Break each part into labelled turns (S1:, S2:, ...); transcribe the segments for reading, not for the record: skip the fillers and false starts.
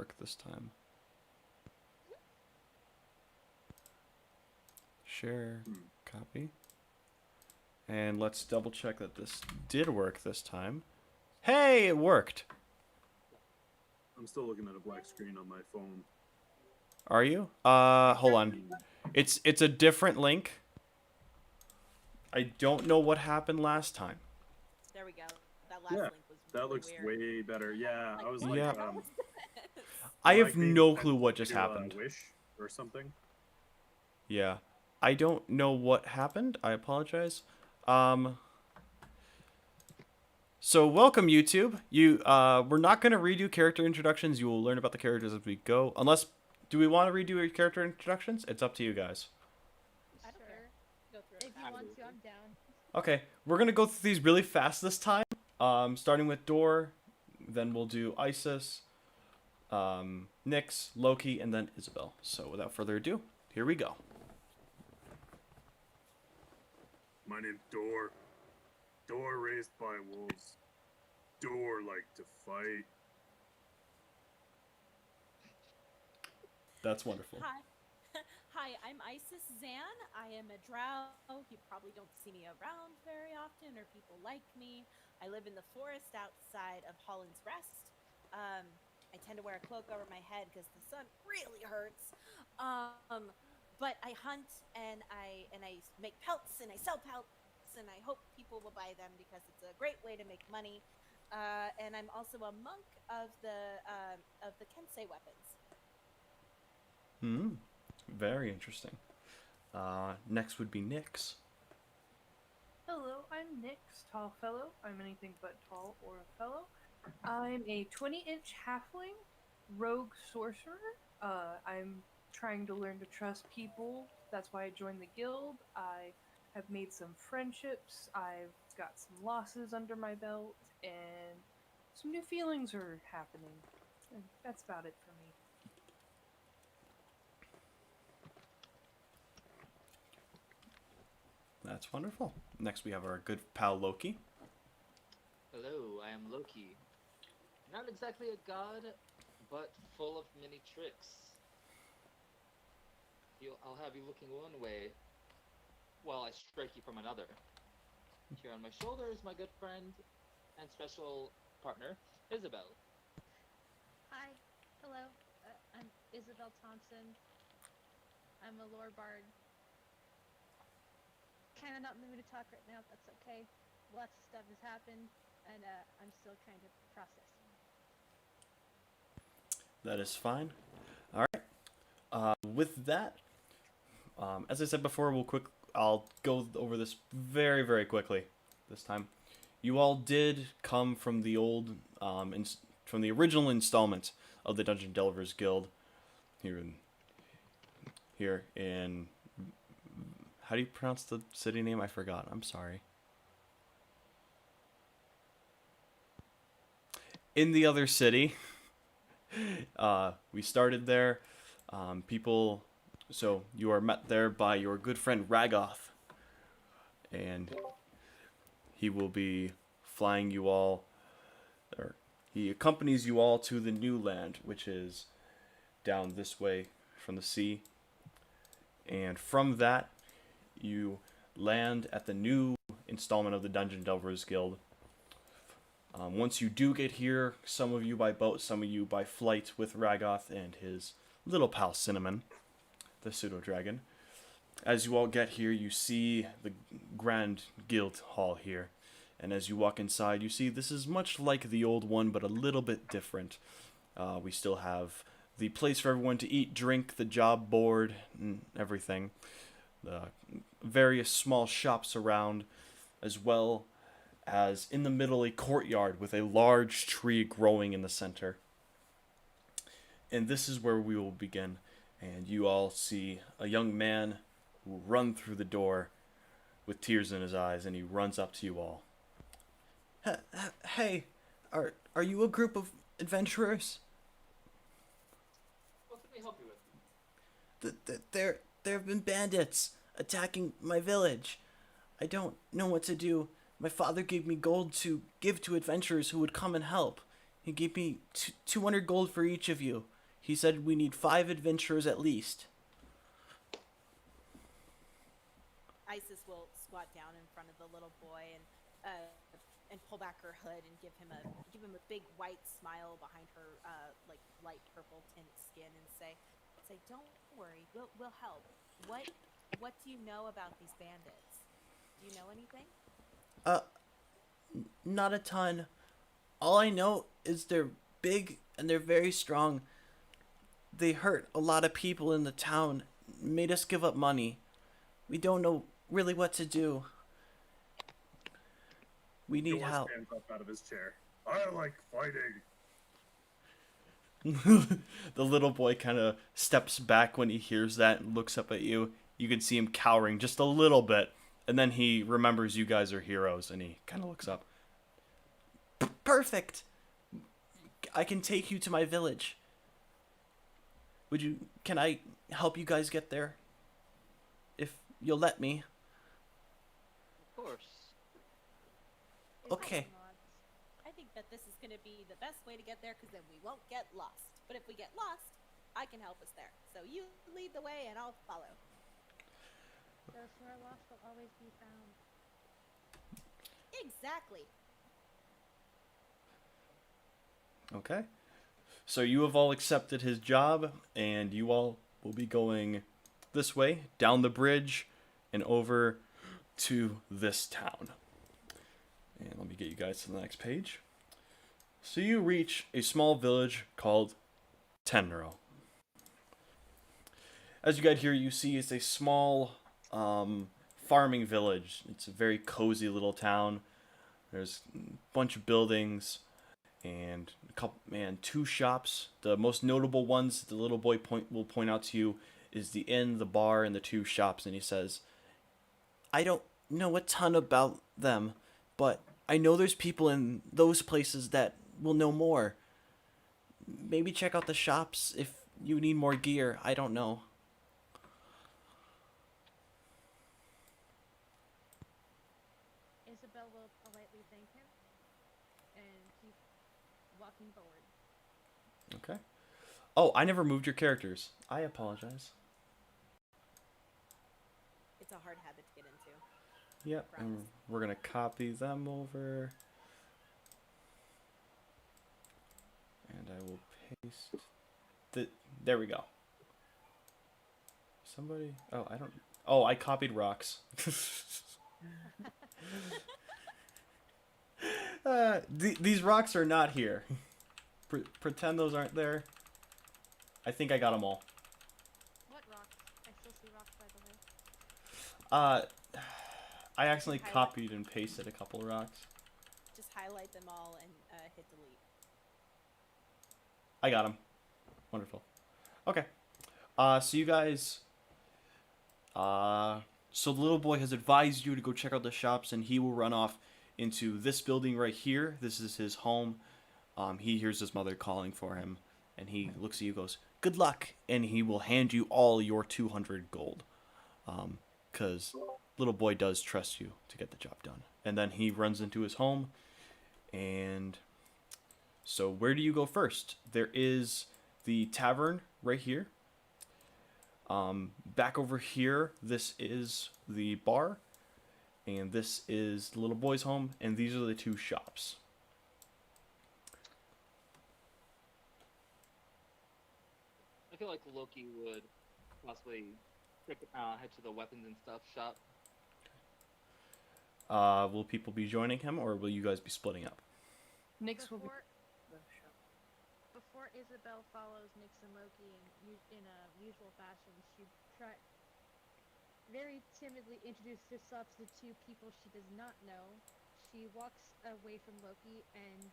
S1: work this time. Share, copy. And let's double check that this did work this time. Hey, it worked.
S2: I'm still looking at a black screen on my phone.
S1: Are you? Hold on. It's a different link. I don't know what happened last time.
S3: There we go. That last link was
S2: that
S3: really
S2: looks
S3: weird.
S2: way better. Yeah, I was
S3: what
S2: like,
S1: Yeah.
S3: the hell is this?
S1: I
S2: like
S1: have
S2: being
S1: no
S2: sent
S1: clue what just
S2: to,
S1: happened.
S2: Wish or something.
S1: Yeah. I don't know what happened. I apologize. So welcome YouTube. We're not going to redo character introductions. You will learn about the characters as we go. Unless, do we want to redo your character introductions? It's up to you guys.
S3: I don't care. Go through
S4: If
S3: it.
S4: you want to, I'm down.
S1: Okay, we're going to go through these really fast this time. Starting with Dor, then we'll do Isis, Nyx, Loki, and then Isabel. So without further ado, here we go.
S2: My name's Dor. Dor raised by wolves. Dor like to fight.
S1: That's wonderful.
S3: Hi. Hi, I'm Isis Zan. I am a drow. You probably don't see me around very often, or people like me. I live in the forest outside of Holland's Rest. I tend to wear a cloak over my head because the sun really hurts. But I hunt and I make pelts and I sell pelts and I hope people will buy them because it's a great way to make money. And I'm also a monk of the Kensei weapons.
S1: Very interesting. Next would be Nyx.
S4: Hello, I'm Nyx, tall fellow. I'm anything but tall or a fellow. I'm a 20-inch halfling, rogue sorcerer. I'm trying to learn to trust people. That's why I joined the guild. I have made some friendships. I've got some losses under my belt, and some new feelings are happening. And that's about it for me.
S1: That's wonderful. Next we have our good pal Loki.
S5: Hello, I am Loki. Not exactly a god, but full of many tricks. I'll have you looking one way, while I strike you from another. Here on my shoulder is my good friend and special partner, Isabel.
S6: Hi, hello. I'm Isabel Thompson. I'm a lore bard. Kind of not in the mood to talk right now. That's okay. Lots of stuff has happened, and I'm still trying to process.
S1: That is fine. All right. With that, as I said before, I'll go over this very, very quickly this time. You all did come from the old, from the original installment of the Dungeon Delvers Guild here in. How do you pronounce the city name? I forgot. I'm sorry. In the other city. We started there. So you are met there by your good friend Ragoth. And he will be flying you all, or he accompanies you all to the new land, which is down this way from the sea. And from that, you land at the new installment of the Dungeon Delvers Guild. Once you do get here, some of you by boat, some of you by flight with Ragoth and his little pal Cinnamon, the pseudo-dragon. As you all get here, you see the Grand Guild Hall here. And as you walk inside, you see this is much like the old one, but a little bit different. We still have the place for everyone to eat, drink, the job board, and everything. The various small shops around, as well as in the middle a courtyard with a large tree growing in the center. And this is where we will begin. And you all see a young man who run through the door with tears in his eyes, and he runs up to you all. Hey, are you a group of adventurers?
S5: What can we help you with?
S1: There have been bandits attacking my village. I don't know what to do. My father gave me gold to give to adventurers who would come and help. He gave me 200 gold for each of you. He said we need 5 adventurers at least.
S3: Isis will squat down in front of the little boy and pull back her hood and give him a big white smile behind her like light purple tint skin and say, don't worry, we'll help. What do you know about these bandits? Do you know anything?
S1: Uh, Not a ton. All I know is they're big and they're very strong. They hurt a lot of people in the town, made us give up money. We don't know really what to do. We need
S2: Door
S1: help.
S2: stands up out of his chair. I like fighting.
S1: The little boy kind of steps back when he hears that and looks up at you. You can see him cowering just a little bit, and then he remembers you guys are heroes, and he kind of looks up. Perfect! I can take you to my village. Can I help you guys get there? If you'll let me.
S5: Of course.
S1: Okay.
S3: I think that this is going to be the best way to get there because then we won't get lost. But if we get lost, I can help us there. So you lead the way and I'll follow.
S6: Those who are lost will always be found.
S3: Exactly.
S1: Okay. So you have all accepted his job, and you all will be going this way, down the bridge, and over to this town. And let me get you guys to the next page. So you reach a small village called Tenro. As you get here, you see it's a small farming village. It's a very cozy little town. There's a bunch of buildings and two shops. The most notable ones the little boy will point out to you is the inn, the bar, and the 2 shops. And he says, I don't know a ton about them, but I know there's people in those places that will know more. Maybe check out the shops if you need more gear. I don't know.
S6: Isabel will politely thank him and keep walking forward.
S1: Okay. Oh, I never moved your characters. I apologize.
S3: It's a hard habit to get into.
S1: Yep, and we're going to copy them over. And I will paste there we go. Somebody, I copied rocks. These rocks are not here. Pretend those aren't there. I think I got them all.
S6: What rocks? I still see rocks, by the way.
S1: I accidentally copied and pasted a couple rocks.
S3: Just highlight them all and hit delete.
S1: I got them. Wonderful. Okay. So you guys... so the little boy has advised you to go check out the shops, and he will run off into this building right here. This is his home. He hears his mother calling for him, and he looks at you and goes, good luck, and he will hand you all your 200 gold. Because little boy does trust you to get the job done. And then he runs into his home, and so where do you go first? There is the tavern right here. Back over here, this is the bar, and this is the little boy's home, and these are the 2 shops.
S5: I feel like Loki would possibly head to the weapons and stuff shop.
S1: Will people be joining him, or will you guys be splitting up?
S4: Nyx will be
S6: Before,
S4: the show.
S6: before Isabel follows Nyx and Loki in a usual fashion, she very timidly introduces herself to the 2 people she does not know. She walks away from Loki and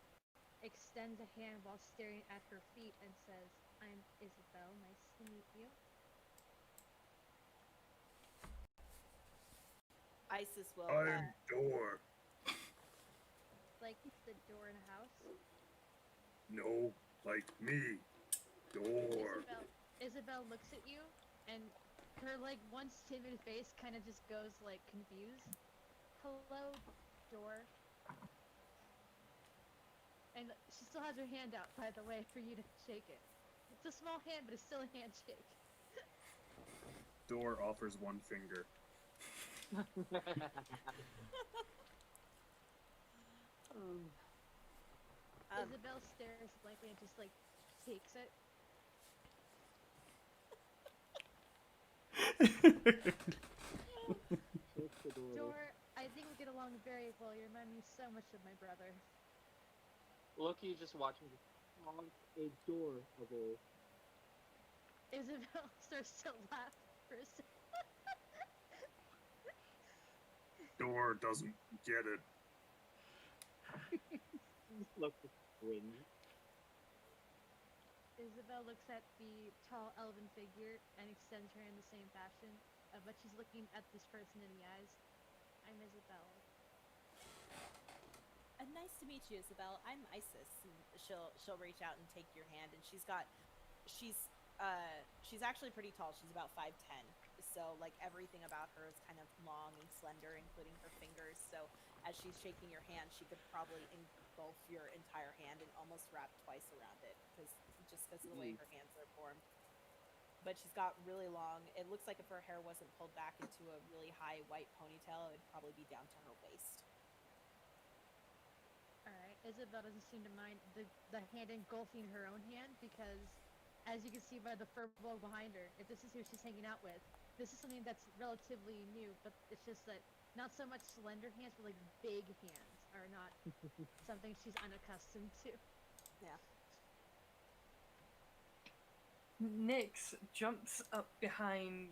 S6: extends a hand while staring at her feet and says, I'm Isabel, nice to meet you.
S3: Isis will.
S2: I'm Door.
S6: Like the door in a house.
S2: No, like me. Door.
S6: Isabel looks at you, and her once timid face kind of just goes confused. Hello, door. And she still has her hand out, by the way, for you to shake it. It's a small hand, but it's still a handshake.
S2: Door offers one finger.
S6: Isabel stares blankly and just like takes it.
S5: It's adorable.
S6: Door, I think we get along very well. You remind me so much of my brother.
S5: Loki just watching this adorable.
S6: Isabel starts to laugh for a second.
S2: Door doesn't get it.
S5: Look, cringe.
S6: Isabel looks at the tall elven figure and extends her in the same fashion, but she's looking at this person in the eyes. I'm Isabel.
S3: Nice to meet you, Isabel. I'm Isis. And she'll reach out and take your hand, and she's actually pretty tall. She's about 5'10". So like everything about her is kind of long and slender, including her fingers. So as she's shaking your hand, she could probably engulf your entire hand and almost wrap twice around it, because of the way her hands are formed. But she's got really long. It looks like if her hair wasn't pulled back into a really high white ponytail, it'd probably be down to her waist.
S6: Alright, Isabel doesn't seem to mind the hand engulfing her own hand because, as you can see by the fur ball behind her, if this is who she's hanging out with, this is something that's relatively new, but it's just that not so much slender hands, but like big hands are not something she's unaccustomed to.
S3: Yeah.
S4: Nyx jumps up behind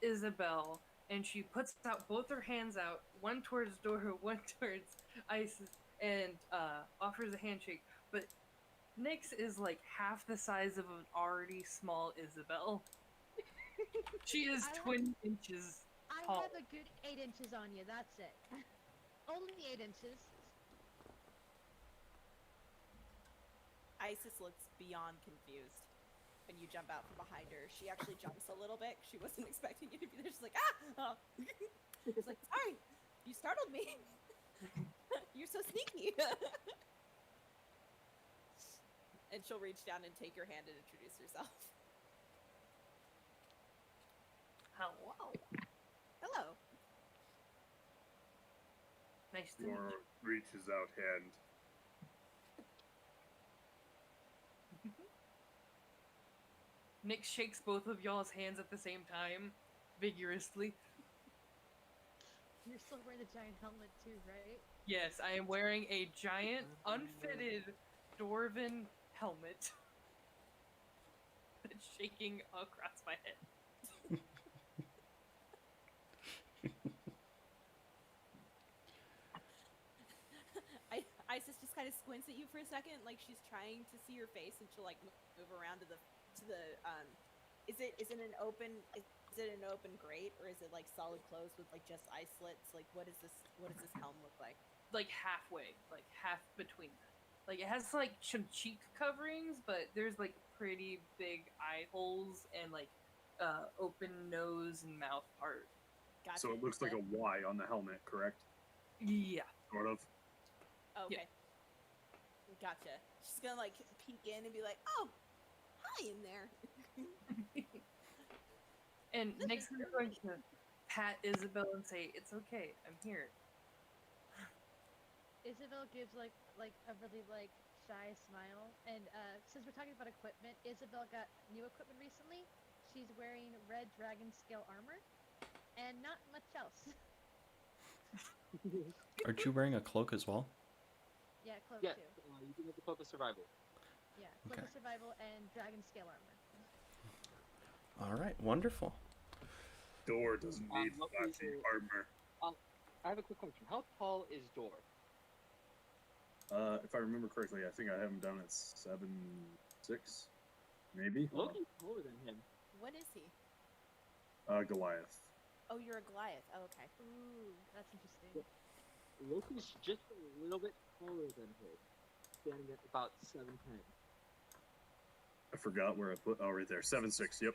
S4: Isabel, and she puts out both her hands out, one towards Dora, one towards Isis, and offers a handshake. But Nyx is like half the size of an already small Isabel. She is 20 inches
S6: I
S4: tall.
S6: have a good 8 inches on you, that's it. Only 8 inches.
S3: Isis looks beyond confused when you jump out from behind her. She actually jumps a little bit. She wasn't expecting you to be there. She's like, ah! Oh. She's like, sorry, you startled me. You're so sneaky. And she'll reach down and take your hand and introduce herself.
S4: Hello.
S3: Hello.
S4: Nice to meet
S2: Door
S4: you.
S2: reaches out hand.
S4: Nyx shakes both of y'all's hands at the same time, vigorously.
S6: You're still wearing the giant helmet too, right?
S4: Yes, I am wearing a giant, unfitted dwarven helmet that's shaking across my head.
S3: Isis just kind of squints at you for a second, like she's trying to see your face, and she'll like move around to the is it an open grate, or is it like solid clothes with like just eye slits? Like what does this helm look like?
S4: Like halfway, like half between them. Like it has like some cheek coverings, but there's like pretty big eye holes and like open nose and mouth part.
S3: Gotcha.
S2: So it looks like a Y on the helmet, correct?
S4: Yeah.
S2: Sort of.
S3: Okay. Gotcha. She's gonna like peek in and be like, "Oh, hi in there."
S4: And Nyx is going to pat Isabel and say, "It's okay, I'm here."
S6: Isabel gives like a really like shy smile, and since we're talking about equipment, Isabel got new equipment recently. She's wearing red dragon scale armor, and not much else.
S1: Aren't you wearing a cloak as well?
S6: Yeah, cloak
S5: Yes,
S6: too.
S5: you can make the focus survival.
S6: Yeah, cloak
S1: Okay.
S6: of survival and dragon scale armor.
S1: All right, wonderful.
S2: Door doesn't need
S5: what
S2: flashy
S5: we-
S2: armor.
S5: I have a quick question. How tall is Door?
S2: If I remember correctly, I think I have him down at 7'6", maybe.
S5: Loki's taller than him.
S3: What is he?
S2: Goliath.
S3: Oh, you're a Goliath. Oh, okay.
S6: Ooh, that's interesting.
S5: Yeah. Loki's just a little bit taller than him, standing at about 7'10".
S2: I forgot where I put. Oh, right there, 7'6". Yep.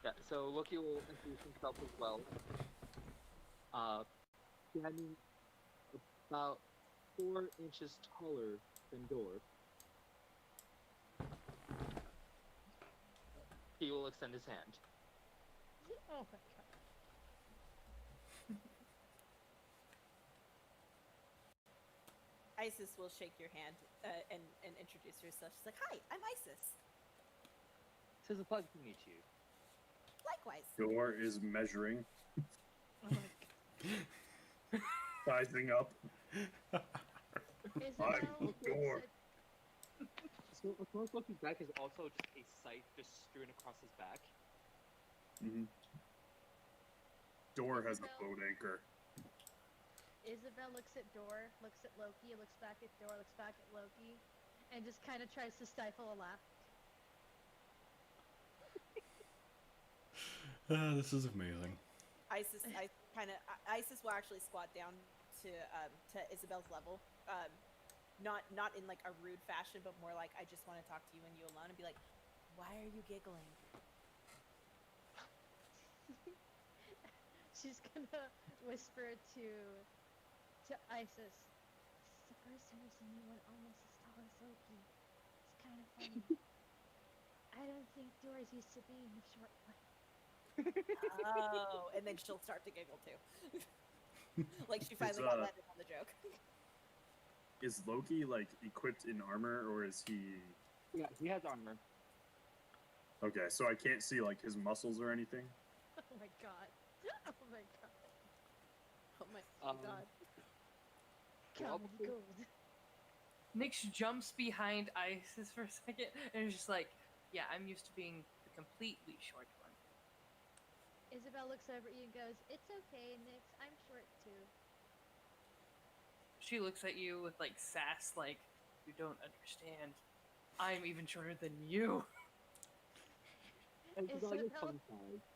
S5: Yeah, so Loki will introduce himself as well. Standing about 4 inches taller than Door. He will extend his hand.
S6: Oh my god.
S3: Isis will shake your hand and introduce herself. She's like, "Hi, I'm Isis."
S5: It is a pleasure to meet you.
S3: Likewise.
S2: Door is measuring,
S6: Oh my god.
S2: sizing up.
S6: Isabel
S2: Door.
S5: So across Loki's back is also just a scythe just strewn across his back.
S2: Mm-hmm. Door has a boat anchor.
S6: Isabel looks at Door, looks at Loki, looks back at Door, looks back at Loki, and just kind of tries to stifle a laugh.
S1: This is amazing.
S3: Isis will actually squat down to Isabel's level. Not in like a rude fashion, but more like, I just want to talk to you and you alone, and be like, "Why are you giggling?"
S6: She's gonna whisper to Isis. This is the first time I've seen anyone almost as tall as Loki. It's kind of funny. I don't think Dora's used to being a short one.
S3: Oh, and then she'll start to giggle too. Like she finally got let in on the joke.
S2: Is Loki like equipped in armor, or is he?
S5: Yeah, he has armor.
S2: Okay, so I can't see like his muscles or anything.
S6: Oh my god. Oh my god.
S3: Oh my god.
S6: Comedy gold.
S4: Nyx jumps behind Isis for a second and is just like, yeah, I'm used to being the completely short one.
S6: Isabel looks over at you and goes, "It's okay, Nyx. I'm short too."
S4: She looks at you with like sass, like, you don't understand. I'm even shorter than you.
S5: And Isabel, you're
S6: Isabel-
S5: fun size.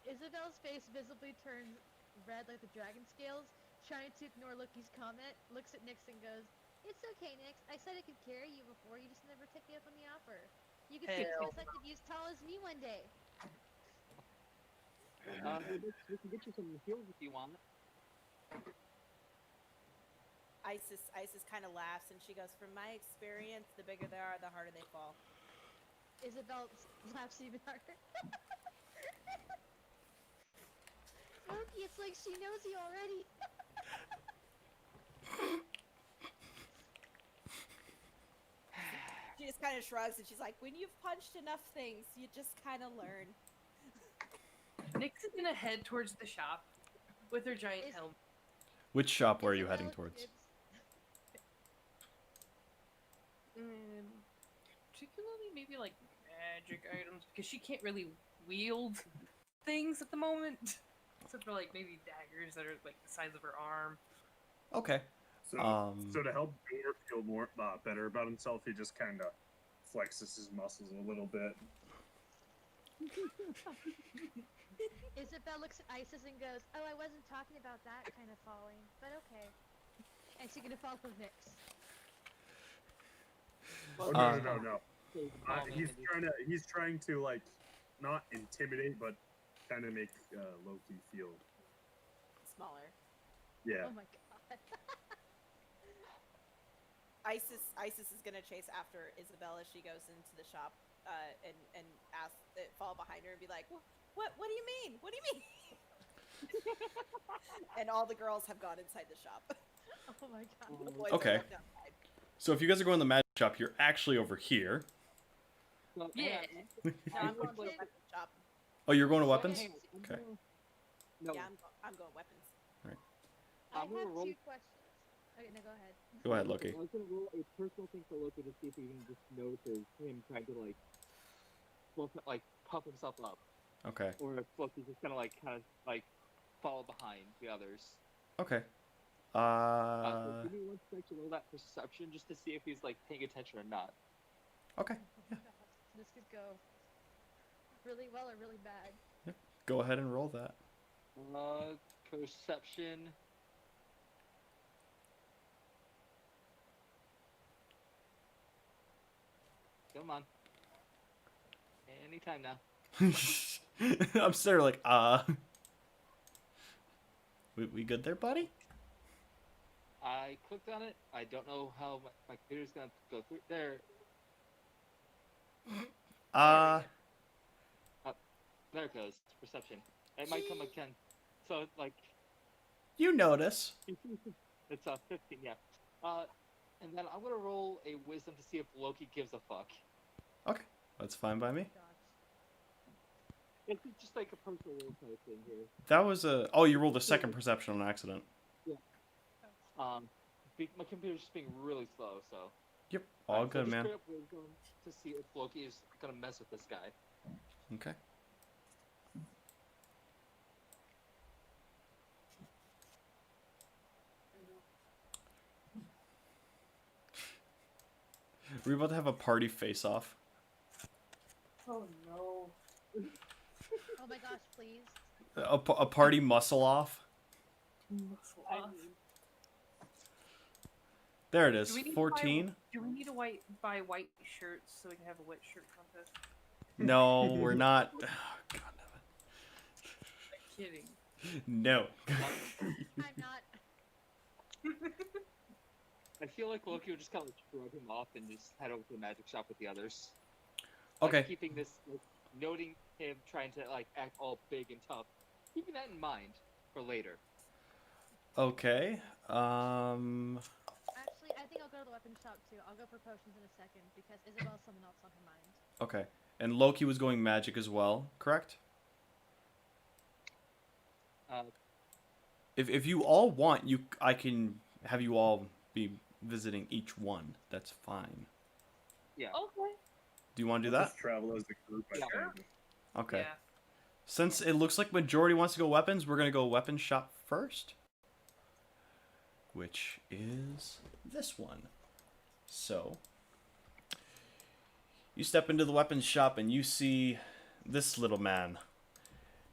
S6: Isabel's face visibly turns red like the dragon scales, trying to ignore Loki's comment, looks at Nyx and goes, "It's okay, Nyx. I said I could carry you before, you just never took me up on the offer. You could see
S4: Hell
S6: Nyx, I could be as tall as me one day."
S5: We can get you some heals if you want.
S3: Isis kind of laughs and she goes, "From my experience, the bigger they are, the harder they fall."
S6: Isabel laughs even harder. Loki, it's like she knows you already.
S3: She just kind of shrugs and she's like, "When you've punched enough things, you just kind of learn."
S4: Nyx is gonna head towards the shop with her giant
S6: Is-
S4: helmet.
S1: Which shop were you
S6: Isabel
S1: heading towards?
S6: gives-
S4: Particularly maybe like magic items, because she can't really wield things at the moment. Except for like maybe daggers that are like the size of her arm.
S1: Okay.
S2: So, so to help Door feel more better about himself, he just kind of flexes his muscles a little bit.
S6: Isabel looks at Isis and goes, "Oh, I wasn't talking about that kind of falling, but okay." And she's gonna follow Nyx.
S2: Oh, no. He's trying to like not intimidate, but kind of make Loki feel.
S3: Smaller.
S2: Yeah.
S6: Oh my god.
S3: Isis is gonna chase after Isabel as she goes into the shop, and fall behind her and be like, "What do you mean? What do you mean?" And all the girls have gone inside the shop.
S6: Oh my god.
S3: The boys
S1: Okay.
S3: are left outside.
S1: So if you guys are going to the magic shop, you're actually over here.
S5: So,
S4: Yeah.
S3: No, I'm going to
S6: Okay.
S3: the weapons shop.
S1: Oh, you're going to
S5: So,
S1: weapons?
S5: hang on,
S1: Okay.
S5: No,
S3: Yeah, I'm going weapons.
S6: I
S5: I'm gonna
S6: have
S5: roll-
S6: two questions. Okay, no, go ahead.
S1: Go ahead, Loki.
S5: I was gonna roll a personal thing for Loki to see if he even just notices him trying to puff himself up,
S1: Okay.
S5: or if Loki's just gonna fall behind the others.
S1: Okay.
S5: So give me one sec to roll that perception just to see if he's paying attention or not.
S1: Okay.
S6: Oh, God. This could go really well or really bad.
S1: Go ahead and roll that.
S5: Perception. Come on. Anytime now.
S1: I'm sitting there like, we good there, buddy?
S5: I clicked on it. I don't know how my computer's gonna go through there.
S1: Uh,
S5: There it goes. Perception. It might come again. So like
S1: you notice.
S5: it's 15, yeah. And then I'm gonna roll a wisdom to see if Loki gives a fuck.
S1: Okay, that's fine by me.
S6: Gosh.
S5: It's just like a personal roll kind of thing here.
S1: That was a. Oh, you rolled a second perception on accident.
S5: My computer's just being really slow, so.
S1: Yep, all
S5: So
S1: good,
S5: just
S1: man.
S5: straight up wisdom to see if Loki is gonna mess with this guy.
S1: Okay. We're about to have a party face-off.
S4: Oh no.
S6: Oh my gosh, please.
S1: A party muscle-off.
S4: Muscle off.
S1: There it is.
S4: Do we need to
S1: 14.
S4: Do we need to buy white shirts so we can have a white shirt contest?
S1: No, we're not. Oh, God
S4: I'm kidding.
S1: no.
S6: I'm not.
S5: I feel like Loki would just kind of shrug him off and just head over to the magic shop with the others.
S1: Okay.
S5: Like, keeping this, like, noting him trying to like act all big and tough, keeping that in mind for later.
S1: Okay.
S6: Actually, I think I'll go to the weapon shop too. I'll go for potions in a second because Isabel's someone else on her mind.
S1: Okay. And Loki was going magic as well, correct? If you all want, I can have you all be visiting each one. That's fine.
S5: Yeah.
S4: Okay.
S1: Do you want to do
S2: Let's
S1: that?
S2: just travel as a group. I
S5: Yeah.
S2: think.
S1: Okay.
S4: Yeah.
S1: Since it looks like majority wants to go weapons, we're gonna go weapons shop first, which is this one. So you step into the weapons shop and you see this little man,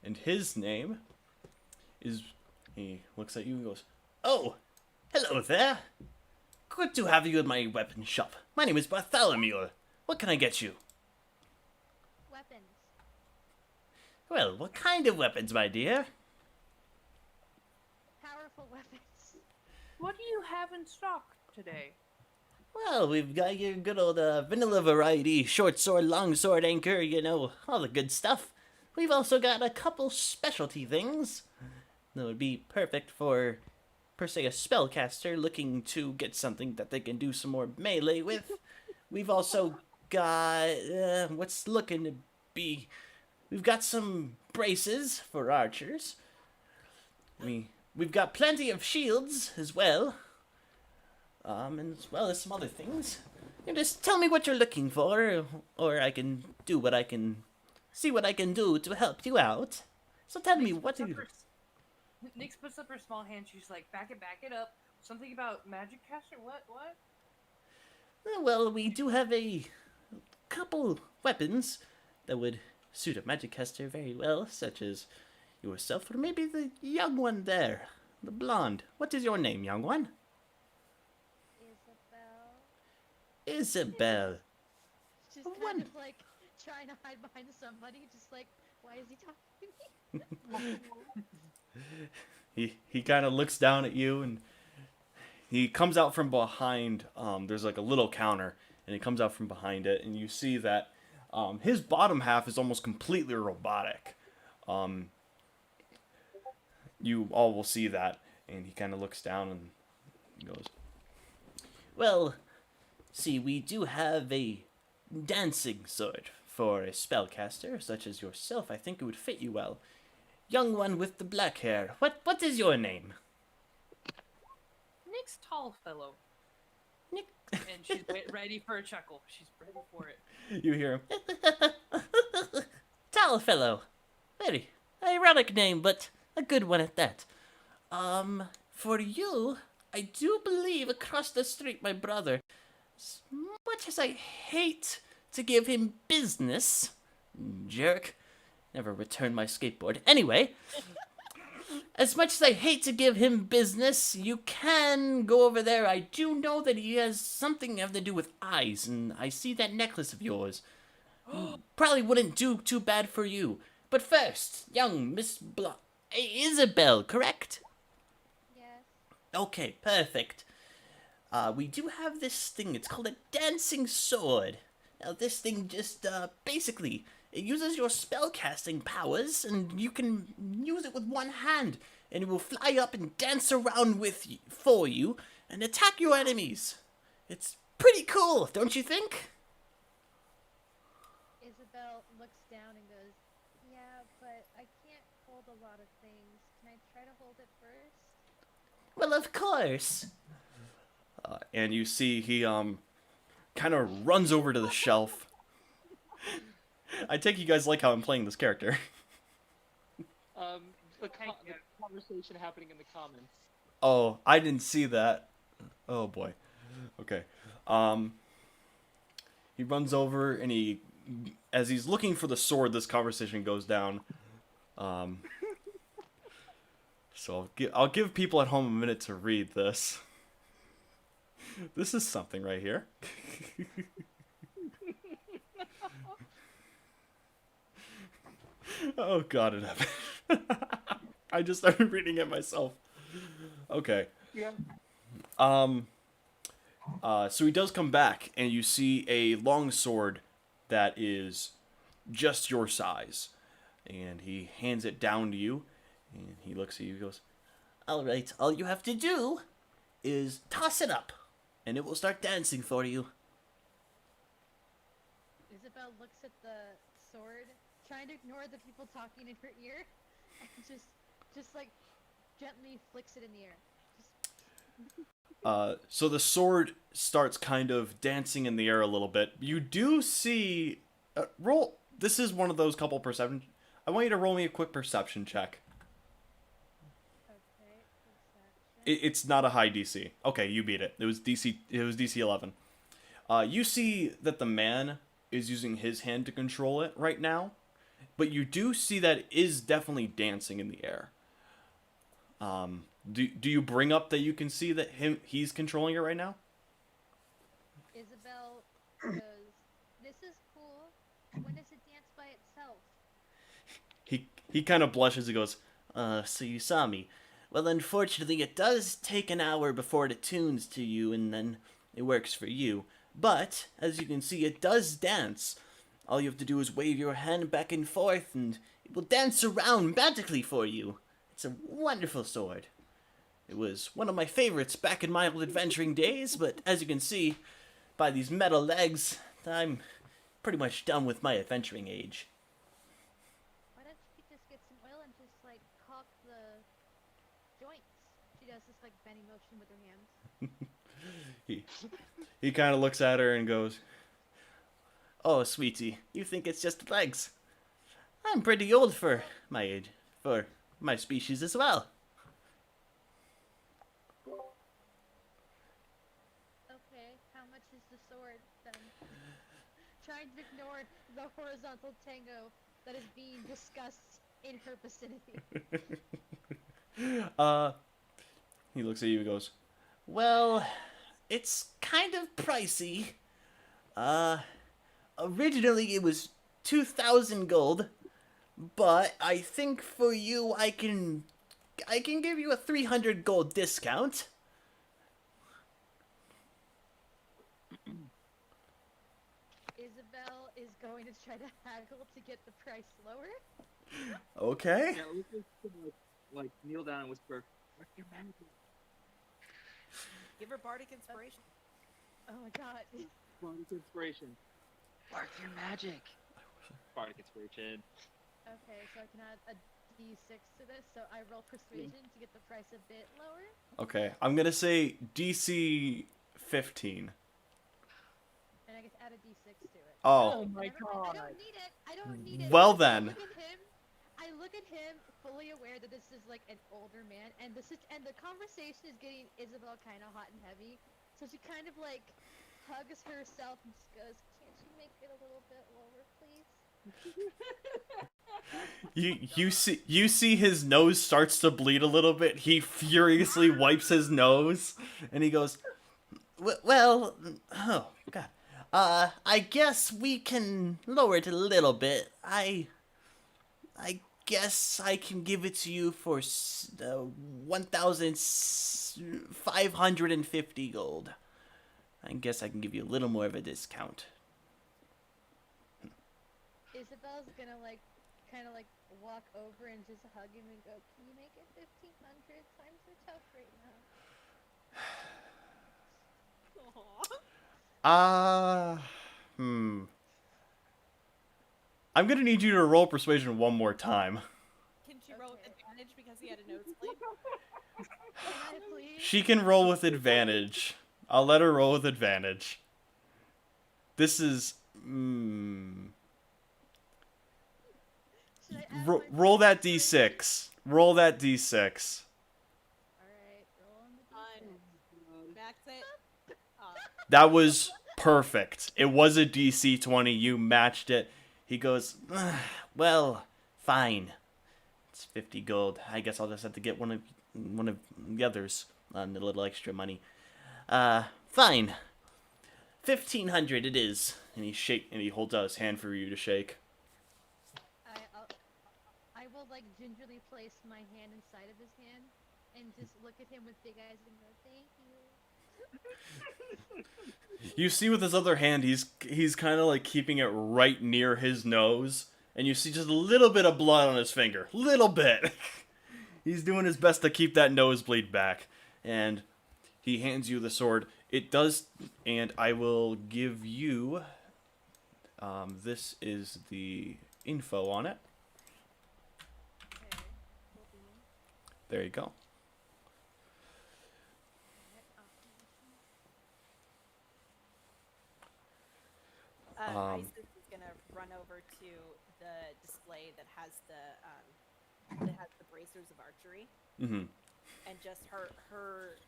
S1: and his name is. He looks at you and goes, "Oh, hello there. Good to have you in my weapons shop. My name is Bartholomew. What can I get you?"
S6: Weapons.
S1: "Well, what kind of weapons, my dear?"
S6: Powerful weapons.
S4: What do you have in stock today?
S1: "Well, we've got your good old vanilla variety, short sword, long sword, anchor, all the good stuff. We've also got a couple specialty things that would be perfect for, per se, a spellcaster looking to get something that they can do some more melee with. We've also got, what's looking to be, we've got some braces for archers. We've got plenty of shields as well. And as well as some other things. You just tell me what you're looking for, or I can do what I can, see what I can do to help you out. So tell me, what do you...
S4: Nyx puts up her small hand. She's like, back it up. Something about magic caster? What?
S1: Well, we do have a couple weapons that would suit a magic caster very well, such as yourself, or maybe the young one there, the blonde. What is your name, young one?
S6: Isabel.
S1: Isabel.
S6: She's
S1: One.
S6: kind of like trying to hide behind somebody, just like, why is he talking to me?
S1: He kind of looks down at you, and he comes out from behind. There's like a little counter, and he comes out from behind it, and you see that his bottom half is almost completely robotic. You all will see that, and he kind of looks down and goes, "Well, see, we do have a dancing sword for a spellcaster such as yourself. I think it would fit you well. Young one with the black hair. What is your name?"
S4: Nyx Tallfellow.
S1: Nick.
S4: And she's ready for a chuckle. She's ready for it.
S1: You hear him. "Tall fellow. Very ironic name, but a good one at that. For you, I do believe across the street, my brother, as much as I hate to give him business, jerk, never returned my skateboard. Anyway, as much as I hate to give him business, you can go over there. I do know that he has something having to do with eyes, and I see that necklace of yours. Probably wouldn't do too bad for you. But first, young Miss Isabel, correct?"
S6: Yes.
S7: Okay, perfect. We do have this thing. It's called a dancing sword. Now, this thing just, basically, it uses your spellcasting powers, and you can use it with one hand, and it will fly up and dance around for you, and attack your enemies. It's pretty cool, don't you think?
S6: Isabel looks down and goes, "Yeah, but I can't hold a lot of things. Can I try to hold it first?"
S7: Well, of course.
S1: And you see he kind of runs over to the shelf. I take you guys like how I'm playing this character.
S5: The conversation happening in the comments.
S1: Oh, I didn't see that. Oh boy. Okay. He runs over and as he's looking for the sword, this conversation goes down. So I'll give people at home a minute to read this. This is something right here. Oh god, it happened. I just started reading it myself. Okay.
S5: Yeah.
S1: So he does come back, and you see a long sword that is just your size. And he hands it down to you, and he looks at you and goes,
S7: Alright, all you have to do is toss it up, and it will start dancing for you.
S6: Isabel looks at the sword, trying to ignore the people talking in her ear, and just like gently flicks it in the air.
S1: So the sword starts kind of dancing in the air a little bit. You do see... roll... This is one of those couple perception... I want you to roll me a quick perception check.
S6: Okay, perception.
S1: It's not a high DC. Okay, you beat it. It was DC 11. You see that the man is using his hand to control it right now, but you do see that it is definitely dancing in the air. Do you bring up that you can see that he's controlling it right now?
S6: Isabel goes, "This is cool. When does it dance by itself?"
S1: He kind of blushes. He goes,
S7: So you saw me. Well, unfortunately, it does take an hour before it attunes to you, and then it works for you. But, as you can see, it does dance. All you have to do is wave your hand back and forth, and it will dance around magically for you. It's a wonderful sword. It was one of my favorites back in my old adventuring days, but as you can see, by these metal legs, I'm pretty much done with my adventuring age.
S6: Why don't you just get some oil and just like caulk the joints? She does this like bending motion with her hands.
S1: he kind of looks at her and goes,
S7: Oh, sweetie, you think it's just legs? I'm pretty old for my age, for my species as well.
S6: Okay, how much is the sword then? Trying to ignore the horizontal tango that is being discussed in her vicinity.
S1: he looks at you and goes,
S7: Well, it's kind of pricey. Originally it was 2,000 gold, but I think for you I can give you a 300 gold discount.
S6: Isabel is going to try to haggle to get the price lower.
S1: okay.
S5: Yeah, let's just like kneel down and whisper, "Work your magic."
S3: Give her bardic inspiration.
S6: Oh my god.
S5: Bardic inspiration. Work your magic. Bardic inspiration.
S6: Okay, so I can add a d6 to this, so I roll persuasion to get the price a bit lower.
S1: Okay, I'm gonna say DC 15.
S6: And I get to add a d6 to it.
S1: Oh,
S5: my
S6: Never mind, I don't need it.
S1: Well then.
S6: I look at him, fully aware that this is like an older man, and the conversation is getting Isabel kind of hot and heavy. So she kind of like hugs herself and just goes, "Can't you make it a little bit lower, please?"
S1: you see his nose starts to bleed a little bit. He furiously wipes his nose, and he goes,
S7: Well, oh god. I guess we can lower it a little bit. I guess I can give it to you for 1,550 gold. I guess I can give you a little more of a discount.
S6: Isabel's gonna like, kind of like walk over and just hug him and go, "Can you make it 1,500? Times are tough right now."
S3: Aw.
S1: I'm gonna need you to roll persuasion one more time.
S3: Can she roll with
S6: Okay.
S3: advantage because he had a nosebleed?
S6: Can I please?
S1: She can roll with advantage. I'll let her roll with advantage. This is.
S6: Should I add my
S1: Roll that
S6: persuasion?
S1: d6. Roll that d6.
S6: Alright, roll on the
S3: On
S6: d6.
S3: max it.
S1: That was perfect. It was a DC 20. You matched it. He goes,
S7: Well, fine. It's 50 gold. I guess I'll just have to get one of the others on a little extra money. Fine. 1,500 it is.
S1: and he holds out his hand for you to shake.
S6: I will like gingerly place my hand inside of his hand and just look at him with big eyes and go, "Thank you."
S1: You see with his other hand, he's kind of like keeping it right near his nose, and you see just a little bit of blood on his finger. Little bit. He's doing his best to keep that nosebleed back. And he hands you the sword. It does, and I will give you, this is the info on it.
S6: Okay, cool beans.
S1: There you go.
S3: Isis is gonna run over to the display that has the bracers of archery,
S1: Mm-hmm.
S3: and just her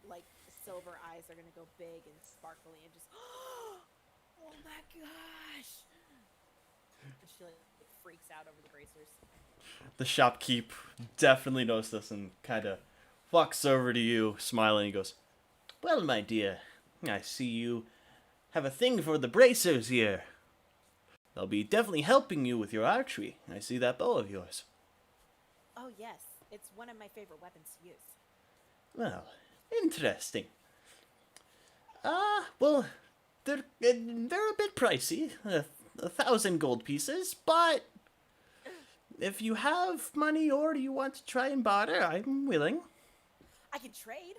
S3: like silver eyes are gonna go big and sparkly and just, oh my gosh! And she like freaks out over the bracers.
S1: The shopkeep definitely knows this and kind of walks over to you, smiling, and goes,
S7: Well, my dear, I see you have a thing for the bracers here. They'll be definitely helping you with your archery. I see that bow of yours.
S3: Oh yes, it's one of my favorite weapons to use.
S7: Well, interesting. Well, they're a bit pricey, 1,000 gold pieces, but if you have money or you want to try and barter, I'm willing.
S3: I can trade.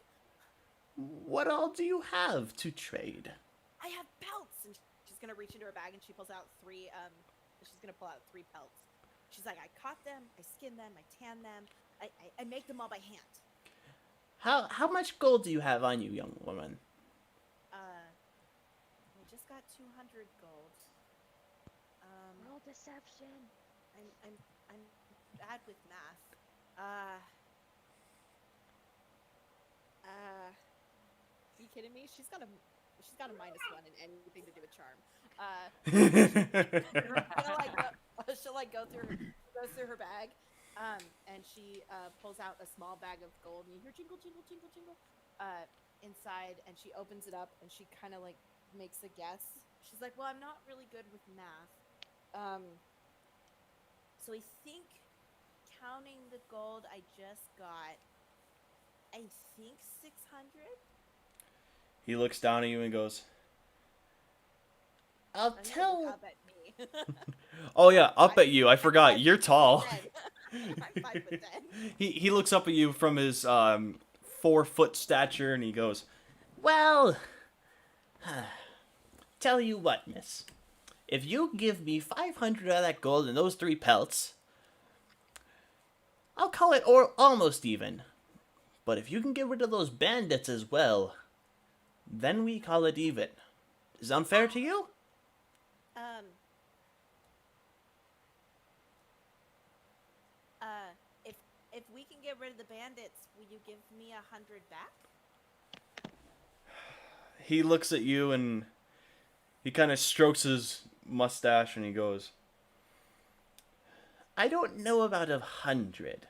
S7: What all do you have to trade?
S3: I have pelts, and she's gonna reach into her bag and she pulls out three. She's gonna pull out 3 pelts. She's like, I caught them, I skin them, I tan them, I make them all by hand.
S7: How much gold do you have on you, young woman?
S3: I just got 200 gold.
S6: Roll deception.
S3: I'm bad with math. Are you kidding me? She's got a -1 in anything to do with charm. She'll like go through goes through her bag, and she pulls out a small bag of gold, and you hear jingle, jingle, jingle, jingle, inside, and she opens it up, and she kind of like makes a guess. She's like, well, I'm not really good with math, so I think counting the gold I just got, I think 600.
S1: he looks down at you and goes,
S7: I'll
S3: I'm gonna
S7: tell.
S3: look up at me.
S1: oh yeah, up at you. I forgot. You're tall.
S3: I'm 5'10".
S1: He looks up at you from his 4-foot stature and he goes,
S7: Well, tell you what, miss. If you give me 500 of that gold and those 3 pelts, I'll call it almost even. But if you can get rid of those bandits as well, then we call it even. Is that unfair to you?
S3: If we can get rid of the bandits, will you give me 100 back?
S1: he looks at you and he kind of strokes his mustache and he goes,
S7: I don't know about 100.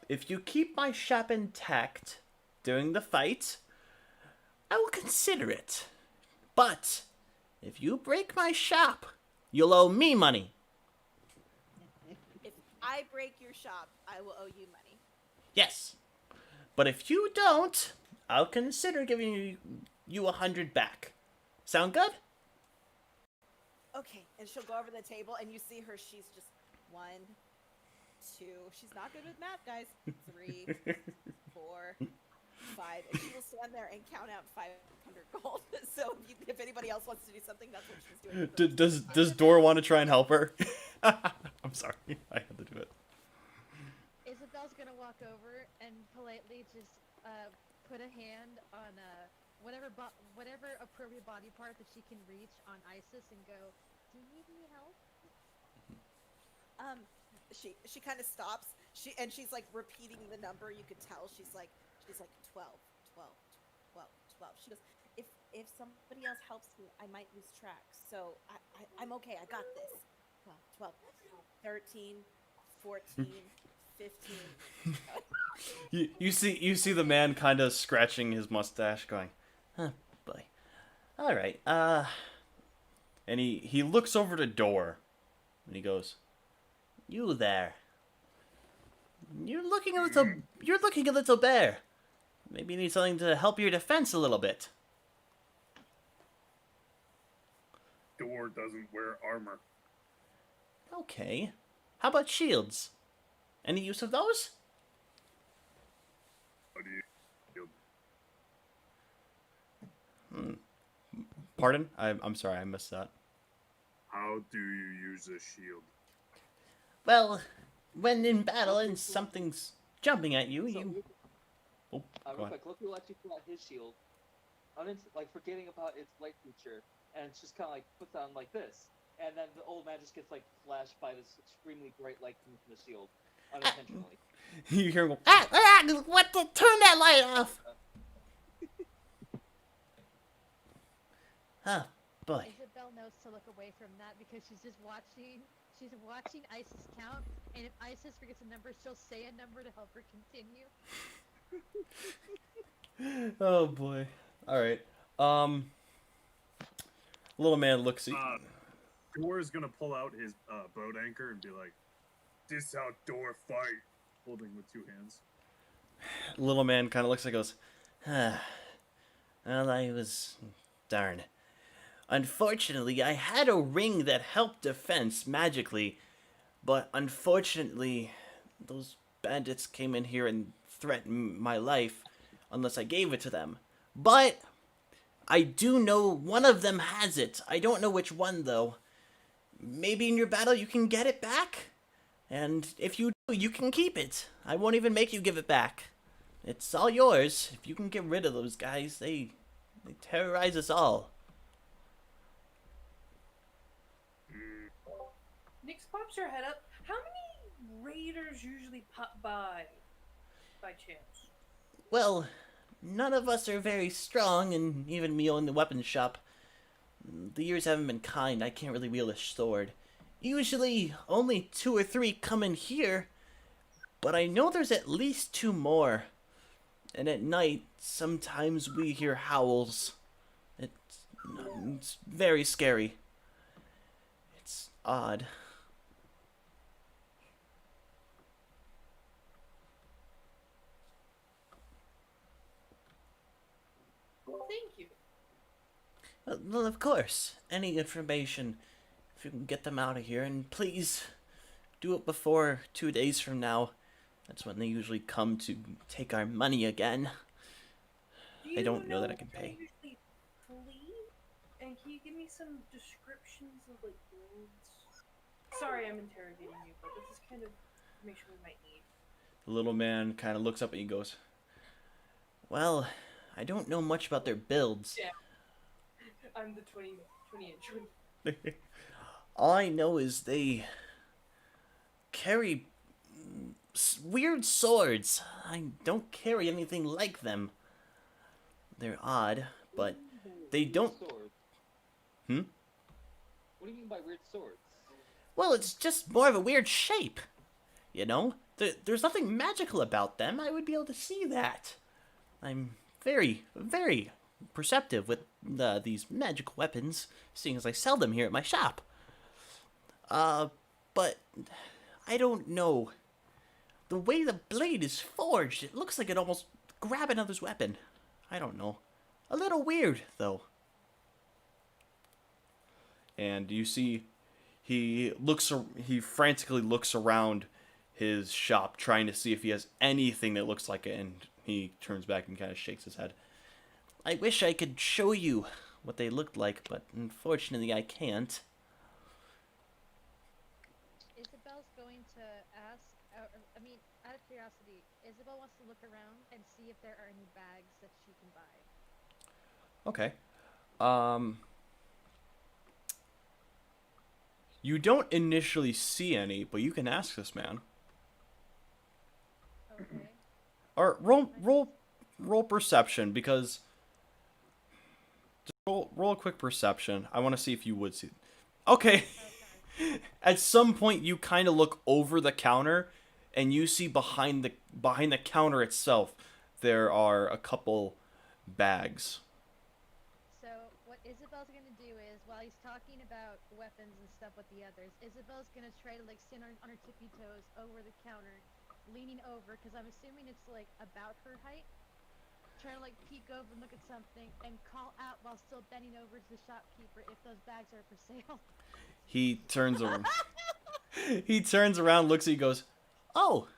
S7: If you keep my shop intact during the fight, I will consider it. But if you break my shop, you'll owe me money.
S3: I break your shop, I will owe you money.
S7: Yes. But if you don't, I'll consider giving you 100 back. Sound good?
S3: Okay, and she'll go over the table, and you see her. She's just 1, 2. She's not good with math, guys. 3, 4, 5, and she will stand there and count out 500 gold. So if anybody else wants to do something, that's what she's doing. for the rest of the
S1: Does
S3: time.
S1: Dora want to try and help her? I'm sorry, I had to do it.
S6: Isabel's gonna walk over and politely just put a hand on whatever appropriate body part that she can reach on Isis and go, "Do you need any help?"
S3: She kind of stops. She's like repeating the number. You could tell she's like 12, 12, 12, 12. She goes, if somebody else helps me, I might lose track. So I'm okay. I got this. 12, 13, 14, 15.
S1: You see the man kind of scratching his mustache, going,
S7: Huh, boy. All right.
S1: and he looks over the door, and he goes,
S7: You there. You're looking a little bare. Maybe you need something to help your defense a little bit.
S2: Door doesn't wear armor.
S7: Okay. How about shields? Any use of those?
S2: How do you feel?
S1: "Pardon? I'm sorry, I missed that."
S2: How do you use a shield?
S7: Well, when in battle and something's jumping at you,
S5: So,
S7: you... Oh, go
S5: real
S7: on.
S5: quick, Loki will actually pull out his shield, like forgetting about its light feature, and it's just kind of like puts on like this, and then the old man just gets like flashed by this extremely bright light coming from the shield, unintentionally.
S1: You hear him go,
S7: What the... Turn that light off! Oh, boy.
S6: Isabel knows to look away from that because she's just watching. She's watching Isis count, and if Isis forgets a number, she'll say a number to help her continue.
S1: "Oh boy." All right. Little man looks at
S2: Door is gonna pull out his boat anchor and be like, "This how door fight," holding with 2 hands.
S1: Little man kind of looks like goes,
S7: Well, darn. Unfortunately, I had a ring that helped defense magically, but unfortunately, those bandits came in here and threatened my life unless I gave it to them. But I do know one of them has it. I don't know which one, though. Maybe in your battle you can get it back? And if you do, you can keep it. I won't even make you give it back. It's all yours. If you can get rid of those guys, they terrorize us all.
S4: Nix pops her head up. How many raiders usually pop by chance?
S7: Well, none of us are very strong, and even me owning the weapons shop, the years haven't been kind. I can't really wield a sword. Usually, only 2 or 3 come in here, but I know there's at least 2 more. And at night, sometimes we hear howls. It's very scary. It's odd.
S4: Thank you.
S7: Well, of course. Any information, if you can get them out of here, and please do it before 2 days from now. That's when they usually come to take our money again. I don't know that I can
S4: how
S7: pay.
S4: they usually flee? And can you give me some descriptions of like builds? Sorry, I'm interrogating you, but this is kind of information we might need.
S1: the little man kind of looks up at you and goes,
S7: Well, I don't know much about their builds.
S4: Yeah. I'm the 20-inch one.
S7: All I know is they carry weird swords. I don't carry anything like them. They're odd, but they don't...
S5: Swords.
S1: Hmm?
S5: What do you mean by weird swords?
S7: Well, it's just more of a weird shape. You know? There's nothing magical about them. I would be able to see that. I'm very, very perceptive with these magical weapons, seeing as I sell them here at my shop. But I don't know. The way the blade is forged, it looks like it almost grab another's weapon. I don't know. A little weird, though.
S1: And you see he frantically looks around his shop trying to see if he has anything that looks like it, and he turns back and kind of shakes his head.
S7: I wish I could show you what they looked like, but unfortunately I can't.
S6: Isabel's going to ask, I mean, out of curiosity, Isabel wants to look around and see if there are any bags that she can buy.
S1: Okay. You don't initially see any, but you can ask this man.
S6: Okay.
S1: Or roll perception, because just roll a quick perception. I want to see if you would see. Okay.
S6: Okay.
S1: At some point you kind of look over the counter and you see behind the counter itself there are a couple bags.
S6: So what Isabel's gonna do is, while he's talking about weapons and stuff with the others, Isabel's gonna try to like stand on her tippy toes over the counter, leaning over, because I'm assuming it's like about her height, trying to like peek over and look at something, and call out while still bending over to the shopkeeper if those bags are for sale.
S1: He turns around. He turns around, looks at you, goes,
S7: Oh,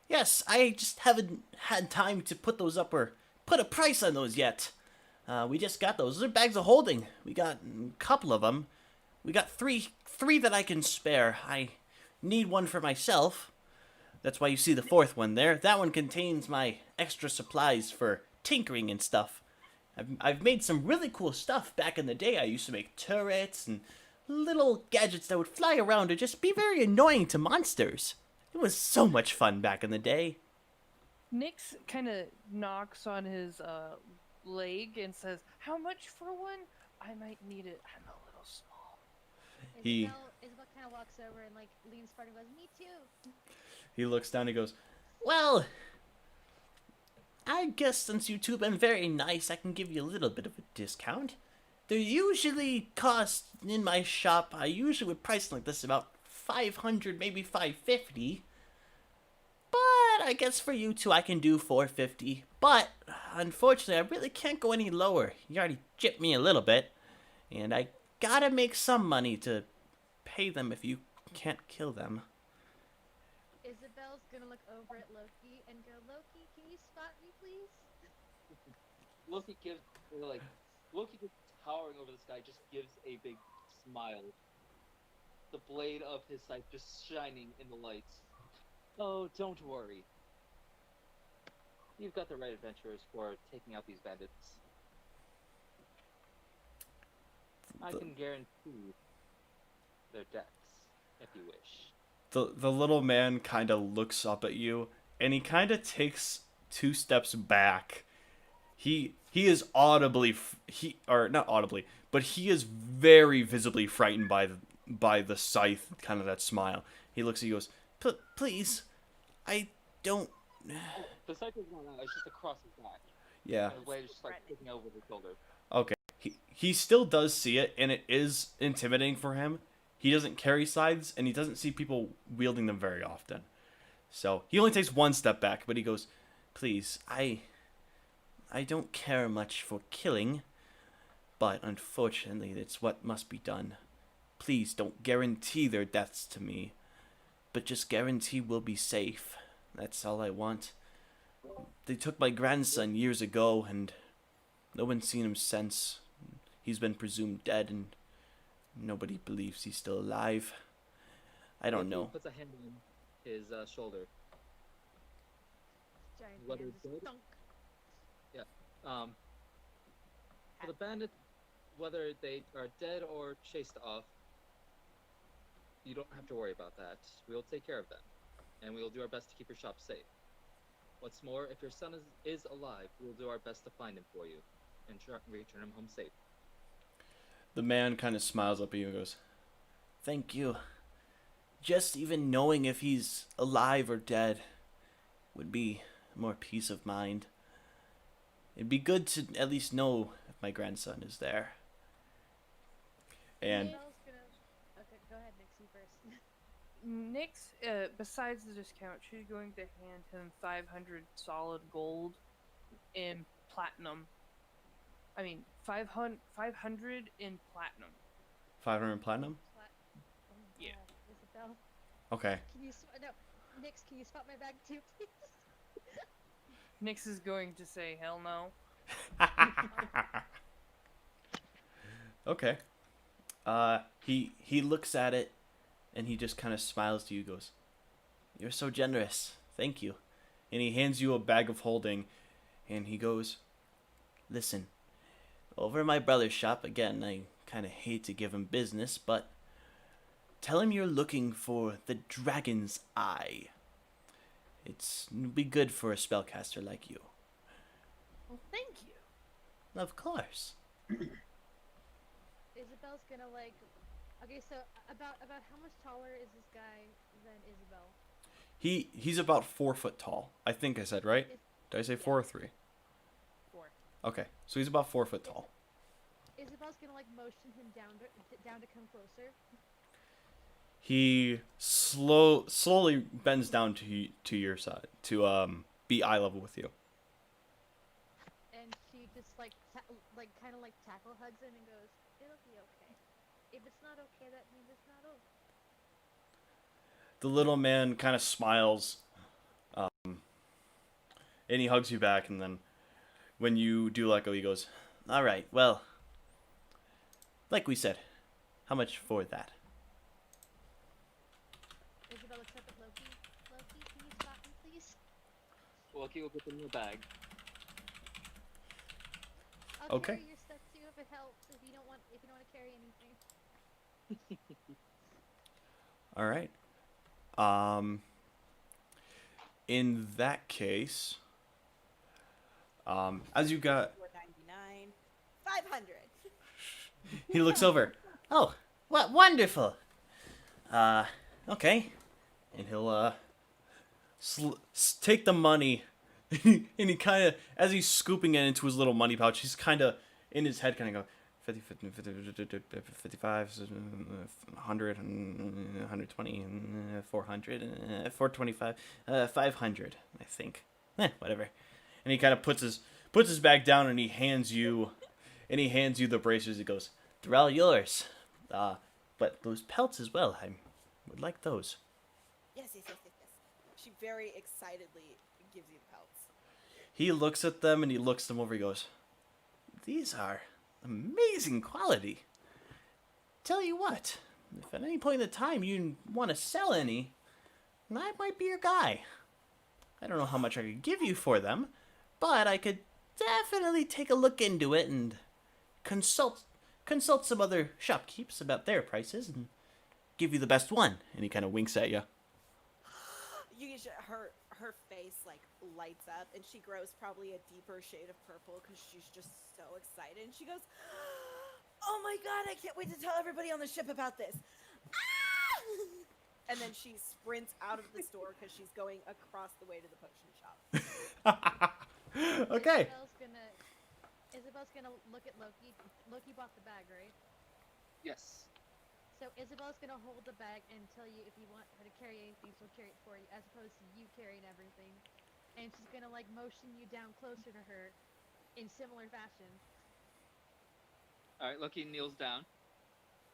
S7: yes, I just haven't had time to put those up or put a price on those yet. We just got those. Those are bags of holding. We got a couple of them. We got three that I can spare. I need one for myself. That's why you see the fourth one there. That one contains my extra supplies for tinkering and stuff. I've made some really cool stuff back in the day. I used to make turrets and little gadgets that would fly around and just be very annoying to monsters. It was so much fun back in the day.
S4: Nyx kind of knocks on his leg and says, "How much for one? I might need it. I'm a little small."
S1: He-
S6: Isabel kind of walks over and like leans forward and goes, "Me too."
S1: he looks down, he goes,
S7: Well, I guess since you two have been very nice, I can give you a little bit of a discount. They usually cost in my shop, I usually would price like this about 500, maybe 550. But I guess for you two I can do 450. But unfortunately, I really can't go any lower. You already gypped me a little bit, and I gotta make some money to pay them if you can't kill them.
S6: Isabel's gonna look over at Loki and go, "Loki, can you spot me, please?"
S5: Loki gives like Loki just towering over this guy just gives a big smile. The blade of his scythe just shining in the lights. Oh, don't worry. You've got the right adventurers for taking out these bandits. I can guarantee their deaths, if you wish.
S1: the little man kind of looks up at you, and he kind of takes 2 steps back. He is audibly or not audibly, but he is very visibly frightened by the scythe, kind of that smile. He looks at you, goes,
S7: Please, I don't...
S5: The scythe is not out, it's just across his back.
S1: yeah.
S5: And the blade is just like sticking over his shoulder.
S1: Okay. He still does see it, and it is intimidating for him. He doesn't carry scythes, and he doesn't see people wielding them very often. So he only takes 1 step back, but he goes,
S7: Please, I don't care much for killing, but unfortunately it's what must be done. Please don't guarantee their deaths to me, but just guarantee we'll be safe. That's all I want. They took my grandson years ago, and no one's seen him since. He's been presumed dead, and nobody believes he's still alive. I don't
S5: Loki
S7: know.
S5: puts a hand on his shoulder.
S6: Giant
S5: Whether
S6: hands
S5: it's
S6: just
S5: good?
S6: thunk.
S5: For the bandits, whether they are dead or chased off, you don't have to worry about that. We'll take care of them, and we'll do our best to keep your shop safe. What's more, if your son is alive, we'll do our best to find him for you, and return him home safe.
S1: the man kind of smiles up at you and goes,
S7: Thank you. Just even knowing if he's alive or dead would be more peace of mind. It'd be good to at least know if my grandson is there.
S1: and
S6: Isabel's gonna. Okay, go ahead, Nixie first.
S4: Nyx, besides the discount, she's going to hand him 500 solid gold in platinum. I mean, 500 in platinum.
S1: 500 platinum.
S6: Oh my
S4: Yeah.
S6: god, Isabel.
S1: Okay.
S6: Can you no, Nix, can you spot my bag too, please?
S4: Nyx is going to say, hell no.
S1: Okay. He looks at it, and he just kind of smiles to you. Goes, "You're so generous. Thank you." And he hands you a bag of holding, and he goes, "Listen, over at my brother's shop again. I kind of hate to give him business, but tell him you're looking for the Dragon's Eye. It'd be good for a spellcaster like you."
S4: Well, thank you.
S1: Of course.
S6: Isabel's gonna like. Okay, so about how much taller is this guy than Isabel?
S1: He's about 4 foot tall. I think I said right. Did I say 4 or 3?
S4: 4.
S1: Okay, so he's about 4 foot tall.
S6: Isabel's gonna like motion him down to come closer.
S1: He slowly bends down to your side to be eye level with you.
S6: And she just like kind of like tackle hugs him and goes, "It'll be okay. If it's not okay, that means it's not over."
S1: The little man kind of smiles, and he hugs you back. And then when you do let go, he goes, "All right, well, like we said, how much for that?"
S6: Isabel looks up at Loki. Loki, can you spot me, please?
S5: Loki will get them in the bag.
S6: I'll
S1: Okay.
S6: carry your stuff too if it helps. If you don't want to carry anything.
S1: All right. In that case, as you got,
S3: $4.99, 500.
S1: he looks over.
S7: Oh, what wonderful. Okay.
S1: And he'll take the money, and he kind of, as he's scooping it into his little money pouch, he's kind of in his head, kind of go 50, 55, 100, 120, 400, 425, 500, I think. Whatever. And he kind of puts his bag down, and he hands you the bracers. He goes, "They're all yours. But those pelts as well. I would like those."
S3: Yes. She very excitedly gives you the pelts.
S1: He looks at them and he looks them over. He goes, "These are amazing quality. Tell you what, if at any point in the time you want to sell any, I might be your guy. I don't know how much I could give you for them, but I could definitely take a look into it and consult some other shopkeepers about their prices and give you the best one." And he kind of winks at you.
S3: Her face like lights up, and she grows probably a deeper shade of purple because she's just so excited. And she goes, "Oh my god, I can't wait to tell everybody on the ship about this!" Ah! And then she sprints out of the store because she's going across the way to the potion shop.
S1: Okay.
S6: Isabel's gonna look at Loki. Loki bought the bag, right?
S5: Yes.
S6: So Isabel's gonna hold the bag and tell you if you want her to carry anything, she'll carry it for you, as opposed to you carrying everything. And she's gonna like motion you down closer to her, in similar fashion.
S5: All right. Loki kneels down.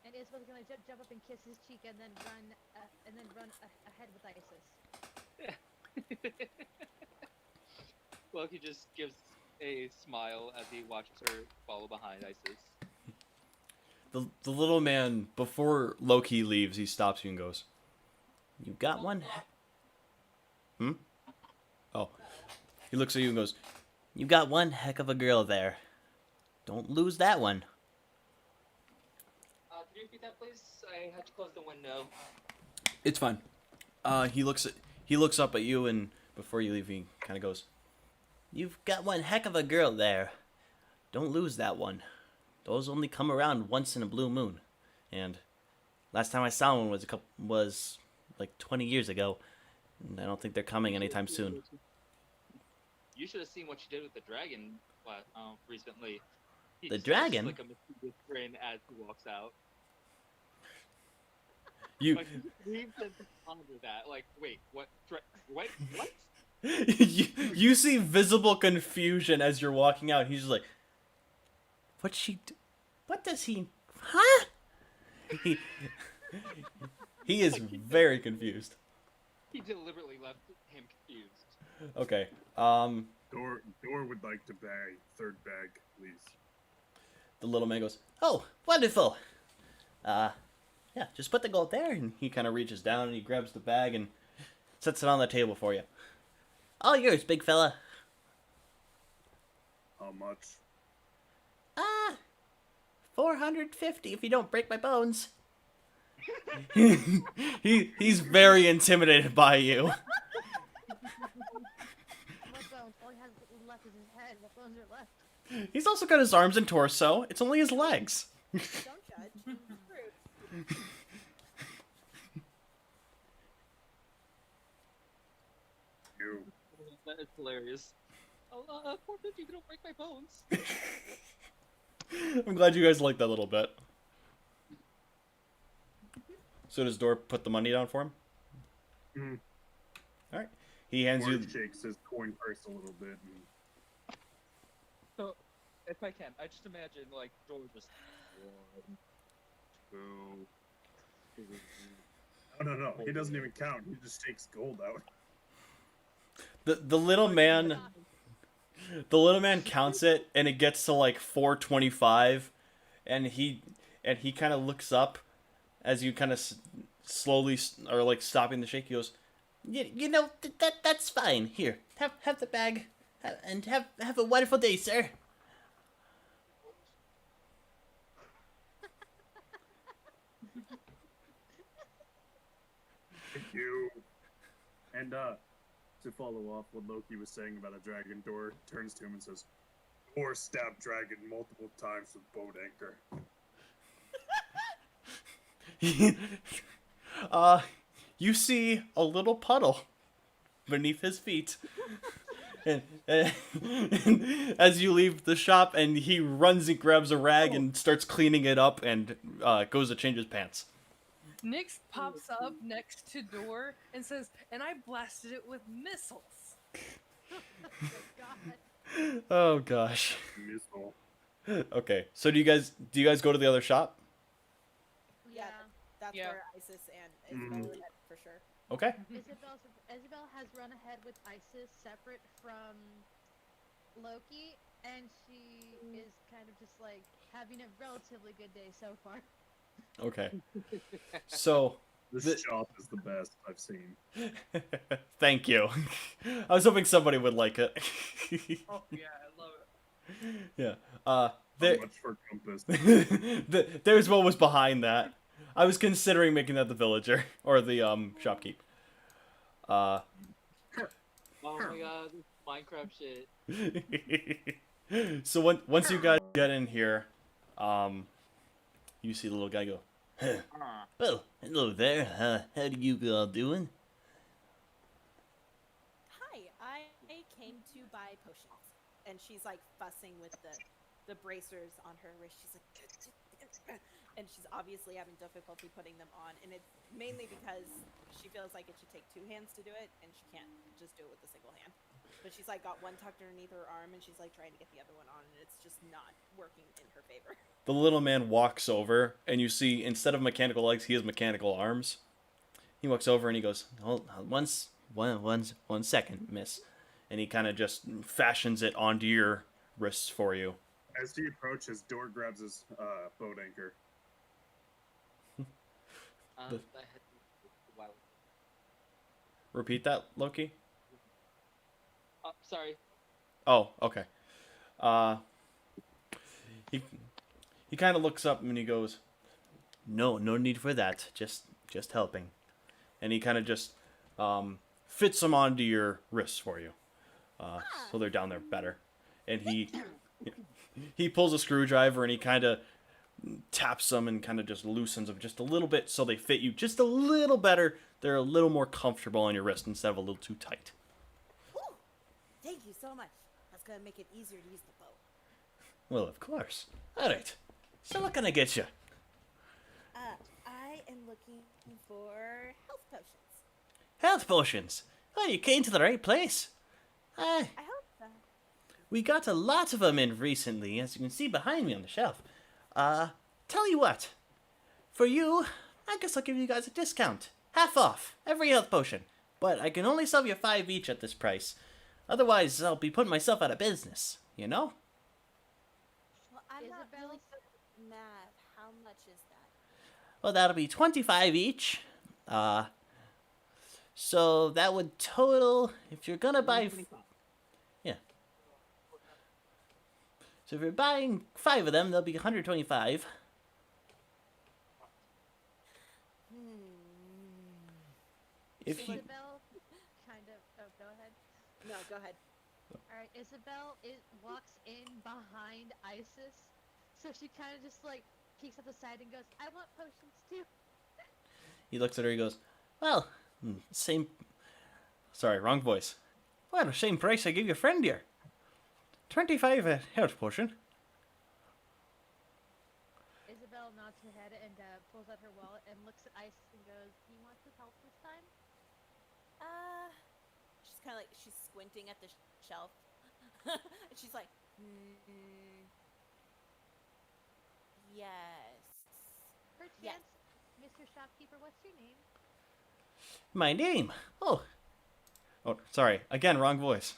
S6: And Isabel's gonna jump up and kiss his cheek, and then run ahead with Isis.
S5: Loki just gives a smile as he watches her follow behind Isis.
S1: The little man, before Loki leaves, he stops you and goes, "You got one?" Oh. He looks at you and goes,
S7: You got one heck of a girl there. Don't lose that one.
S5: Can you repeat that, please? I had to close the window.
S1: "It's fine." He looks up at you, and before you leave, he kind of goes,
S7: You've got one heck of a girl there. Don't lose that one. Those only come around once in a blue moon. And last time I saw one was like 20 years ago. And I don't think they're coming anytime soon.
S5: You should have seen what she did with the dragon recently.
S7: The
S5: He just has,
S7: dragon?
S5: like a mischievous grin as he walks out.
S1: You
S5: Like, leave them to ponder that. Like, wait, what? What? What?
S1: you see visible confusion as you're walking out. He's just like, "What what does he? Huh?" He he is very confused.
S5: He deliberately left him confused.
S1: Okay.
S2: Door would like to buy third bag, please.
S1: The little man goes, "Oh, wonderful. Yeah, just put the gold there." And he kind of reaches down and he grabs the bag and sets it on the table for you. All yours, big fella.
S2: How much?
S1: 450 if you don't break my bones. He's very intimidated by you.
S6: What bones? All he has left is his head. What bones are left?
S1: He's also got his arms and torso. It's only his legs.
S3: Don't judge. It's rude.
S2: You.
S5: That is hilarious. Oh, 450 if you don't break my bones.
S1: I'm glad you guys like that little bit. So does Dor put the money down for him?
S2: Mhm.
S1: All right. He hands
S2: Or
S1: you.
S2: shakes his coin purse a little bit. And
S5: So, if I can, I just imagine, like, Joel just 1, 2, 3.
S2: no. He doesn't even count. He just takes gold out.
S1: The little man. The little man counts it, and it gets to like 425, and he kind of looks up as you kind of slowly are like stopping the shake. He goes, you know that's fine. Here, have the bag, and have a wonderful day, sir."
S2: Thank you. And to follow off what Loki was saying about a dragon, Door turns to him and says, "Door stabbed dragon multiple times with boat anchor."
S1: You see a little puddle beneath his feet. And as you leave the shop, and he runs and grabs a rag and starts cleaning it up and goes to change his pants.
S4: Nyx pops up next to Door and says, "And I blasted it with missiles."
S6: God.
S1: Oh gosh.
S2: Missile.
S1: Okay, so do you guys go to the other shop?
S3: Yeah, that's
S4: Yeah.
S3: where Isis and Isabel are headed for sure.
S1: Okay.
S6: Isabel has run ahead with Isis separate from Loki, and she is kind of just like having a relatively good day so far.
S1: Okay. So
S2: This shop is the best I've seen.
S1: thank you. I was hoping somebody would like it.
S4: Oh yeah, I love it.
S1: Yeah.
S2: How
S1: There,
S2: much for compass?
S1: there's what was behind that. I was considering making that the villager or the shopkeep.
S5: Oh my god, this Minecraft shit.
S1: So once you guys get in here, you see the little guy go, "Huh. Well, hello there. How do you all doing?"
S3: Hi, I came to buy potions, and she's like fussing with the bracers on her wrist. She's like, and she's obviously having difficulty putting them on, and it's mainly because she feels like it should take two hands to do it, and she can't just do it with a single hand. But she's like got one tucked underneath her arm, and she's like trying to get the other one on, and it's just not working in her favor.
S1: The little man walks over, and you see instead of mechanical legs, he has mechanical arms. He walks over and he goes, "Hold on, one second, miss," and he kind of just fashions it onto your wrists for you.
S2: As he approaches, Door grabs his boat anchor.
S5: That had wild.
S1: Repeat that, Loki.
S5: Sorry.
S1: Oh, okay. He kind of looks up and he goes, "No need for that. Just helping." And he kind of just fits them onto your wrists for you, so they're down there better. And he pulls a screwdriver and he kind of taps them and kind of just loosens them just a little bit so they fit you just a little better. They're a little more comfortable on your wrist instead of a little too tight.
S3: Ooh, thank you so much. That's gonna make it easier to use the boat.
S1: Well, of course. All right. So what can I get you?
S3: I am looking for health potions.
S7: Health potions. Oh, you came to the right place.
S3: I hope so.
S7: We got a lot of them in recently, as you can see behind me on the shelf. Tell you what. For you, I guess I'll give you guys a discount. Half off every health potion. But I can only sell you 5 each at this price. Otherwise, I'll be putting myself out of business, you know?
S3: Well, I'm not really
S6: Isabel's-
S3: good with math. How much is that?
S7: Well, that'll be 25 each. So that would total, if you're gonna buy...
S5: 125.
S7: Yeah. So if you're buying 5 of them, they'll be 125. If you...
S6: Isabel kind of. Oh, go ahead.
S3: No, go ahead.
S6: All right, Isabel walks in behind Isis, so she kind of just like peeks at the side and goes, "I want potions too."
S7: He looks at her, he goes, well, same... Sorry, wrong voice. Well, same price I gave your friend here. 25 a health potion.
S6: Isabel nods her head and pulls out her wallet and looks at Isis and goes, "Do you want some help this time?"
S3: She's kind of like she's squinting at the shelf, and she's like, yes.
S6: Perchance, Mr. Shopkeeper, what's your name?
S7: My name? Oh, sorry. Again, wrong voice.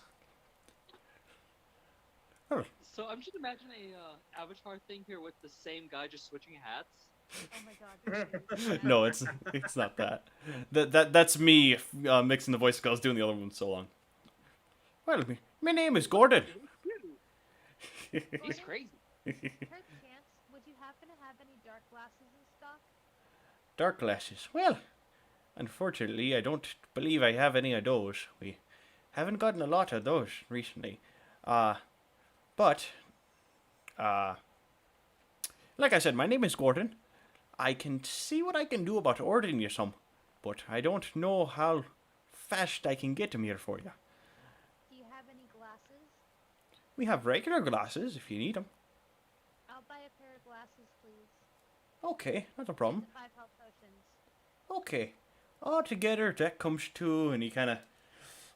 S7: Oh,
S5: So I'm just imagining a avatar thing here with the same guy just switching hats.
S6: Oh my god.
S7: no, it's not that. That's me mixing the voice because I was doing the other one so long. Well, my name is Gordon.
S5: He's crazy.
S6: Perchance, would you happen to have any dark glasses in stock?
S7: Dark glasses. Well, unfortunately, I don't believe I have any of those. We haven't gotten a lot of those recently. But, like I said, my name is Gordon. I can see what I can do about ordering you some, but I don't know how fast I can get them here for you.
S6: Do you have any glasses?
S7: We have regular glasses if you need them.
S6: I'll buy a pair of glasses, please.
S7: Okay, not a problem.
S6: And 5 health potions.
S7: Okay. Altogether, that comes to, and he kind of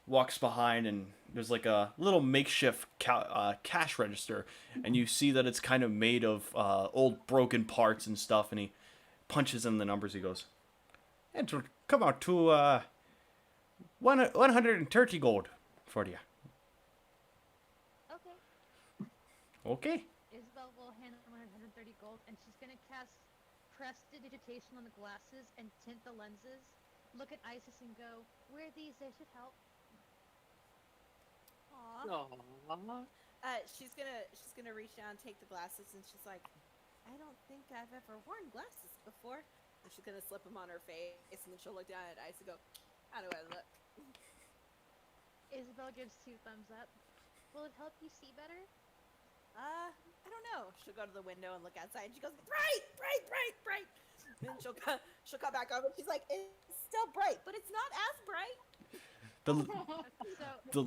S7: walks behind, and there's like a little makeshift cash register, and you see that it's kind of made of old broken parts and stuff, and he punches in the numbers. He goes, it'll come out to 130 gold for you.
S6: Okay.
S7: Okay.
S6: Isabel will hand him 130 gold, and she's gonna cast prestidigitation on the glasses and tint the lenses. Look at Isis and go, "Wear these, they should help."
S3: Aw.
S5: Aww.
S3: She's gonna reach down, take the glasses, and she's like, I don't think I've ever worn glasses before. And she's gonna slip them on her face, and then she'll look down at Ice and go, how do I look?
S6: Isabel gives 2 thumbs up. Will it help you see better?
S3: I don't know. She'll go to the window and look outside, and she goes, bright, bright, bright, bright. Then she'll come back over, and she's like, it's still bright, but it's not as bright.
S7: The,
S6: So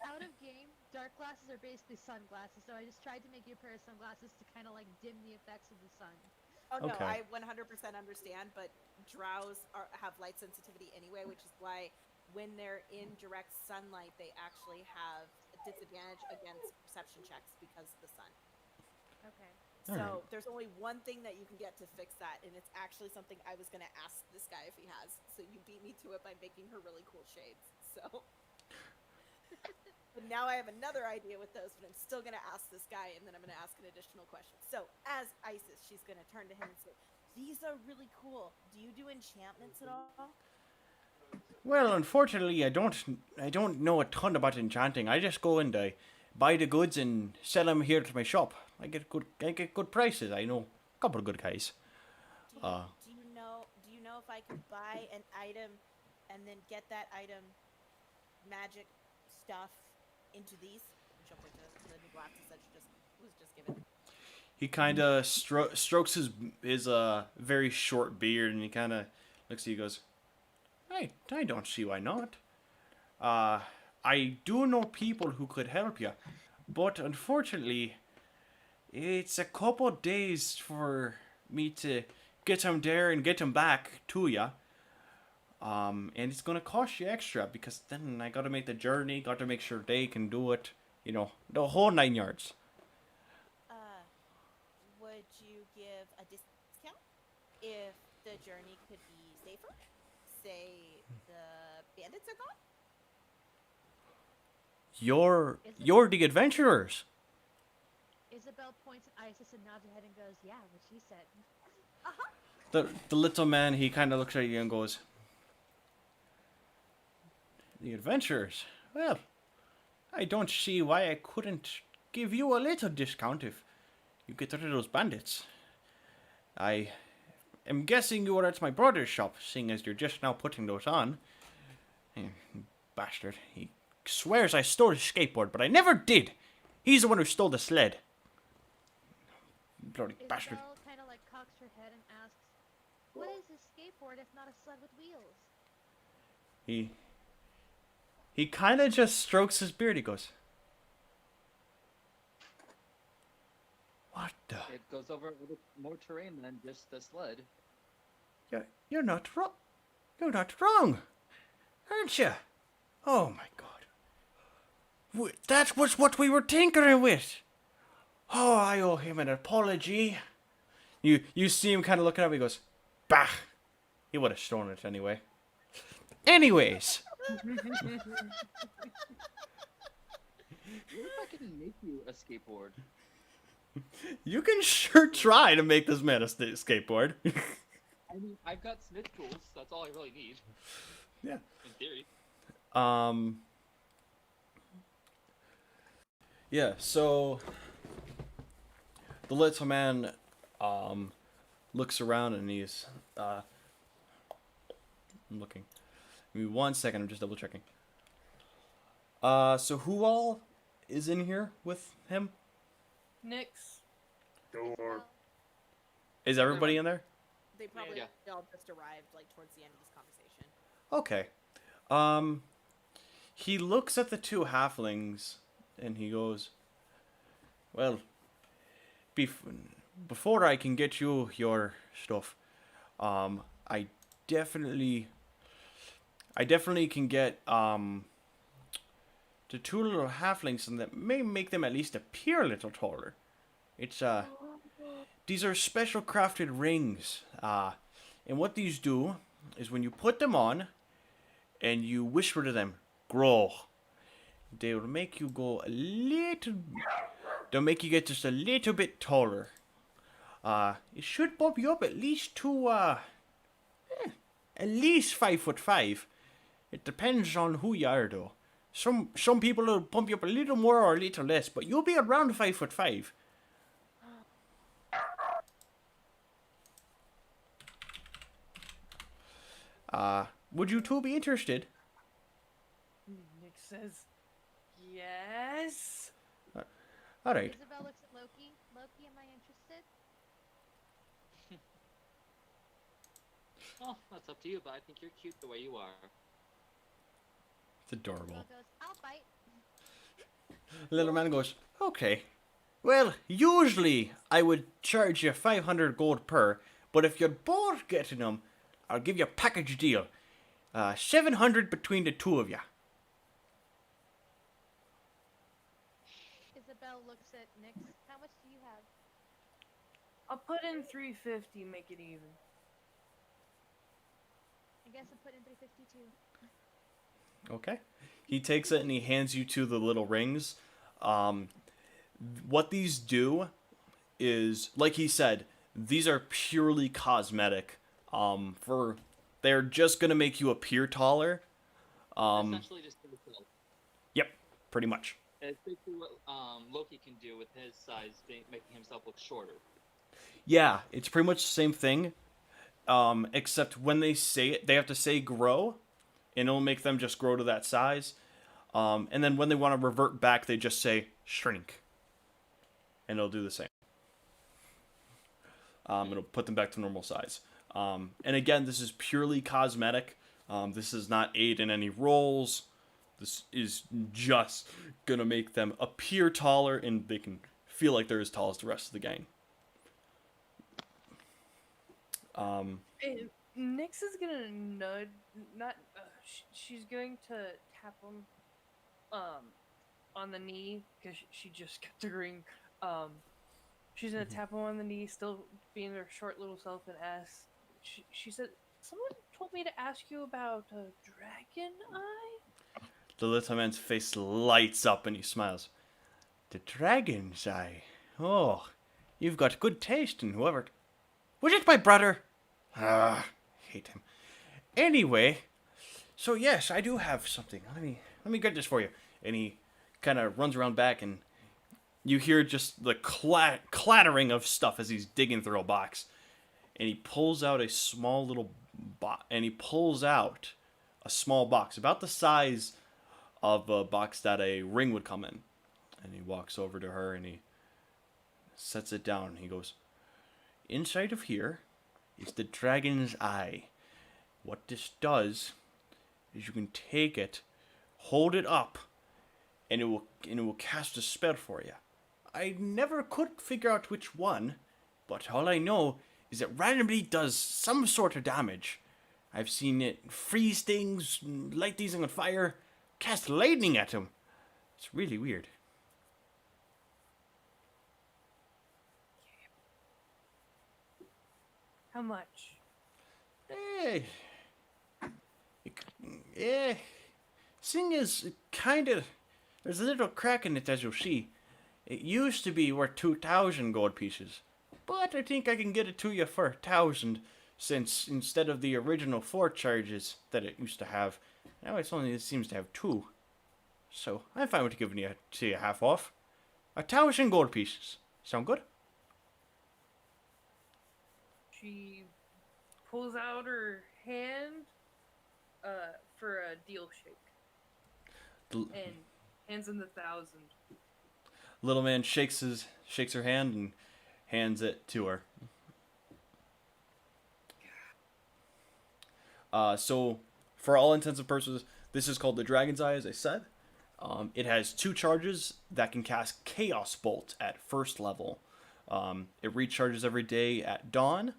S6: out of game, dark glasses are basically sunglasses. So I just tried to make you a pair of sunglasses to kind of like dim the effects of the sun.
S3: Oh no,
S7: Okay.
S3: I 100% understand, but drows have light sensitivity anyway, which is why when they're in direct sunlight, they actually have a disadvantage against perception checks because of the sun.
S6: Okay.
S3: So
S7: Alright.
S3: there's only one thing that you can get to fix that, and it's actually something I was gonna ask this guy if he has. So you beat me to it by making her really cool shades. So, but now I have another idea with those, but I'm still gonna ask this guy, and then I'm gonna ask an additional question. So as Isis, she's gonna turn to him and say, "These are really cool. Do you do enchantments at all?"
S7: well, unfortunately, I don't know a ton about enchanting. I just go and I buy the goods and sell them here to my shop. I get good prices. I know a couple of good guys.
S3: Do you know if I can buy an item and then get that item magic stuff into these? She'll point to the new glasses that she was just given.
S7: He kind of strokes his very short beard, and he kind of looks at you and goes, I don't see why not. I do know people who could help you, but unfortunately, it's a couple days for me to get them there and get them back to you.
S1: And it's gonna cost you extra because then I gotta make the journey, got to make sure they can do it, you know, the whole 9 yards.
S3: Uh, would you give a discount if the journey could be safer? Say the bandits are gone?
S1: You're the adventurers.
S6: Isabel points at Isis and nods her head and goes, "Yeah, what she said."
S1: The little man, he kind of looks at you and goes, "The adventurers? Well, I don't see why I couldn't give you a little discount if you get rid of those bandits. I am guessing you were at my brother's shop, seeing as you're just now putting those on. Bastard. He swears I stole his skateboard, but I never did. He's the one who stole the sled. Bloody bastard."
S6: Isabel kind of like cocks her head and asks, "What is a skateboard if not a sled with wheels?"
S1: He kind of just strokes his beard. He goes, "What the?
S5: It goes over a little more terrain than just the sled.
S1: You're not wrong. You're not wrong, aren't you? Oh my God. That was what we were tinkering with. Oh, I owe him an apology." You see him kind of looking up. He goes, "Bah! He would have stolen it anyway." Anyways,
S5: What if I can make you a skateboard?
S1: you can sure try to make this man a skateboard.
S5: I mean, I've got smith tools. That's all I really need.
S1: Yeah.
S5: In theory.
S1: Yeah, so the little man looks around and he's I'm looking. Give me 1 second, I'm just double checking. So who all is in here with him?
S4: Nix.
S2: Door.
S1: Is everybody in there?
S3: They probably
S5: Yeah.
S3: all just arrived like towards the end of this conversation.
S1: Okay. He looks at the two halflings and he goes, "Well, before I can get you your stuff, I definitely can get the two little halflings, and that may make them at least appear a little taller. It's these are special crafted rings. And what these do is when you put them on and you whisper to them, 'Grow,' they will make you go a little. They'll make you get just a little bit taller. It should bump you up at least to at least 5'5". It depends on who you are, though. Some people will bump you up a little more or a little less, but you'll be around 5'5". Would you two be interested?
S4: Nick says, yes.
S1: All right.
S6: Isabel looks at Loki. "Loki, am I interested?"
S5: Oh, that's up to you, but I think you're cute the way you are.
S1: It's adorable.
S6: Isabel goes, "I'll bite."
S1: Little man goes, "Okay. Well, usually I would charge you 500 gold per, but if you're both getting them, I'll give you a package deal. 700 between the two of you."
S6: Isabel looks at Nix. "How much do you have?"
S4: I'll put in 350, make it even.
S6: I guess I'm putting 352.
S1: Okay. He takes it and he hands you two the little rings. What these do is, like he said, these are purely cosmetic. They're just gonna make you appear taller.
S5: Essentially just do yourself.
S1: Yep, pretty much.
S5: It's basically what Loki can do with his size, making himself look shorter.
S1: Yeah, it's pretty much the same thing. Except when they say it, they have to say grow, and it'll make them just grow to that size. And then when they want to revert back, they just say shrink, and it'll do the same. It'll put them back to normal size. And again, this is purely cosmetic. This does not aid in any rolls. This is just gonna make them appear taller, and they can feel like they're as tall as the rest of the gang.
S4: And Nyx is gonna nudge. Not. She's going to tap him, on the knee because she just got the ring. She's gonna tap him on the knee, still being her short little self, and ask. She said, "Someone told me to ask you about a dragon eye."
S1: The little man's face lights up and he smiles. The dragon's eye. Oh, you've got good taste in whoever. Was it my brother? Ah, hate him. Anyway, so yes, I do have something. Let me get this for you. And he kind of runs around back, and you hear just the clattering of stuff as he's digging through a box. And he pulls out a small little box. And he pulls out a small box, about the size of a box that a ring would come in. And he walks over to her and he sets it down. And he goes, inside of here is the dragon's eye. What this does is you can take it, hold it up, and it will cast a spell for you. I never could figure out which one, but all I know is it randomly does some sort of damage. I've seen it freeze things, light these on fire, cast lightning at them. It's really weird.
S4: How much?
S1: Thing is, there's a little crack in it, as you'll see. It used to be worth 2,000 gold pieces, but I think I can get it to you for 1,000, since instead of the original 4 charges that it used to have, now it seems to have 2. So I'm fine with giving you half off. 1,000 gold pieces. Sound good?
S4: She pulls out her hand for a deal shake and hands him the 1,000.
S1: Little man shakes her hand and hands it to her. So for all intents and purposes, this is called the Dragon's Eye, as I said. It has 2 charges that can cast Chaos Bolt at first level. It recharges every day at dawn.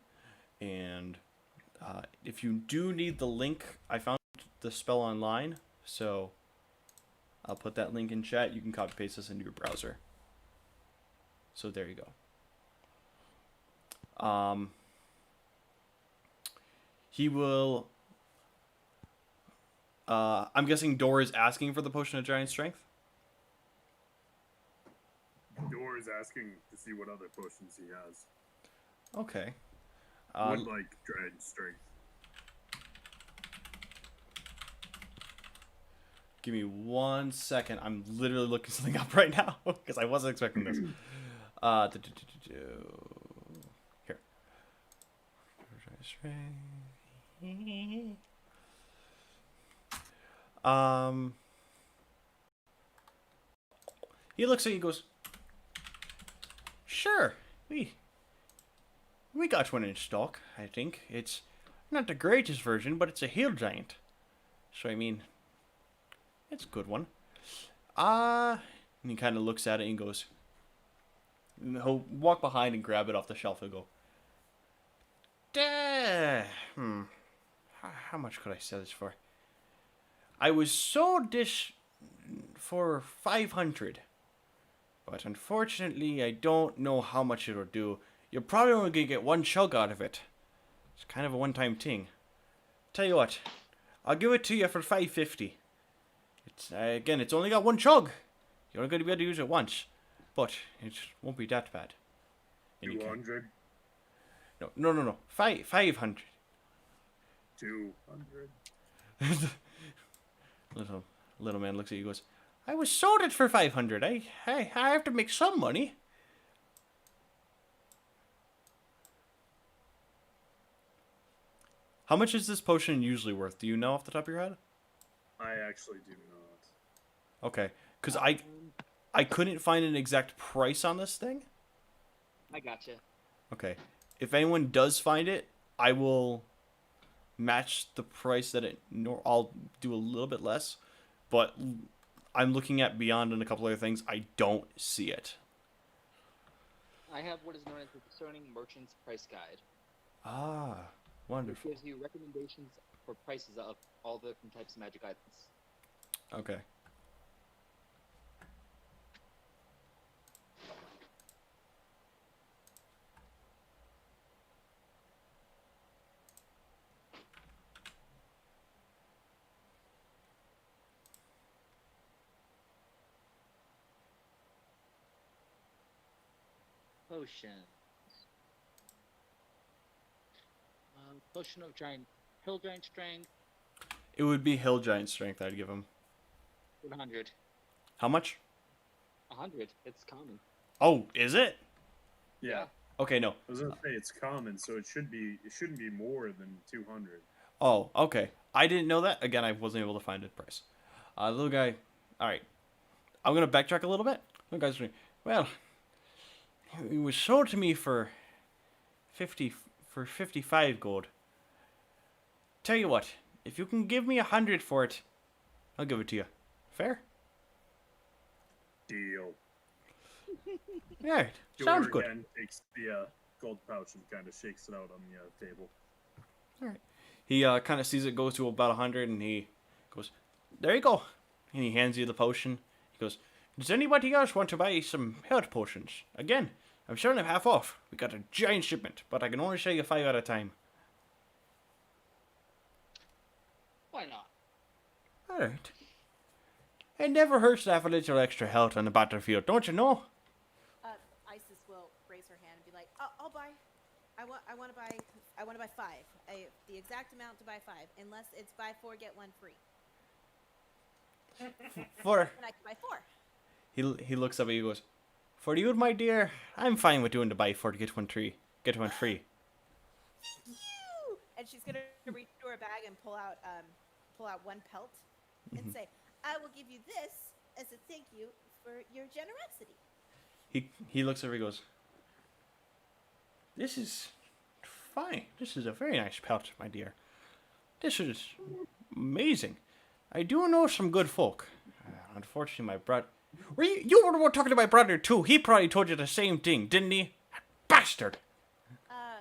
S1: And if you do need the link, I found the spell online. So I'll put that link in chat. You can copy paste this into your browser. So there you go. He will... I'm guessing Dor is asking for the Potion of Giant Strength?
S2: Dor is asking to see what other potions he has.
S1: Okay.
S2: Would like Giant Strength.
S1: Give me 1 second. I'm literally looking something up right now because I wasn't expecting this. Here. He looks at you and goes, sure, we got one in stock, I think. It's not the greatest version, but it's a hill giant. So, I mean, it's a good one. And he kind of looks at it and goes, he'll walk behind and grab it off the shelf and go, how much could I sell this for? I was sold this for 500. But unfortunately, I don't know how much it'll do. You're probably only going to get 1 chug out of it. It's kind of a one-time thing. Tell you what, I'll give it to you for 550. It's again, it's only got 1 chug. You're only going to be able to use it once. But it won't be that bad.
S2: 200?
S1: No. 500.
S2: 200?
S1: Little man looks at you and goes, I was sold it for 500. I have to make some money. How much is this potion usually worth? Do you know off the top of your head?
S2: I actually do not.
S1: Okay, because I couldn't find an exact price on this thing.
S5: I gotcha.
S1: Okay, if anyone does find it, I will match the price that I'll do a little bit less, but I'm looking at Beyond and a couple other things. I don't see it.
S5: I have what is known as the Discerning Merchant's Price Guide.
S1: Ah, Wonderful.
S5: It gives you recommendations for prices of all the different types of magic items.
S1: Okay.
S5: Potion. Potion of giant hill giant strength,
S1: It would be Hill Giant Strength I'd give him.
S5: 100.
S1: How much?
S5: 100. It's common.
S1: Oh, is it?
S2: Yeah.
S1: Okay, no.
S2: I was gonna say it's common, so it shouldn't be more than 200.
S1: Oh, okay. I didn't know that. Again, I wasn't able to find a price. Little guy. All right. I'm gonna backtrack a little bit. Little guy's like, well, it was sold to me for 55 gold. Tell you what, if you can give me 100 for it, I'll give it to you. Fair?
S2: Deal.
S1: Right.
S2: Door
S1: Sounds good.
S2: again takes the gold pouch and kind of shakes it out on the table.
S1: He kind of sees it go to about 100, and he goes, "There you go." And he hands you the potion. He goes, "Does anybody else want to buy some health potions? Again, I'm selling them half off. We got a giant shipment, but I can only sell you 5 at a time."
S5: Why not?
S1: All right. It never hurts to have a little extra health on the battlefield, don't you know?
S3: Isis will raise her hand and be like, I'll buy. I want to buy 5. The exact amount to buy 5, unless it's buy 4 get 1 free.
S1: For
S3: And I can buy 4.
S1: he looks up at you and goes, "For you, my dear, I'm fine with doing the buy 4 to get one free.
S3: Thank you. And she's gonna reach into her bag and pull out 1 pelt and say, "I will give you this as a thank you for your generosity."
S1: He looks over and goes, "This is fine. This is a very nice pelt, my dear. This is amazing. I do know some good folk. Unfortunately, my brother... You were the one talking to my brother, too. He probably told you the same thing, didn't he? Bastard!"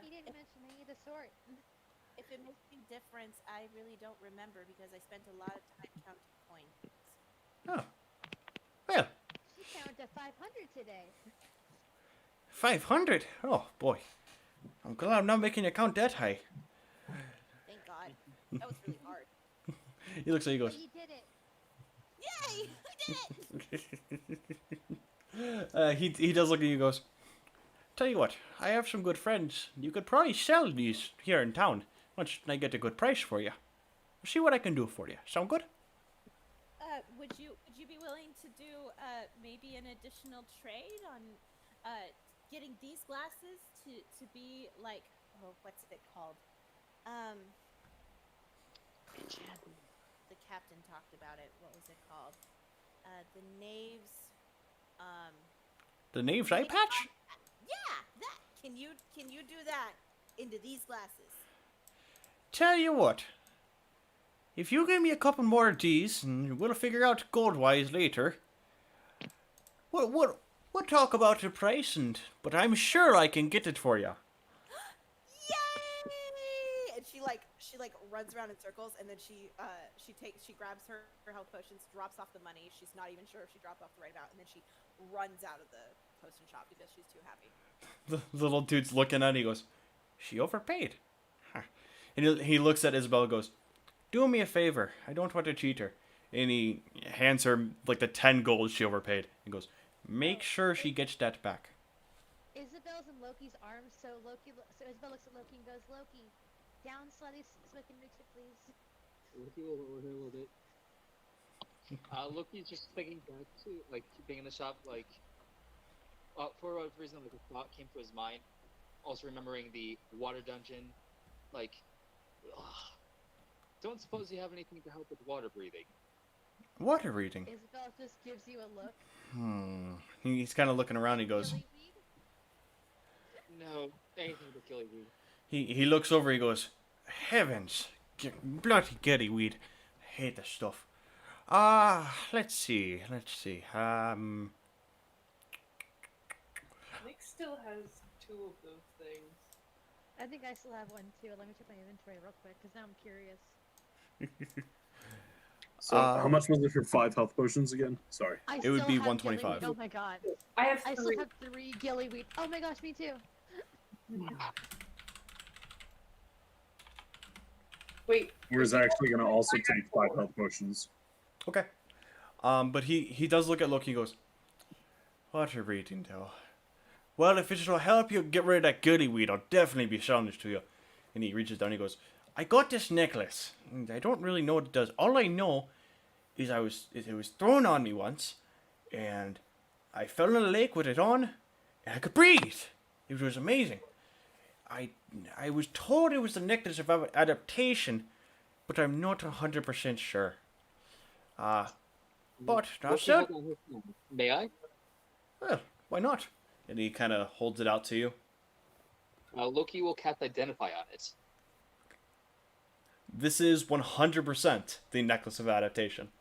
S6: He didn't mention any of the sort.
S3: If it makes any difference, I really don't remember because I spent a lot of time counting coins.
S1: Oh. Well,
S6: She counted to 500 today.
S1: 500? Oh, boy. I'm glad I'm not making you count that high.
S3: Thank God. That was really hard.
S1: He looks at you and
S6: But
S1: goes,
S6: you did it.
S3: Yay! I did it!
S1: he does look at you and goes, "Tell you what, I have some good friends. You could probably sell these here in town once I get a good price for you. See what I can do for you. Sound good?"
S3: Would you be willing to do maybe an additional trade on getting these glasses to be like, oh, what's it called? The captain talked about it. What was it called? The Knave's.
S1: The Knave's eye patch?
S3: Yeah, that. Can you do that into these glasses?
S1: Tell you what, if you give me a couple more of these, and we'll figure out gold-wise later. We'll talk about the price, but I'm sure I can get it for you.
S3: Yay! And she runs around in circles, and then she grabs her health potions, drops off the money. She's not even sure if she dropped off the right amount, and then she runs out of the potion shop because she's too happy.
S1: The little dude's looking at it. He goes, "She overpaid." Huh. And he looks at Isabel and goes, "Do me a favor. I don't want to cheat her." And he hands her like the 10 gold she overpaid. He goes, "Make sure she gets that back."
S6: Isabel's in Loki's arms, so Isabel looks at Loki and goes, "Loki, down slightly so I can reach it, please."
S5: Loki will lower her a little bit. Loki's just thinking back to like being in the shop, like for whatever reason, like a thought came to his mind. Also remembering the water dungeon, like, don't suppose you have anything to help with water breathing.
S1: Water reading.
S6: Isabel just gives you a look.
S1: He's kind of looking around. He goes,
S6: Gillyweed?
S5: No, anything but gillyweed.
S1: he looks over. He goes, "Heavens, bloody gillyweed. I hate this stuff." Let's see.
S4: Nick still has 2 of those things.
S6: I think I still have one too. Let me check my inventory real quick, because now I'm curious.
S2: So, how much was it for 5 health potions again? Sorry.
S6: I
S1: It would
S6: still
S1: be
S6: have
S1: 125.
S6: gillyweed. Oh my god.
S4: I have
S6: I still
S4: 3.
S6: have 3 gillyweed. Oh my gosh, me too.
S4: Wait.
S2: We're actually going to also take 5 health potions.
S1: Okay. But he does look at Loki and goes, "What are you reading, though? Well, if it'll help you get rid of that goody weed, I'll definitely be showing it to you." And he reaches down and he goes, "I got this necklace. And I don't really know what it does. All I know is it was thrown on me once, and I fell in a lake with it on, and I could breathe. It was amazing. I was told it was the necklace of adaptation, but I'm not 100% sure. But that's
S5: Loki,
S1: it.
S5: hold on, hold on. May I?
S1: Well, why not?" And he kind of holds it out to you.
S5: Loki will cast Identify on it.
S1: This is 100% the necklace of adaptation.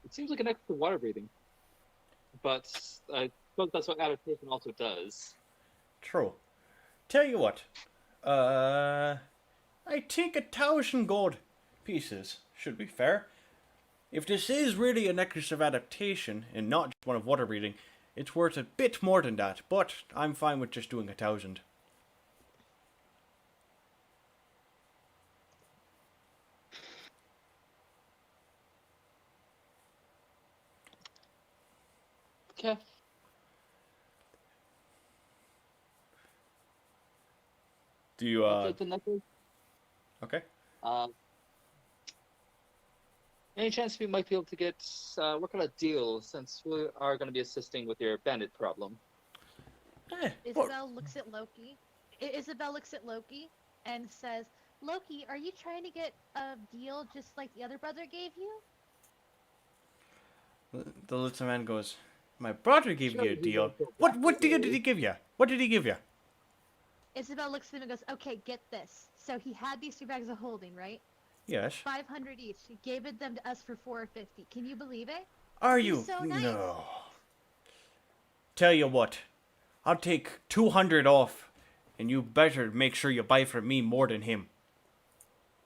S5: It seems like an extra water breathing. But I suppose that's what adaptation also does.
S1: True. Tell you what, I think 1,000 gold pieces should be fair. If this is really a necklace of adaptation and not just one of water breathing, it's worth a bit more than that, but I'm fine with just doing 1,000.
S5: Okay.
S1: Do you,
S5: I'll take the necklace.
S1: okay?
S5: Any chance we might be able to get work on a deal since we are going to be assisting with your bandit problem?
S1: What?
S6: Isabel looks at Loki. Isabel looks at Loki and says, "Loki, are you trying to get a deal just like the other brother gave you?"
S1: The little man goes, "My brother gave
S5: Sure,
S1: you a
S5: he
S1: deal.
S5: won't go
S1: What
S5: back.
S1: deal did he give you? What did he give you?"
S6: Isabel looks at him and goes, "Okay, get this. So he had these 2 bags of holding, right?
S1: Yes.
S6: 500 each. He gave them to us for 450. Can you believe it?
S1: Are
S6: He's
S1: you?
S6: so nice.
S1: No. Tell you what, I'll take 200 off, and you better make sure you buy from me more than him."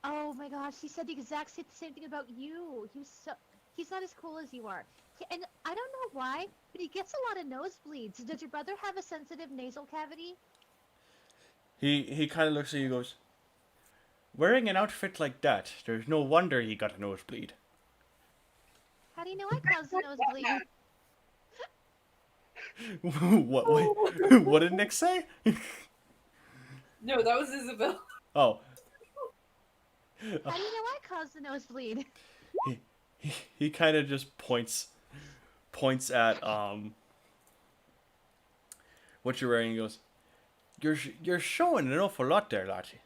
S6: Oh my gosh, he said the exact same thing about you. He's not as cool as you are. And I don't know why, but he gets a lot of nosebleeds. Does your brother have a sensitive nasal cavity?
S1: He kind of looks at you and goes, "Wearing an outfit like that, there's no wonder he got a nosebleed."
S6: How do you know I caused the nosebleed?
S1: What did Nick say?
S4: No, that was Isabel.
S1: Oh.
S6: How do you know I caused the nosebleed?
S1: He kind of just points at what you're wearing. He goes, "You're showing an awful lot there, laddie."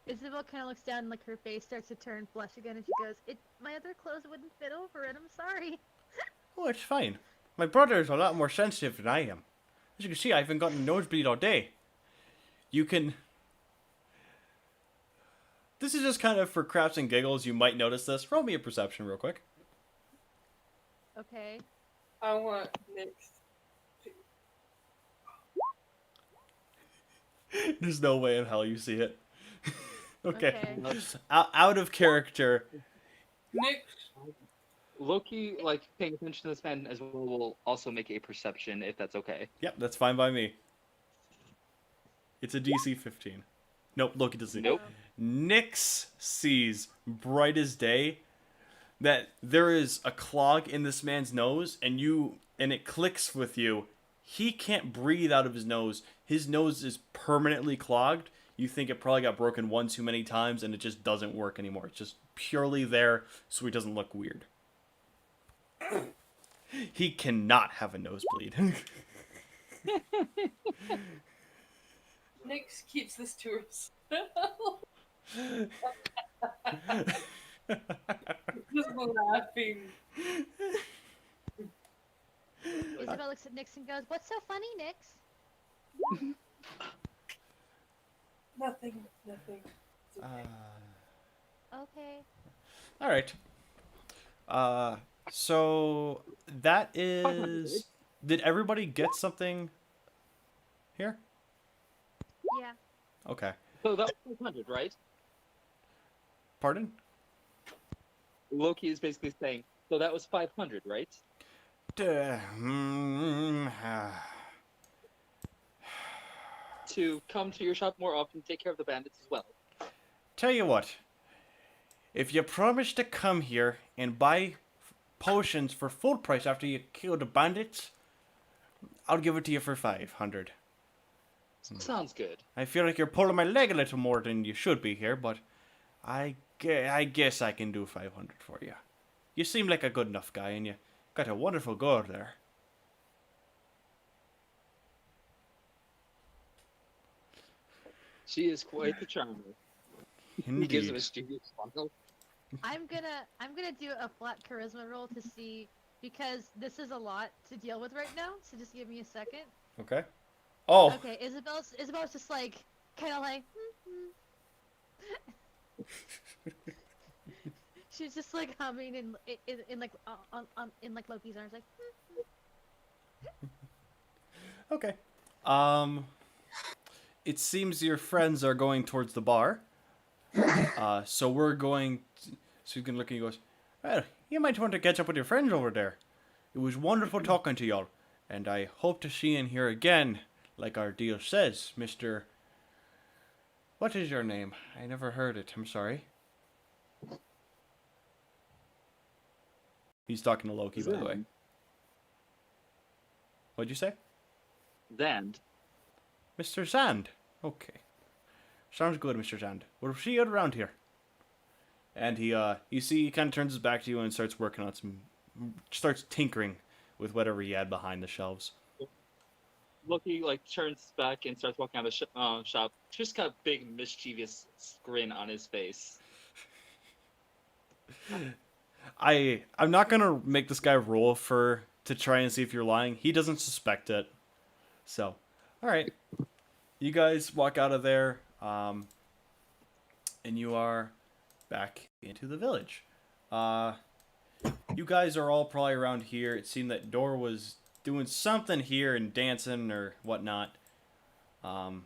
S6: Isabel kind of looks down and like her face starts to turn flush again, and she goes, my other clothes wouldn't fit over it. I'm sorry."
S1: "Oh, it's fine. My brother is a lot more sensitive than I am. As you can see, I haven't gotten a nosebleed all day. You can." This is just kind of for craps and giggles. You might notice this. Roll me a perception real quick.
S6: Okay.
S4: I want next.
S1: There's no way in hell you see it. Okay.
S6: Okay.
S1: Out of character.
S4: Next.
S5: Loki, like paying attention to this man as well, will also make a perception if that's okay.
S1: Yep, that's fine by me. It's a DC 15. Nope, Loki doesn't.
S5: Nope.
S1: Nyx sees bright as day that there is a clog in this man's nose, and it clicks with you. He can't breathe out of his nose. His nose is permanently clogged. You think it probably got broken one too many times, and it just doesn't work anymore. It's just purely there so he doesn't look weird. He cannot have a nosebleed.
S4: Nix keeps this to herself. Just laughing.
S6: Isabel looks at Nix and goes, "What's so funny, Nix?"
S4: Nothing. It's okay.
S6: Okay.
S1: All right. So that is Did everybody get something here?
S6: Yeah.
S1: Okay.
S5: So that was 500, right?
S1: Pardon?
S5: Loki is basically saying, so that was 500, right? To come to your shop more often, take care of the bandits as well.
S1: Tell you what. If you promise to come here and buy potions for full price after you kill the bandits, I'll give it to you for 500.
S5: Sounds good.
S1: I feel like you're pulling my leg a little more than you should be here, but I guess I can do 500 for you. You seem like a good enough guy, and you got a wonderful girl there.
S5: She is quite the charmer. He gives him a
S1: Indeed.
S5: studious smile.
S6: I'm gonna do a flat charisma roll to see, because this is a lot to deal with right now. So just give me a second.
S1: Okay. Oh.
S6: Okay, Isabel's just like kind of like. She's just like humming in like in like Loki's arms, like.
S1: Okay. It seems your friends are going towards the bar. So we're going. So he's gonna look and he goes, "Well, you might want to catch up with your friends over there. It was wonderful talking to y'all, and I hope to see you in here again, like our deal says, Mister. What is your name? I never heard it. I'm sorry." He's talking to Loki, by the way. What'd you say?
S5: Zand.
S1: Mr. Zand. Okay. Sounds good, Mr. Zand. We'll see you around here. And he kind of turns his back to you and starts working on starts tinkering with whatever he had behind the shelves.
S5: Loki like turns back and starts walking out of the shop. Just got a big mischievous grin on his face.
S1: I'm not gonna make this guy roll to try and see if you're lying. He doesn't suspect it. So, all right, you guys walk out of there, and you are back into the village. You guys are all probably around here. It seemed that Dor was doing something here and dancing or whatnot. So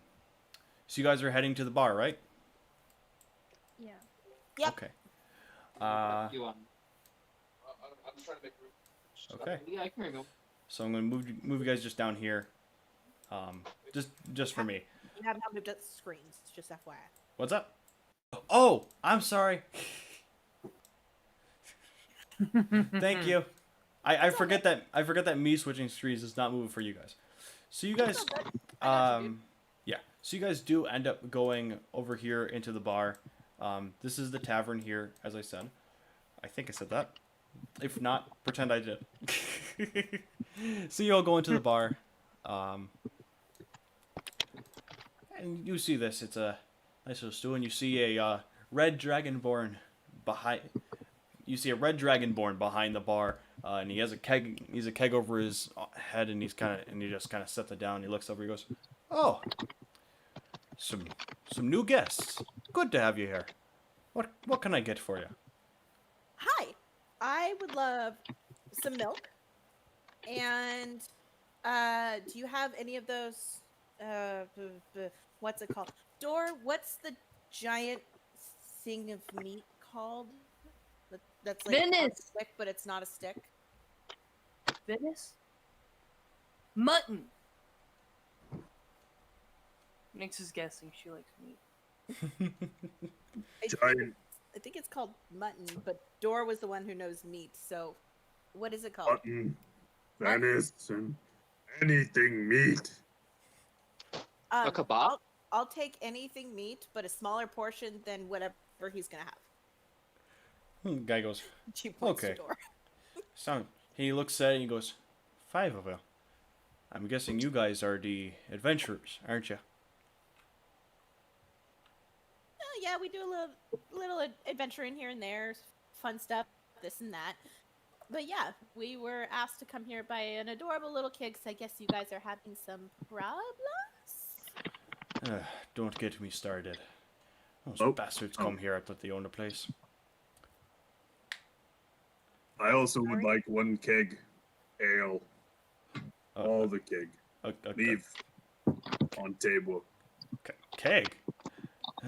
S1: you guys are heading to the bar, right?
S6: Yeah.
S3: Yep.
S1: Okay.
S5: You on? I'm just trying to make room.
S1: Okay.
S5: Yeah, I can remove.
S1: So I'm gonna move you guys just down here. Just for me.
S3: You have not moved up the screens, just FYI.
S1: What's up? Oh, I'm sorry. Thank you. I forget that me switching screens is not moving for you guys. So you guys, yeah. So you guys do end up going over here into the bar. This is the tavern here, as I said. I think I said that. If not, pretend I did. So you all go into the bar. And you see this. It's a nice little stool, and you see a red dragonborn behind. You see a red dragonborn behind the bar, and he has a keg. He's a keg over his head, and he just kind of sets it down. He looks over. He goes, "Oh, some new guests. Good to have you here. What can I get for you?"
S3: Hi, I would love some milk. And do you have any of those? What's it called? Dor, what's the giant thing of meat called? That's like on a
S4: Venice.
S3: stick, but it's not a stick.
S4: Venice? Mutton. Nix is guessing she likes meat.
S3: I think it's called mutton, but Dor was the one who knows meat. So, what is it called?
S2: Mutton, venison, anything meat.
S5: A kebab?
S3: I'll take anything meat, but a smaller portion than whatever he's gonna have.
S1: Guy goes,
S3: She points
S1: Okay.
S3: to Dor.
S1: "Sound." He looks at it and he goes, "5 of you. I'm guessing you guys are the adventurers, aren't you?"
S3: Yeah, we do a little adventuring here and there, fun stuff, this and that. But yeah, we were asked to come here by an adorable little kid, 'cause I guess you guys are having some problems.
S1: Don't get me started. Those
S2: Oh.
S1: bastards come here. I thought they owned the place.
S2: I also would like one keg ale. All the keg. Leave. On table.
S1: Keg.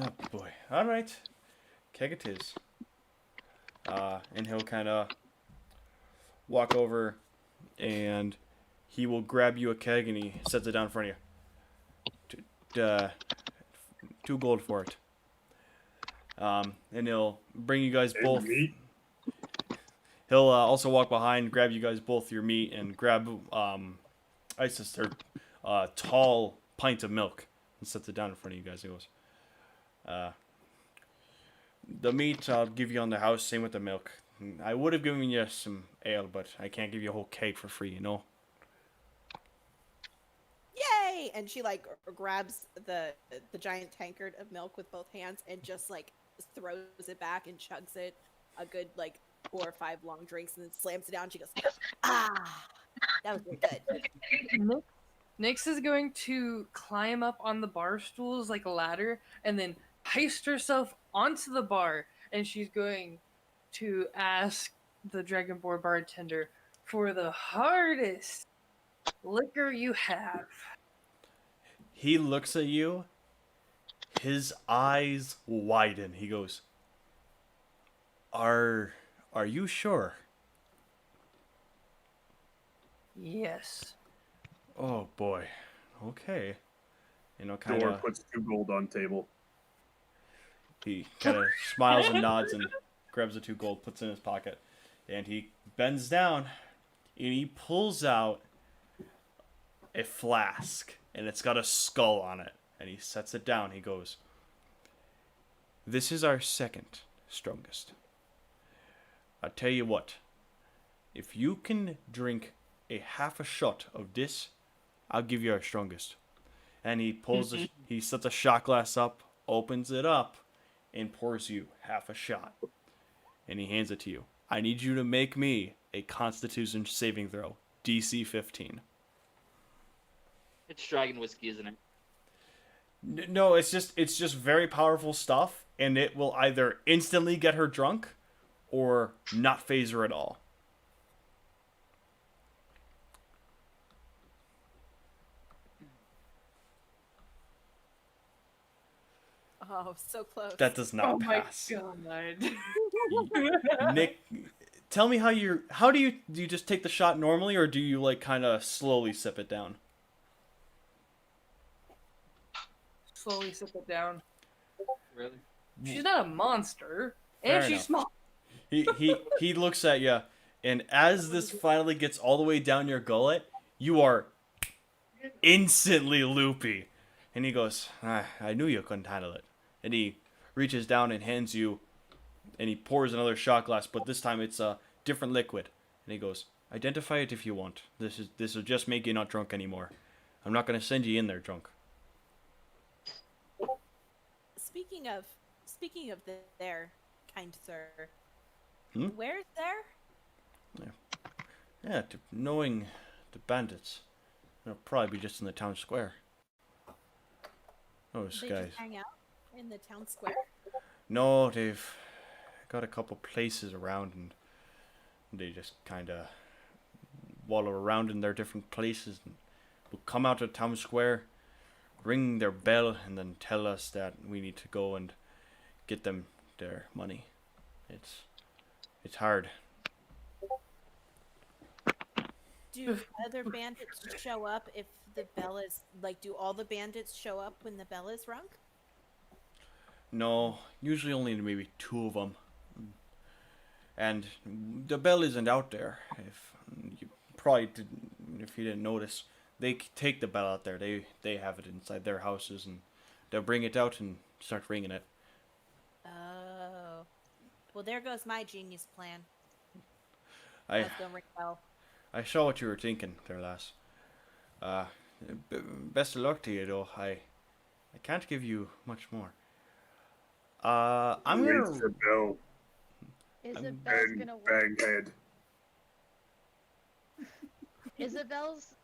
S1: Oh boy. All right. Keg it is. And he'll kind of walk over, and he will grab you a keg, and he sets it down in front of you. 2 gold for it. And he'll bring you guys
S2: And
S1: both.
S2: meat.
S1: He'll also walk behind, grab you guys both your meat, and grab Isis or tall pint of milk, and sets it down in front of you guys. He goes, the meat I'll give you on the house. Same with the milk. I would have given you some ale, but I can't give you a whole keg for free, you know.
S3: Yay! And she like grabs the giant tankard of milk with both hands and just like throws it back and chugs it a good like 4 or 5 long drinks and then slams it down. She goes, ah, that was really good.
S4: Nyx is going to climb up on the bar stools like a ladder and then heist herself onto the bar, and she's going to ask the Dragonborn bartender for the hardest liquor you have.
S1: He looks at you. His eyes widen. He goes, Are you sure?
S4: Yes.
S1: Oh boy. Okay. You know, kind
S2: Door
S1: of.
S2: puts 2 gold on table.
S1: He kind of smiles and nods and grabs the 2 gold, puts it in his pocket, and he bends down and he pulls out a flask, and it's got a skull on it, and he sets it down. He goes, "This is our second strongest. I'll tell you what. If you can drink a half a shot of this, I'll give you our strongest." And he pulls, he sets a shot glass up, opens it up, and pours you half a shot. And he hands it to you. I need you to make me a Constitution saving throw, DC 15.
S5: It's dragon whiskey, isn't it?
S1: No, it's just very powerful stuff, and it will either instantly get her drunk, or not phase her at all.
S3: Oh, so close.
S1: That does not
S4: Oh my
S1: pass.
S4: god.
S1: Nick, tell me how do you just take the shot normally, or do you like kind of slowly sip it down?
S4: Slowly sip it down.
S5: Really?
S4: She's not a monster.
S1: Fair
S4: And she's
S1: enough.
S4: small.
S1: He looks at you, and as this finally gets all the way down your gullet, you are instantly loopy. And he goes, I knew you couldn't handle it. And he reaches down and hands you, and he pours another shot glass, but this time it's a different liquid. And he goes, identify it if you want. This will just make you not drunk anymore. I'm not going to send you in there drunk.
S3: Speaking of there, kind sir.
S1: Hmm?
S3: Where's there?
S1: Yeah, knowing the bandits, they'll probably be just in the town square. Those
S3: They
S1: guys.
S3: just hang out in the town square?
S1: No, they've got a couple places around, and they just kind of wallow around in their different places, and will come out of town square, ring their bell, and then tell us that we need to go and get them their money. It's hard.
S3: Do other bandits show up if the bell is like? Do all the bandits show up when the bell is rung?
S1: No, usually only maybe 2 of them. And the bell isn't out there. If you if you didn't notice, they take the bell out there. They have it inside their houses, and they'll bring it out and start ringing it.
S3: Oh, well, there goes my genius plan.
S1: I
S3: Let's go ring the bell.
S1: I saw what you were thinking there, lass. Best of luck to you, though. I can't give you much more. I'm
S2: Waits
S1: gonna.
S2: for Bell
S6: Isabel's
S2: and
S6: gonna walk.
S2: bang head.
S6: Isabel's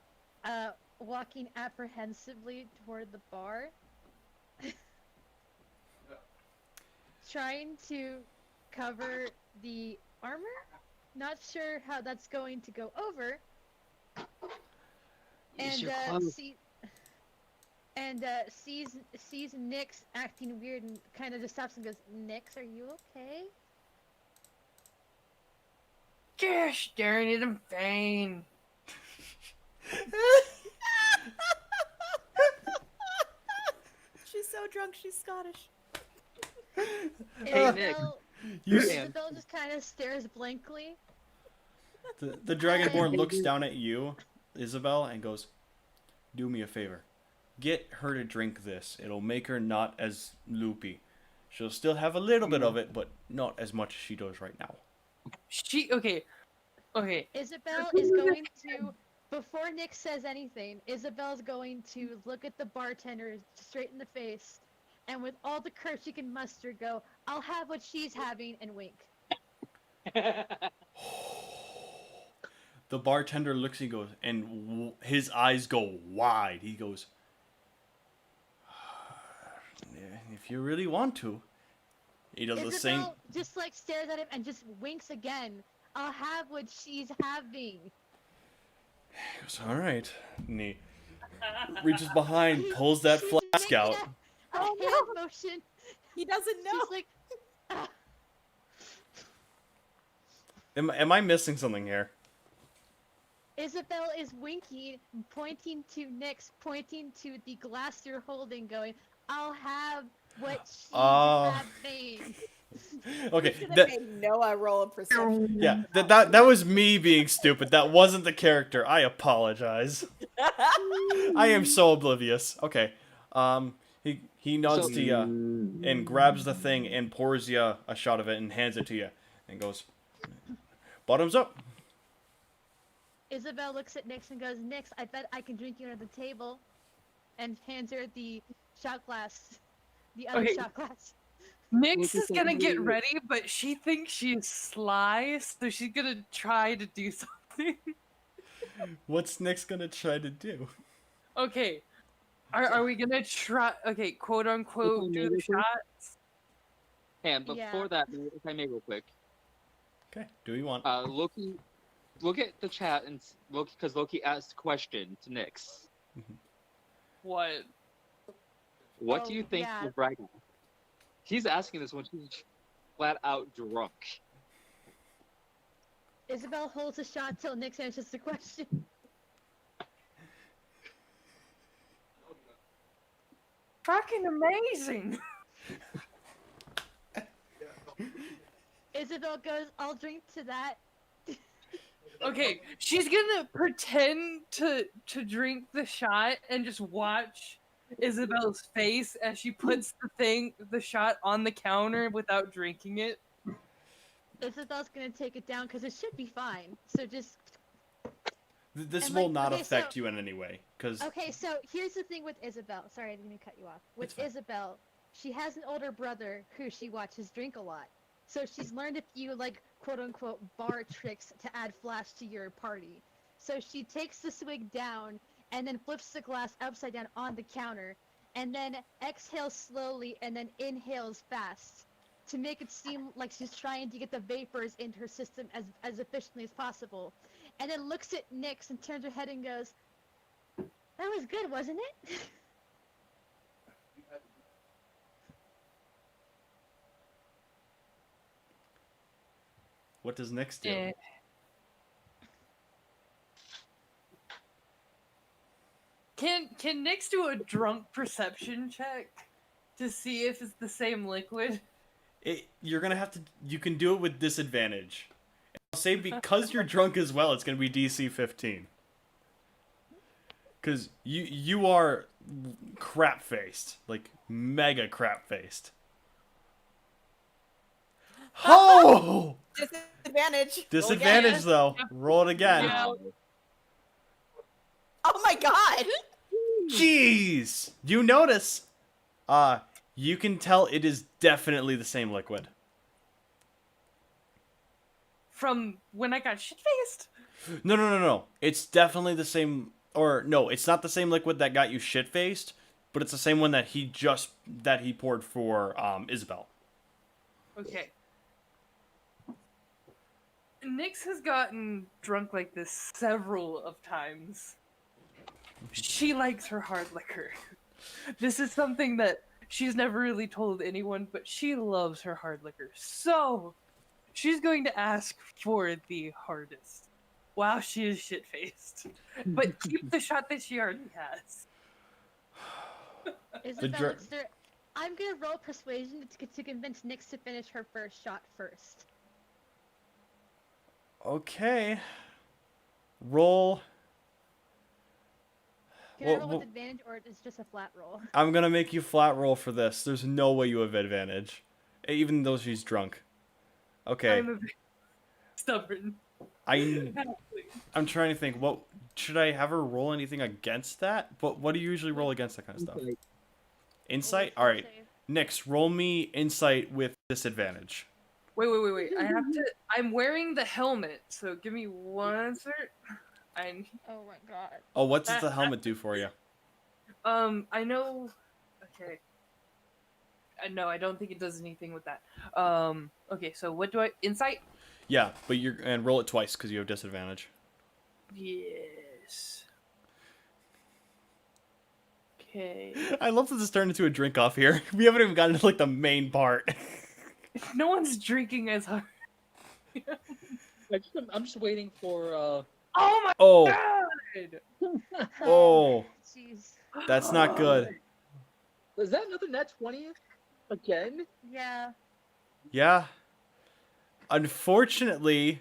S6: walking apprehensively toward the bar, trying to cover the armor. Not sure how that's going to go over. and
S5: your clothes.
S6: sees Nyx acting weird and kind of just stops and goes, "Nyx, are you okay?"
S4: Gosh darn it, I'm fine.
S3: She's so drunk, she's Scottish.
S5: Hey, Nick.
S6: Isabel,
S1: You,
S6: Isabel just kind of stares blankly.
S1: the Dragonborn looks down at you, Isabel, and goes, "Do me a favor. Get her to drink this. It'll make her not as loopy. She'll still have a little bit of it, but not as much as she does right now."
S4: Okay.
S6: Isabel is going to, before Nick says anything, Isabel's going to look at the bartender straight in the face, and with all the courage she can muster, go, "I'll have what she's having," and wink.
S1: The bartender looks and goes, and his eyes go wide. He goes, "If you really want to." He does the same.
S6: Isabel just like stares at him and just winks again. "I'll have what she's having."
S1: He goes, "All right." And he reaches behind, pulls that
S6: She's
S1: flask
S6: making
S1: out.
S6: a hand motion.
S3: He doesn't know.
S6: She's like, "Ah."
S1: Am I missing something here?
S6: Isabel is winking, pointing to Nyx, pointing to the glass you're holding, going, "I'll have what she's having."
S1: Okay,
S3: Should have
S1: that,
S3: made Noah roll a perception.
S1: yeah, that was me being stupid. That wasn't the character. I apologize. I am so oblivious. Okay, he nods to you and grabs the thing and pours you a shot of it and hands it to you and goes, "Bottoms up."
S6: Isabel looks at Nyx and goes, "Nyx, I bet I can drink you under the table," and hands her the shot glass, the other
S4: Okay.
S6: shot glass.
S4: Nyx is gonna get ready, but she thinks she's sly, so she's gonna try to do something.
S1: What's Nick's gonna try to do?
S4: Okay. Are we gonna try, okay, quote unquote, do the shots?
S5: And before
S6: Yeah.
S5: that, if I may, real quick,
S1: Okay, do what you want.
S5: Loki, look at the chat and Loki, because Loki asked a question to Nyx.
S4: What?
S5: What do you think
S6: yeah.
S5: of Ragnar? He's asking this when she's flat out drunk.
S6: Isabel holds a shot till Nyx answers the question.
S4: Fucking amazing!
S6: Isabel goes, "I'll drink to that."
S4: Okay, she's gonna pretend to drink the shot and just watch Isabel's face as she puts the shot on the counter without drinking it.
S6: Isabel's gonna take it down because it should be fine. So just
S1: This
S6: and,
S1: will
S6: like,
S1: not
S6: okay,
S1: affect
S6: so-
S1: you in any way, because
S6: okay. So here's the thing with Isabel. Sorry, I didn't mean to cut you off. With
S1: It's fine.
S6: Isabel, she has an older brother who she watches drink a lot. So she's learned a few like quote unquote bar tricks to add flash to your party. So she takes the swig down and then flips the glass upside down on the counter, and then exhales slowly and then inhales fast to make it seem like she's trying to get the vapors into her system as efficiently as possible. And then looks at Nyx and turns her head and goes, "That was good, wasn't it?"
S1: what does Nick do?
S4: Eh. Can Nyx do a drunk perception check to see if it's the same liquid?
S1: You're gonna have to. You can do it with disadvantage. I'll say because you're drunk as well, it's gonna be DC 15. Because you are crap faced, like mega crap faced. Oh!
S3: Disadvantage.
S1: Disadvantage though. Roll it again.
S4: Yeah.
S3: Oh my god!
S1: Jeez! You notice? You can tell it is definitely the same liquid.
S4: From when I got shit-faced?
S1: No. It's definitely the same. Or no, it's not the same liquid that got you shit faced, but it's the same one that he poured for Isabel.
S4: Okay. Nyx has gotten drunk like this several of times. She likes her hard liquor. This is something that she's never really told anyone, but she loves her hard liquor. So she's going to ask for the hardest. Wow, she is shit faced. But keep the shot that she already has.
S6: Isabel looks there. I'm gonna roll persuasion to convince Nyx to finish her first shot first.
S1: Okay. Roll.
S6: Can I roll with advantage, or is just a flat roll?
S1: I'm gonna make you flat roll for this. There's no way you have advantage, even though she's drunk. Okay.
S4: I'm a bit stubborn.
S1: I'm trying to think. What should I have her roll anything against that? What do you usually roll against that kind of stuff? Insight. All right. Nyx, roll me insight with disadvantage.
S4: Wait. I have to. I'm wearing the helmet, so give me one sec.
S6: Oh my god.
S1: Oh, what does the helmet do for you?
S4: I know. Okay. No, I don't think it does anything with that. Okay, so what do I insight?
S1: Yeah, but and roll it twice because you have disadvantage.
S4: Yes. Okay.
S1: I love that this turned into a drink off here. We haven't even gotten to like the main part.
S4: No one's drinking as hard.
S5: I'm just waiting for.
S4: Oh my
S1: Oh,
S4: god!
S1: oh,
S6: Jeez.
S1: that's not good.
S5: Is that another net 20 again?
S6: Yeah.
S1: Yeah. Unfortunately,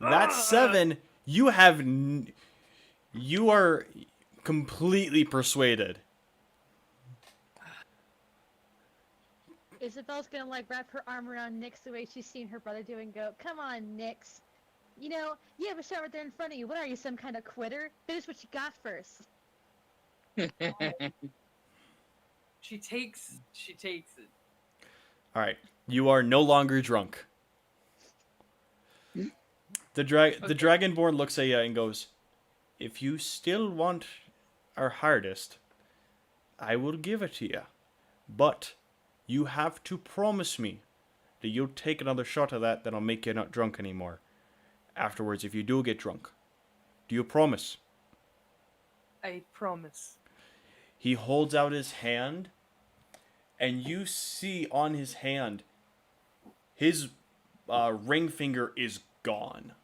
S1: that's 7. You have. You are completely persuaded.
S6: Isabel's gonna like wrap her arm around Nyx the way she's seen her brother do and go, "Come on, Nyx. You know, you have a shot right there in front of you. What are you, some kind of quitter? Finish what you got first."
S4: She takes it.
S1: All right, you are no longer drunk. The Dragonborn looks at you and goes, "If you still want our hardest, I will give it to you. But you have to promise me that you'll take another shot of that that'll make you not drunk anymore. Afterwards, if you do get drunk. Do you promise?"
S4: I promise.
S1: He holds out his hand, and you see on his hand, his ring finger is gone.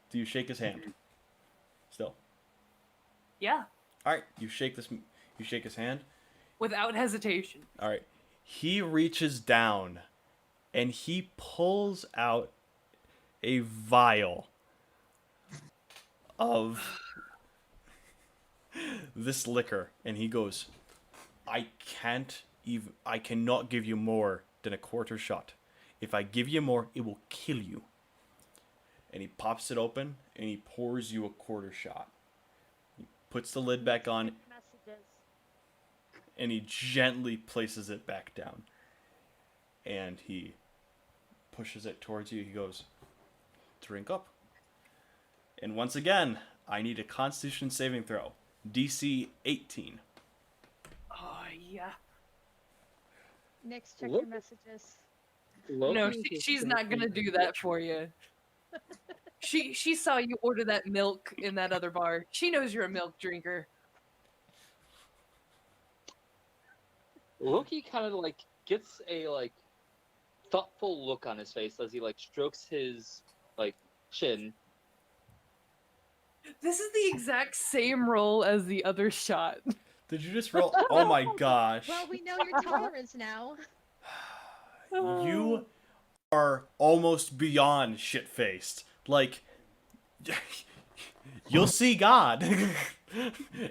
S1: Do you shake his hand? Still.
S4: Yeah.
S1: All right, you shake his hand.
S4: Without hesitation.
S1: All right. He reaches down and he pulls out a vial of this liquor and he goes, I cannot give you more than a quarter shot. If I give you more, it will kill you." And he pops it open and he pours you a quarter shot. He puts the lid back on
S6: Messages.
S1: and he gently places it back down. And he pushes it towards you. He goes, "Drink up." And once again, I need a Constitution saving throw. DC 18.
S4: Oh yeah.
S6: Nyx, check your messages.
S4: No, she's not gonna do that for you. She saw you order that milk in that other bar. She knows you're a milk drinker.
S5: Loki kind of like gets a like thoughtful look on his face as he like strokes his like chin.
S4: This is the exact same roll as the other shot.
S1: Did you just roll? Oh my gosh.
S6: Well, we know your tolerance now.
S1: You are almost beyond shit-faced. Like, you'll see God.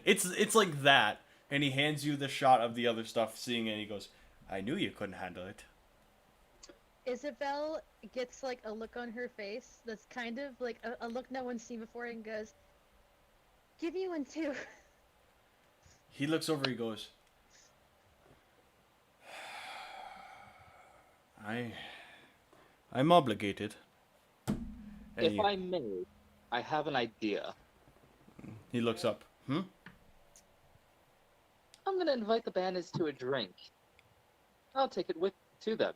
S1: It's like that. And he hands you the shot of the other stuff, seeing it, and he goes, "I knew you couldn't handle it."
S6: Isabel gets like a look on her face that's kind of like a look no one's seen before and goes, "Give you one too."
S1: He looks over, he goes, I'm obligated. And
S5: If I may, I have an idea.
S1: he looks up.
S5: I'm gonna invite the bandits to a drink. I'll take it to them.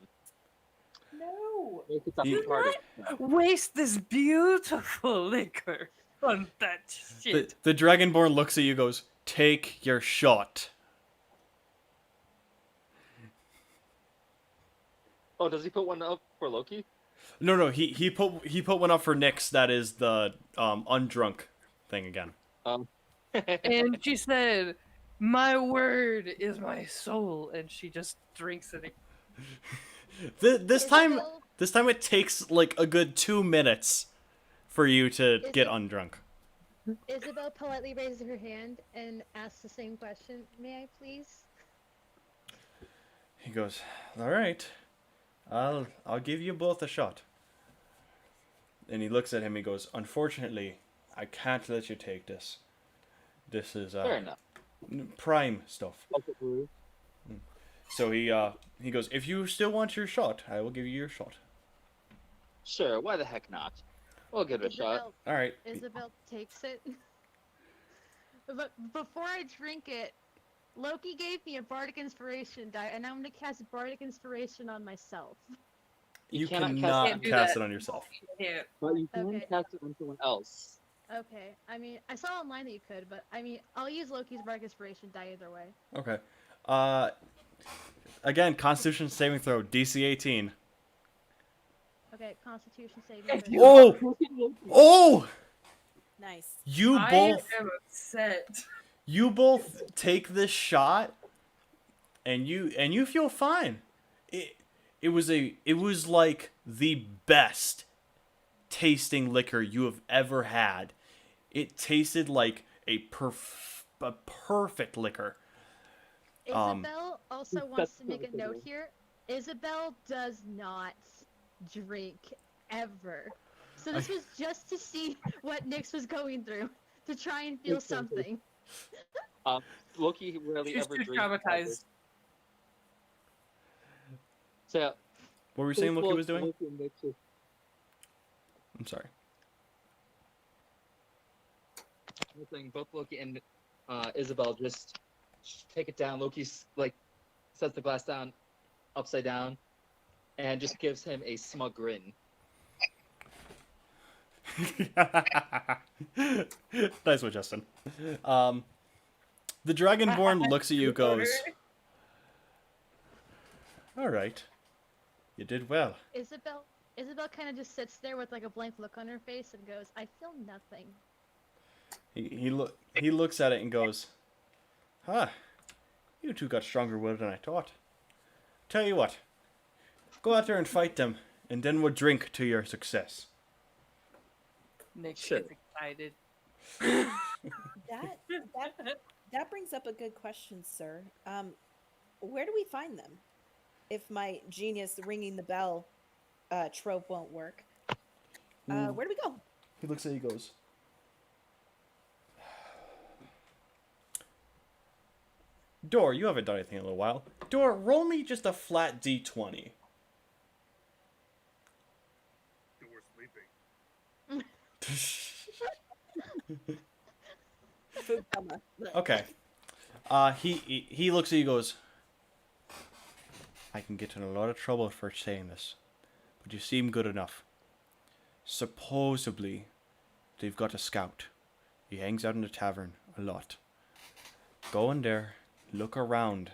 S4: No.
S5: Make it the
S1: You-
S5: party.
S4: Waste this beautiful liquor. On that shit.
S1: The Dragonborn looks at you, goes, "Take your shot."
S5: Oh, does he put one up for Loki?
S1: No, he put one up for Nyx. That is the undrunk thing again.
S4: And she said, "My word is my soul," and she just drinks it.
S1: This time
S6: Isabel,
S1: it takes like a good 2 minutes for you to
S6: Is
S1: get
S6: it-
S1: undrunk.
S6: Isabel politely raises her hand and asks the same question. May I please?
S1: He goes, "All right, I'll give you both a shot." And he looks at him. He goes, "Unfortunately, I can't let you take this. This is
S5: Fair enough.
S1: prime stuff."
S5: Okay, Blue.
S1: So he goes, "If you still want your shot, I will give you your shot."
S5: Sure, why the heck not? We'll give it a shot.
S6: Isabel,
S1: All right.
S6: Isabel takes it. But before I drink it, Loki gave me a bardic inspiration die, and I'm gonna cast bardic inspiration on myself.
S1: You
S5: cannot cast
S1: cannot
S4: Can't do
S1: cast
S4: that.
S1: it on yourself.
S4: Yeah.
S5: But you can
S6: Okay.
S5: cast it on someone else.
S6: Okay, I mean, I saw online that you could, but I mean, I'll use Loki's bardic inspiration die either way.
S1: Okay. Again, Constitution saving throw, DC 18.
S6: Okay, Constitution saving
S4: If
S6: throw.
S4: you-
S1: Oh! Oh!
S3: Nice.
S1: You
S4: I
S1: both
S4: am upset.
S1: take this shot and you feel fine. It was like the best tasting liquor you have ever had. It tasted like a perfect liquor.
S6: Isabel also wants
S5: That's
S6: to make a
S5: so
S6: note
S5: good.
S6: here. Isabel does not drink ever. So this was just to see what Nyx was going through, to try and feel
S5: Makes sense.
S6: something.
S5: Loki rarely
S4: She's
S5: ever
S4: too
S5: drinks.
S4: traumatized.
S5: So,
S1: What were you saying Loki was doing?
S5: Loki and Nick just-
S1: I'm sorry.
S5: I was saying both Loki and Isabel just take it down. Loki's like sets the glass down upside down and just gives him a smug grin.
S1: Nice one, Justin. The Dragonborn looks at you, goes, "All right, you did well."
S6: Isabel kind of just sits there with like a blank look on her face and goes, "I feel nothing."
S1: He looks at it and goes, "Huh, you two got stronger will than I thought. Tell you what, go out there and fight them, and then we'll drink to your success."
S4: Nick
S5: Sure.
S4: is excited.
S3: That brings up a good question, sir. Where do we find them? If my genius ringing the bell trope won't work, where do we go?
S1: He looks at you, goes, "Dor, you haven't done anything in a little while. Dor, roll me just a flat D20.
S2: We're sleeping.
S3: Food coma.
S1: Okay. He looks at you, goes, "I can get in a lot of trouble for saying this, but you seem good enough. Supposedly, they've got a scout. He hangs out in the tavern a lot. Go in there, look around.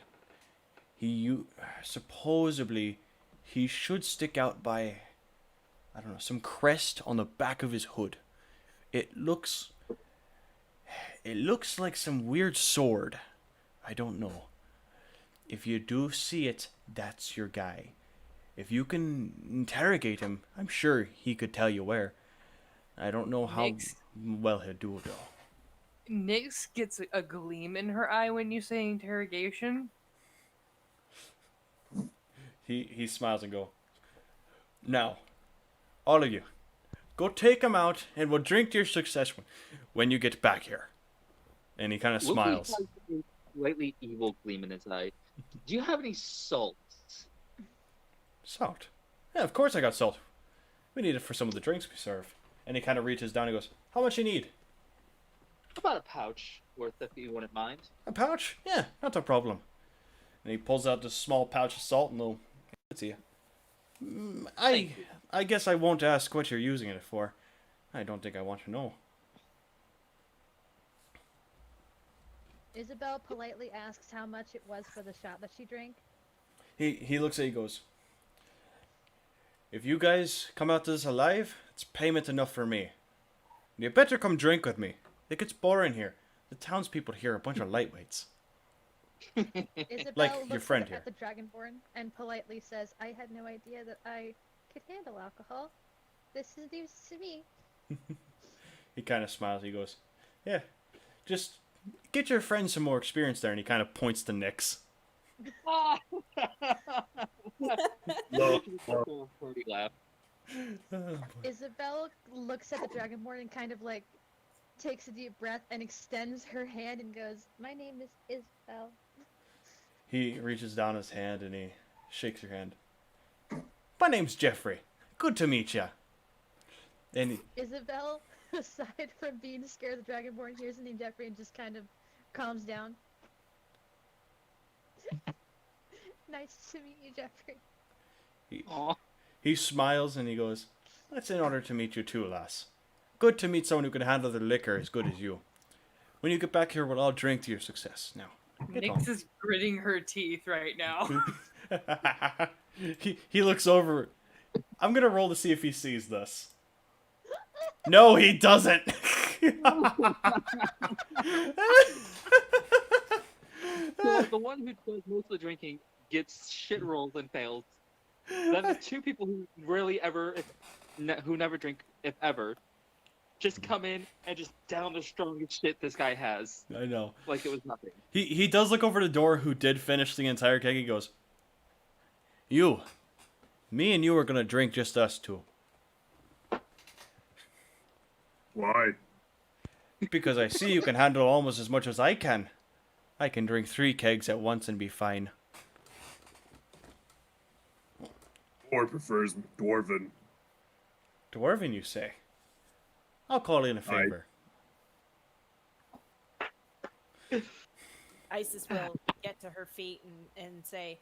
S1: Supposedly, he should stick out by, I don't know, some crest on the back of his hood. It looks like some weird sword. I don't know. If you do see it, that's your guy. If you can interrogate him, I'm sure he could tell you where. I don't know how
S4: Nyx.
S1: well he'll do it, though."
S4: Nyx gets a gleam in her eye when you say interrogation.
S1: He smiles and go, "Now, all of you, go take him out, and we'll drink to your success when you get back here." And he kind of
S5: Loki
S1: smiles.
S5: has a slightly evil gleam in his eye. Do you have any salt?
S1: "Salt? Yeah, of course I got salt. We need it for some of the drinks we serve." And he kind of reaches down and goes, "How much you need?"
S5: About a pouch worth, if you wouldn't mind.
S1: "A pouch? Yeah, not a problem." And he pulls out this small pouch of salt and he'll give it to you. I guess I won't ask what you're using it for. I don't think I want to know."
S6: Isabel politely asks how much it was for the shot that she drank.
S1: He looks at you, goes, if you guys come out of this alive, it's payment enough for me. You better come drink with me. It gets boring here. The townspeople here are a bunch of lightweights.
S6: Isabel
S1: Like your
S6: looks
S1: friend
S6: at,
S1: here.
S6: at the Dragonborn and politely says, I had no idea that I could handle alcohol. This is news to me.
S1: He kind of smiles. He goes, yeah, just get your friend some more experience there. And he kind of points to Nyx.
S2: No.
S5: Party laugh.
S6: Isabel looks at the Dragonborn and kind of like takes a deep breath and extends her hand and goes, my name is Isabel.
S1: He reaches down his hand and he shakes your hand. My name's Jeffrey. Good to meet ya. And he,
S6: Isabel, aside from being scared, the Dragonborn hears the name Jeffrey and just kind of calms down. Nice to meet you, Jeffrey.
S5: Aw.
S1: he smiles and he goes, it's in order to meet you too, lass. Good to meet someone who can handle their liquor as good as you. When you get back here, we'll all drink to your success. Now, get
S4: Nyx is gritting her teeth right now.
S1: home. he looks over. I'm going to roll to see if he sees this. No, he doesn't.
S5: So the one who does most of the drinking gets shit rolls and fails. Then the two people who rarely ever, who never drink, if ever, just come in and just down the strongest shit this guy has,
S1: I know.
S5: like it was nothing.
S1: He does look over the door who did finish the entire keg. He goes, me and you are going to drink just us two.
S2: Why?
S1: Because I see you can handle almost as much as I can. I can drink 3 kegs at once and be fine.
S2: Or prefers dwarven.
S1: Dwarven, you say? I'll call in a
S2: Aye.
S1: favor.
S3: Isis will get to her feet and say,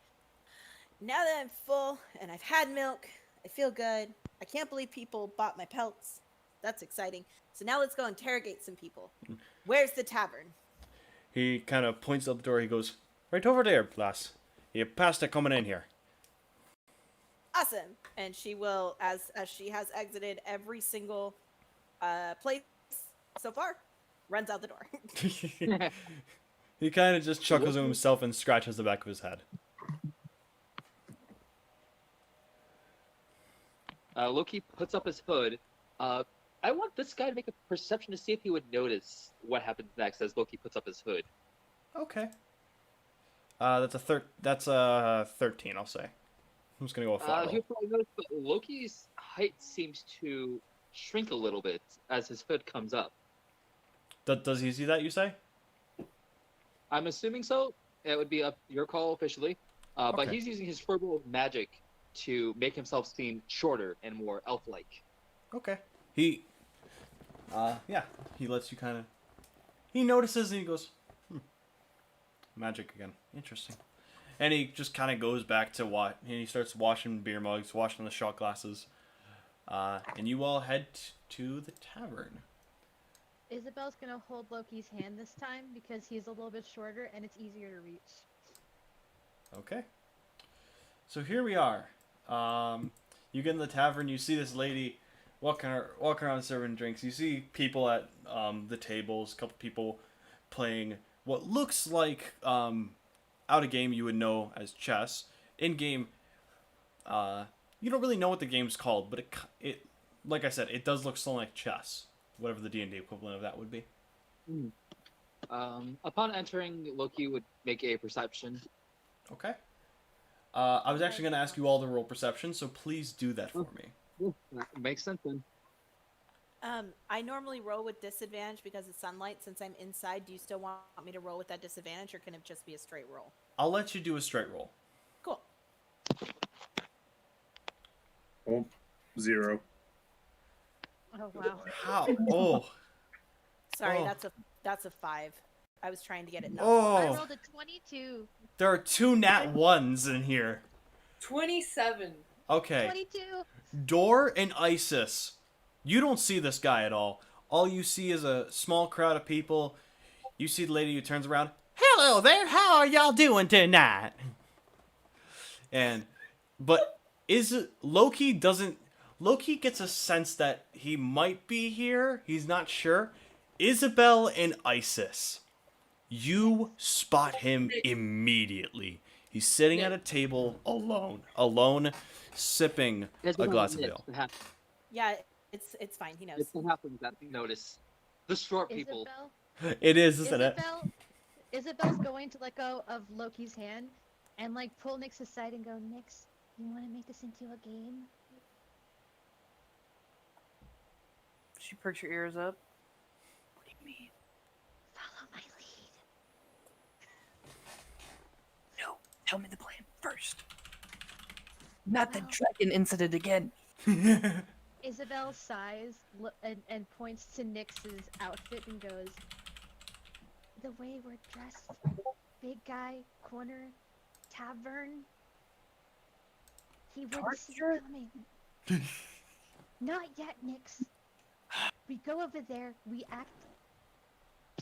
S3: now that I'm full and I've had milk, I feel good. I can't believe people bought my pelts. That's exciting. So now let's go interrogate some people. Where's the tavern?
S1: He kind of points up the door. He goes, right over there, lass. You passed it coming in here.
S3: Awesome. And she will, as she has exited every single place so far, runs out the door.
S1: He kind of just chuckles to himself and scratches the back of his head.
S5: Loki puts up his hood. I want this guy to make a perception to see if he would notice what happens next as Loki puts up his hood.
S1: Okay. That's a 13, I'll say. I'm just gonna go with flat roll.
S5: He'll probably notice, but Loki's height seems to shrink a little bit as his hood comes up.
S1: Does he see that, you say?
S5: I'm assuming so. It would be up your call officially. But
S1: Okay.
S5: he's using his verbal magic to make himself seem shorter and more elf-like.
S1: Okay. He lets you kind of... He notices and he goes, magic again. Interesting. And he just kind of goes back to and he starts washing beer mugs, washing the shot glasses. And you all head to the tavern.
S6: Isabel's gonna hold Loki's hand this time because he's a little bit shorter and it's easier to reach.
S1: Okay. So here we are. You get in the tavern, you see this lady walking around serving drinks. You see people at the tables, a couple people playing what looks like out of game you would know as chess. In game, you don't really know what the game's called, but it like I said, it does look something like chess, whatever the D&D equivalent of that would be.
S5: Upon entering, Loki would make a perception.
S1: Okay. I was actually going to ask you all to roll perception, so please do that for me.
S5: That makes sense then.
S3: I normally roll with disadvantage because of sunlight. Since I'm inside, do you still want me to roll with that disadvantage, or can it just be a straight roll?
S1: I'll let you do a straight roll.
S3: Cool.
S2: Oh, 0.
S6: Oh wow.
S1: How? Oh.
S3: Sorry,
S1: Oh.
S3: that's a 5. I was trying to get it.
S6: I
S1: Oh.
S6: rolled a 22.
S1: There are 2 nat 1s in here.
S4: 27.
S1: Okay.
S6: 22.
S1: Door and Isis. You don't see this guy at all. All you see is a small crowd of people. You see the lady who turns around.
S7: Hello there. How are y'all doing tonight?
S1: But is it Loki doesn't Loki gets a sense that he might be here. He's not sure. Isabel and Isis. You spot him immediately. He's sitting at a table alone, sipping
S5: It's
S1: a
S5: not
S1: glass of
S5: Nick,
S1: ale.
S3: Yeah, it's fine. He knows.
S5: It's the halflings that notice. The short people.
S6: Isabel,
S1: It is, isn't it?
S6: Isabel's going to let go of Loki's hand and like pull Nyx aside and go, Nyx, you want to make this into a game?
S4: She perks your ears up. What do you mean?
S6: Follow my lead.
S4: No, tell me the plan first. Not the
S6: Well-
S4: dragon incident again.
S6: Isabel sighs and points to Nyx's outfit and goes, the way we're dressed, big guy, corner, tavern, he would see
S4: Torture?
S6: it coming. Not yet, Nyx. We go over there, we act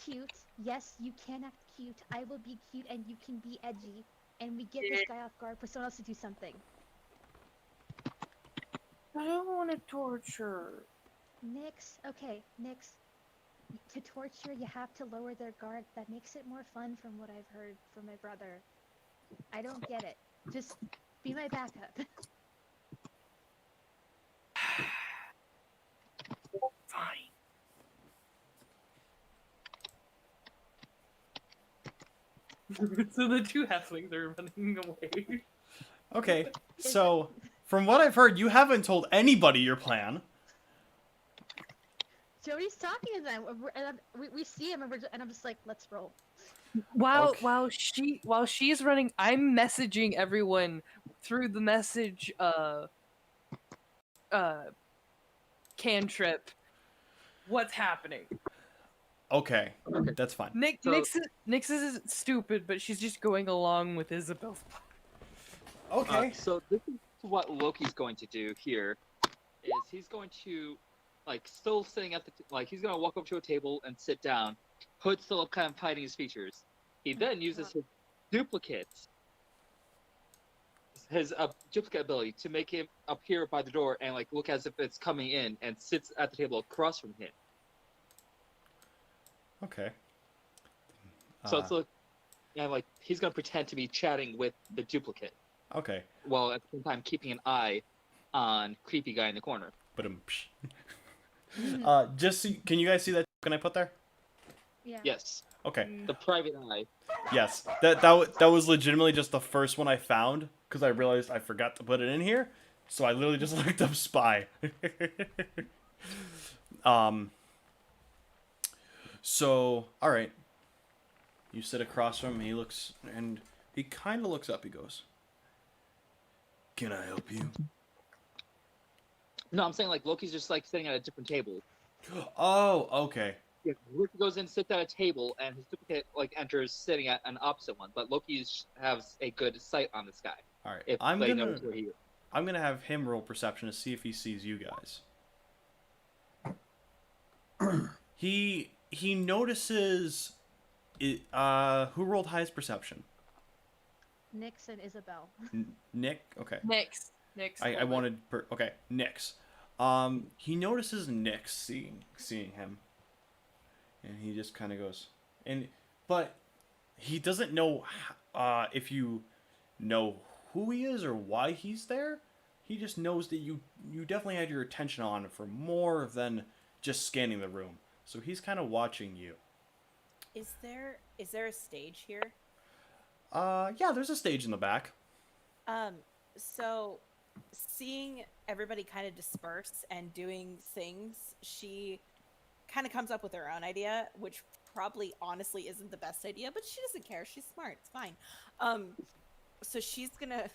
S6: cute. Yes, you can act cute. I will be cute and you can be edgy. And we get this guy off guard for someone else to do something.
S4: I don't want to torture.
S6: Nyx, okay, Nyx. To torture, you have to lower their guard. That makes it more fun from what I've heard from my brother. I don't get it. Just be my backup.
S4: Fine. So the two halflings are running away.
S1: Okay, so from what I've heard, you haven't told anybody your plan.
S6: Jody's talking to them, and we see him, and I'm just like, let's roll.
S4: While
S1: Okay.
S4: while she's running, I'm messaging everyone through the message cantrip. What's happening?
S1: Okay, that's fine.
S4: Nyx isn't stupid, but she's just going along with Isabel's plan.
S1: Okay.
S5: So this is what Loki's going to do here. Is he's going to, like, still sitting at the he's going to walk up to a table and sit down. Hood still kind of hiding his features. He then uses his duplicates, his duplicate ability to make him appear by the door and like look as if it's coming in, and sits at the table across from him.
S1: Okay.
S5: So it's like, yeah, like he's gonna pretend to be chatting with the duplicate,
S1: Okay.
S5: while at the same time keeping an eye on creepy guy in the corner.
S1: But can you guys see that? Can I put there?
S6: Yeah.
S5: Yes,
S1: Okay.
S5: the private eye.
S1: Yes. That was legitimately just the first one I found because I realized I forgot to put it in here. So I literally just looked up spy. So, all right. You sit across from him. He kind of looks up. He goes, "Can I help you?"
S5: No, I'm saying like Loki's just like sitting at a different table.
S1: Oh, okay.
S5: Yeah, Loki goes in, sits at a table, and his duplicate like enters sitting at an opposite one. But Loki has a good sight on this guy.
S1: All right.
S5: If
S1: I'm
S5: they
S1: gonna
S5: know where he is.
S1: have him roll perception to see if he sees you guys. He notices it, who rolled highest perception?
S6: Nyx and Isabel.
S1: Nick? Okay.
S4: Nyx.
S1: I wanted okay, Nyx. He notices Nyx seeing him. And he just kind of goes but he doesn't know if you know who he is or why he's there. He just knows that you definitely had your attention on him for more than just scanning the room. So he's kind of watching you.
S3: Is there a stage here?
S1: Yeah, there's a stage in the back.
S3: So seeing everybody kind of disperse and doing things, she kind of comes up with her own idea, which probably honestly isn't the best idea, but she doesn't care. She's smart. It's fine. So she's gonna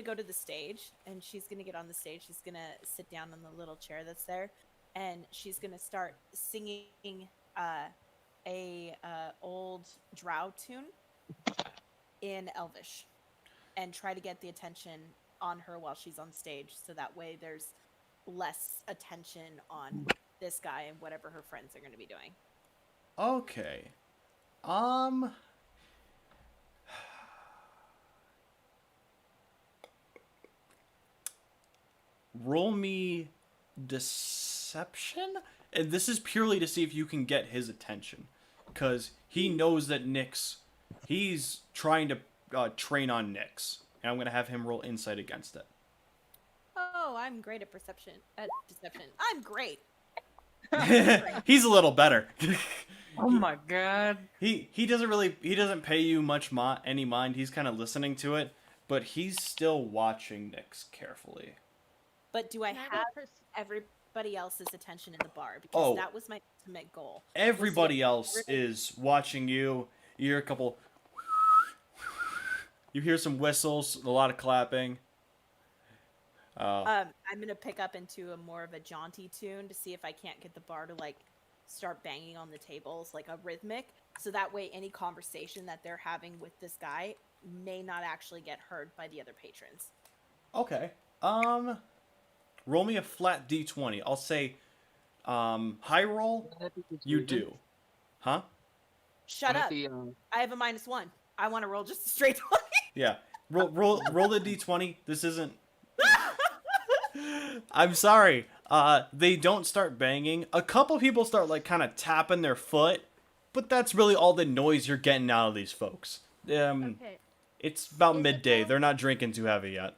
S3: go to the stage, and she's gonna get on the stage. She's gonna sit down on the little chair that's there, and she's gonna start singing a old drow tune in Elvish, and try to get the attention on her while she's on stage, so that way there's less attention on this guy and whatever her friends are going to be doing.
S1: Okay. roll me deception, and this is purely to see if you can get his attention, because he knows that he's trying to train on Nyx, and I'm gonna have him roll insight against it.
S3: Oh, I'm great at deception. I'm great.
S1: He's a little better.
S4: Oh my god.
S1: He doesn't pay you much any mind. He's kind of listening to it, but he's still watching Nyx carefully.
S3: But do I
S6: Can I
S3: have
S6: roll
S3: everybody else's attention in the bar? Because
S1: Oh.
S3: that was my ultimate goal.
S1: Everybody else is watching you. You hear a couple. You hear some whistles, a lot of clapping.
S3: I'm gonna pick up into a more of a jaunty tune to see if I can't get the bar to like start banging on the tables, like a rhythmic, so that way any conversation that they're having with this guy may not actually get heard by the other patrons.
S1: Okay. Roll me a flat d20. I'll say, high roll. You do, huh?
S3: Shut up! I have a -1. I want to roll just a straight 20.
S1: Yeah. Roll the d20. This isn't. I'm sorry. They don't start banging. A couple people start like kind of tapping their foot, but that's really all the noise you're getting out of these folks.
S6: Okay.
S1: It's about
S6: Isabel?
S1: midday. They're not drinking too heavy yet.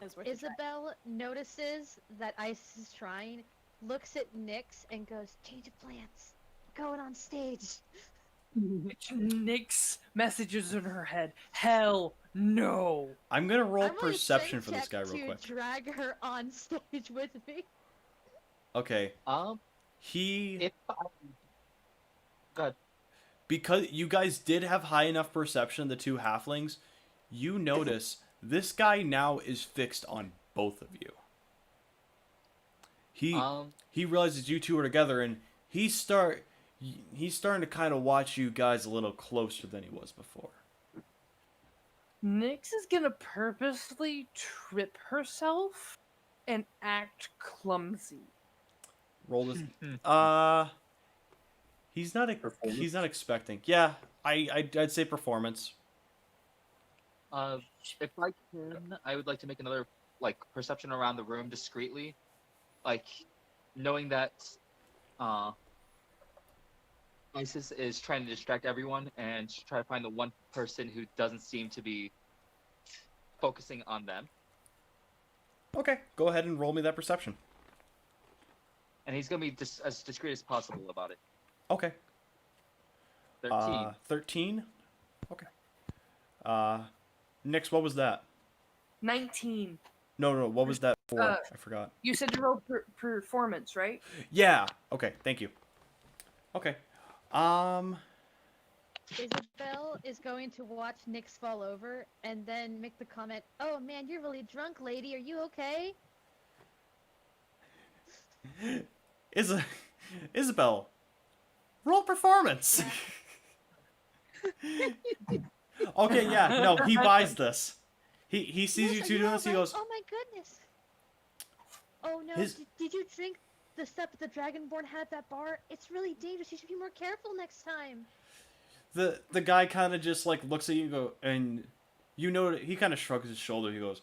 S3: It's worth a try.
S6: Isabel notices that Ice is trying, looks at Nyx, and goes, "Change of plans. Going on stage."
S4: Nyx messages in her head. Hell no.
S1: I'm gonna roll
S6: I'm gonna
S1: perception
S6: strength
S1: for this
S6: check
S1: guy real
S6: to
S1: quick.
S6: drag her on stage with me.
S1: Okay.
S5: If God,
S1: Because you guys did have high enough perception, the two halflings, you notice this guy now is fixed on both of you. He realizes you two are together, and he's starting to kind of watch you guys a little closer than he was before.
S4: Nyx is gonna purposely trip herself and act clumsy.
S1: Roll this. He's not expecting. Yeah, I'd say performance.
S5: if I can, I would like to make another like perception around the room discreetly, like knowing that Isis is trying to distract everyone and try to find the one person who doesn't seem to be focusing on them.
S1: Okay, go ahead and roll me that perception.
S5: And he's gonna be as discreet as possible about it.
S1: Okay.
S5: 13.
S1: 13? Okay. Nyx, what was that?
S4: 19.
S1: No, what was that for?
S4: Uh,
S1: I forgot.
S4: You said to roll performance, right?
S1: Yeah. Okay, thank you. Okay.
S6: Isabel is going to watch Nyx fall over and then make the comment, "Oh man, you're really drunk, lady. Are you okay?"
S1: Isabel, roll performance. Okay, yeah, no, he buys this. He sees you
S6: Yes,
S1: two
S6: are
S1: doing this, he
S6: alright?
S1: goes,
S6: "Oh my goodness. Oh no,
S1: His-
S6: did you drink the stuff that the Dragonborn had at that bar? It's really dangerous. You should be more careful next time."
S1: the guy kind of just like looks at you and go, and you know, he kind of shrugs his shoulder, he goes,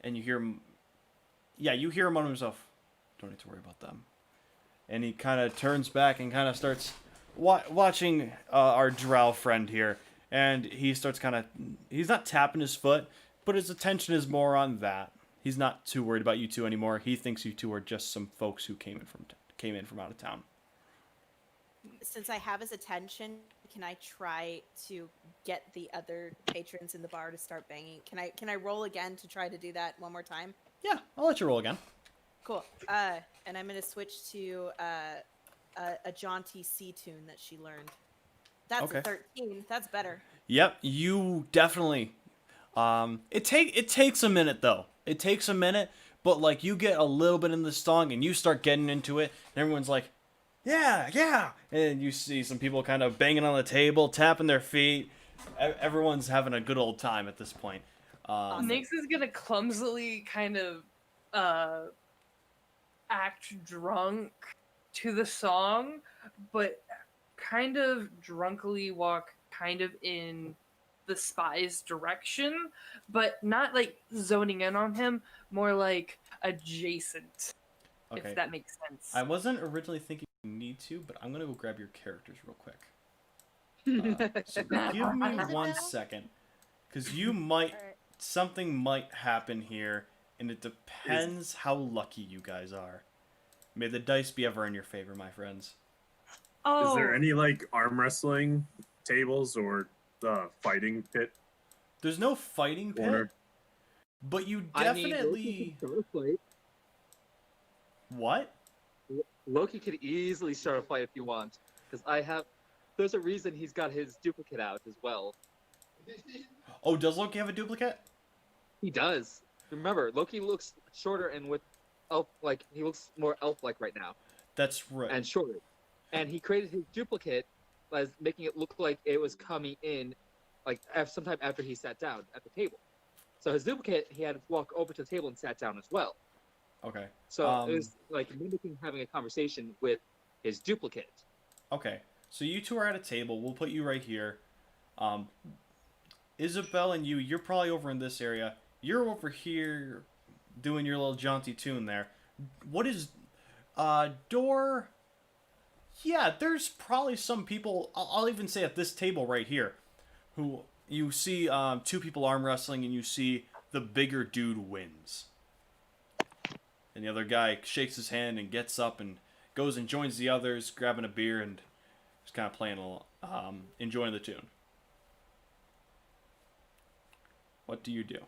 S1: and you hear him, yeah, you hear him on himself, don't need to worry about them. And he kind of turns back and kind of starts watching our drow friend here. And he starts he's not tapping his foot, but his attention is more on that. He's not too worried about you two anymore. He thinks you two are just some folks who came in from out of town.
S3: Since I have his attention, can I try to get the other patrons in the bar to start banging? Can I roll again to try to do that one more time?
S1: Yeah, I'll let you roll again.
S3: Cool. And I'm gonna switch to a jaunty C tune that she learned. That's
S1: Okay.
S3: a 13. That's better.
S1: Yep, you definitely. It takes a minute though. It takes a minute, but like you get a little bit in the song and you start getting into it, and everyone's like, yeah, and you see some people kind of banging on the table, tapping their feet. Everyone's having a good old time at this point.
S4: Nyx is gonna clumsily kind of act drunk to the song, but kind of drunkily walk kind of in the spy's direction, but not like zoning in on him, more like adjacent,
S1: Okay.
S4: if that makes sense.
S1: I wasn't originally thinking you need to, but I'm gonna go grab your characters real quick. So give me
S6: Isabel?
S1: 1 second, because you might
S6: Alright.
S1: something might happen here, and it depends how lucky you guys are. May the dice be ever in your favor, my friends.
S4: Oh,
S2: Is there any like arm wrestling tables or the fighting pit
S1: There's no fighting pit,
S2: corner?
S1: but you
S5: I mean, Loki
S1: definitely
S5: can start a fight.
S1: what?
S5: Loki could easily start a fight if you want, because I have. There's a reason he's got his duplicate out as well.
S1: Oh, does Loki have a duplicate?
S5: He does. Remember, Loki looks shorter and with elf like he looks more elf-like right now
S1: That's right.
S5: and shorter. And he created his duplicate by making it look like it was coming in, like sometime after he sat down at the table. So his duplicate, he had to walk over to the table and sat down as well.
S1: Okay.
S5: So it was like mimicking having a conversation with his duplicate.
S1: Okay. So you two are at a table. We'll put you right here. Isabel and you're probably over in this area. You're over here doing your little jaunty tune there. What is door? Yeah, there's probably some people, I'll even say at this table right here, who you see two people arm wrestling and you see the bigger dude wins. And the other guy shakes his hand and gets up and goes and joins the others, grabbing a beer and just kind of playing along, enjoying the tune. What do you do?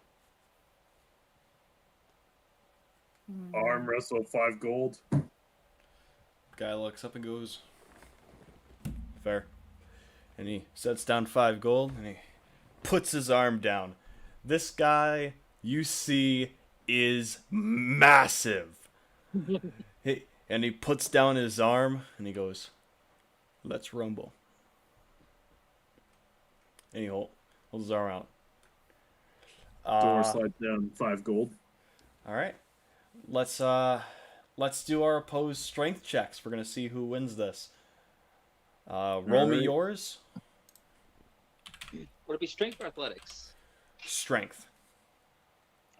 S2: Arm wrestle 5 gold.
S1: Guy looks up and goes, fair. And he sets down 5 gold and he puts his arm down. This guy, you see, is massive. And he puts down his arm and he goes, let's rumble. And he holds his arm out.
S2: Door slides down 5 gold.
S1: All right. Let's do our opposed strength checks. We're gonna see who wins this. Roll me
S2: right.
S1: yours.
S5: Would it be strength or athletics?
S1: Strength.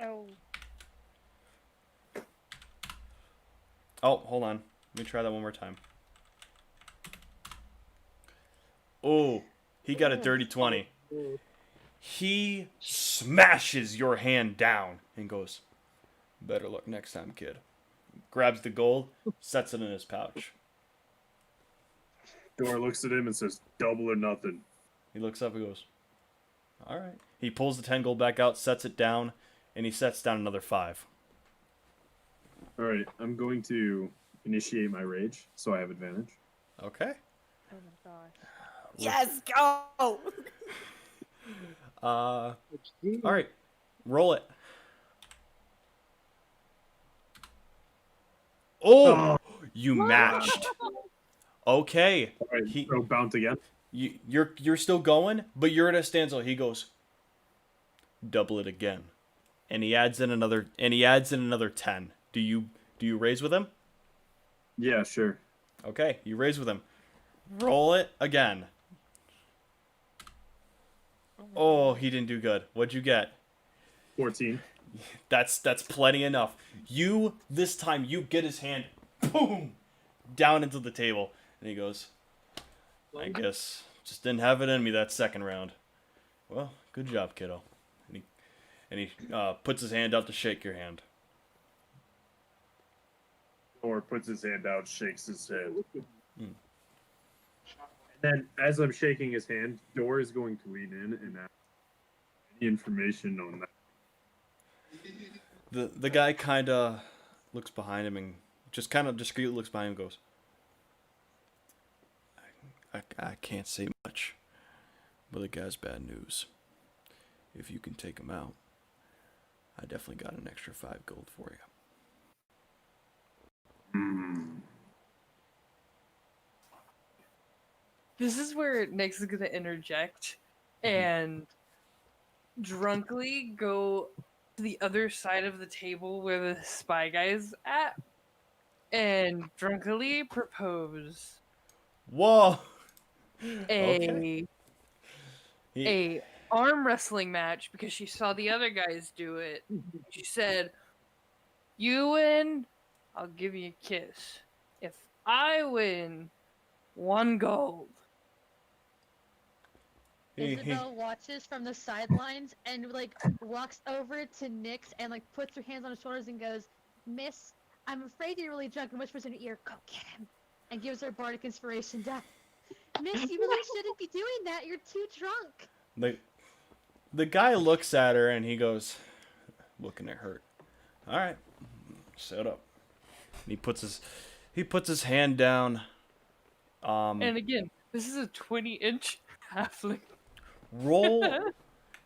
S6: Oh.
S1: Oh, hold on. Let me try that one more time. Oh, he got a dirty 20. He smashes your hand down and goes, better luck next time, kid. Grabs the gold, sets it in his pouch.
S2: Door looks at him and says, double or nothing.
S1: He looks up and goes, all right. He pulls the 10 gold back out, sets it down, and he sets down another 5.
S2: All right, I'm going to initiate my rage, so I have advantage.
S1: Okay.
S6: Oh my gosh.
S3: Yes, go!
S1: All right. Roll it. Oh, you matched. Okay.
S2: All right,
S1: He-
S2: so bounce again.
S1: You're still going, but you're at a standstill. He goes, double it again, and he adds in another 10. Do you raise with him?
S2: Yeah, sure.
S1: Okay, you raise with him. Roll it again. Oh, he didn't do good. What'd you get?
S2: 14.
S1: That's plenty enough. This time you get his hand, boom, down into the table, and he goes, I guess just didn't have it in me that second round. Well, good job, kiddo. And he puts his hand out to shake your hand.
S2: Or puts his hand out, shakes his hand.
S1: Hmm.
S2: And then, as I'm shaking his hand, Door is going to lean in and ask any information on that.
S1: The guy kind of looks behind him and just kind of discreetly looks behind him and goes, I can't say much, but the guy's bad news. If you can take him out, I definitely got an extra 5 gold for you.
S4: This is where Nick's gonna interject and drunkenly go to the other side of the table where the spy guy's at and drunkenly propose
S1: Whoa!
S4: a
S1: Okay. He-
S4: a arm wrestling match because she saw the other guys do it. She said, "You win, I'll give you a kiss. If I win, 1 gold."
S6: Isabel watches from the sidelines and like walks over to Nyx and like puts her hands on his shoulders and goes, "Miss, I'm afraid you're really drunk," and whispers in her ear, "Go get him," and gives her bardic inspiration die. "Miss, you really shouldn't be doing that. You're too drunk."
S1: The guy looks at her and he goes, looking at her. All right, shut up. And he puts his hand down.
S4: And again, this is a 20-inch halfling.
S1: Roll.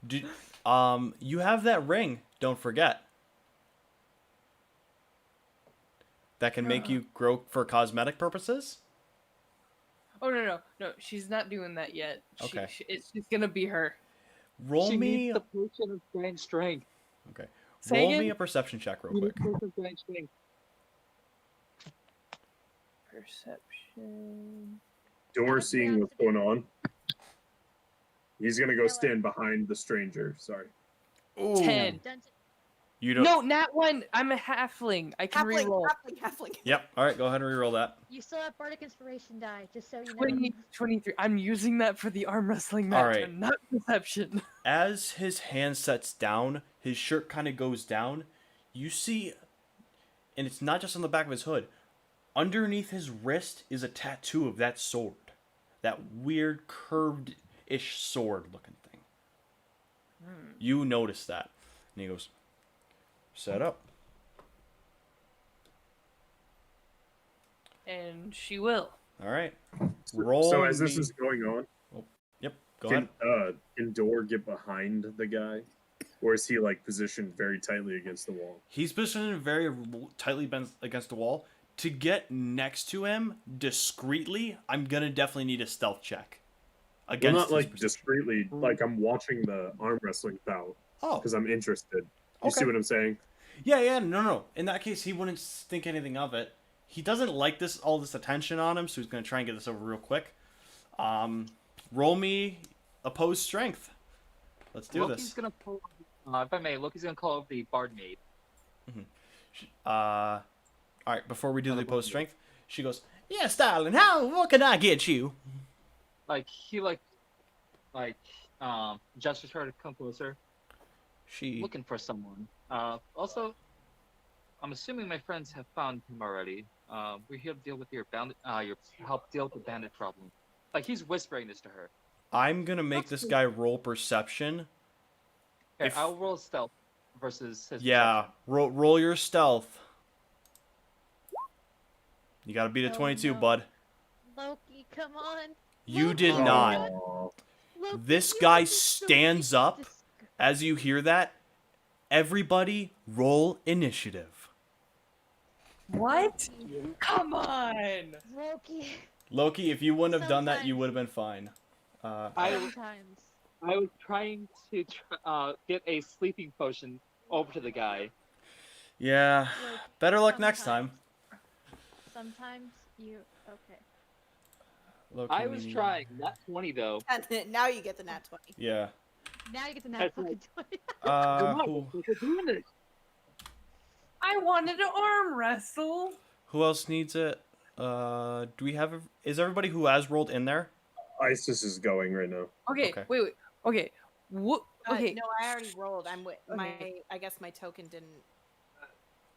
S1: You have that ring. Don't forget. That can make you grow for cosmetic purposes.
S4: Oh no! She's not doing that yet.
S1: Okay.
S4: It's just gonna be her.
S1: Roll
S5: she
S1: me.
S5: needs the potion of grand strength.
S1: Okay.
S4: Say
S1: Roll
S4: again?
S1: me a perception check real
S5: You
S1: quick.
S5: need the potion of grand strength.
S4: Perception.
S2: Door
S6: That's
S2: seeing
S6: round
S2: what's
S6: to be-
S2: going on. He's gonna go
S6: like-
S2: stand behind the stranger. Sorry.
S1: Ooh.
S4: 10.
S6: Dungeon.
S1: You don't.
S4: No, nat 1. I'm a halfling. I can
S3: Halfling,
S4: reroll.
S3: halfling.
S1: Yep. All right. Go ahead and reroll that.
S6: You still have bardic inspiration die, just so you know.
S4: 20, 23. I'm using that for the arm wrestling match,
S1: Alright.
S4: and not perception.
S1: As his hand sets down, his shirt kind of goes down. You see, and it's not just on the back of his hood. Underneath his wrist is a tattoo of that sword. That weird curved-ish sword-looking thing. You notice that. And he goes, set up.
S4: And she will.
S1: All right. Roll
S2: So as this
S1: me-
S2: is going on,
S1: Yep. Go ahead.
S2: can Door get behind the guy, or is he like positioned very tightly against the wall?
S1: He's positioned very tightly against the wall. To get next to him discreetly, I'm gonna definitely need a stealth check.
S2: Well,
S1: Against
S2: not
S1: his
S2: like
S1: position.
S2: discreetly. Like I'm watching the arm wrestling bout
S1: Oh,
S2: because I'm interested. You see
S1: Okay.
S2: what I'm saying?
S1: yeah, no. In that case, he wouldn't think anything of it. He doesn't like all this attention on him, so he's gonna try and get this over real quick. Roll me opposed strength. Let's do
S5: Loki's
S1: this.
S5: gonna pull. If I may, Loki's gonna call up the bard maid.
S1: All right. Before we do the
S5: Another
S1: opposed
S5: one.
S1: strength, she goes, "Yes, darling. What can I get you?"
S5: Like he gestures her to come closer,
S1: She.
S5: looking for someone. Also, I'm assuming my friends have found him already. We're here to deal with your help deal with the bandit problem. Like he's whispering this to her.
S1: I'm gonna make this guy roll perception.
S5: Here,
S1: If-
S5: I'll roll stealth versus his.
S1: Yeah, roll your stealth. You gotta beat a
S6: Oh,
S1: 22,
S6: no.
S1: bud.
S6: Loki, come on.
S1: You
S6: Loki,
S1: did
S6: come
S1: not.
S6: on.
S2: Aw.
S6: Loki,
S1: This
S6: you
S1: guy
S6: are just the
S1: stands
S6: biggest
S1: up.
S6: dis-
S1: As you hear that, everybody roll initiative.
S4: What?
S6: Loki,
S4: Come on!
S6: Loki.
S1: Loki, if you wouldn't have done that, you
S6: Sometimes.
S1: would have been fine.
S6: Sometimes.
S5: I was trying to get a sleeping potion over to the guy.
S1: Yeah,
S6: Loki,
S1: better luck next time.
S6: Sometimes you. Okay.
S1: Loki,
S5: I was trying. Not 20 though.
S3: Now you get the nat 20.
S1: Yeah.
S6: Now you get the nat
S5: That's
S6: fucking 20.
S4: I wanted to arm wrestle.
S1: Who else needs it? Do we have? Is everybody who has rolled in there?
S2: Isis is going right now.
S4: Okay,
S1: Okay.
S4: wait. Okay. What? Okay.
S3: No, I already rolled. I'm with my.
S4: Okay.
S3: I guess my token didn't.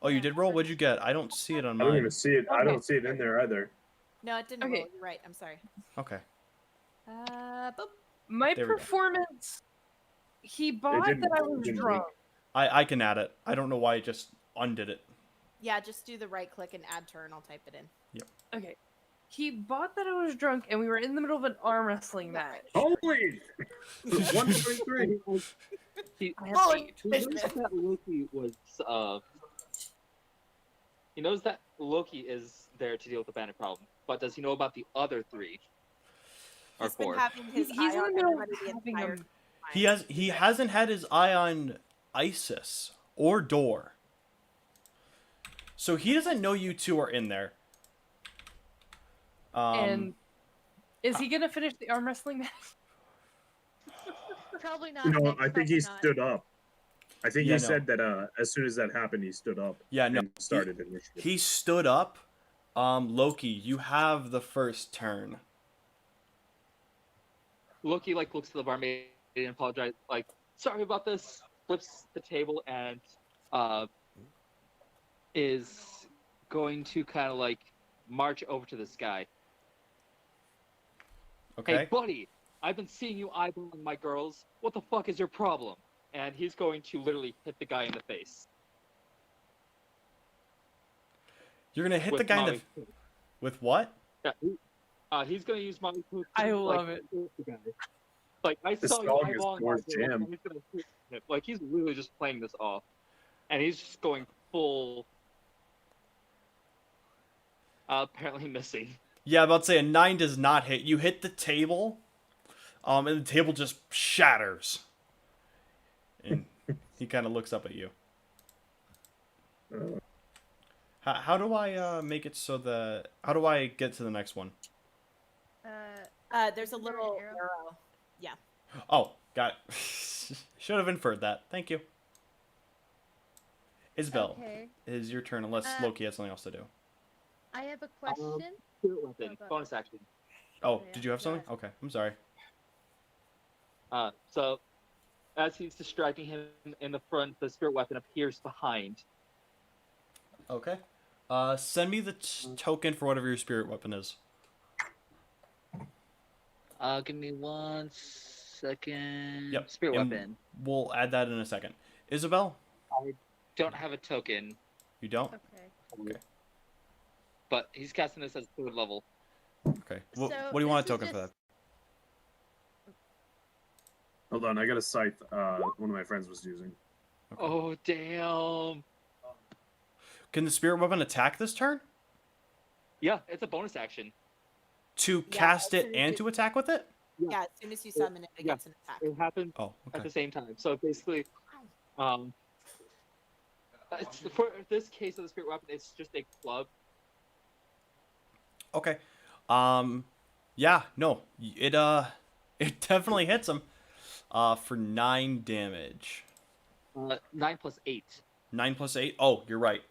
S1: Oh, you did roll. What'd you get? I don't see it on
S2: I don't
S1: mine.
S2: even see it. I
S4: Okay.
S2: don't see it in there either.
S3: No, it didn't
S4: Okay.
S3: roll. You're right. I'm sorry.
S1: Okay.
S3: Boop.
S4: My
S1: There we go.
S4: performance. He bought
S2: didn't-
S4: that I
S2: it
S4: was
S2: didn't
S4: drunk.
S1: I can add it. I don't know why it just undid it.
S3: Yeah, just do the right click and add turn. I'll type it in.
S4: Okay. He bought that I was drunk, and we were in the middle of an arm wrestling match.
S2: Holy! 123.
S4: I have
S3: Oh,
S4: 8.
S5: He knows that Loki was. He knows that Loki is there to deal with the bandit problem, but does he know about the other 3 or
S3: He's been
S5: 4?
S3: having his
S4: He's
S3: eye
S4: in the
S3: on
S4: middle of
S3: everybody the
S4: having
S3: entire
S4: a-
S3: time.
S1: He hasn't had his eye on Isis or Door. So he doesn't know you two are in there.
S4: And is he gonna finish the arm wrestling match?
S6: Probably not.
S2: No,
S6: Nick,
S2: I think
S6: probably
S2: he
S6: not.
S2: stood up. I think
S1: Yeah,
S2: he
S1: no.
S2: said that as soon as that happened, he stood up
S1: Yeah, no.
S2: and started initiative.
S1: He stood up. Loki, you have the first turn.
S5: Loki like looks to the barmaid and apologizes, like, sorry about this. Flips the table and is going to kind of like march over to this guy.
S1: Okay.
S5: Hey, buddy, I've been seeing you eyeballing my girls. What the fuck is your problem? And he's going to literally hit the guy in the face.
S1: You're gonna hit
S5: with
S1: the guy in the
S5: Molly.
S1: with what?
S5: Yeah, he's going to use Molly to
S4: I
S5: like,
S4: love it.
S5: hit the guy. Like, I
S2: This
S5: saw you
S2: dog is
S5: eyeballing my
S2: Door's
S5: girls,
S2: jam.
S5: and he's going to hit him. Like, he's really just playing this off. And he's just going full... apparently missing.
S1: Yeah, I'm about to say a 9 does not hit. You hit the table, and the table just shatters. And he kind of looks up at you. How do I make it so the... How do I get to the next one?
S3: There's a
S6: Isn't there an
S3: little
S6: arrow?
S3: arrow. Yeah.
S1: Oh, got it. Should have inferred that. Thank you. Isabel,
S6: Okay.
S1: it is your turn unless Loki has something else to do.
S6: I have a question.
S5: Spirit weapon,
S6: Oh,
S5: bonus action.
S1: Oh,
S6: yeah,
S1: did you have
S6: go
S1: something? Okay, I'm sorry.
S5: So, as he's distracting him in the front, the spirit weapon appears behind.
S1: Okay. Send me the token for whatever your spirit weapon is.
S5: Give me 1 second.
S1: Yep.
S5: Spirit
S1: and
S5: weapon.
S1: We'll add that in a second. Isabel,
S5: I don't have a token,
S1: you don't?
S6: Okay.
S5: but he's casting this as 3rd level.
S1: Okay. What
S6: So
S1: do you want a
S6: this is
S1: token for that?
S6: just-
S2: Hold on, I got a scythe. One of my friends was using.
S1: Okay.
S5: Oh, damn.
S1: Can the spirit weapon attack this turn?
S5: Yeah, it's a bonus action.
S1: To
S3: Yeah,
S1: cast
S3: as
S1: it
S3: soon as
S1: and
S3: you-
S1: to attack with it?
S3: Yeah, as soon as you summon it, it
S5: yeah.
S3: gets an attack.
S5: It happens
S1: Oh,
S5: at
S1: okay.
S5: the same time. So basically, for this case of the spirit weapon, it's just a club.
S1: Okay. Yeah, no. It it definitely hits him. For 9 damage.
S5: 9 plus 8.
S1: 9 plus 8? Oh, you're right.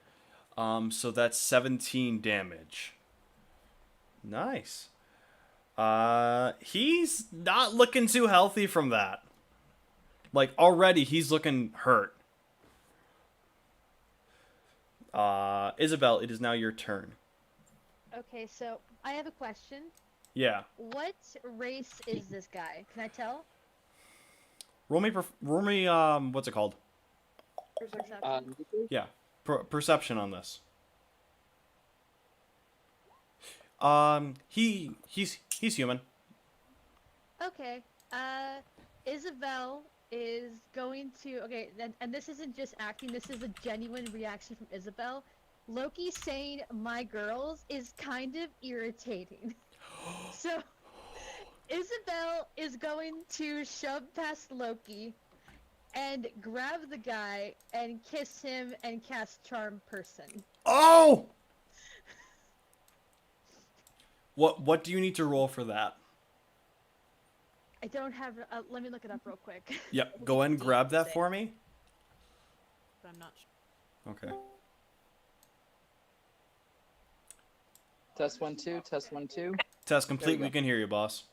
S1: So that's 17 damage. Nice. He's not looking too healthy from that. Like, already he's looking hurt. Isabel, it is now your turn.
S6: Okay, so I have a question.
S1: Yeah.
S6: What race is this guy? Can I tell?
S1: Roll me, what's it called?
S6: Perception.
S1: Yeah. Perception on this. He's human.
S6: Okay. Isabel is going to. Okay, and this isn't just acting. This is a genuine reaction from Isabel. Loki saying "my girls" is kind of irritating. So, Isabel is going to shove past Loki and grab the guy and kiss him and cast Charm Person.
S1: Oh! What do you need to roll for that?
S6: I don't have. Let me look it up real quick.
S1: Yep, go ahead and grab that for me.
S3: But I'm not sure.
S1: Okay.
S8: Test 1 2. Test 1 2.
S1: Test complete. We can hear you, boss.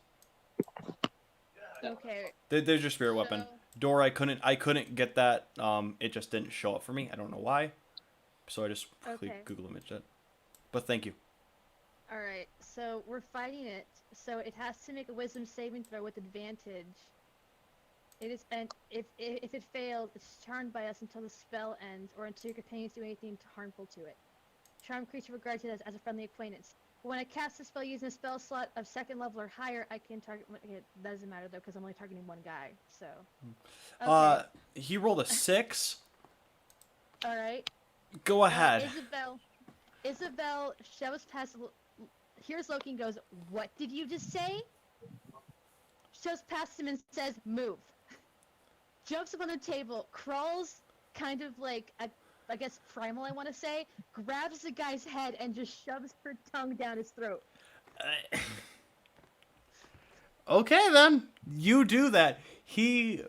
S6: Okay.
S1: There's your spirit weapon. Door, I couldn't get that. It just didn't show up for me. I don't know why. So I just quickly
S6: Okay.
S1: Google imaged it. But thank you.
S6: All right. So we're fighting it. So it has to make a Wisdom saving throw with advantage. It is, and if it fails, it's charmed by us until the spell ends, or until your companions do anything harmful to it. Charmed creature regards it as a friendly acquaintance. When I cast a spell using a spell slot of 2nd level or higher, I can target. Okay, that doesn't matter though, because I'm only targeting one guy. So. Okay.
S1: He rolled a 6.
S6: All right.
S1: Go ahead.
S6: Isabel shoves past. Here's Loki and goes, "What did you just say?" Shoves past him and says, "Move." Jumps up on the table, crawls, kind of like I guess primal, I want to say, grabs the guy's head and just shoves her tongue down his throat.
S1: Okay then, you do that. he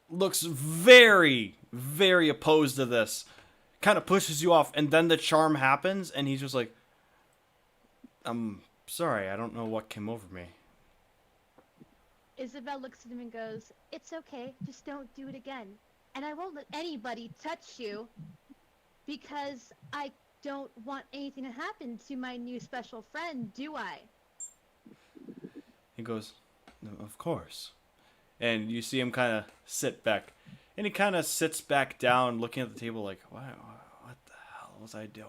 S1: looks very, very opposed to this. Kind of pushes you off, and then the charm happens, and he's just like, I'm sorry, I don't know what came over me.
S6: Isabel looks at him and goes, "It's okay, just don't do it again. And I won't let anybody touch you because I don't want anything to happen to my new special friend, do I?"
S1: He goes, "No, of course." And you see him kind of sit back. And he kind of sits back down, looking at the table like, what the hell was I doing?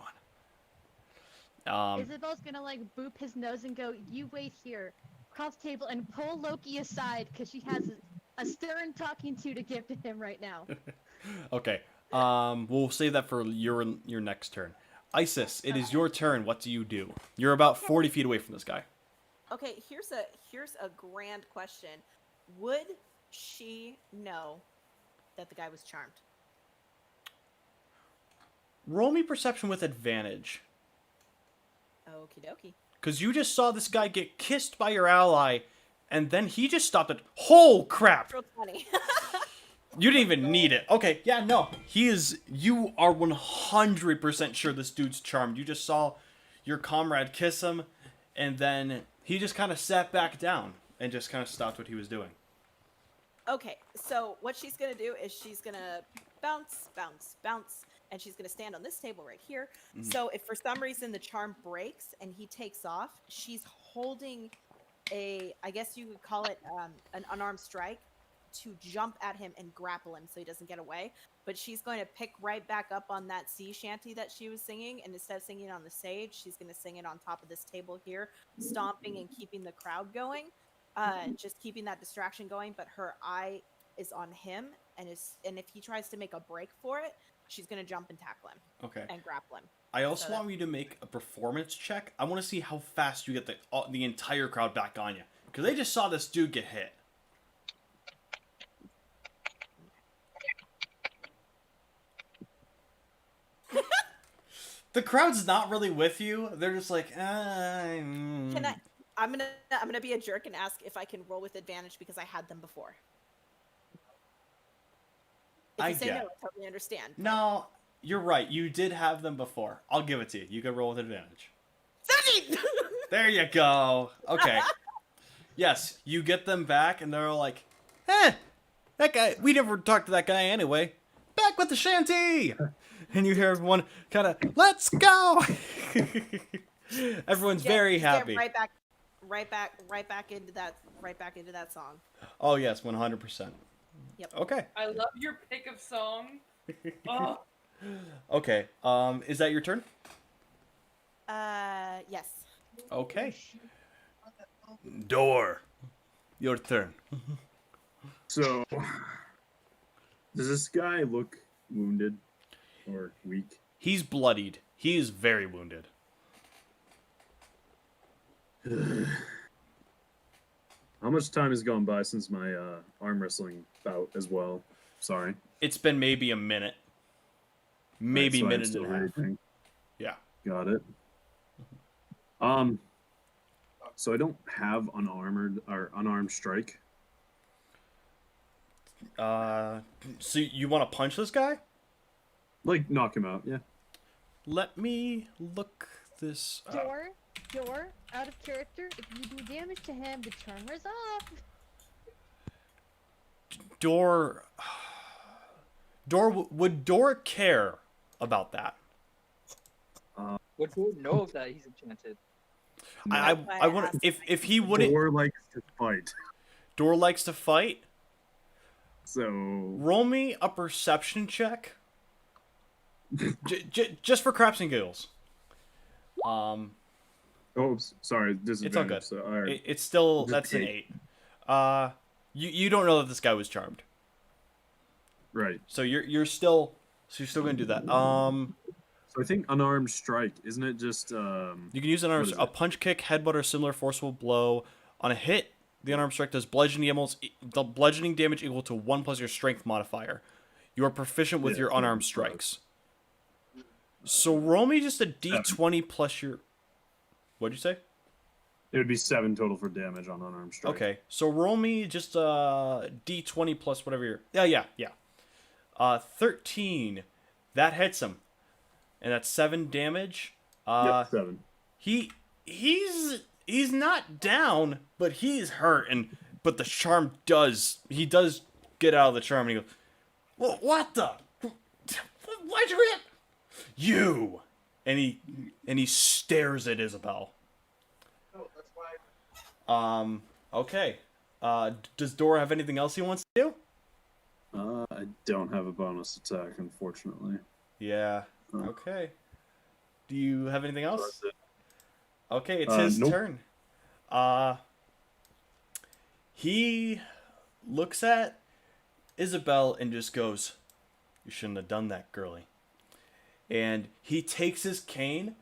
S6: Isabel's gonna like boop his nose and go, "You wait here." Cross table and pull Loki aside because she has a stern talking to give to him right now.
S1: Okay. We'll save that for your next turn. Isis, it is your turn. What do you do? You're about 40 feet away from this guy.
S3: Okay, here's a grand question. Would she know that the guy was charmed?
S1: Roll me perception with advantage.
S3: Okie dokie.
S1: Because you just saw this guy get kissed by your ally, and then he just stopped it. Oh, crap!
S3: Real funny.
S1: You didn't even need it. Okay, yeah, no. You are 100% sure this dude's charmed. You just saw your comrade kiss him, and then he just kind of sat back down and just kind of stopped what he was doing.
S3: Okay, so what she's gonna do is she's gonna bounce, bounce, bounce, and she's gonna stand on this table right here. So if for some reason the charm breaks and he takes off, she's holding I guess you could call it an unarmed strike to jump at him and grapple him so he doesn't get away. But she's going to pick right back up on that sea shanty that she was singing, and instead of singing it on the stage, she's going to sing it on top of this table here, stomping and keeping the crowd going. Just keeping that distraction going, but her eye is on him, and if he tries to make a break for it, she's gonna jump and tackle him.
S1: Okay.
S3: And grapple him.
S1: I also want you to make a performance check. I want to see how fast you get the entire crowd back on you, because they just saw this dude get hit. The crowd's not really with you. They're just like,
S3: Can I'm gonna be a jerk and ask if I can roll with advantage because I had them before. If you say no, I totally understand.
S1: No, you're right. You did have them before. I'll give it to you. You can roll with advantage.
S3: 17!
S1: There you go. Okay. Yes, you get them back, and they're all like, that guy, we never talked to that guy anyway. Back with the shanty! And you hear everyone kind of, let's go! Everyone's very happy.
S3: Right back into that song.
S1: Oh, yes, 100%.
S3: Yep.
S1: Okay.
S4: I love your pick of song. Oh.
S1: Okay, is that your turn?
S3: Yes.
S1: Okay. Door. Your turn.
S2: So, does this guy look wounded or weak?
S1: He's bloodied. He is very wounded.
S2: How much time has gone by since my arm wrestling bout as well? Sorry.
S1: It's been maybe a minute. Maybe
S2: Right, so I'm
S1: minute
S2: still
S1: and a half.
S2: raging.
S1: Yeah.
S2: Got it. So I don't have unarmed strike.
S1: So you want to punch this guy?
S2: Like knock him out, yeah.
S1: Let me look this up.
S6: Door, out of character. If you do damage to him, the charm wears off.
S1: Would Door care about that?
S8: Would Door know that he's enchanted?
S1: I want if he wouldn't.
S2: Door likes to fight.
S1: Door likes to fight.
S2: So
S1: Roll me a perception check. Just for craps and giggles.
S2: oh, sorry, disadvantage.
S1: It's all good.
S2: So, all right.
S1: It's still
S2: Is it
S1: that's an
S2: 8?
S1: 8. You don't know that this guy was charmed.
S2: Right.
S1: So you're still gonna do that.
S2: So I think unarmed strike, isn't it just
S1: You can use an
S2: What is
S1: a
S2: it?
S1: punch, kick, headbutt, or similar forceful blow. On a hit, the unarmed strike does the bludgeoning damage equal to 1 plus your strength modifier. You are proficient with
S2: Yeah,
S1: your unarmed strikes. So roll me just a d20 plus your. What'd you say?
S2: It would be 7 total for damage on unarmed strike.
S1: Okay, so roll me just d20 plus whatever you're. Yeah. 13. That hits him, and that's 7 damage.
S2: Yep, 7.
S1: He's not down, but he's hurt, but the charm does get out of the charm, and he goes, "Well, what the? Why'd you hit you?" And he stares at Isabel. Okay. Does Dora have anything else he wants to do?
S2: I don't have a bonus attack, unfortunately.
S1: Yeah. Okay. Do you have anything else?
S2: That's it.
S1: Okay, it's his
S2: nope.
S1: turn. He looks at Isabel and just goes, "You shouldn't have done that, girlie." And he takes his cane,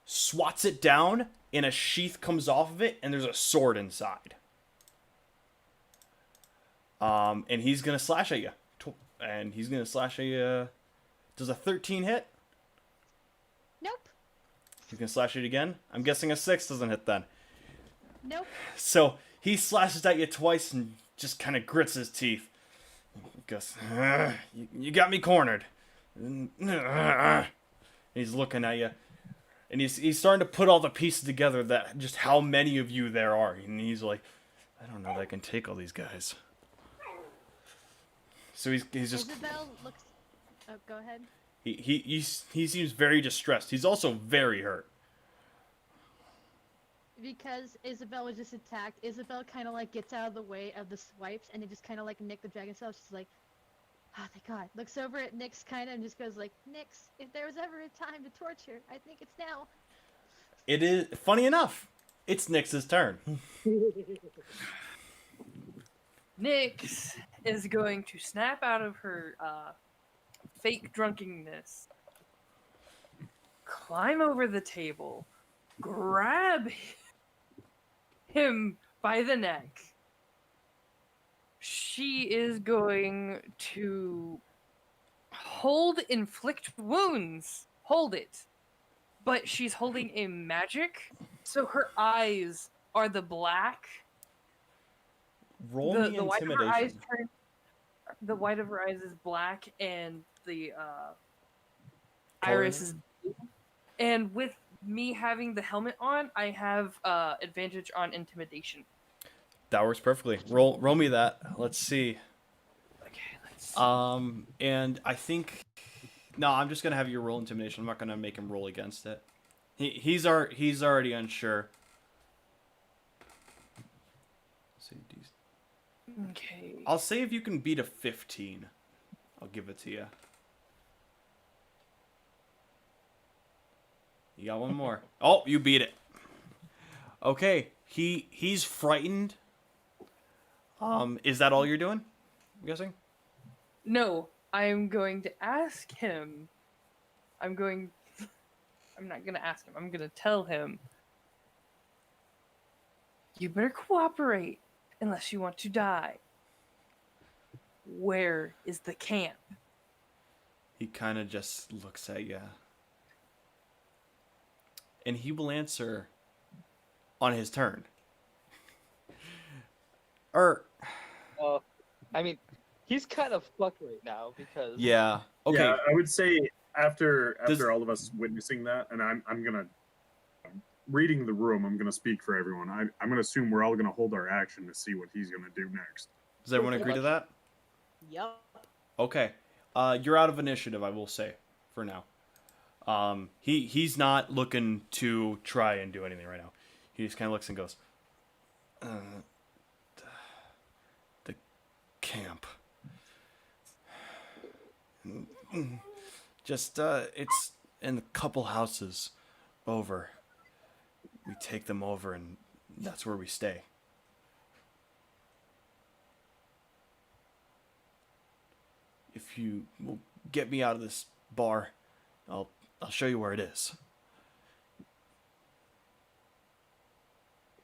S1: swats it down, and a sheath comes off of it, and there's a sword inside. And he's gonna slash at you. Does a 13 hit?
S6: Nope.
S1: He's gonna slash it again. I'm guessing a 6 doesn't hit then.
S6: Nope.
S1: So he slashes at you twice and just kind of grits his teeth. He goes, you got me cornered. And he's looking at you. And he's starting to put all the pieces together that just how many of you there are. And he's like, I don't know that I can take all these guys. So he's just...
S6: Isabel looks. Oh, go ahead.
S1: He seems very distressed. He's also very hurt.
S6: Because Isabel was just attacked, Isabel kind of like gets out of the way of the swipes and it just kind of like nick the dragon cell. She's like, oh, thank God. Looks over at Nyx kind of and just goes like, Nyx, if there was ever a time to torture, I think it's now.
S1: It is funny enough. It's Nyx's turn.
S4: Nyx is going to snap out of her fake drunkenness, climb over the table, grab him by the neck. She is going to inflict wounds. Hold it. But she's holding a magic, so her eyes are the black.
S1: Roll me
S4: The white of her eyes
S1: intimidation.
S4: the white of her eyes is black, and the iris is blue. And with me having the helmet on, I have advantage on intimidation.
S1: That works perfectly. Roll me that. Let's see.
S4: Okay, let's see.
S1: And I think no, I'm just gonna have you roll intimidation. I'm not gonna make him roll against it. He's already unsure. Let's see,
S4: Okay.
S1: I'll say if you can beat a 15, I'll give it to you. You got one more. Oh, you beat it. Okay, he's frightened. Is that all you're doing? I'm guessing.
S4: No, I'm going to ask him. I'm not gonna ask him. I'm gonna tell him. You better cooperate, unless you want to die. Where is the camp?
S1: He kind of just looks at you. And he will answer on his turn.
S8: I mean, he's kind of fucked right now because
S1: Yeah. Okay.
S2: Yeah, I would say after
S1: Does-
S2: all of us witnessing that, and I'm gonna reading the room. I'm gonna speak for everyone. I'm gonna assume we're all gonna hold our action to see what he's gonna do next.
S1: Does everyone agree to that?
S3: Yup.
S1: Okay. You're out of initiative, I will say, for now. He's not looking to try and do anything right now. He just kind of looks and goes, the camp. Just, it's in a couple houses over. We take them over and that's where we stay. If you will get me out of this bar, I'll show you where it is.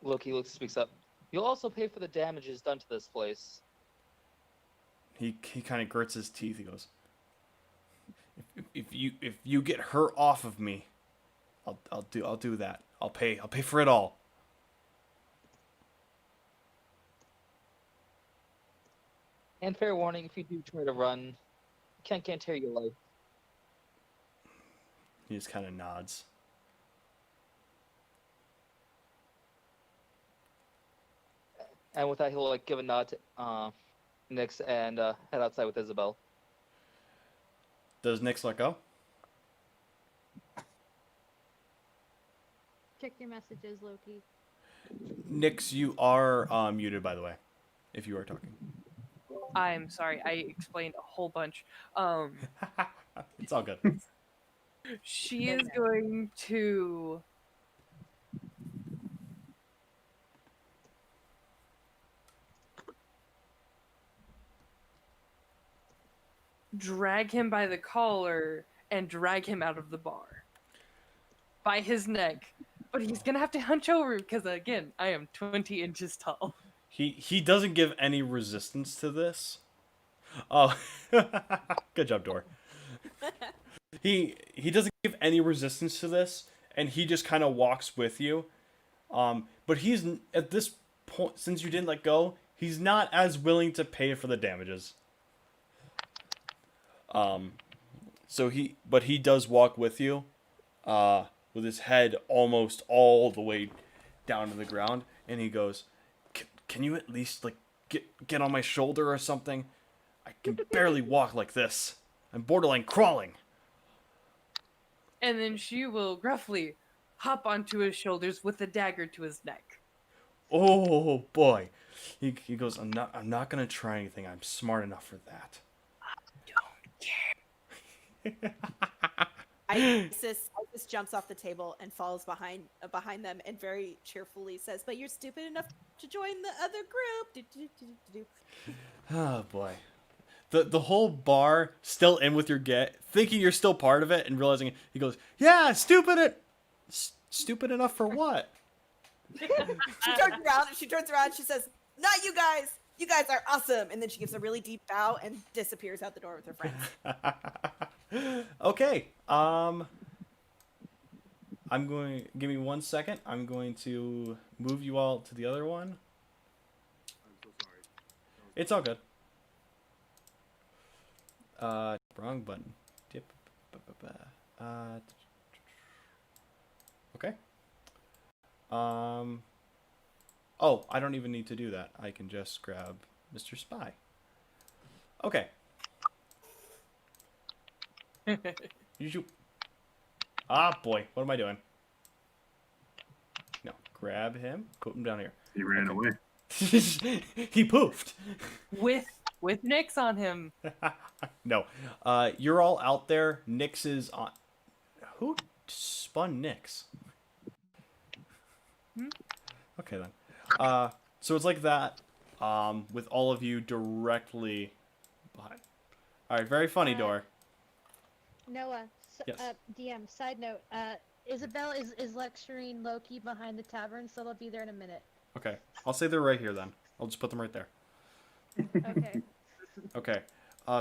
S8: Loki speaks up. You'll also pay for the damages done to this place.
S1: He kind of grits his teeth. He goes, if you get her off of me, I'll do that. I'll pay for it all.
S8: And fair warning, if you do try to run, can't tear your life.
S1: He just kind of nods.
S8: And with that, he'll like give a nod to Nyx and head outside with Isabel.
S1: Does Nyx let go?
S6: Check your messages, Loki.
S1: Nyx, you are muted, by the way, if you are talking.
S4: I'm sorry, I explained a whole bunch.
S1: It's all good.
S4: She is going to drag him by the collar and drag him out of the bar by his neck. But he's gonna have to hunch over because again, I am 20 inches tall.
S1: He doesn't give any resistance to this. Oh, good job, Dor. He doesn't give any resistance to this, and he just kind of walks with you. But he's at this point, since you didn't let go, he's not as willing to pay for the damages. But he does walk with you, with his head almost all the way down to the ground, and he goes, "Can you at least like get on my shoulder or something? I can barely walk like this. I'm borderline crawling."
S4: And then she will gruffly hop onto his shoulders with a dagger to his neck.
S1: Oh boy, he goes, I'm not gonna try anything. I'm smart enough for that.
S3: Isis jumps off the table and falls behind them and very cheerfully says, "But you're stupid enough to join the other group."
S1: Oh boy, the whole bar still in with your thinking you're still part of it and realizing it. He goes, "Yeah, stupid enough for what?"
S3: She turns around. She says, "Not you guys. You guys are awesome." And then she gives a really deep bow and disappears out the door with her friends.
S1: Okay. I'm going. Give me 1 second. I'm going to move you all to the other one.
S2: I'm so sorry.
S1: It's all good. Wrong button. Dip. Okay. Oh, I don't even need to do that. I can just grab Mr. Spy. Okay. You. Ah, boy. What am I doing? No. Grab him. Put him down here.
S2: He ran away.
S1: He poofed.
S4: With Nyx on him.
S1: No. You're all out there. Nyx is on. Who spun Nyx? Okay then. So it's like that. With all of you directly behind. All right. Very funny, Dor.
S6: Noah,
S1: Yes.
S6: DM, side note, Isabel is lecturing Loki behind the tavern, so they'll be there in a minute.
S1: Okay. I'll say they're right here then. I'll just put them right there.
S6: Okay.
S1: Okay.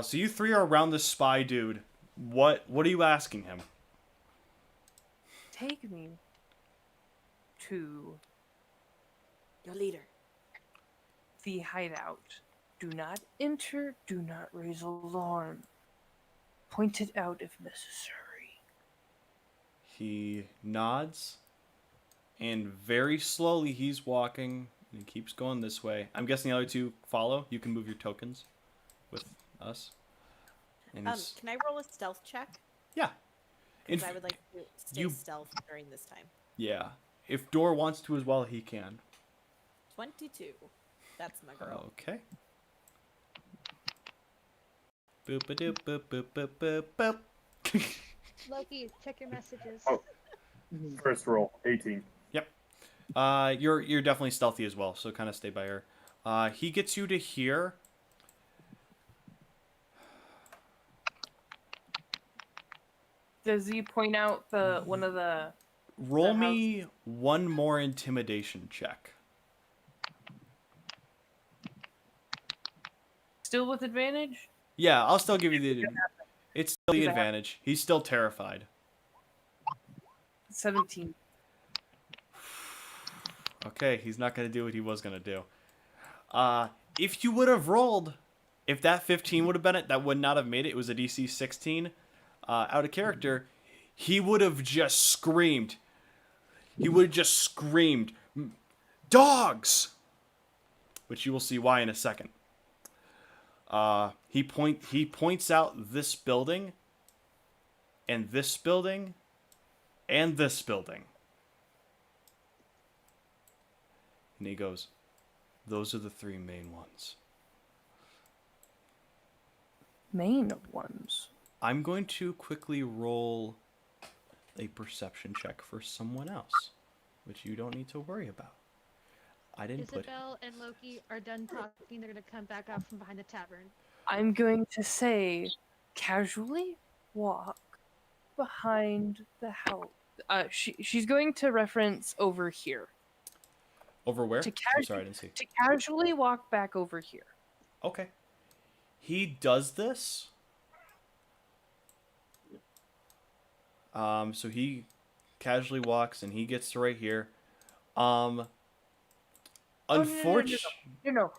S1: So you three are around this spy dude. What are you asking him?
S4: Take me to
S3: Your leader.
S4: the hideout. Do not enter, do not raise alarm. Point it out if necessary.
S1: He nods, and very slowly he's walking, and he keeps going this way. I'm guessing the other two follow. You can move your tokens with us. And
S3: Can I roll a stealth check?
S1: yeah.
S3: Because I would like to stay
S1: you-
S3: stealth during this time.
S1: Yeah. If Dor wants to as well, he can.
S3: 22. That's my girl.
S1: Okay. Boop a doop boop boop boop boop boop.
S6: Loki, check your messages.
S2: Oh. First roll, 18.
S1: You're definitely stealthy as well, so kind of stay by her. He gets you to here.
S4: Does he point out the one of the
S1: Roll me one more intimidation check.
S4: still with advantage?
S1: Yeah, I'll still give you the. It's still the
S4: He's a-
S1: advantage. He's still terrified.
S4: 17.
S1: Okay, he's not gonna do what he was gonna do. If you would have rolled if that 15 would have been it, that would not have made it. It was a DC 16. Out of character, he would have just screamed. He would have just screamed, "Dogs!" Which you will see why in a second. He points out this building, and this building, and this building. And he goes, "Those are the three main ones."
S4: Main ones.
S1: I'm going to quickly roll a perception check for someone else, which you don't need to worry about. I didn't put.
S6: Isabel and Loki are done talking. They're gonna come back out from behind the tavern.
S4: I'm going to say, casually walk behind the house. She's going to reference over here.
S1: Over where?
S4: To
S1: I'm sorry, I didn't see.
S4: To casually walk back over here.
S1: Okay. He does this. So he casually walks and he gets to right here. Unfortunately,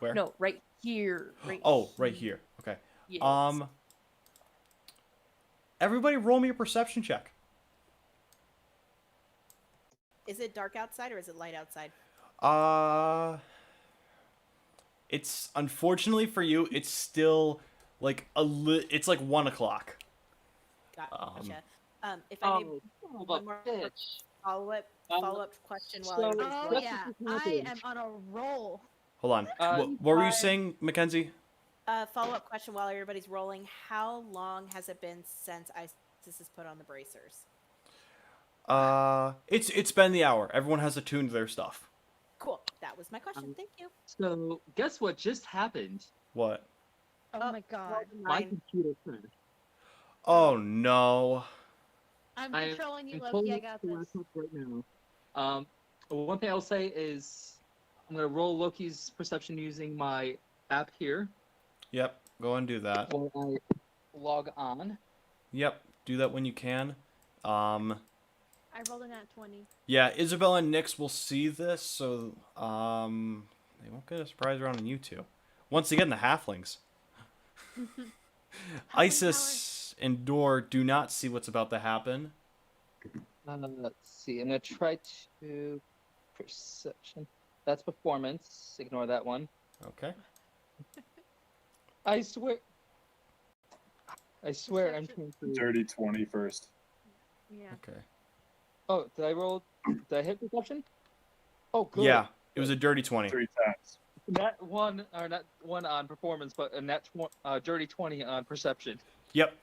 S1: Where?
S4: No, right here.
S1: Right here. Okay.
S4: Yes.
S1: Everybody, roll me a perception check.
S3: Is it dark outside or is it light outside?
S1: It's unfortunately for you, it's still like it's like 1 o'clock.
S3: Gotcha. If I may, one more follow-up question while everybody's
S6: Oh
S3: rolling.
S6: yeah, I am on a roll.
S1: Hold on. What were you saying, Mackenzie?
S3: Follow-up question while everybody's rolling. How long has it been since ISIS has put on the bracers?
S1: It's been the hour. Everyone has attuned their stuff.
S3: Cool. That was my question. Thank you.
S5: So, guess what just happened?
S1: What?
S6: Oh my god.
S5: My computer crashed.
S1: Oh no.
S6: I'm
S5: I am
S6: controlling you,
S5: controlling
S6: Loki. I got
S5: the
S6: this.
S5: laptop right now. One thing I'll say is I'm gonna roll Loki's perception using my app here
S1: Yep. Go and do that.
S5: while I log on.
S1: Yep. Do that when you can.
S6: I rolled a nat 20.
S1: Yeah, Isabel and Nyx will see this, so they won't get a surprise round on you two. Once again, the halflings. Isis and Dor do not see what's about to happen.
S5: Let's see. I'm gonna try to perception. That's performance. Ignore that one.
S1: Okay.
S5: I swear. I'm trying to.
S2: Dirty 20 first.
S6: Yeah.
S1: Okay.
S5: Oh, did I roll? Did I hit perception? Oh, good.
S1: Yeah, it was a dirty 20.
S2: 3 times.
S5: Not one on performance, but a dirty 20 on perception.
S1: Yep.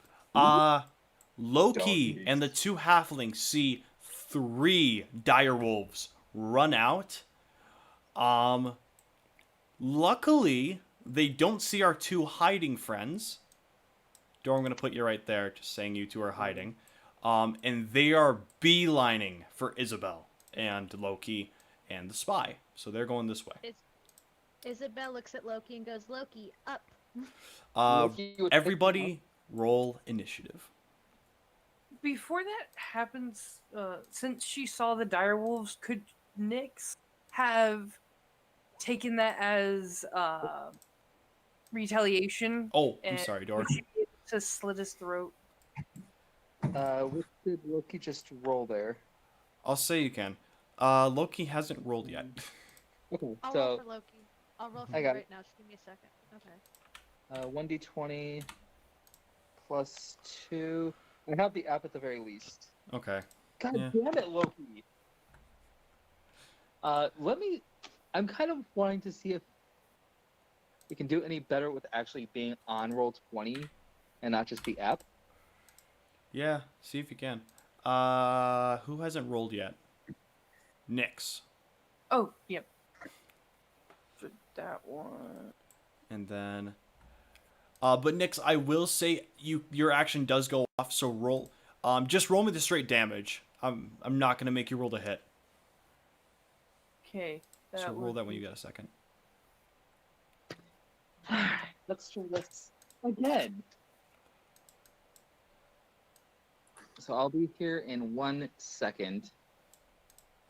S1: Loki
S2: Doggies.
S1: and the two halflings see 3 dire wolves run out. Luckily, they don't see our 2 hiding friends. Dor, I'm going to put you right there, just saying you 2 are hiding. And they are beelining for Isabel and Loki and the spy. So they're going this way.
S6: Isabel looks at Loki and goes, Loki, up.
S5: Loki would pick
S1: Everybody roll initiative.
S4: Before that happens, since she saw the direwolves, could Nyx have taken that as retaliation?
S1: Oh, I'm
S4: And
S1: sorry, Dor.
S4: would she be able to slit his throat?
S5: What did Loki just roll there?
S1: I'll say you can. Loki hasn't rolled yet.
S5: Okay,
S6: I'll
S5: so
S6: roll for Loki. I'll roll for
S5: I
S6: you
S5: got
S6: right
S5: it.
S6: now. Just give me a second. Okay.
S5: 1d20 plus 2. I have the app at the very least.
S1: Okay.
S5: God
S1: Yeah.
S5: damn it, Loki! I'm kind of wanting to see if we can do any better with actually being on roll 20 and not just the app.
S1: Yeah, see if you can. Who hasn't rolled yet? Nyx.
S4: Oh, yep. For that one.
S1: And then but Nyx, I will say your action does go off, so roll just roll me the straight damage. I'm not gonna make you roll the hit.
S4: Okay.
S1: So roll that when you get a second.
S5: Let's try this again. So I'll be here in 1 second,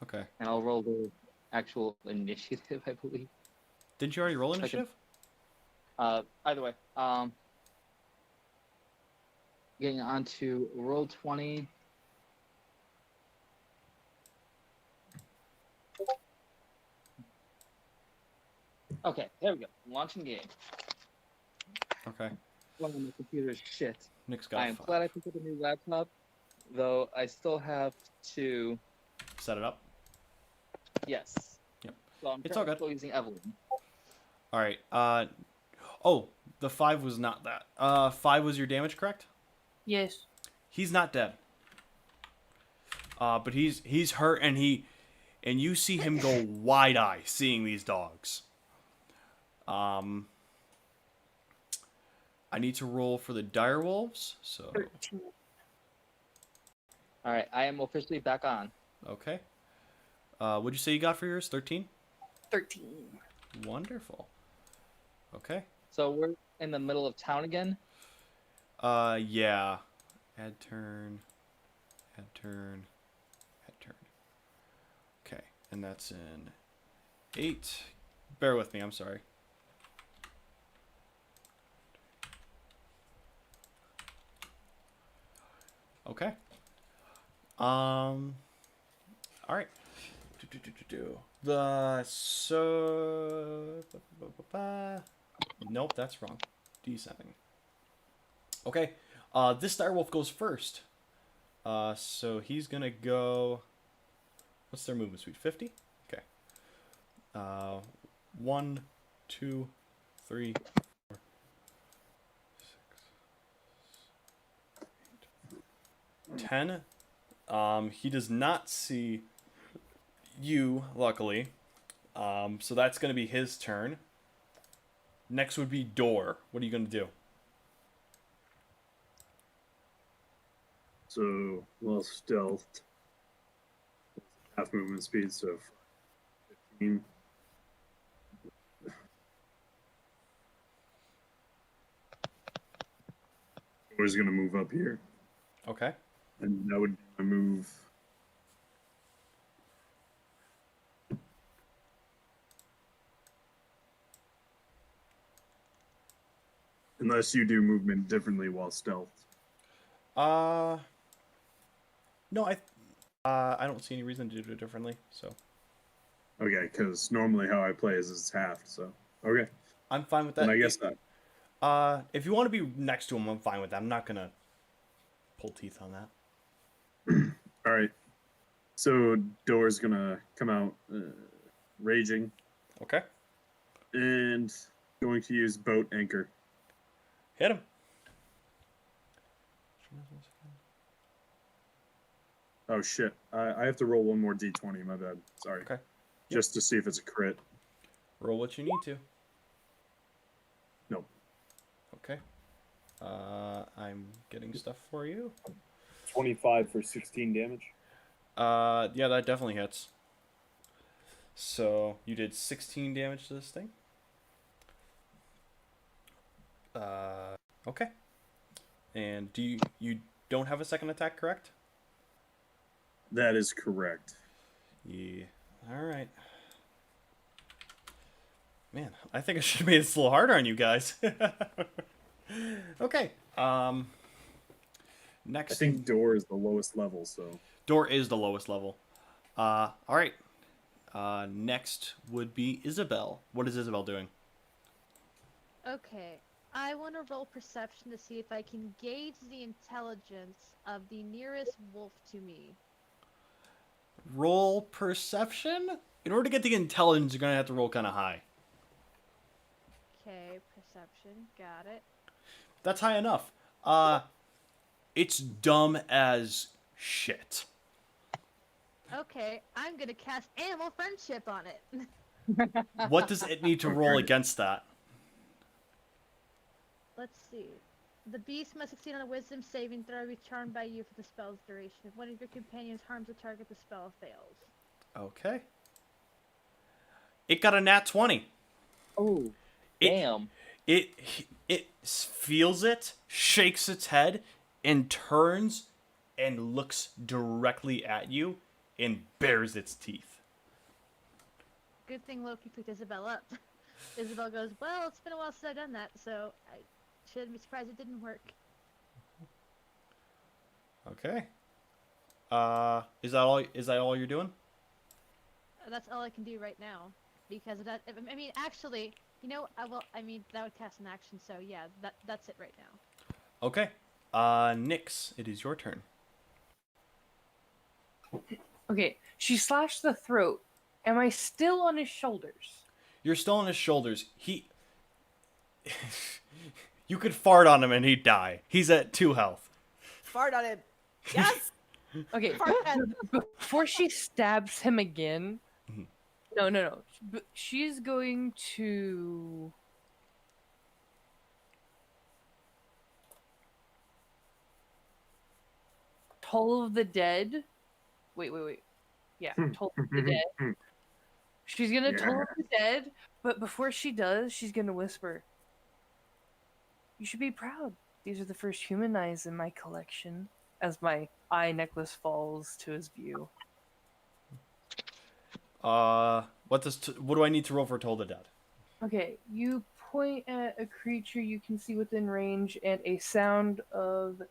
S1: Okay.
S5: and I'll roll the actual initiative, I believe.
S1: Didn't you already roll
S5: Second.
S1: initiative?
S8: Either way, getting on to roll 20. Okay, there we go. Launching game.
S1: Okay.
S8: Well, my computer is shit.
S1: Nick's got
S8: I am
S1: 5.
S8: glad I picked up a new laptop, though I still have to.
S1: Set it up.
S8: Yes.
S1: Yep.
S8: So I'm
S1: It's all good.
S8: still using Evelyn.
S1: All right. Oh, the 5 was not that. 5 was your damage, correct?
S4: Yes.
S1: He's not dead. But he's hurt, and you see him go wide eye seeing these dogs. I need to roll for the dire wolves. So
S4: 13.
S8: All right, I am officially back on.
S1: okay. What'd you say you got for yours? 13.
S4: 13.
S1: Wonderful. Okay.
S8: So we're in the middle of town again.
S1: Yeah. Add turn. Add turn. Add turn. Okay, and that's in 8. Bear with me. I'm sorry. Okay. All right. Nope, that's wrong. Descending. Okay. This direwolf goes first. So he's gonna go. What's their movement speed? 50. Okay. 1, 2, 3, 4, 6, 10. He does not see you, luckily. So that's going to be his turn. Next would be Door. What are you going to do?
S2: So, well, stealthed. Half movement speed, so 15. I was going to move up here,
S1: Okay.
S2: and that would be my move. Unless you do movement differently while stealth.
S1: No, I don't see any reason to do it differently. So
S2: Okay, because normally how I play is it's halved, so. Okay,
S1: I'm fine with that.
S2: and I guess that.
S1: If you want to be next to him, I'm fine with that. I'm not gonna pull teeth on that.
S2: All right. So Door's gonna come out raging
S1: Okay.
S2: and going to use boat anchor.
S1: Hit him.
S2: Oh shit! I have to roll one more d20. My bad. Sorry.
S1: Okay.
S2: Just to see if it's a crit.
S1: Roll what you need to.
S2: Nope.
S1: Okay. I'm getting stuff for you.
S9: 25 for 16 damage.
S1: Yeah, that definitely hits. So you did 16 damage to this thing. Okay. And you don't have a second attack, correct?
S2: That is correct.
S1: Yeah. All right. Man, I think I should have made this a little harder on you guys. Okay. Next.
S2: I think Door is the lowest level, so.
S1: Door is the lowest level. All right. Next would be Isabel. What is Isabel doing?
S6: Okay, I want to roll perception to see if I can gauge the intelligence of the nearest wolf to me.
S1: Roll perception? In order to get the intelligence, you're going to have to roll kind of high.
S6: Okay, perception, got it.
S1: That's high enough. It's dumb as shit.
S6: Okay, I'm gonna cast animal friendship on it.
S1: What does it need to roll against that?
S6: Let's see. The beast must succeed on a wisdom saving throw, be charmed by you for the spell's duration. If one of your companions harms a target, the spell fails.
S1: Okay. It got a nat 20.
S8: Oh,
S1: It-
S8: damn.
S1: It feels it, shakes its head, and turns and looks directly at you and bares its teeth.
S6: Good thing Loki picked Isabel up. Isabel goes, well, it's been a while since I've done that, so I shouldn't be surprised it didn't work.
S1: Okay. Is that all? Is that all you're doing?
S6: That's all I can do right now. Because that, I mean, actually, I mean, that would cast an action, so yeah, that's it right now.
S1: Okay. Nyx, it is your turn.
S4: Okay, she slashed the throat. Am I still on his shoulders?
S1: You're still on his shoulders. You could fart on him and he'd die. He's at 2 health.
S3: Fart on him. Yes.
S4: Okay,
S3: Fart on.
S4: before she stabs him again.
S1: Mhm.
S4: No. She's going to. Toll of the Dead. Wait. Yeah, Toll of the Dead. She's gonna Toll of the Dead, but before she does, she's gonna whisper. You should be proud. These are the first human eyes in my collection. As my eye necklace falls to his view.
S1: What do I need to roll for Toll the Dead?
S4: Okay, you point at a creature you can see within range, and a sound of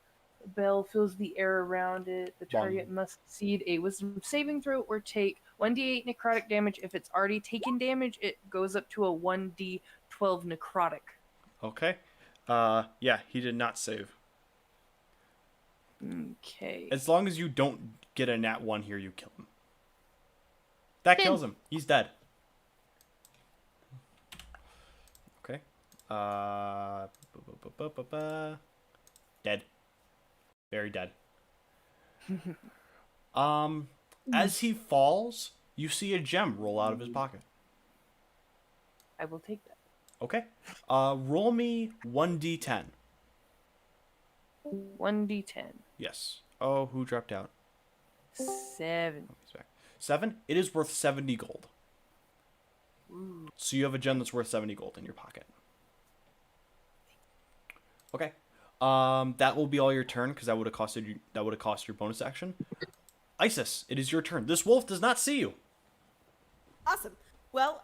S4: bell fills the air around it. The target must succeed a wisdom saving throw or take 1d8 necrotic damage. If it's already taken damage, it goes up to a 1d12 necrotic.
S1: Okay. Yeah, he did not save.
S4: Okay.
S1: As long as you don't get a nat 1 here, you kill him. That kills him. He's dead. Okay. Dead. Very dead. As he falls, you see a gem roll out of his pocket.
S4: I will take that.
S1: Okay. Roll me 1d10.
S4: 1d10.
S1: Yes. Oh, who dropped out?
S4: 7.
S1: Oh, he's back. 7? It is worth 70 gold.
S4: Ooh.
S1: So you have a gem that's worth 70 gold in your pocket. Okay. That will be all your turn because that would have cost your bonus action. Isis, it is your turn. This wolf does not see you.
S3: Awesome. Well,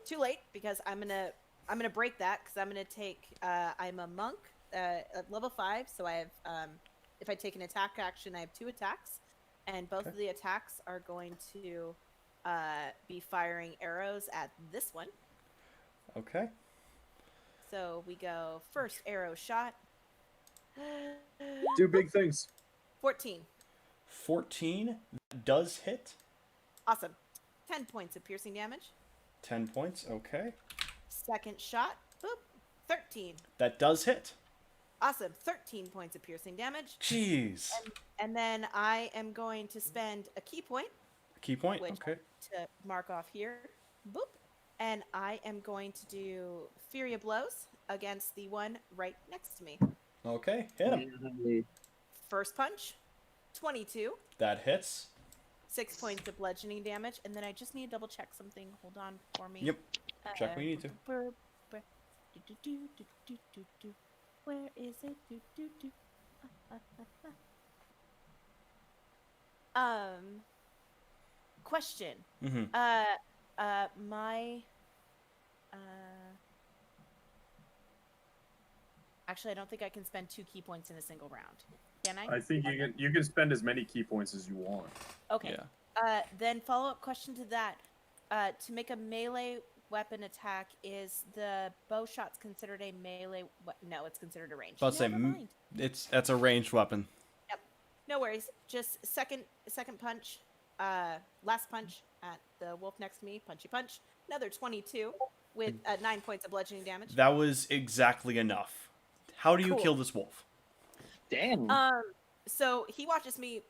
S3: too late because I'm gonna break that because I'm gonna take. I'm a monk, at level 5, so I have. If I take an attack action, I have 2 attacks, and both of the attacks are going to be firing arrows at this one.
S1: Okay.
S3: So we go first arrow shot.
S2: 2 big things.
S3: 14.
S1: 14 does hit.
S3: Awesome. 10 points of piercing damage.
S1: 10 points. Okay.
S3: Second shot. Boop. 13.
S1: That does hit.
S3: Awesome. 13 points of piercing damage.
S1: Jeez.
S3: And then I am going to spend a key point.
S1: Key point.
S3: Which
S1: Okay.
S3: to mark off here. Boop. And I am going to do Fury of Blows against the one right next to me.
S1: Okay. Hit him.
S3: First punch. 22.
S1: That hits.
S3: 6 points of bludgeoning damage. And then I just need to double check something. Hold on for me.
S1: Yep. Check when you need to.
S3: Where is it? Question.
S1: Mm-hmm.
S3: Actually, I don't think I can spend 2 key points in a single round. Can I?
S2: I think you can spend as many key points as you want.
S3: Okay.
S1: Yeah.
S3: Then follow-up question to that. To make a melee weapon attack, is the bow shots considered a melee? No, it's considered a ranged.
S1: I'll say
S3: Never mind.
S1: that's a ranged weapon.
S3: Yep. No worries. Just second punch. Last punch at the wolf next to me. Punchy punch. Another 22 with 9 points of bludgeoning damage.
S1: That was exactly enough. How do you
S3: Cool.
S1: kill this wolf?
S8: Damn.
S3: So he watches me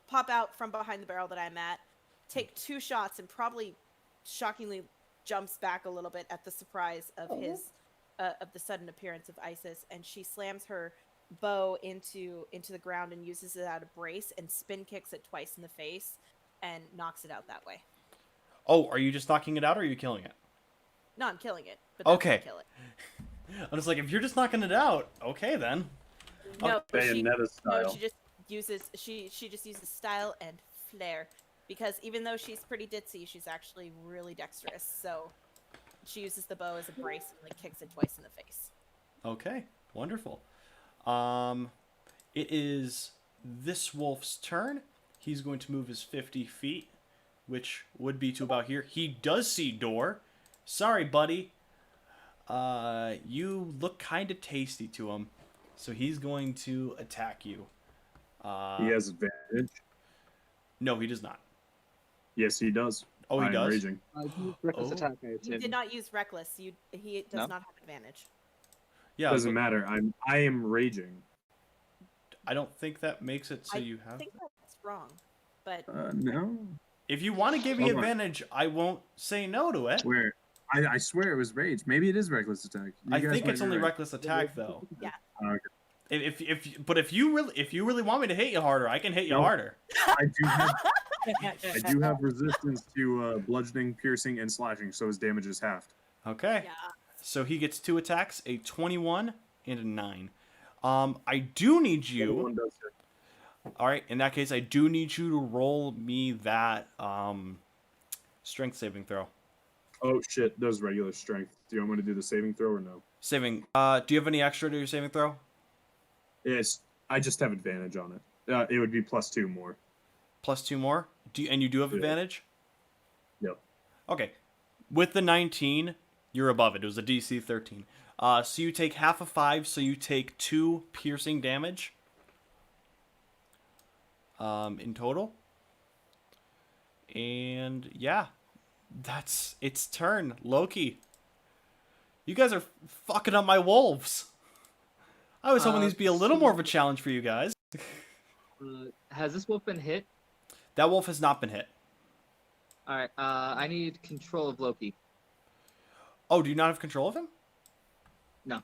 S3: pop out from behind the barrel that I'm at, take 2 shots, and probably shockingly jumps back a little bit at the surprise of of the sudden appearance of Isis, and she slams her bow into the ground and uses it out of brace and spin kicks it twice in the face and knocks it out that way.
S1: Oh, are you just knocking it out or are you killing it?
S3: No, I'm killing it. But that's
S1: Okay.
S3: how I kill it.
S1: I was like, if you're just knocking it out, okay then.
S3: No,
S2: Bayonetta style.
S3: she just uses style and flair, because even though she's pretty ditzy, she's actually really dexterous. So She uses the bow as a brace and like kicks it twice in the face.
S1: Okay, wonderful. It is this wolf's turn. He's going to move his 50 feet, which would be to about here. He does see door. Sorry, buddy. You look kind of tasty to him, so he's going to attack you.
S2: He has advantage.
S1: No, he does not.
S2: Yes, he does.
S1: Oh, he
S2: I am
S1: does?
S2: raging.
S8: Reckless
S1: Oh.
S8: attack. I
S3: You
S8: assume.
S3: did not use reckless. He does
S8: No?
S3: not have advantage.
S1: Yeah,
S2: Doesn't
S1: but
S2: matter. I am raging.
S1: I don't think that makes it so
S3: I
S1: you have.
S3: think that's wrong, but
S2: No.
S1: If you want to give me
S2: Hold on.
S1: advantage, I won't say no to it.
S2: Where? I swear it was rage. Maybe it is reckless attack. You
S1: I
S2: guys
S1: think
S2: might
S1: it's
S2: be
S1: only
S2: right.
S1: reckless attack though.
S3: yeah.
S2: Okay.
S1: If you really want me to hit you harder, I can hit you
S2: No.
S1: harder.
S2: I do have resistance to bludgeoning, piercing, and slashing, so his damage is halved.
S1: Okay.
S3: Yeah.
S1: So he gets 2 attacks, a 21 and a 9. I do need you.
S2: One does hit.
S1: All right. In that case, I do need you to roll me that strength saving throw.
S2: Oh shit, that was regular strength. Do you want me to do the saving throw or no?
S1: Saving. Do you have any extra to your saving throw?
S2: Yes, I just have advantage on it. It would be +2 more.
S1: Plus 2 more. And you do have
S2: Yeah.
S1: advantage.
S2: Yep.
S1: Okay. With the 19, you're above it. It was a DC 13. So you take half of 5, so you take 2 piercing damage. In total. And yeah, that's its turn. Loki. You guys are fucking up my wolves. I was hoping these would be a little more of a challenge for you guys.
S8: Has this wolf been hit?
S1: That wolf has not been hit.
S8: All right. I need control of Loki.
S1: Oh, do you not have control of him?
S8: No.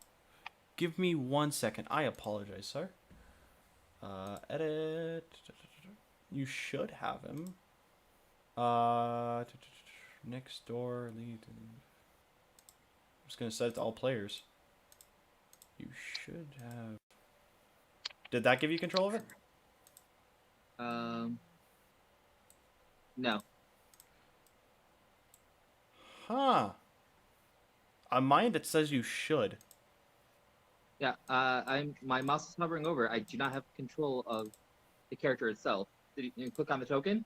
S1: Give me 1 second. I apologize, sir. Edit. You should have him. Next door lead. I'm just gonna set it to all players. You should have. Did that give you control of it?
S8: No.
S1: Huh. On mine it says you should.
S8: Yeah. My mouse is hovering over. I do not have control of the character itself. Did you click on the token?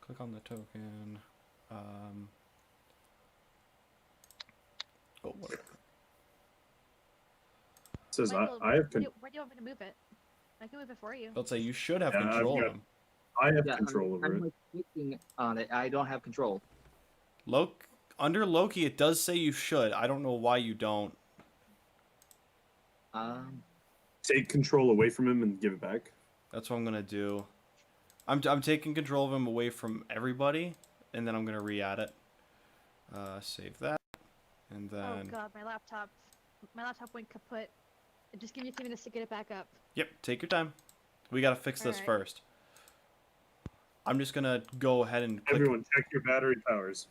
S1: Click on the token. Oh, whatever.
S2: It says
S6: Michael,
S2: I have
S6: where do you want me to move it? I can move it for you.
S1: Let's say you should have
S2: Yeah, I've
S1: control
S2: got-
S1: of him.
S2: I have
S8: Yeah,
S2: control over
S8: I'm
S2: it.
S8: like clicking on it. I don't have control.
S1: Under Loki, it does say you should. I don't know why you don't.
S2: Take control away from him and give it back.
S1: That's what I'm gonna do. I'm taking control of him away from everybody, and then I'm gonna re-add it. Save that, and
S6: Oh
S1: then
S6: god, my laptop went kaput. Just give me a few minutes to get it back up.
S1: yep, take your time. We gotta fix this
S6: Alright.
S1: first. I'm just gonna go ahead and click.
S2: Everyone, check your battery powers.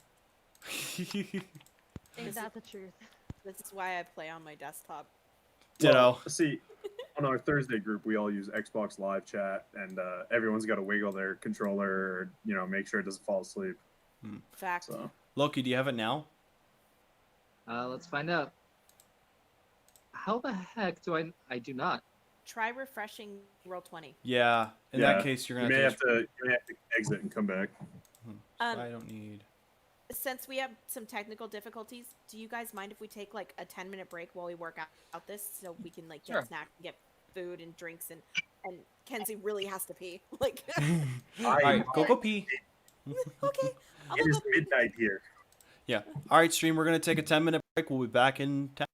S6: Ain't that the truth?
S3: This is why I play on my desktop.
S1: Ditto.
S2: Well, see, on our Thursday group, we all use Xbox Live Chat, and everyone's got to wiggle their controller, or, make sure it doesn't fall asleep.
S3: Fact.
S2: So
S1: Loki, do you have it now?
S8: Let's find out. How the heck do I do not?
S3: Try refreshing roll 20.
S1: Yeah. In
S2: Yeah,
S1: that case, you're
S2: you
S1: gonna
S2: may
S1: have
S2: have
S1: to.
S2: to exit and come back.
S1: I don't need.
S3: Since we have some technical difficulties, do you guys mind if we take like a 10-minute break while we work out this so we can like get
S8: Sure.
S3: snacks and get food and drinks and Kenzie really has to pee. Like
S1: All right, go pee.
S3: okay. I'll
S2: It
S3: go
S2: is
S3: pee.
S2: midnight here.
S1: Yeah. All right, stream. We're gonna take a 10-minute break. We'll be back in 10.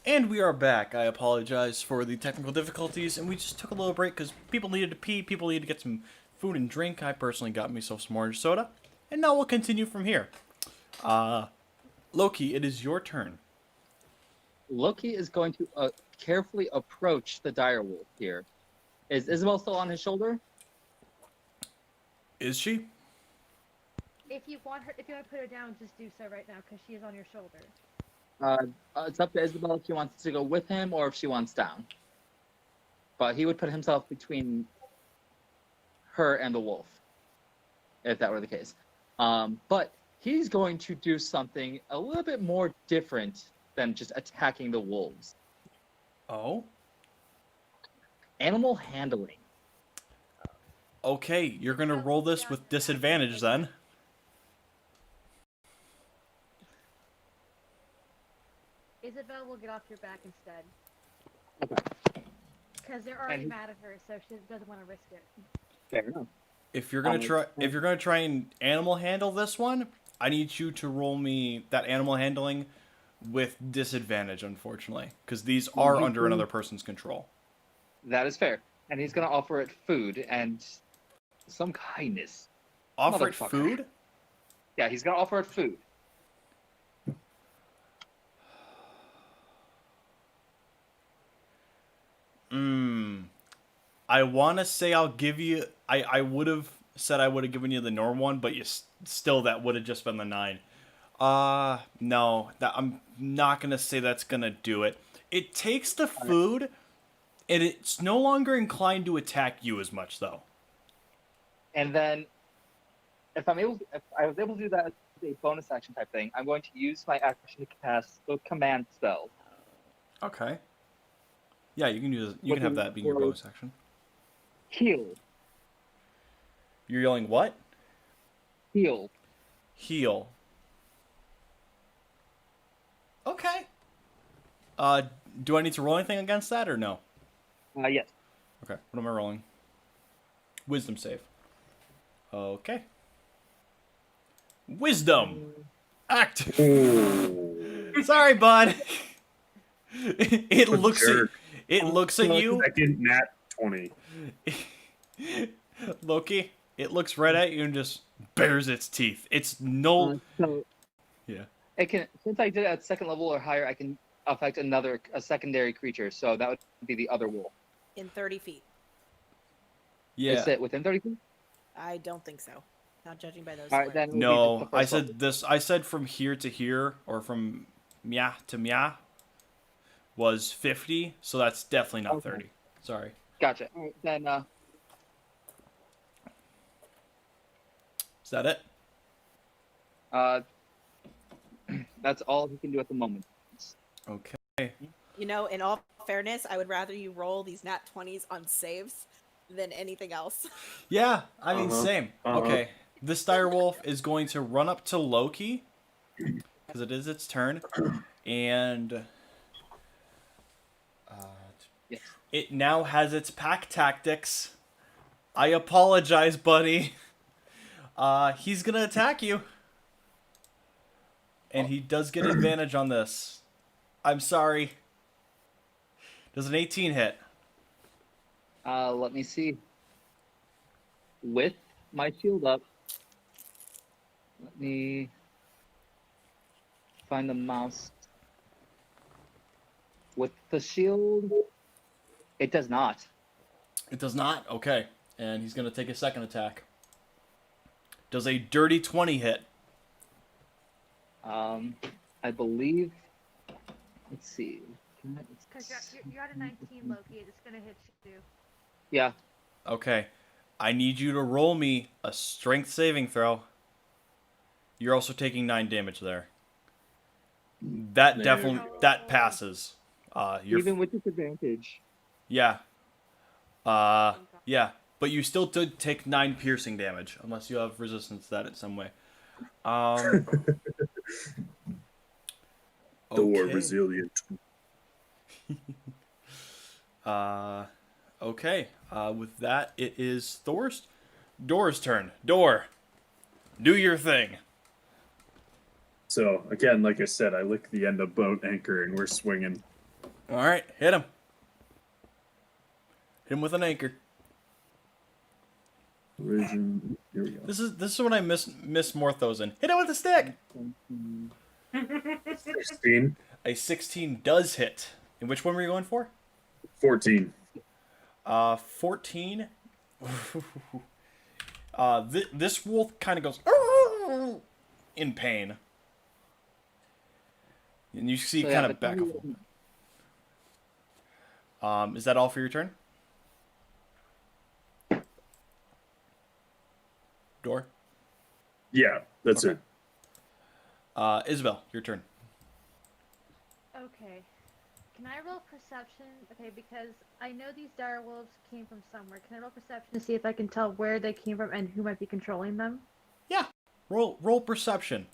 S1: And we are back. I apologize for the technical difficulties, and we just took a little break because people needed to pee, people needed to get some food and drink. I personally got myself some orange soda, and now we'll continue from here. Loki, it is your turn.
S8: Loki is going to carefully approach the direwolf here. Is Isabel still on his shoulder?
S1: Is she?
S6: If you want to put her down, just do so right now because she is on your shoulder.
S8: It's up to Isabel if she wants to go with him or if she wants down. But he would put himself between her and the wolf, if that were the case. But he's going to do something a little bit more different than just attacking the wolves.
S1: Oh?
S8: Animal handling.
S1: Okay, you're gonna roll this with disadvantage then.
S6: Isabel will get off your back instead.
S8: Okay.
S6: Because they're already
S8: And-
S6: mad at her, so she doesn't want to risk it.
S8: Fair enough.
S1: If you're gonna try and animal handle this one, I need you to roll me that animal handling with disadvantage, unfortunately, because these are under another person's control.
S8: That is fair. And he's going to offer it food and some kindness.
S1: Offer it
S8: Motherfucker.
S1: food?
S8: Yeah, he's going to offer it food.
S1: I want to say I'll give you... I would have said I would have given you the normal one, but still that would have just been the 9. No. I'm not going to say that's going to do it. It takes the food, and it's no longer inclined to attack you as much, though.
S8: And then, if I was able to do that as a bonus action type thing, I'm going to use my action to cast the command spell.
S1: Okay. Yeah, you can have that being your bonus action.
S8: Heal.
S1: You're yelling what?
S8: Heal.
S1: Heal. Okay. Do I need to roll anything against that or no?
S8: Yes.
S1: Okay, what am I rolling? Wisdom save. Okay. Wisdom. Active. Sorry, bud. It looks at
S9: jerk.
S1: you.
S9: Second nat 20.
S1: Loki, it looks right at you and just bares its teeth. It's no...
S8: So
S1: Yeah.
S8: it can, since I did it at second level or higher, I can affect a secondary creature. So that would be the other wolf.
S3: In 30 feet.
S1: Yeah.
S8: Is it within 30 feet?
S3: I don't think so. Not judging by those
S8: All right,
S3: words.
S8: then it would be
S1: No,
S8: just the
S1: I
S8: first level.
S1: said this. I said from here to here, or from mia to mia, was 50. So that's definitely not
S8: Okay.
S1: 30. Sorry.
S8: Gotcha. All right, then
S1: Is that it?
S8: that's all he can do at the moment.
S1: Okay.
S3: You know, in all fairness, I would rather you roll these nat 20s on saves than anything else.
S1: Yeah, I mean,
S9: Uh-huh.
S1: same.
S9: Uh-huh.
S1: Okay. This direwolf is going to run up to Loki, because it is its turn, and
S8: Yes.
S1: it now has its pack tactics. I apologize, buddy. He's gonna attack you. And he does get advantage on this. I'm sorry. Does an 18 hit?
S8: Let me see. With my shield up, let me find the mouse. With the shield, it does not.
S1: It does not? Okay. And he's gonna take a second attack. Does a dirty 20 hit?
S8: I believe. Let's see.
S6: Because you're at a 19, Loki. It's going to hit you.
S8: Yeah.
S1: Okay. I need you to roll me a strength saving throw. You're also taking 9 damage there. That
S9: There.
S1: definitely that passes. You're
S8: Even with disadvantage.
S1: yeah. Yeah, but you still did take 9 piercing damage unless you have resistance to that in some way.
S9: Door
S1: Okay.
S9: resilient.
S1: Okay. With that, it is Door's turn. Door, do your thing.
S9: So again, like I said, I lick the end of boat anchor and we're swinging.
S1: All right, hit him. Hit him with an anchor.
S9: Origin. Here we go.
S1: This is when I miss Morthos in. Hit him with a stick.
S9: 16.
S1: A 16 does hit. And which one were you going for?
S9: 14.
S1: 14. This wolf kind of goes in pain, and you see
S8: So,
S1: kind
S8: yeah,
S1: of back. Is that all for your turn? Door.
S9: Yeah, that's
S1: Okay.
S9: it.
S1: Isabel, your turn.
S6: Okay. Can I roll perception? Okay, because I know these dire wolves came from somewhere. Can I roll perception to see if I can tell where they came from and who might be controlling them?
S1: Yeah. Roll perception.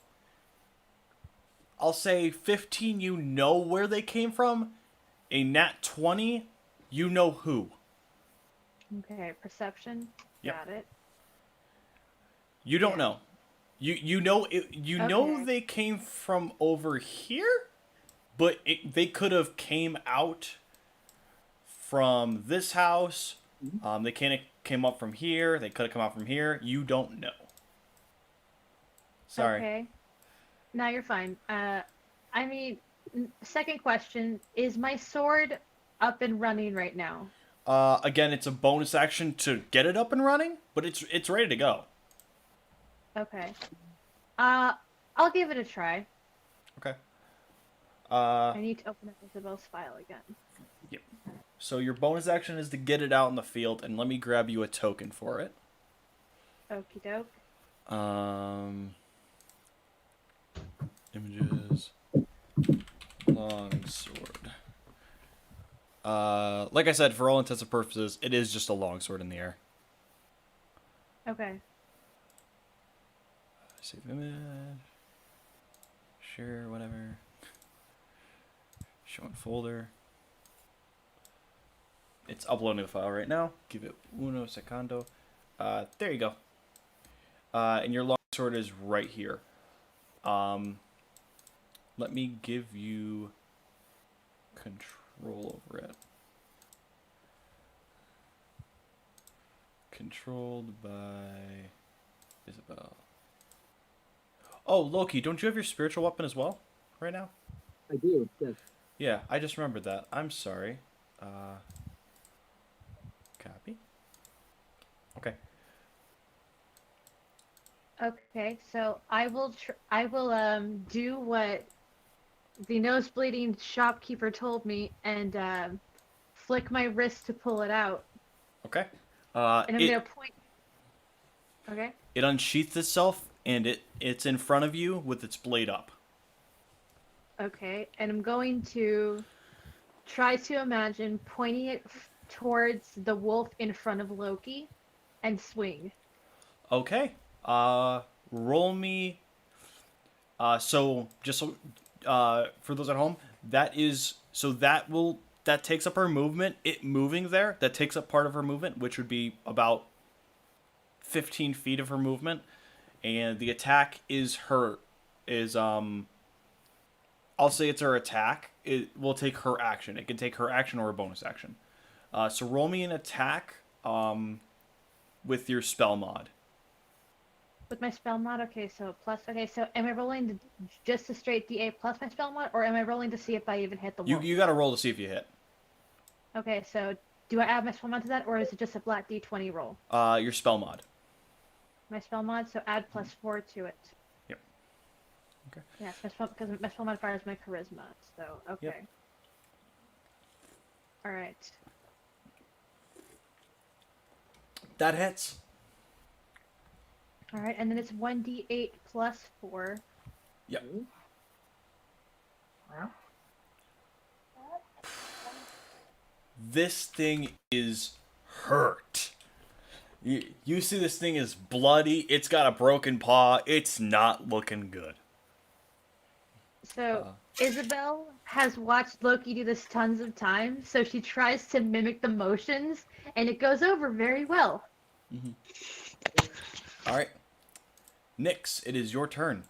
S1: I'll say 15. You know where they came from. A nat 20. You know who.
S6: Okay, perception.
S1: Yep.
S6: Got it.
S1: You don't
S6: Yeah.
S1: know. You know it, you know
S6: Okay.
S1: they came from over here, but they could have came out from this house. They came up from here. They could have come out from here. You don't know. Sorry.
S6: Okay. Now you're fine. Second question, is my sword up and running right now?
S1: Again, it's a bonus action to get it up and running, but it's ready to go.
S6: Okay. I'll give it a try.
S1: Okay.
S6: I need to open up Isabel's file again.
S1: So your bonus action is to get it out in the field, and let me grab you a token for it.
S6: Okie doke.
S1: Images. Longsword. Like I said, for all intents and purposes, it is just a longsword in the air.
S6: Okay.
S1: Save image. Share, whatever. Show in folder. It's uploading the file right now. Give it uno secondo. There you go. And your longsword is right here. Let me give you control over it. Controlled by Isabel. Oh, Loki, don't you have your spiritual weapon as well right now?
S8: I do, yes.
S1: Yeah, I just remembered that. I'm sorry. Copy. Okay.
S6: Okay, so I will do what the nose-bleeding shopkeeper told me and flick my wrist to pull it out.
S1: Okay.
S6: And I'm gonna point. Okay.
S1: It unsheaths itself, and it's in front of you with its blade up.
S6: Okay, and I'm going to try to imagine pointing it towards the wolf in front of Loki and swing.
S1: Okay. Roll me. So just so, for those at home, that takes up her movement. It moving there, that takes up part of her movement, which would be about 15 feet of her movement, and the attack I'll say it's her attack. It will take her action. It can take her action or a bonus action. So roll me an attack with your spell mod.
S6: With my spell mod, okay, so am I rolling just a straight D8 plus my spell mod, or am I rolling to see if I even hit the wolf?
S1: You got to roll to see if you hit.
S6: Okay, so do I add my spell mod to that, or is it just a flat D20 roll?
S1: Your spell mod.
S6: My spell mod, so add +4 to it.
S1: Yep. Okay.
S6: Yes, because my spell modifier is my charisma, so okay.
S1: Yep.
S6: All right.
S1: That hits.
S6: All right, and then it's 1d8 plus 4.
S1: Yep. This thing is hurt. You see this thing is bloody. It's got a broken paw. It's not looking good.
S6: So Isabel has watched Loki do this tons of times, so she tries to mimic the motions, and it goes over very well.
S1: Mm-hmm. All right. Nyx, it is your turn.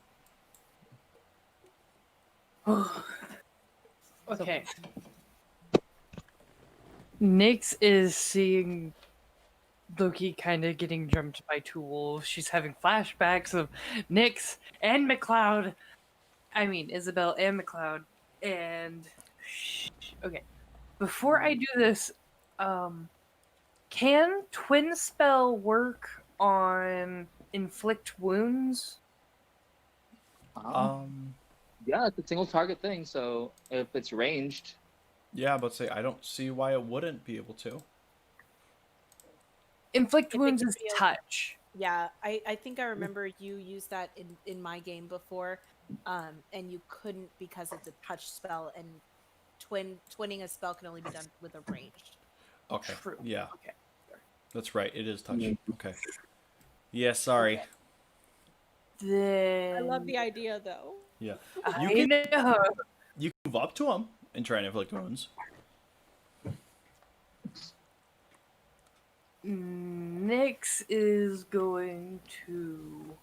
S4: Okay. Nyx is seeing Loki kind of getting jumped by two wolves. She's having flashbacks of Nyx and McLeod. I mean, Isabel and McLeod. And okay, before I do this, can twin spell work on inflict wounds?
S8: Yeah, it's a single target thing, so if it's ranged,
S1: Yeah, but say I don't see why it wouldn't be able to.
S4: Inflict
S3: I
S4: wounds
S3: think
S4: is
S3: it feels-
S4: touch.
S3: Yeah, I think I remember you used that in my game before, and you couldn't because it's a touch spell, and twinning a spell can only be done with a ranged.
S1: Okay.
S4: True.
S1: Yeah,
S4: Okay.
S1: that's right. It is touch.
S9: Yeah.
S1: Okay. Yeah, sorry.
S3: Okay.
S4: Then
S3: I love the idea though.
S1: Yeah.
S4: I
S1: You can
S4: know.
S1: you can move up to him and try and inflict wounds.
S4: Nyx is going to.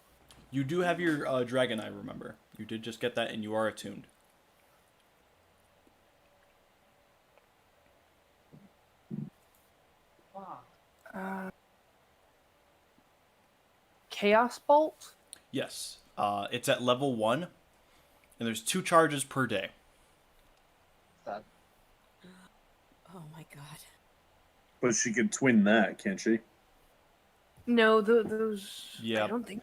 S1: You do have your dragon eye, remember. You did just get that and you are attuned.
S4: Chaos Bolt?
S1: Yes. It's at level 1 and there's 2 charges per day.
S8: that
S3: Oh my god.
S9: But she could twin that, can't she?
S4: No, those.
S1: Yeah.
S4: I don't think.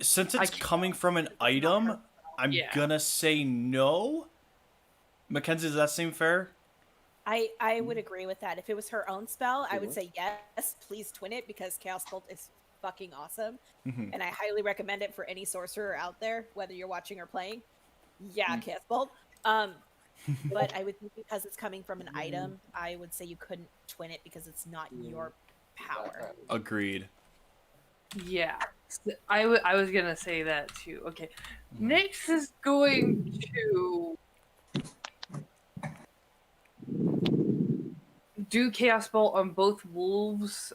S1: Since
S4: I
S1: it's
S4: can't-
S1: coming from an item, I'm
S4: Yeah.
S1: gonna say no. Mackenzie, does that seem fair?
S3: I would agree with that. If it was her own spell, I would
S8: Sure.
S3: say yes, please twin it because Chaos Bolt is fucking awesome.
S1: Mm-hmm.
S3: And I highly recommend it for any sorcerer out there, whether you're watching or playing. Yeah, Chaos Bolt. But I would think because it's coming from an item, I would say you couldn't twin it because it's not your power.
S1: Agreed.
S4: Yeah. I was gonna say that too. Okay. Nyx is going to do Chaos Bolt on both wolves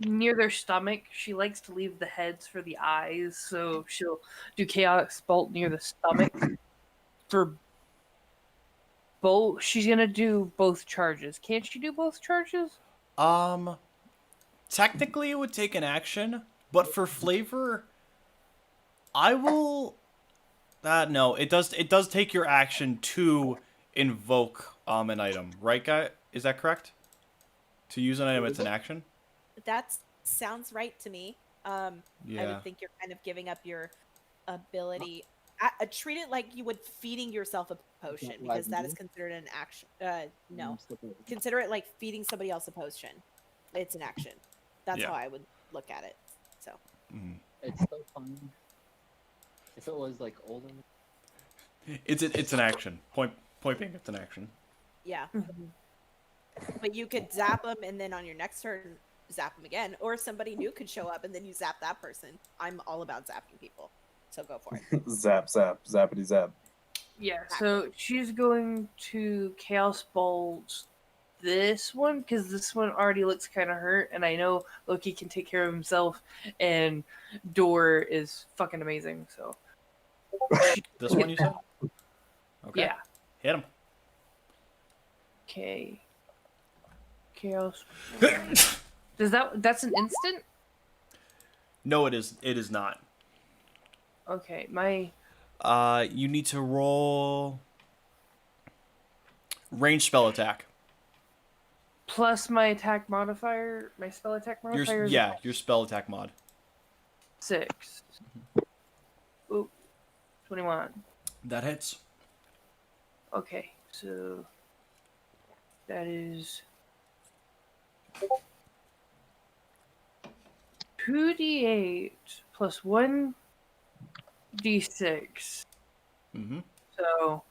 S4: near their stomach. She likes to leave the heads for the eyes, so she'll do Chaos Bolt near the stomach for both. She's gonna do both charges. Can't she do both charges?
S1: Technically it would take an action, but for flavor, I will. No, it does take your action to invoke an item, right, guy? Is that correct? To use an item, it's an action.
S3: That sounds right to me. I
S1: Yeah.
S3: would think you're kind of giving up your ability. Treat it like you would feeding yourself a potion
S8: Not
S3: because that
S8: like
S3: is
S8: me.
S3: considered an action. No, consider it like feeding somebody else a potion. It's an action. That's
S1: Yeah.
S3: how I would look at it. So
S1: Mhm.
S8: it's so fun. If it was like older,
S1: It's an action. Point being, it's an action.
S3: yeah, but you could zap them and then on your next turn zap them again, or somebody new could show up and then you zap that person. I'm all about zapping people, so go for it.
S9: Zap, zap, zappity zap.
S4: Yeah, so she's going to Chaos Bolt this one because this one already looks kind of hurt, and I know Loki can take care of himself, and Door is fucking amazing. So
S1: This one you said? Okay.
S4: yeah,
S1: Hit him.
S4: okay. Chaos. Does that's an instant?
S1: No, it is not.
S4: Okay, my
S1: You need to roll range spell attack.
S4: plus my attack modifier, my spell attack modifier.
S1: Your spell attack mod.
S4: 6. Oop, 21.
S1: That hits.
S4: Okay, so that is 2d8 plus 1d6.
S1: Mm-hmm.
S4: So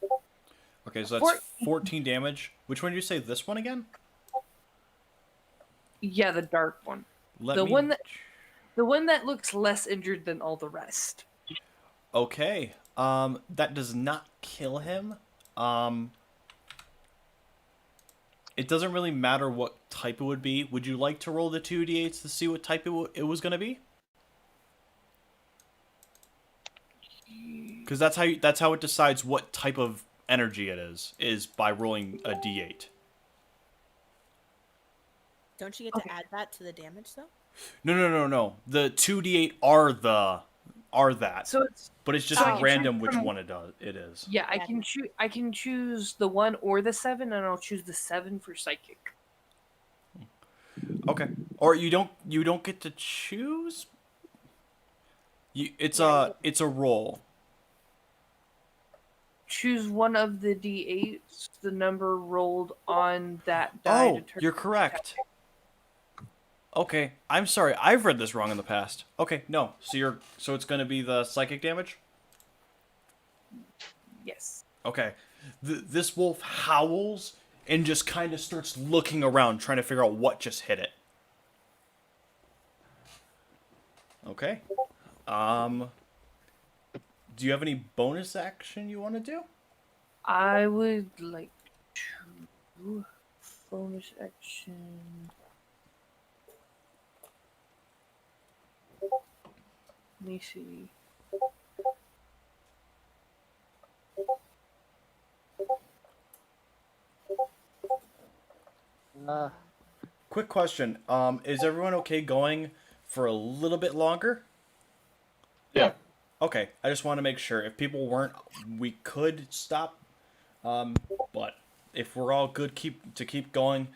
S1: Okay, so that's 14 damage. Which one did you say? This one again?
S4: yeah, the dark one.
S1: Let
S4: The
S1: me...
S4: one that looks less injured than all the rest.
S1: Okay. That does not kill him. It doesn't really matter what type it would be. Would you like to roll the 2d8s to see what type it was going to be? Because that's how it decides what type of energy it is by rolling a d8.
S3: Don't you get to add that to the damage though?
S1: No. The 2d8 are that.
S4: So it's
S1: But it's just
S4: so I can
S1: random
S4: choose
S1: which
S4: from-
S1: one it is.
S4: Yeah, I
S3: Yeah.
S4: can choose. I can choose the 1 or the 7, and I'll choose the 7 for psychic.
S1: Okay. Or you don't get to choose? It's
S3: Yeah,
S1: a roll.
S4: Choose one of the d8s, the number rolled on that die.
S1: Oh, you're correct. Okay, I'm sorry. I've read this wrong in the past. Okay, no. So it's going to be the psychic damage?
S4: Yes.
S1: Okay. This wolf howls and just kind of starts looking around trying to figure out what just hit it. Okay. Do you have any bonus action you want to do?
S4: I would like to bonus action. Let me see.
S1: Quick question. Is everyone okay going for a little bit longer?
S9: Yeah.
S1: Okay, I just want to make sure. If people weren't, we could stop. But if we're all good to keep going,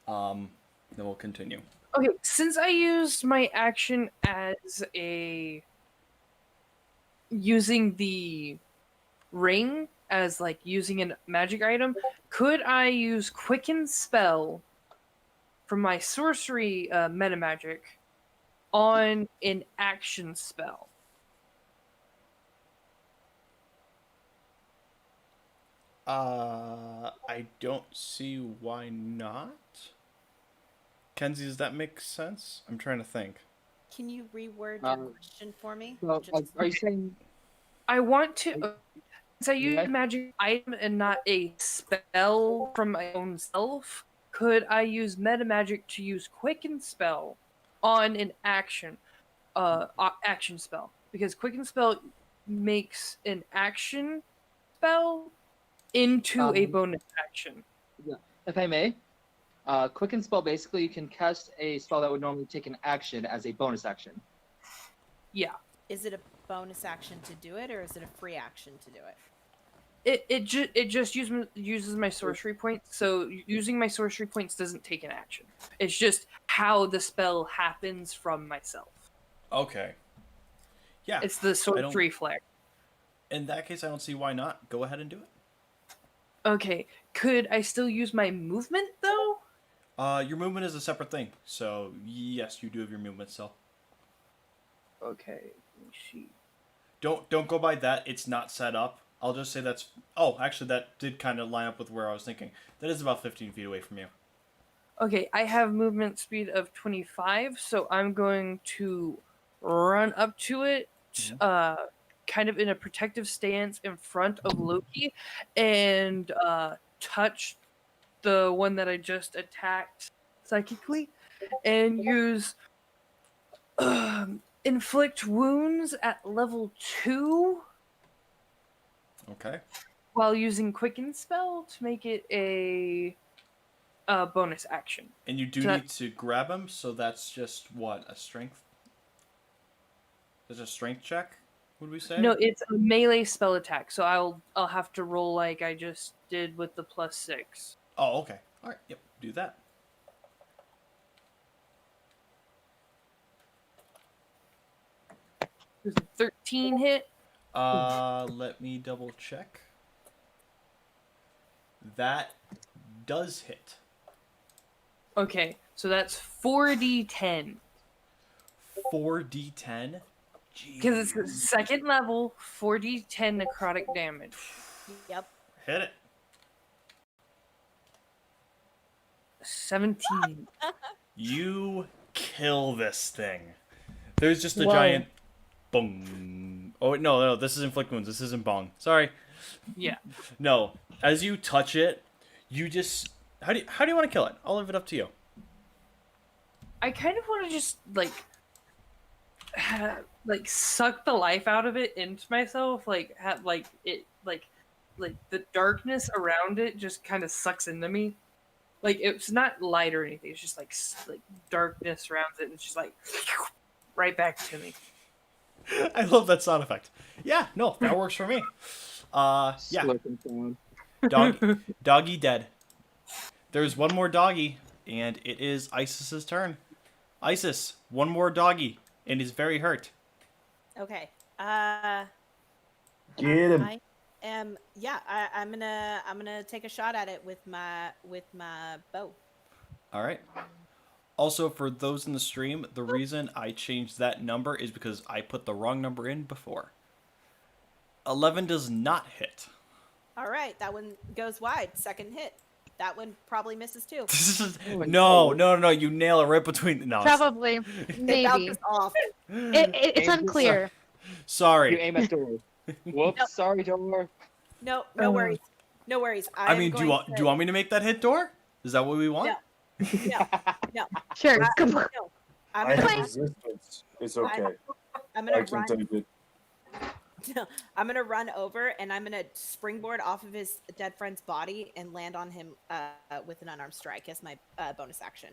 S1: then we'll continue.
S4: Okay, since I used my action as a using the ring as like using a magic item, could I use Quicken Spell from my sorcery meta magic on an action spell?
S1: I don't see why not. Kenzie, does that make sense? I'm trying to think.
S3: Can you reword your question for me?
S8: So,
S3: Just-
S8: are you saying?
S4: I want to since I use
S8: Okay.
S4: a magic item and not a spell from my own self, could I use meta magic to use Quicken Spell on an action action spell? Because Quicken Spell makes an action spell into a bonus action.
S8: Yeah. If I may, Quicken Spell, basically you can cast a spell that would normally take an action as a bonus action.
S4: Yeah.
S3: Is it a bonus action to do it, or is it a free action to do it?
S4: It just uses my sorcery points, so using my sorcery points doesn't take an action. It's just how the spell happens from myself.
S1: Okay. Yeah.
S4: It's the sorcery flare.
S1: In that case, I don't see why not. Go ahead and do it.
S4: Okay, could I still use my movement though?
S1: Your movement is a separate thing, so yes, you do have your movement still.
S4: Okay, let me see.
S1: Don't go by that. It's not set up. I'll just say that's. Oh, actually, that did kind of line up with where I was thinking. That is about 15 feet away from you.
S4: Okay, I have movement speed of 25, so I'm going to run up to it, kind of in a protective stance in front of Loki, and touch the one that I just attacked psychically, and use inflict wounds at level 2
S1: Okay.
S4: while using Quicken Spell to make it a bonus action.
S1: And you do
S4: So
S1: need to grab him, so that's just what, a strength? There's a strength check, would we say?
S4: No, it's a melee spell attack, so I'll have to roll like I just did with the +6.
S1: Oh, okay. All right. Yep. Do that.
S4: Does a 13 hit?
S1: Let me double check. That does hit.
S4: Okay, so that's 4d10.
S1: 4d10.
S4: Because it's the second level, 4d10 necrotic damage.
S3: Yep.
S1: Hit it.
S4: 17.
S1: You kill this thing. There's just a
S4: Whoa.
S1: giant boom. Oh no, this is inflict wounds. This isn't bong. Sorry.
S4: Yeah.
S1: No. As you touch it, you just how do you want to kill it? I'll leave it up to you.
S4: I kind of want to just like suck the life out of it into myself, like have like it like like the darkness around it just kind of sucks into me. Like it's not light or anything. It's just like darkness surrounds it, and it's just like right back to me.
S1: I love that sound effect. Yeah, no, that works for me. Yeah,
S8: Slurping sound.
S1: doggy dead. There's one more doggy, and it is Isis's turn. Isis, one more doggy, and he's very hurt.
S3: Okay.
S9: Get him.
S3: I am. Yeah. I'm gonna take a shot at it with my bow.
S1: All right. Also, for those in the stream, the reason I changed that number is because I put the wrong number in before. 11 does not hit.
S3: All right. That one goes wide. Second hit. That one probably misses too.
S1: No. You nail it right between. No,
S6: Probably.
S3: It
S6: Maybe.
S3: bounces off.
S6: It's unclear.
S1: sorry.
S8: You aim at door. Whoops,
S3: Nope.
S8: sorry, door.
S3: No worries. No worries.
S1: I mean, do you want me to make that hit door? Is that what we want?
S3: No.
S6: Sure. Come on.
S3: No. I'm
S9: I
S3: gonna,
S9: have resistance. It's okay.
S3: I'm
S9: I
S3: gonna
S9: can
S3: run.
S9: take it.
S3: I'm gonna run over and I'm gonna springboard off of his dead friend's body and land on him with an unarmed strike as my bonus action.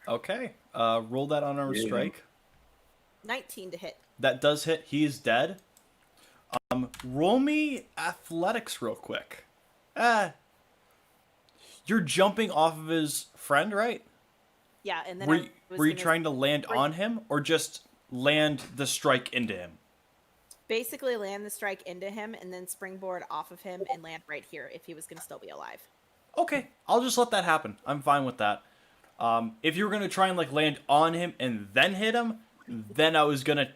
S1: Okay. Roll that unarmed
S9: Yeah.
S1: strike.
S3: 19 to hit.
S1: That does hit. He is dead. Roll me athletics real quick. You're jumping off of his friend, right?
S3: Yeah, and then
S1: Were
S3: I
S1: you,
S3: was
S1: were you
S3: gonna
S1: trying to land
S3: spring-
S1: on him or just land the strike into him?
S3: basically land the strike into him and then springboard off of him and land right here if he was gonna still be alive.
S1: Okay, I'll just let that happen. I'm fine with that. If you were gonna try and like land on him and then hit him, then I was gonna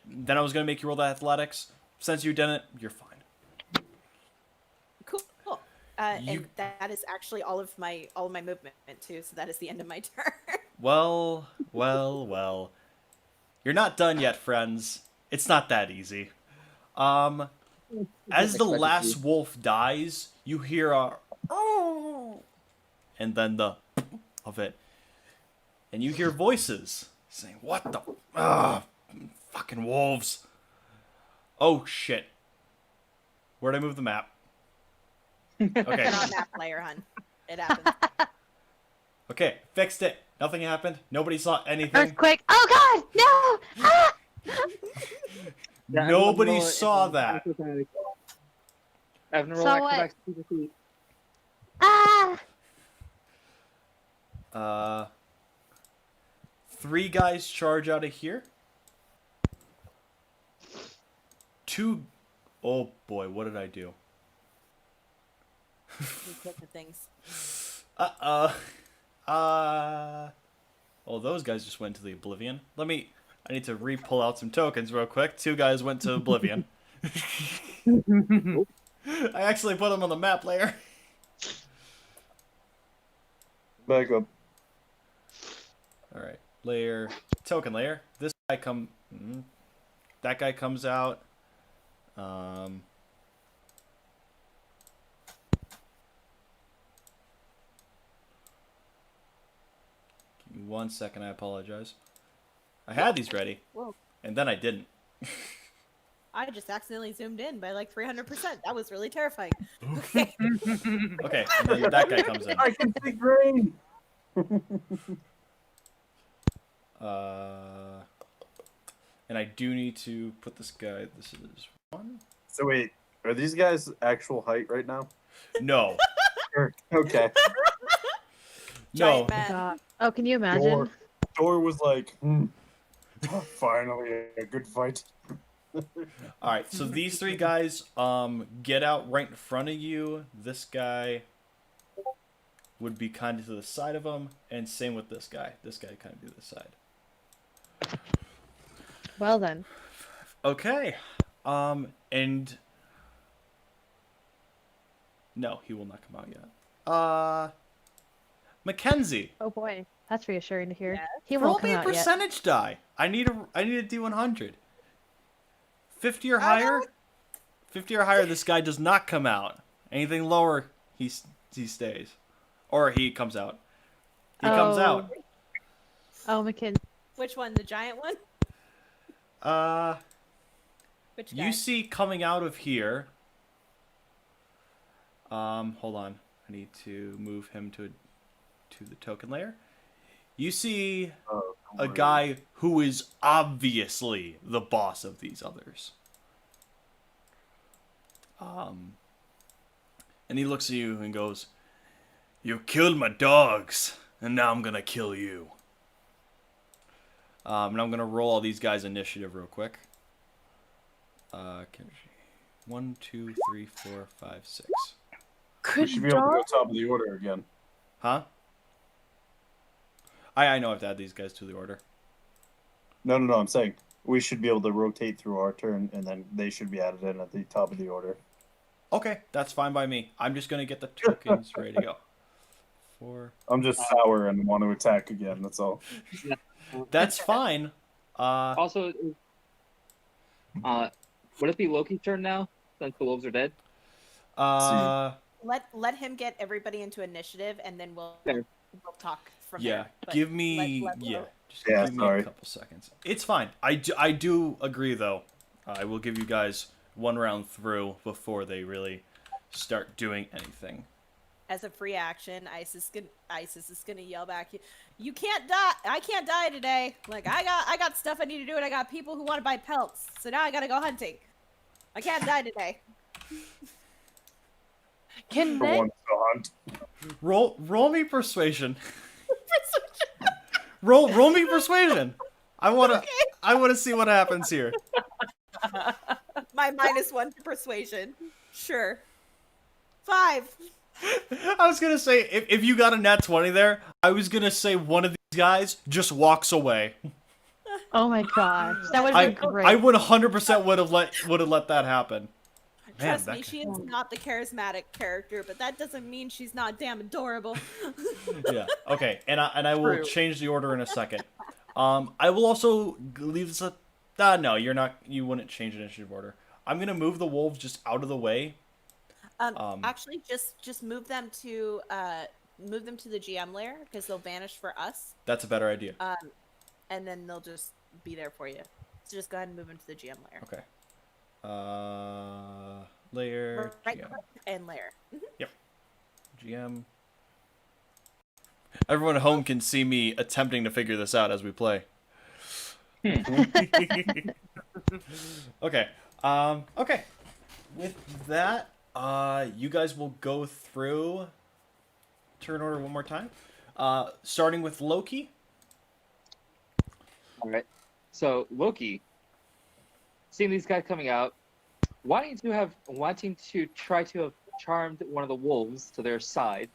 S1: make you roll the athletics. Since you didn't, you're fine.
S3: Cool. And that is actually all of my movement too. So that is the end of my turn.
S1: Well. You're not done yet, friends. It's not that easy. As the last wolf dies, you hear a oh, and then the of it, and you hear voices saying, "What the fucking wolves!" Oh shit! Where'd I move the map? Okay,
S3: Not map player, hun. It happens.
S1: okay, fixed it. Nothing happened. Nobody saw anything.
S6: Earthquake. Oh God! No! Ah!
S8: Yeah,
S1: Nobody
S8: everyone roll
S1: saw
S8: it.
S1: that.
S8: Everyone roll
S6: So what?
S8: acrobatics to defeat.
S6: Ah!
S1: 3 guys charge out of here. 2. Oh boy, what did I do?
S3: You click the things.
S1: Well, those guys just went to the oblivion. I need to re-pull out some tokens real quick. 2 guys went to oblivion. I actually put them on the map layer.
S9: Back up.
S1: All right, layer, token layer. This guy that guy comes out. Give me 1 second. I apologize. I had these ready,
S3: Whoa.
S1: and then I didn't.
S3: I just accidentally zoomed in by like 300%. That was really terrifying. Okay.
S1: Okay, and then that guy comes in.
S9: I can take rain.
S1: And I do need to put this guy. This is 1.
S9: So wait, are these guys actual height right now?
S1: No,
S9: Okay.
S1: no.
S3: Giant man.
S6: God. Oh, can you imagine?
S9: Door was like, finally a good fight.
S1: All right, so these 3 guys get out right in front of you. This guy would be kind of to the side of him, and same with this guy. This guy kind of to the side.
S6: Well then.
S1: Okay. And no, he will not come out yet. Mackenzie,
S6: Oh boy, that's reassuring to hear.
S3: Yes?
S6: He
S1: roll
S6: won't
S1: me
S6: come
S1: a
S6: out yet.
S1: percentage die. I need a D100. 50 or higher? 50 or higher, this guy does not come out. Anything lower, he stays. Or he comes out. He comes out.
S6: Oh, McKin.
S3: Which one? The giant one? Which guy?
S1: You see coming out of here, Hold on. I need to move him to the token layer. You see
S9: Oh,
S1: a
S9: great.
S1: guy who is obviously the boss of these others. And he looks at you and goes, "You killed my dogs, and now I'm gonna kill you." And I'm gonna roll all these guys' initiative real quick. 1, 2, 3, 4, 5, 6.
S9: We should be able to go top of the order again.
S1: Huh? I know I have to add these guys to the order.
S9: No, I'm saying we should be able to rotate through our turn, and then they should be added in at the top of the order.
S1: Okay, that's fine by me. I'm just gonna get the tokens ready to go. 4.
S9: I'm just sour and want to attack again. That's all.
S1: That's fine.
S8: Also, would it be Loki's turn now since the wolves are dead?
S3: Let him get everybody into initiative, and then we'll talk from
S1: yeah.
S3: there. But
S1: Give me just give me a couple seconds. It's fine. I do agree though. I will give you guys one round through before they really start doing anything.
S3: As a free action, Isis is gonna yell back, "You can't die! I can't die today! Like I got stuff I need to do, and I got people who want to buy pelts. So now I gotta go hunting. I can't die today."
S4: Can
S9: For
S4: Nick?
S9: once, to hunt.
S1: Roll me persuasion. roll me persuasion. I wanna see what happens here.
S3: My -1 to persuasion. Sure. 5.
S1: I was gonna say if you got a nat 20 there, I was gonna say one of these guys just walks away.
S6: Oh my gosh, that would have been great.
S1: I would 100% would have let that happen.
S3: Trust me, she is not the charismatic character, but that doesn't mean she's not damn adorable.
S1: Yeah. Okay. And I will change the order in a second. I will also leave this. No, you're not. You wouldn't change initiative order. I'm gonna move the wolves just out of the way.
S3: Actually, just move them to the GM layer because they'll vanish for us.
S1: That's a better idea.
S3: And then they'll just be there for you. So just go ahead and move them to the GM layer.
S1: Okay. Layer.
S3: Right
S1: GM.
S3: and layer.
S1: Yep. GM. Everyone at home can see me attempting to figure this out as we play. Okay. Okay. With that, you guys will go through turn order one more time. Starting with Loki.
S8: All right. So Loki, seeing these guys coming out, wanting to try to have charmed one of the wolves to their side,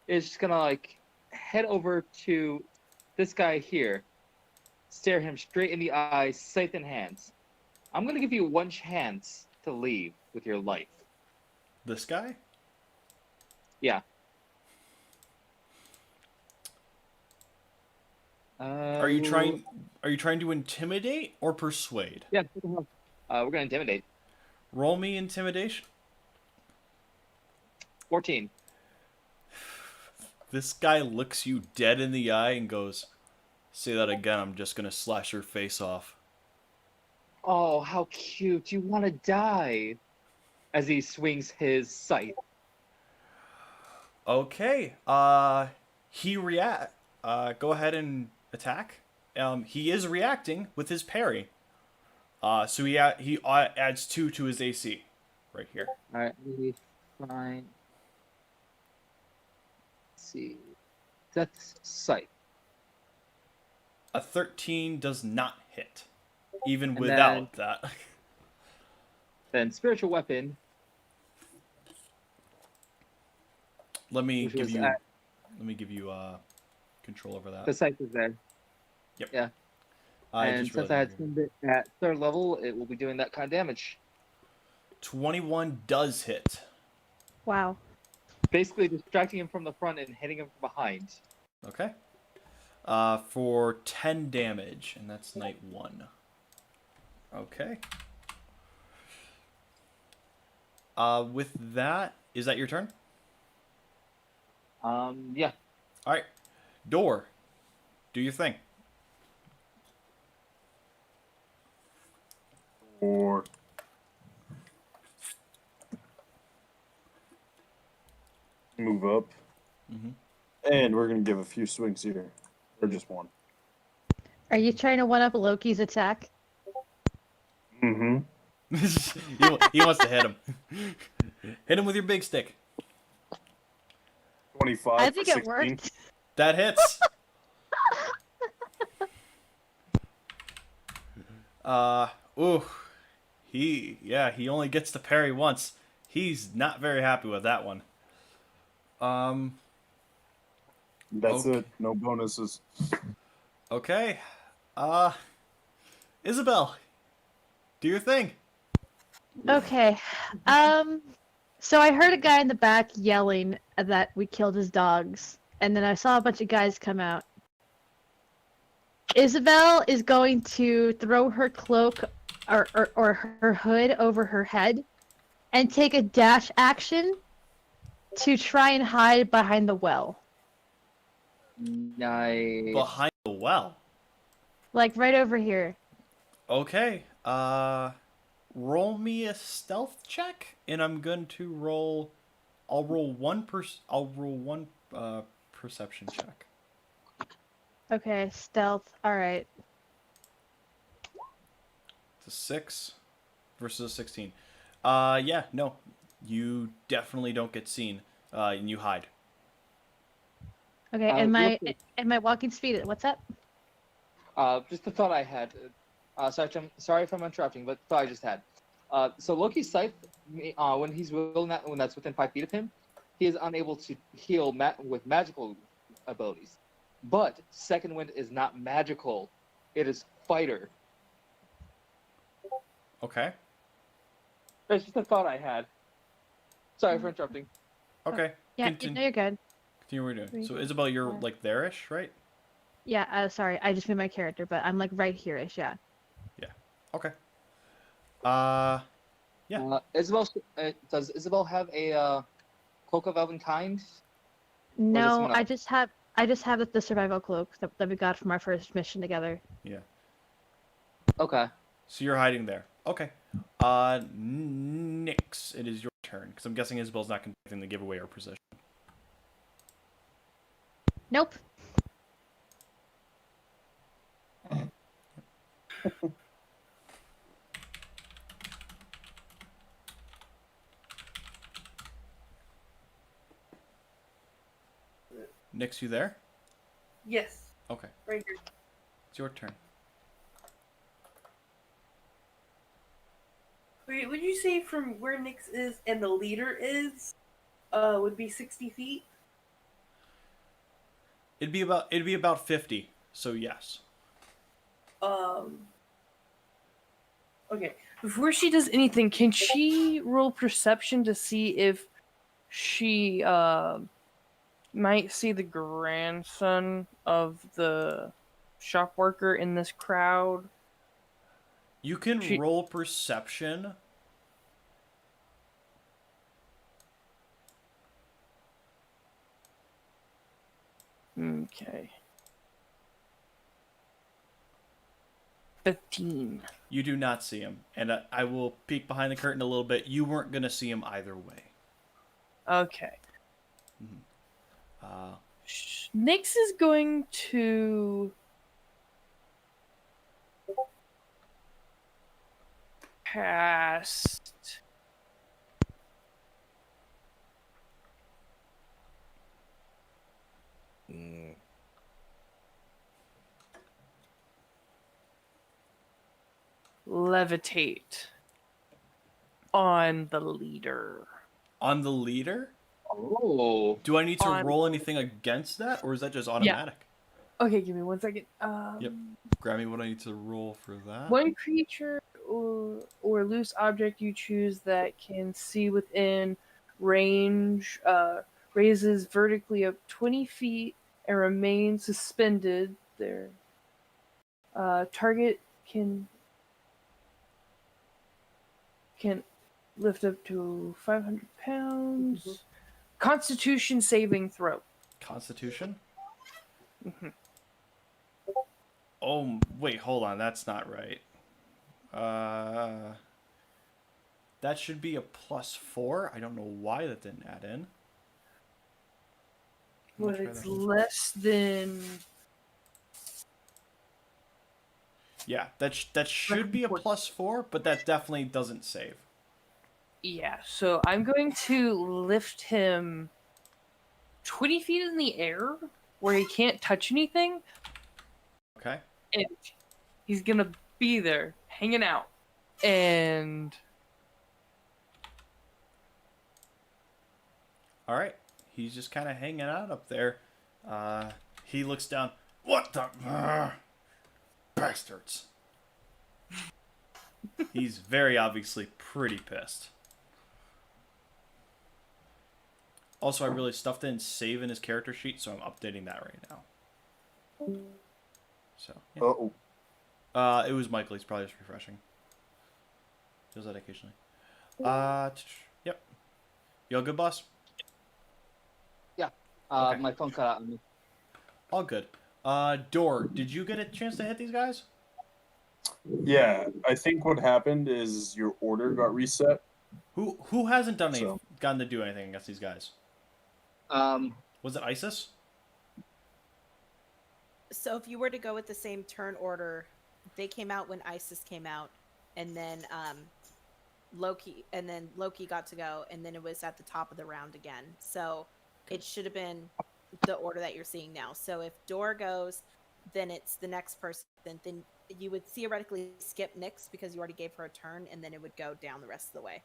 S8: is just gonna like head over to this guy here, stare him straight in the eyes, scythe in hands. I'm gonna give you one chance to leave with your life.
S1: This guy?
S8: Yeah.
S1: Are you trying to intimidate or persuade?
S8: Yeah. We're gonna intimidate.
S1: Roll me intimidation.
S8: 14.
S1: This guy looks you dead in the eye and goes, "Say that again, I'm just gonna slash your face off."
S8: Oh, how cute! You want to die? As he swings his scythe.
S1: Okay. He react. Go ahead and attack. He is reacting with his parry. So he adds 2 to his AC, right here.
S8: All right, maybe fine. Let's see, that's scythe.
S1: A 13 does not hit, even
S8: And
S1: without that.
S8: Then spiritual weapon.
S1: Let me
S8: Which
S1: give
S8: was
S1: you.
S8: at-
S1: Let me give you control over that.
S8: The scythe is there.
S1: Yep.
S8: Yeah. And since I had tuned it at 3rd level, it will be doing that kind of damage.
S1: 21 does hit.
S6: Wow.
S8: Basically distracting him from the front and hitting him from behind.
S1: Okay. For 10 damage, and that's night 1. Okay. With that, is that your turn?
S8: Yeah.
S1: All right. Door. Do your thing.
S9: Or move up,
S1: Mhm.
S9: and we're gonna give a few swings here, or just one.
S6: Are you trying to one up Loki's attack?
S9: Mm-hmm.
S1: He wants to hit him. Hit him with your big stick.
S9: 25
S6: I
S9: for
S6: think it
S9: 16.
S6: worked.
S1: That hits. Ooh. He only gets to parry once. He's not very happy with that one.
S9: That's
S1: Okay.
S9: it. No bonuses.
S1: Okay. Isabel, do your thing.
S6: Okay. So I heard a guy in the back yelling that we killed his dogs, and then I saw a bunch of guys come out. Isabel is going to throw her cloak or her hood over her head and take a dash action to try and hide behind the well.
S8: Nice.
S1: Behind the well.
S6: Like right over here.
S1: Okay. Roll me a stealth check, and I'm going to roll. I'll roll one perception check.
S6: Okay, stealth. Alright.
S1: It's a 6 versus a 16. Yeah, no, you definitely don't get seen. And you hide.
S6: Okay,
S8: Uh,
S6: and
S8: real
S6: my
S8: quick.
S6: walking speed, what's up?
S8: Just a thought I had. Sorry if I'm interrupting, but thought I just had. So Loki's scythe, when he's when that's within 5 feet of him, he is unable to heal with magical abilities. But second wind is not magical; it is fighter.
S1: Okay.
S8: That's just a thought I had. Sorry for interrupting.
S1: Okay.
S6: Yeah,
S1: Continue.
S6: no, you're good.
S1: Continue what we're doing. So
S6: Three,
S1: Isabel, you're
S6: four.
S1: like there-ish, right?
S6: Yeah, sorry, I just made my character, but I'm like right here-ish, yeah.
S1: Yeah. Okay. Yeah.
S8: Isabel, does Isabel have a cloak of elven kind?
S6: No,
S8: someone else?
S6: I just have the survival cloak that we got from our first mission together.
S1: Yeah.
S8: Okay.
S1: So you're hiding there. Okay. Nyx, it is your turn, because I'm guessing Isabel's not continuing to give away her position.
S6: Nope.
S1: Nyx, you there?
S4: Yes,
S1: Okay.
S4: right here.
S1: It's your turn.
S4: Wait, would you say from where Nyx is and the leader is, would be 60 feet?
S1: It'd be about 50. So yes.
S4: Okay. Before she does anything, can she roll perception to see if she might see the grandson of the shop worker in this crowd?
S1: You can
S4: She-
S1: roll perception.
S4: Okay. 15.
S1: You do not see him, and I will peek behind the curtain a little bit. You weren't gonna see him either way.
S4: Okay.
S1: Uh,
S4: Nyx is going to cast levitate on the leader.
S1: on the leader,
S8: Oh.
S1: do I need to
S4: On-
S1: roll anything against that, or is that just automatic?
S4: Okay, give me 1 second.
S1: Yep. Grab me what I need to roll for that.
S4: One creature or loose object you choose that can see within range raises vertically up 20 feet and remains suspended there. Target can lift up to 500 pounds. Constitution saving throw.
S1: Constitution?
S4: Mhm.
S1: Oh, wait, hold on. That's not right. That should be a +4. I don't know why that didn't add in. Let me
S4: But
S1: try
S4: it's
S1: that.
S4: less than.
S1: Yeah, that should be a +4, but that definitely doesn't save.
S4: Yeah, so I'm going to lift him 20 feet in the air where he can't touch anything,
S1: Okay.
S4: and he's gonna be there, hanging out. And
S1: All right. He's just kind of hanging out up there. He looks down. What the bastards? He's very obviously pretty pissed. Also, I really stuffed in save in his character sheet, so I'm updating that right now. So, yeah.
S9: Uh-oh.
S1: It was Michael. He's probably just refreshing. Does that occasionally. Yep. You all good, boss? Okay.
S8: My phone cut out on me.
S1: All good. Door, did you get a chance to hit these guys?
S9: Yeah, I think what happened is your order got reset.
S1: Who hasn't done
S9: So-
S1: gotten to do anything against these guys? Was it ISIS?
S3: So if you were to go with the same turn order, they came out when Isis came out, and then Loki got to go, and then it was at the top of the round again. So it should have been the order that you're seeing now. So if Door goes, then it's the next person. Then you would theoretically skip Nyx because you already gave her a turn, and then it would go down the rest of the way.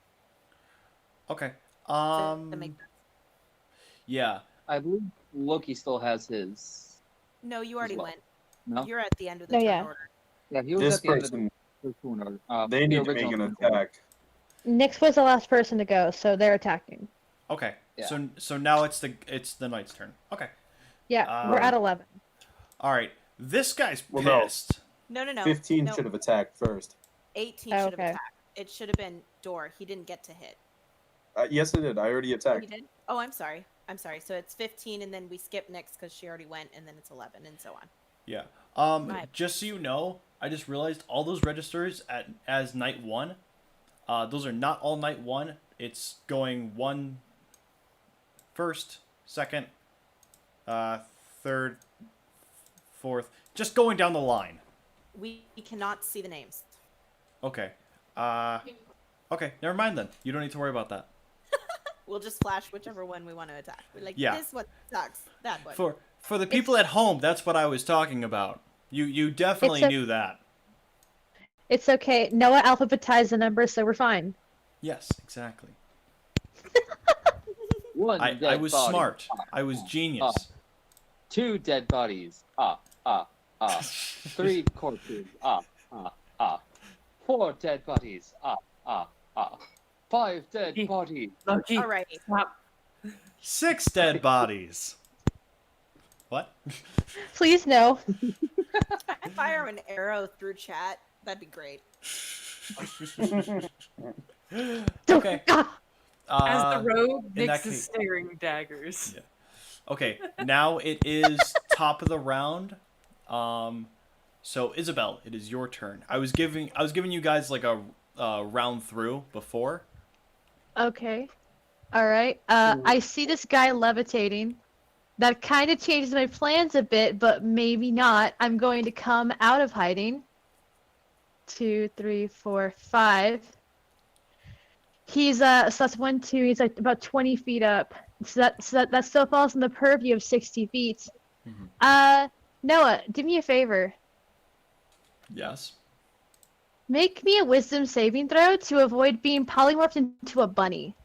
S1: Okay.
S3: Does that make sense?
S1: Yeah.
S8: I believe Loki still has his.
S3: No, you already
S8: well.
S3: went.
S8: No.
S3: You're at the end of the
S10: No,
S3: turn
S10: yeah.
S3: order.
S8: Yeah, he was
S9: This
S8: at the end of
S9: person,
S8: the turn order.
S9: they
S8: the
S9: need to make
S8: original
S9: an
S8: turn order.
S9: attack.
S10: Nyx was the last person to go, so they're attacking.
S1: Okay.
S8: Yeah.
S1: So now it's the knight's turn. Okay.
S10: Yeah, we're at 11.
S1: All right. This guy's
S9: Well, no.
S1: pissed.
S3: No.
S9: 15
S3: no.
S9: should have attacked first.
S3: 18
S10: Oh,
S3: should have
S10: okay.
S3: attacked. It should have been Door. He didn't get to hit.
S9: Yes, I did. I already
S3: Oh,
S9: attacked.
S3: he did? Oh, I'm sorry. So it's 15, and then we skip Nyx because she already went, and then it's 11, and so on.
S1: Yeah.
S3: Right.
S1: Just so you know, I just realized all those registers as night 1. Those are not all night 1. It's going 1 first, second, third, fourth, just going down the line.
S3: We cannot see the names.
S1: Okay. Okay, never mind then. You don't need to worry about that.
S3: We'll just flash whichever one we want to attack. We're like,
S1: Yeah.
S3: this one sucks. That one.
S1: For the people at home, that's what I was talking about. You definitely
S10: It's a-
S1: knew that.
S10: It's okay. Noah alphabetized the numbers, so we're fine.
S1: Yes, exactly.
S8: One
S1: I
S8: dead
S1: was
S8: body.
S1: smart. I was genius.
S8: 2 dead bodies. 3 corpses. 4 dead bodies. 5 dead bodies.
S4: Loki,
S3: Alrighty.
S4: stop.
S1: 6 dead bodies. What?
S10: Please no.
S3: I fire an arrow through chat. That'd be great.
S1: Okay.
S10: Ah,
S4: As the rogue,
S1: in that
S4: Nyx is
S1: case-
S4: staring daggers.
S1: Yeah. Okay, now it is top of the round. So Isabel, it is your turn. I was giving you guys like a round through before.
S10: Okay. All right. I see this guy levitating. That kind of changes my plans a bit, but maybe not. I'm going to come out of hiding. 2, 3, 4, 5. He's so that's 1, 2. He's like about 20 feet up. So that still falls in the purview of 60 feet. Noah, do me a favor.
S1: Yes.
S10: Make me a wisdom saving throw to avoid being polymorphed into a bunny.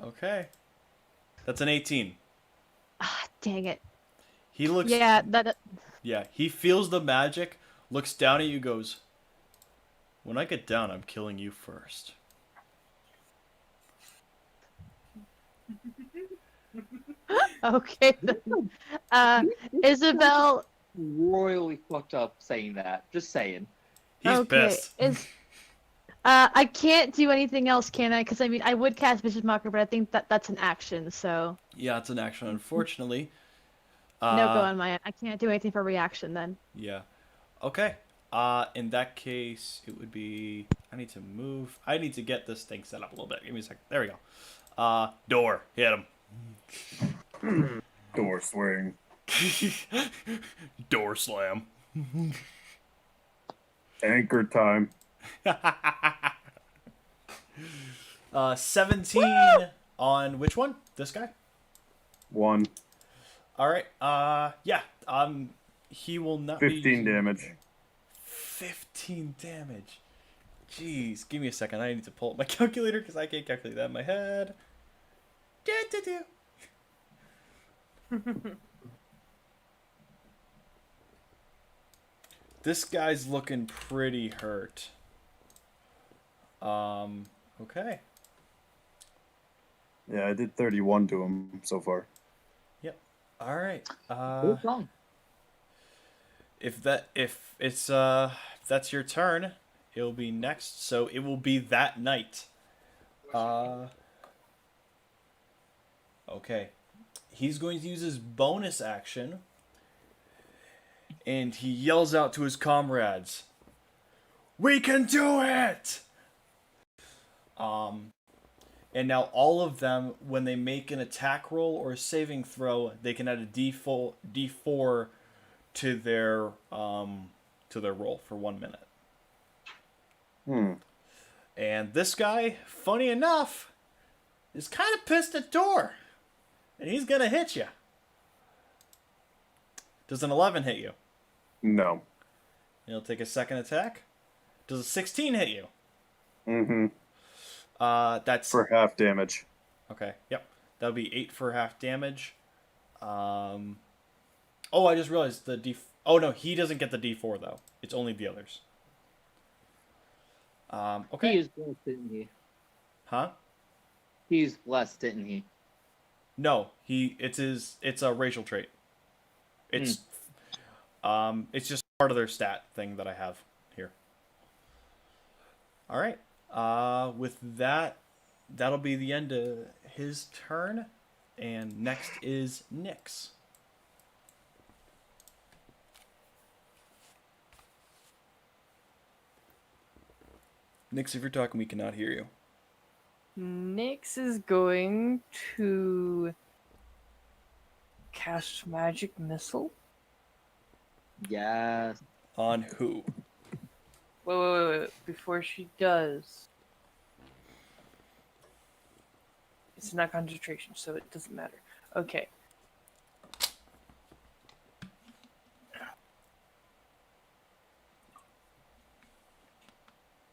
S1: Okay. That's an 18.
S10: Ah, dang it.
S1: He looks.
S10: Yeah, that.
S1: Yeah. He feels the magic. Looks down at you. Goes. When I get down, I'm killing you first.
S10: Okay. Then. Isabel.
S8: Royally fucked up saying that. Just saying.
S1: He's
S10: Okay.
S1: pissed.
S10: I can't do anything else, can I? Because I mean, I would cast Vicious Mocker, but I think that's an action, so
S1: Yeah, it's an action, unfortunately.
S10: no go on my end. I can't do anything for reaction then.
S1: Yeah. Okay. In that case, it would be. I need to move. I need to get this thing set up a little bit. Give me a second. There we go. Door. Hit him.
S9: Door swing.
S1: Door slam.
S9: Anchor time.
S1: 17 on which one? This guy?
S9: 1.
S1: All right. Yeah. He will not be
S9: 15
S1: using-
S9: damage.
S1: 15 damage. Jeez, give me a second. I need to pull up my calculator because I can't calculate that in my head. This guy's looking pretty hurt. Okay.
S9: Yeah, I did 31 to him so far.
S1: Yep. All right.
S8: Good song.
S1: If that's your turn, it'll be next. So it will be that night. Okay. He's going to use his bonus action, and he yells out to his comrades, "We can do it!" And now all of them, when they make an attack roll or a saving throw, they can add a D4 to their roll for 1 minute. And this guy, funny enough, is kind of pissed at Door, and he's gonna hit you. Does an 11 hit you?
S9: No.
S1: He'll take a second attack. Does a 16 hit you?
S9: Mm-hmm.
S1: That's
S9: For half damage.
S1: okay. Yep, that'll be 8 for half damage. Oh, I just realized the D. Oh no, he doesn't get the D4 though. It's only the others. Okay.
S8: He used blessed, didn't he?
S1: Huh?
S8: He used blessed, didn't he?
S1: No, it's a racial trait. It's just part of their stat thing that I have here. All right. With that, that'll be the end of his turn, and next is Nyx. Nyx, if you're talking, we cannot hear you.
S4: Nyx is going to cast magic missile.
S8: Yes.
S1: On who?
S4: Wait. Before she does, it's not concentration, so it doesn't matter. Okay.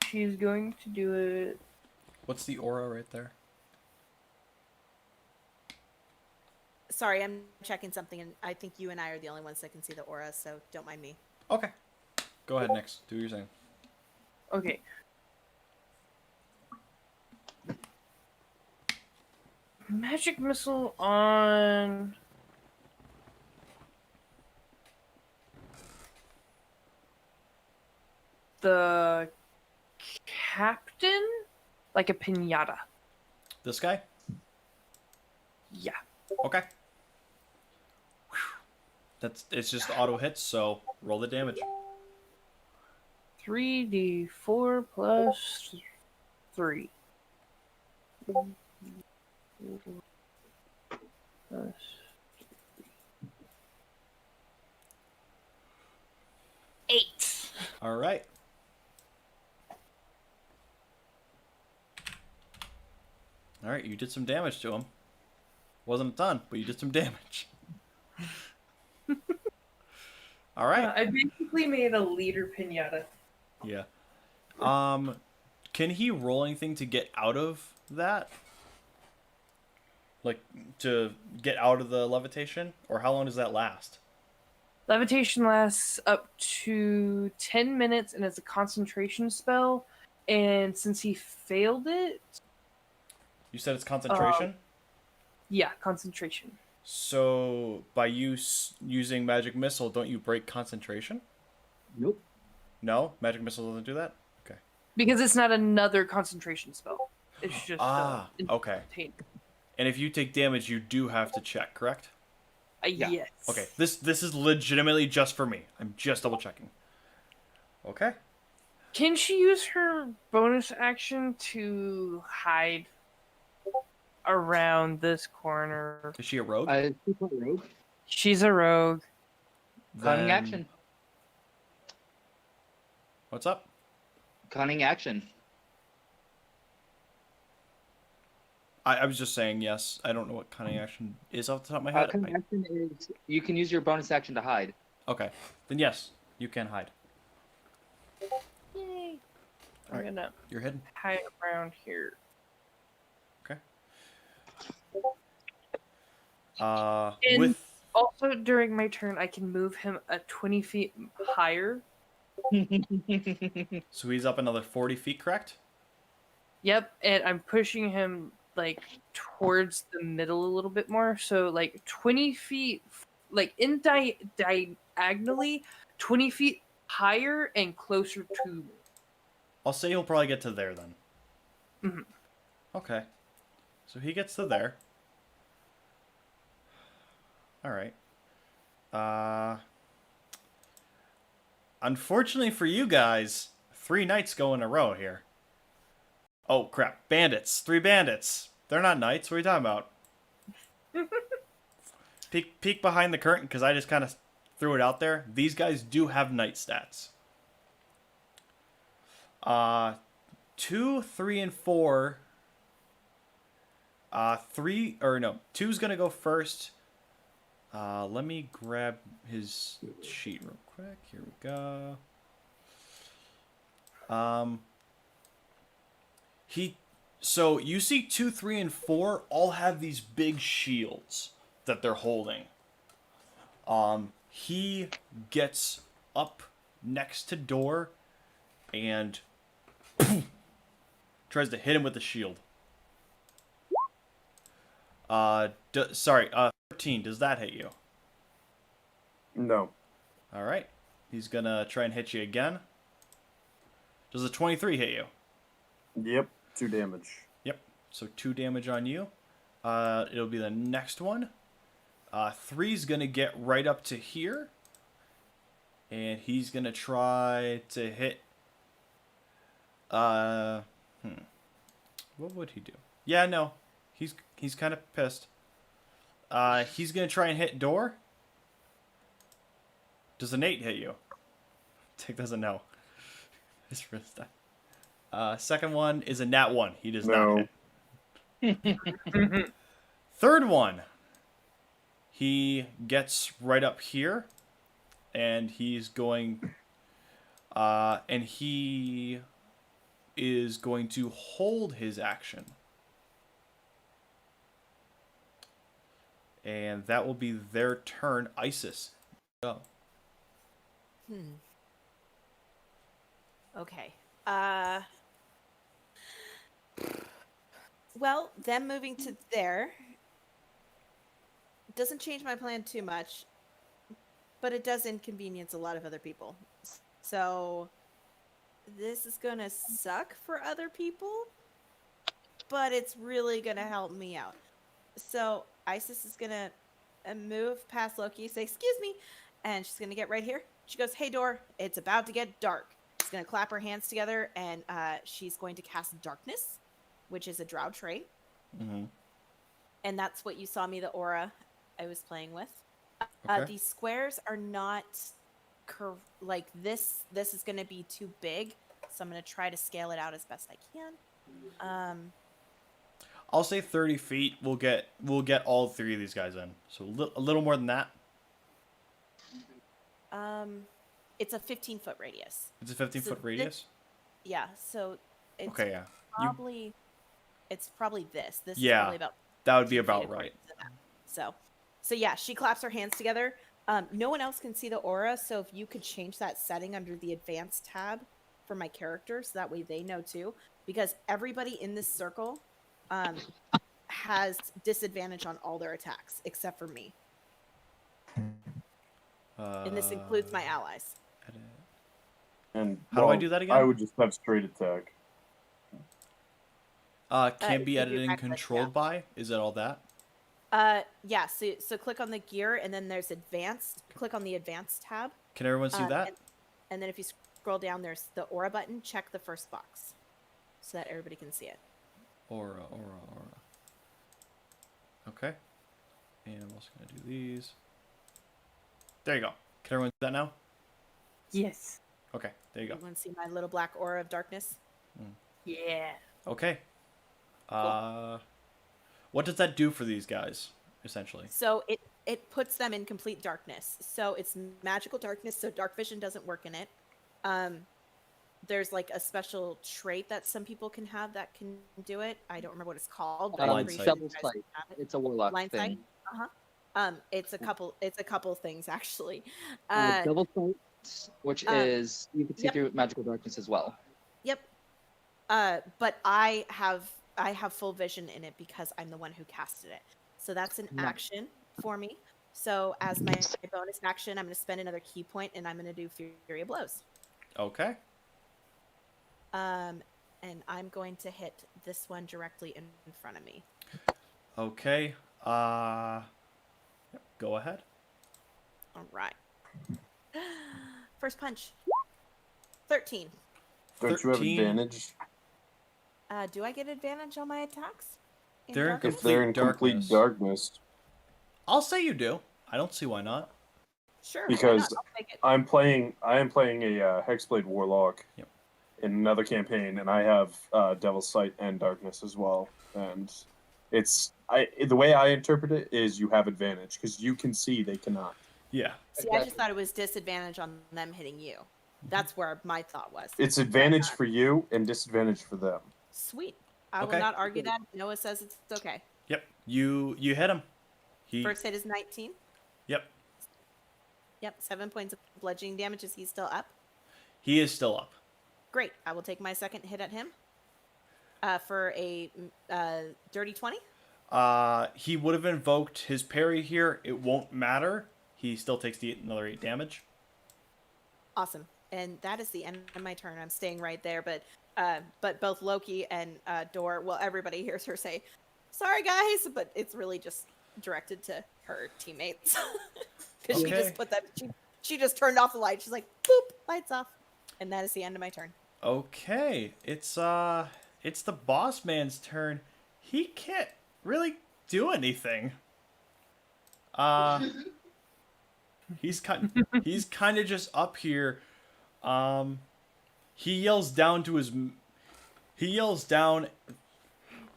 S4: She's going to do it.
S1: What's the aura right there?
S3: Sorry, I'm checking something, and I think you and I are the only ones that can see the aura, so don't mind me.
S1: Okay. Go ahead, Nyx. Do what you're saying.
S4: Okay. Magic missile on the captain, like a pinata.
S1: This guy?
S4: Yeah.
S1: Okay. It's just auto hits, so roll the damage.
S4: 3d4 plus 3. Plus 8.
S1: All right. All right, you did some damage to him. Wasn't a ton, but you did some damage. All right.
S4: I basically made a liter pinata.
S1: Yeah. Can he roll anything to get out of that? Like to get out of the levitation, or how long does that last?
S4: Levitation lasts up to 10 minutes and it's a concentration spell. And since he failed it,
S1: You said it's concentration.
S4: yeah, concentration.
S1: So by using magic missile, don't you break concentration?
S8: Nope.
S1: No, magic missile doesn't do that. Okay.
S4: Because it's not another concentration spell. It's just
S1: okay.
S4: contained.
S1: And if you take damage, you do have to check, correct?
S8: Yeah.
S4: Yes.
S1: Okay. This is legitimately just for me. I'm just double checking. Okay.
S4: Can she use her bonus action to hide? around this corner.
S1: Is she a rogue?
S8: Super rogue.
S4: She's a rogue.
S8: Cunning
S1: Then-
S8: action.
S1: What's up?
S8: Cunning action.
S1: I was just saying yes. I don't know what cunning action is off the top of my head.
S8: Cunning action is you can use your bonus action to hide.
S1: Okay. Then yes, you can hide.
S4: Yay! I'm
S1: Alright.
S4: gonna
S1: You're hidden.
S4: hide around here.
S1: Okay.
S4: In-
S1: With
S4: Also, during my turn, I can move him 20 feet higher.
S1: so he's up another 40 feet, correct?
S4: Yep, and I'm pushing him like towards the middle a little bit more. So like 20 feet, like in diagonally, 20 feet higher and closer to me.
S1: I'll say he'll probably get to there then.
S4: Mhm.
S1: Okay. So he gets to there. Alright. Unfortunately for you guys, 3 knights go in a row here. Oh crap. Bandits. 3 bandits. They're not knights. What are you talking about? Peek behind the curtain because I just kind of threw it out there. These guys do have knight stats. 2, 3, and 4. 2's gonna go first. Let me grab his sheet real quick. Here we go. So you see 2, 3, and 4 all have these big shields that they're holding. He gets up next to door and tries to hit him with the shield. 13. Does that hit you?
S9: No.
S1: All right. He's gonna try and hit you again. Does a 23 hit you?
S9: Yep. 2 damage.
S1: Yep. So 2 damage on you. It'll be the next one. 3's gonna get right up to here, and he's gonna try to hit. What would he do? Yeah, no. He's kind of pissed. He's gonna try and hit door. Does an 8 hit you? Tick doesn't know. His wrist. Second one is a nat 1. He does not hit. Third one. He gets right up here, and he's going. And he is going to hold his action. And that will be their turn. Isis, go.
S3: Okay. Well, them moving to there doesn't change my plan too much, but it does inconvenience a lot of other people. So this is gonna suck for other people, but it's really gonna help me out. So Isis is gonna move past Loki, say, "Excuse me," and she's gonna get right here. She goes, "Hey, door, it's about to get dark." She's gonna clap her hands together, and she's going to cast Darkness, which is a drow trait.
S1: Mm-hmm.
S3: And that's what you saw me, the aura I was playing with.
S1: Okay.
S3: These squares are not like this. This is going to be too big, so I'm going to try to scale it out as best I can.
S1: I'll say 30 feet. We'll get all 3 of these guys in. So a little more than that.
S3: It's a 15-foot radius.
S1: It's a 15-foot radius.
S3: Yeah. So it's
S1: Okay, yeah.
S3: probably it's probably this. This
S1: Yeah,
S3: is probably about
S1: That would be
S3: 2 feet
S1: about
S3: according
S1: right.
S3: to that. So yeah, she claps her hands together. No one else can see the aura, so if you could change that setting under the advanced tab for my character, so that way they know too, because everybody in this circle has disadvantage on all their attacks except for me, and this includes my allies.
S9: And
S1: How do I do that again?
S9: I would just have straight attack.
S1: Can be
S3: if you
S1: edited and
S3: backclick,
S1: controlled
S3: yeah.
S1: by. Is that all that?
S3: Yeah. So click on the gear, and then there's advanced. Click on the advanced tab.
S1: Can everyone see that?
S3: And then if you scroll down, there's the aura button. Check the first box, so that everybody can see it.
S1: Aura. Okay. And I'm also going to do these. There you go. Can everyone see that now?
S4: Yes.
S1: Okay, there you go.
S3: You want to see my little black aura of darkness?
S4: Yeah.
S1: Okay. What does that do for these guys, essentially?
S3: So it puts them in complete darkness. So it's magical darkness, so dark vision doesn't work in it. There's like a special trait that some people can have that can do it. I don't remember what it's called, but I'm
S1: Blind
S3: pretty
S1: sight.
S3: sure
S8: Double
S3: you guys
S8: sight.
S3: have it.
S8: It's a warlock
S3: Blind
S8: thing.
S3: sight. It's a couple things actually.
S8: Double sight, which is you can see
S3: yep.
S8: through magical darkness as well.
S3: Yep. But I have full vision in it because I'm the one who casted it. So that's an
S8: Nice.
S3: action for me. So as my bonus action, I'm going to spend another key point, and I'm going to do Fury of Blows.
S1: Okay.
S3: And I'm going to hit this one directly in front of me.
S1: Okay. Go ahead.
S3: All right. First punch. 13.
S9: Don't you have
S1: 13.
S9: advantage
S3: Do I get advantage on my attacks?
S1: They're in
S3: darkness?
S9: if they're in complete darkness?
S1: I'll say you do. I don't see why not.
S3: Sure. why
S9: Because
S3: not? I'll take it.
S9: I am playing a Hexblade Warlock
S1: Yep.
S9: in another campaign, and I have Devil's Sight and Darkness as well. And the way I interpret it is you have advantage because you can see, they cannot.
S1: Yeah.
S3: See, I just thought it was disadvantage on them hitting you. That's where my thought was.
S9: It's advantage for you and disadvantage for them.
S3: Sweet. I
S1: Okay.
S3: will not argue that. Noah says it's okay.
S1: Yep. You hit him.
S3: First hit is 19.
S1: Yep.
S3: Yep. 7 points of bludgeoning damage. Is he still up?
S1: He is still up.
S3: Great. I will take my second hit at him. For a dirty 20.
S1: He would have invoked his parry here. It won't matter. He still takes another 8 damage.
S3: Awesome. And that is the end of my turn. I'm staying right there, but both Loki and Dor, well, everybody hears her say, "Sorry, guys," but it's really just directed to her teammates because she just put that. She just turned off the light. She's like, "Boop, lights off," and that is the end of my turn.
S1: Okay. It's the boss man's turn. He can't really do anything. He's kind of just up here. He yells down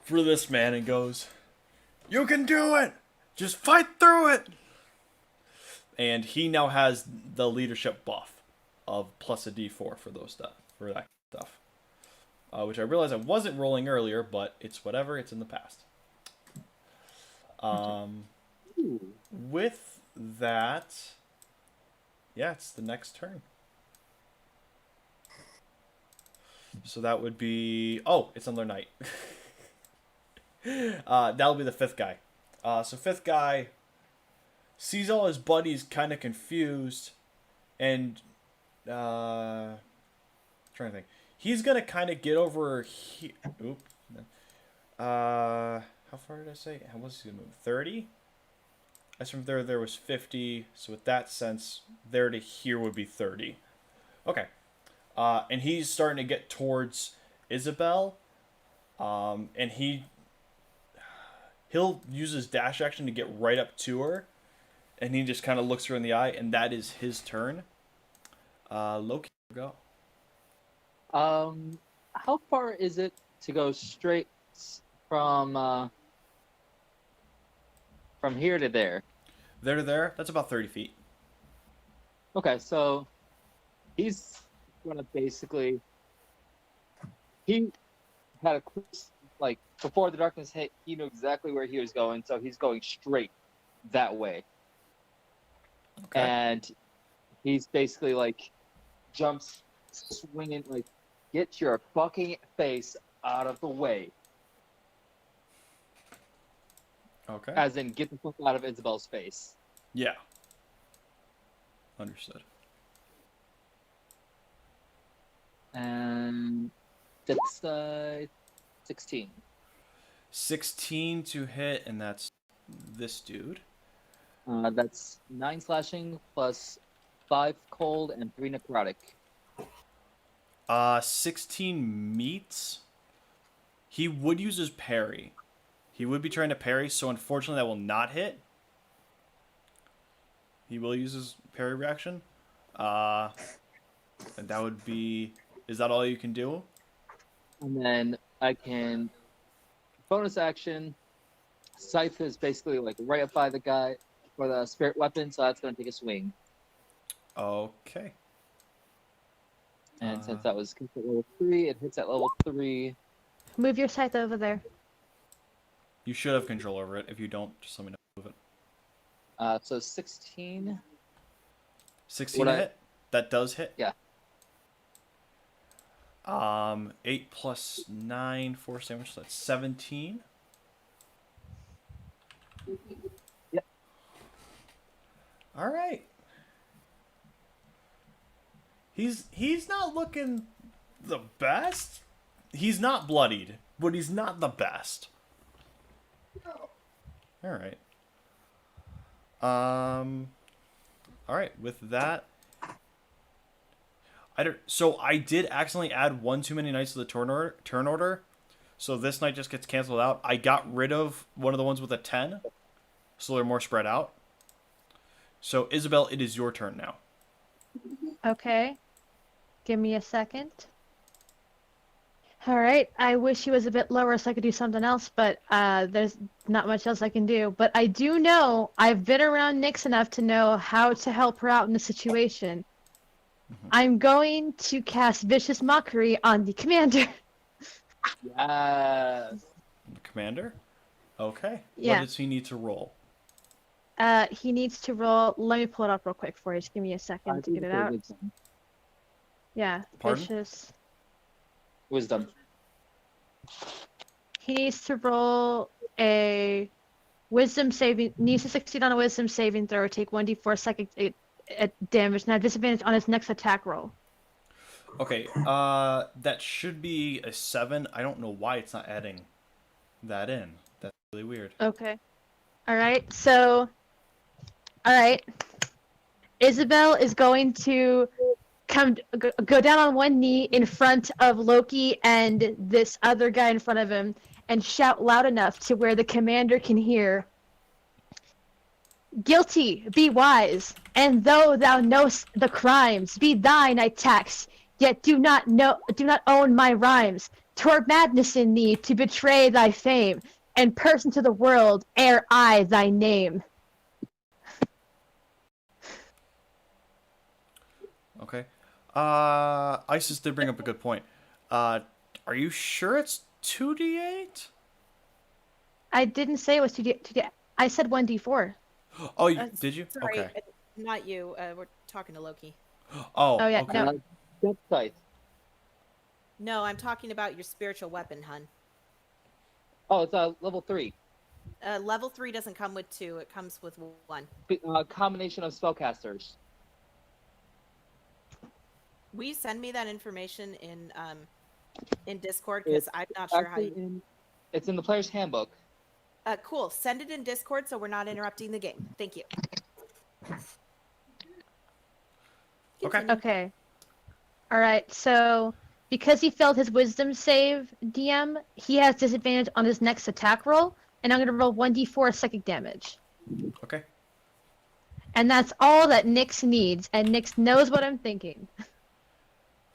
S1: for this man and goes, "You can do it! Just fight through it!" And he now has the leadership buff of plus a d4 for that stuff. Which I realized I wasn't rolling earlier, but it's whatever, it's in the past. With that, yeah, it's the next turn. So that would be... Oh, it's another knight. That'll be the fifth guy. So fifth guy sees all his buddies kind of confused, and trying to think. He's gonna kind of get over here. Oop. How far did I say? How was he gonna move? 30. As from there was 50. So with that sense, there to here would be 30. Okay. And he's starting to get towards Isabel. And he'll use his dash action to get right up to her. And he just kind of looks her in the eye, and that is his turn. Loki, go.
S8: How far is it to go straight from here to there?
S1: There to there? That's about 30 feet.
S8: Okay, so he's gonna basically... He had a quick, like, before the darkness hit, he knew exactly where he was going, so he's going straight that way.
S1: Okay.
S8: And he's basically, like, jumps, swinging, like, get your fucking face out of the way.
S1: Okay.
S8: As in, get the fuck out of Isabel's face.
S1: Yeah. Understood.
S8: And that's 16.
S1: 16 to hit, and that's this dude.
S8: That's 9 slashing plus 5 cold and 3 necrotic.
S1: 16 meets. He would use his parry. He would be trying to parry, so unfortunately that will not hit. He will use his parry reaction. And that would be... Is that all you can do?
S8: And then I can bonus action. Scythe is basically like right up by the guy for the spirit weapon, so that's gonna take a swing.
S1: Okay.
S8: And since that was at level 3, it hits at level 3.
S10: Move your scythe over there.
S1: You should have control over it. If you don't, just let me know. Move it.
S8: So 16.
S1: 16 to hit? That does hit?
S8: Yeah.
S1: 8 plus 9, 4 damage, so that's 17.
S8: Yep.
S1: Alright. He's not looking the best. He's not bloodied, but he's not the best. Alright. Alright, with that, so I did accidentally add one too many knights to the turn order. So this knight just gets canceled out. I got rid of one of the ones with a 10. So they're more spread out. So Isabel, it is your turn now.
S10: Okay. Give me a second. Alright, I wish he was a bit lower so I could do something else, but there's not much else I can do. But I do know, I've been around Nyx enough to know how to help her out in the situation. I'm going to cast Vicious Mockery on the commander.
S8: Yes.
S1: Commander? Okay.
S10: Yeah.
S1: What does he need to roll?
S10: He needs to roll. Let me pull it up real quick for you. Just give me a second to get it out. Yeah.
S1: Pardon?
S10: Vicious.
S8: Wisdom.
S10: He needs to roll a wisdom saving. Needs to succeed on a wisdom saving throw. Take 1d4 psychic damage. And have disadvantage on his next attack roll.
S1: Okay. That should be a 7. I don't know why it's not adding that in. That's really weird.
S10: Okay. All right. So. All right. Isabel is going to go down on one knee in front of Loki and this other guy in front of him and shout loud enough to where the commander can hear. Guilty, be wise, and though thou knowst the crimes, be thine I tax, yet do not own my rhymes. 'Twere madness in thee to betray thy fame, and person to the world ere I thy name.
S1: Okay. Isis did bring up a good point. Are you sure it's 2d8?
S10: I didn't say it was 2D. I said 1d4.
S1: Oh, did you?
S3: Sorry,
S1: Okay.
S3: not you. We're talking to Loki.
S1: Oh,
S10: yeah,
S1: okay.
S10: no.
S8: Scythe.
S3: No, I'm talking about your spiritual weapon, hun.
S8: Oh, it's level 3.
S3: Level 3 doesn't come with 2. It comes with 1.
S8: Combination of spellcasters.
S3: Will you send me that information in Discord? Because I'm not sure how you...
S8: It's in the player's handbook.
S3: Cool. Send it in Discord so we're not interrupting the game. Thank you.
S1: Okay.
S10: Okay. All right. So because he failed his wisdom save, DM, he has disadvantage on his next attack roll, and I'm going to roll 1d4 psychic damage.
S1: Okay.
S10: And that's all that Nyx needs, and Nyx knows what I'm thinking.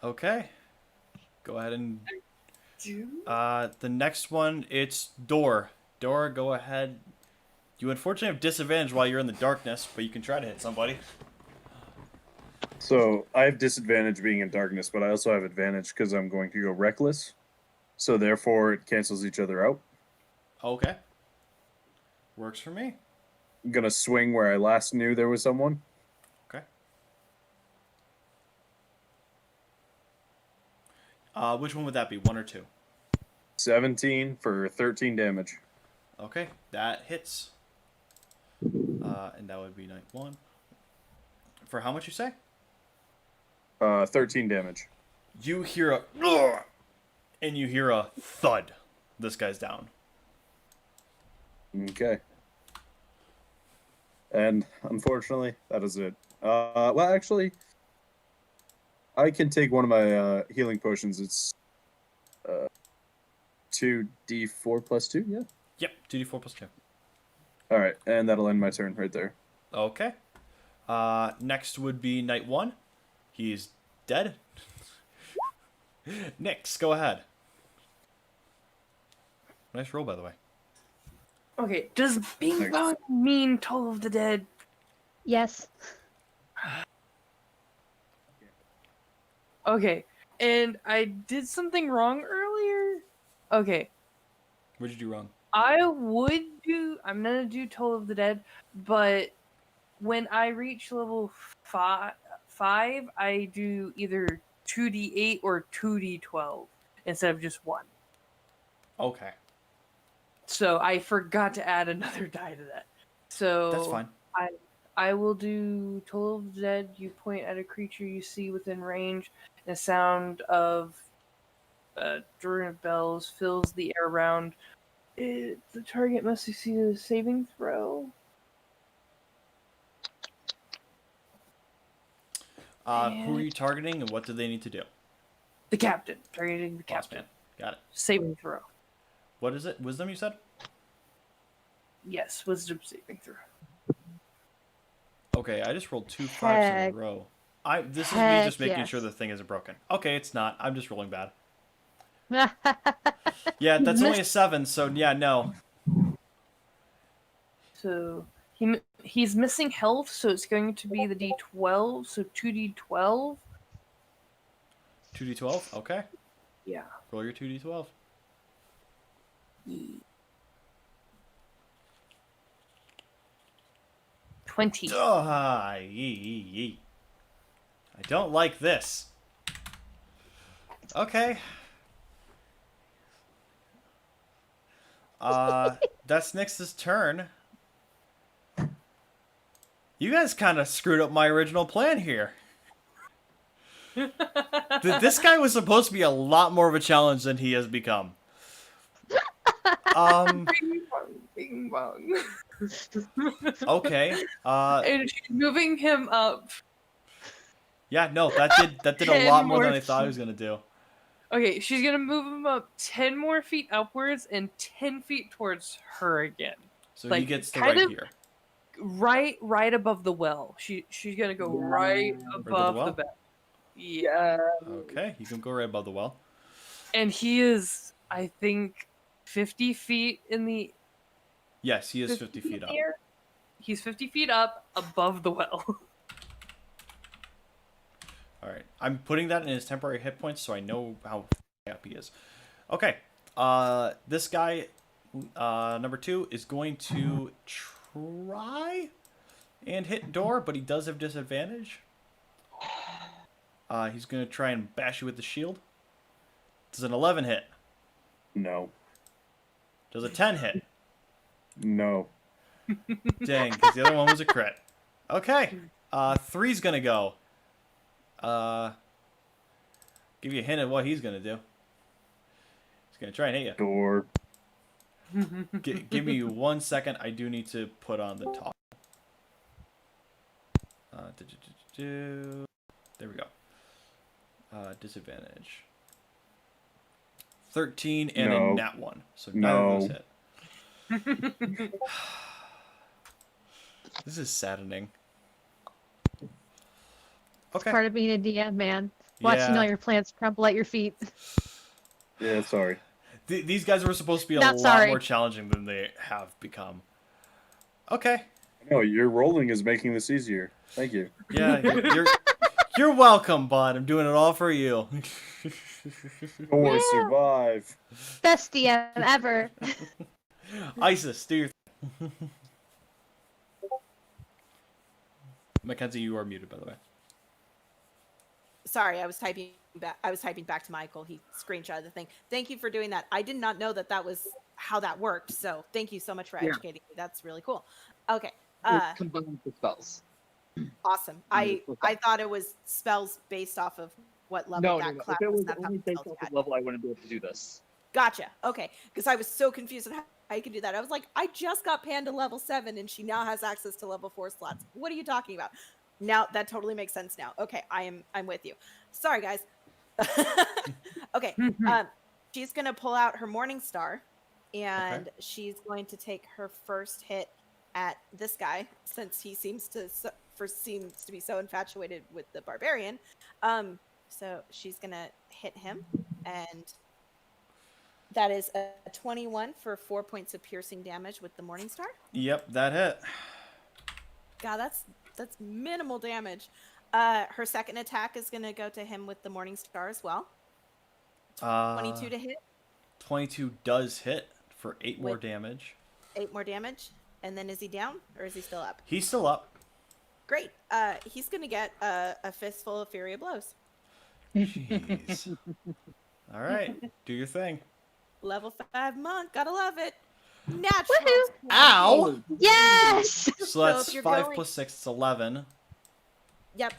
S1: Okay. Go ahead and... the next one, it's Door. Door, go ahead. You unfortunately have disadvantage while you're in the darkness, but you can try to hit somebody.
S9: So I have disadvantage being in darkness, but I also have advantage because I'm going to go reckless. So therefore, it cancels each other out.
S1: Okay. Works for me.
S9: I'm going to swing where I last knew there was someone.
S1: Okay. Which one would that be? 1 or 2?
S9: 17 for 13 damage.
S1: Okay, that hits. And that would be night 1. For how much you say?
S9: 13 damage.
S1: You hear a... "Ugh!" and you hear a thud. This guy's down.
S9: Okay. And unfortunately, that is it. Well, actually, I can take one of my healing potions. It's 2d4 plus 2, yeah.
S1: Yep, 2d4 plus 2.
S9: All right, and that'll end my turn right there.
S1: Okay. Next would be Night 1. He's dead. Nyx, go ahead. Nice roll, by the way.
S4: Okay, does Bing Bong mean Toll of the Dead?
S10: Yes.
S4: Okay, and I did something wrong earlier? Okay,
S1: What did you do wrong?
S4: I'm gonna do Toll of the Dead, but when I reach level 5, I do either 2d8 or 2d12 instead of just 1.
S1: Okay.
S4: So I forgot to add another die to that. So
S1: That's fine.
S4: I will do Toll of the Dead. You point at a creature you see within range, and the sound of druid bells fills the air around. The target must succeed a saving throw.
S1: Who are you targeting, and what do they need to do?
S4: The captain. Targeting the
S1: Boss
S4: captain.
S1: man. Got it.
S4: Saving throw.
S1: What is it? Wisdom, you said?
S4: Yes, wisdom saving throw.
S1: Okay, I just rolled 2 5s in a
S10: Heck.
S1: row. This is me
S10: Heck
S1: just making
S10: yes.
S1: sure the thing isn't broken. Okay, it's not. I'm just rolling bad. Yeah, that's only a 7, so yeah, no.
S4: So he's missing health, so it's going to be the d12, so 2d12.
S1: 2d12? Okay.
S4: Yeah.
S1: Roll your 2d12.
S4: 20.
S1: I don't like this. Okay. That's Nyx's turn. You guys kind of screwed up my original plan here. This guy was supposed to be a lot more of a challenge than he has become.
S4: Bing bong.
S1: Okay.
S4: And she's moving him up.
S1: Yeah, no, that did a
S4: 10
S1: lot more than
S4: more
S1: I thought he was gonna do.
S4: Okay, she's gonna move him up 10 more feet upwards and 10 feet towards her again.
S1: So he
S4: Like,
S1: gets to
S4: kind
S1: right
S4: of-
S1: here.
S4: Right above the well. She's gonna go right above
S1: well?
S4: the well. Yeah.
S1: Okay, you can go right above the well.
S4: And he is, I think, 50 feet in the
S1: Yes, he is 50 feet up.
S4: air. He's 50 feet up above the well.
S1: All right, I'm putting that in his temporary hit points so I know how up he is. Okay, this guy, number 2, is going to try and hit door, but he does have disadvantage. He's going to try and bash you with the shield. Does an 11 hit?
S9: No.
S1: Does a 10 hit?
S9: No.
S1: Dang, because the other one was a crit. Okay, 3's going to go. Give you a hint of what he's going to do. He's going to try and hit you.
S9: Door.
S1: Give me 1 second. I do need to put on the top. There we go. Disadvantage. 13 and
S9: No.
S1: a nat 1. So none of those hit. This is saddening. Okay.
S10: Part of being a DM, man. Watching
S1: Yeah.
S10: all your plants crumble at your feet.
S9: Yeah, sorry.
S1: These guys were supposed to be a
S10: Not
S1: lot
S10: sorry.
S1: more challenging than they have become. Okay.
S9: No, your rolling is making this easier. Thank you.
S1: Yeah, you're welcome, bud. I'm doing it all for you.
S9: Or
S10: Yeah.
S9: survive.
S10: Best DM ever.
S1: Isis, do your thing. Mackenzie, you are muted, by the way.
S3: Sorry, I was typing back. I was typing back to Michael. He screenshotted the thing. Thank you for doing that. I did not know that that was how that worked. So thank you so much for educating me. That's really cool. Okay.
S8: It combines the spells.
S3: Awesome. I thought it was spells based off of what level
S8: No,
S3: that
S8: no.
S3: class
S8: If it was
S3: That's how
S8: only
S3: the
S8: based
S3: spells
S8: off
S3: you
S8: of
S3: had.
S8: level, I wouldn't be able to do this.
S3: Gotcha. Okay. Because I was so confused on how you can do that. I was like, I just got Panda level 7 and she now has access to level 4 slots. What are you talking about? Now that totally makes sense now. Okay, I'm with you. Sorry, guys. Okay. She's gonna pull out her Morning Star and she's going to take her first hit at this guy since he seems to be so infatuated with the barbarian. So she's gonna hit him, and that is a 21 for 4 points of piercing damage with the Morning Star.
S1: Yep, that hit.
S3: God, that's minimal damage. Her second attack is gonna go to him with the Morning Star as well. 22 to hit.
S1: 22 does hit for 8 more
S3: With-
S1: damage.
S3: 8 more damage. And then is he down or is he still up?
S1: He's still up.
S3: Great. He's gonna get a fistful of Fury of Blows.
S1: Jeez. All right, do your thing.
S3: Level 5 monk, gotta love it. Natural.
S10: Woohoo!
S3: 20.
S1: Ow!
S10: Yes!
S1: So that's
S3: if you're
S1: 5
S3: going-
S1: plus 6, it's 11.
S3: Yep.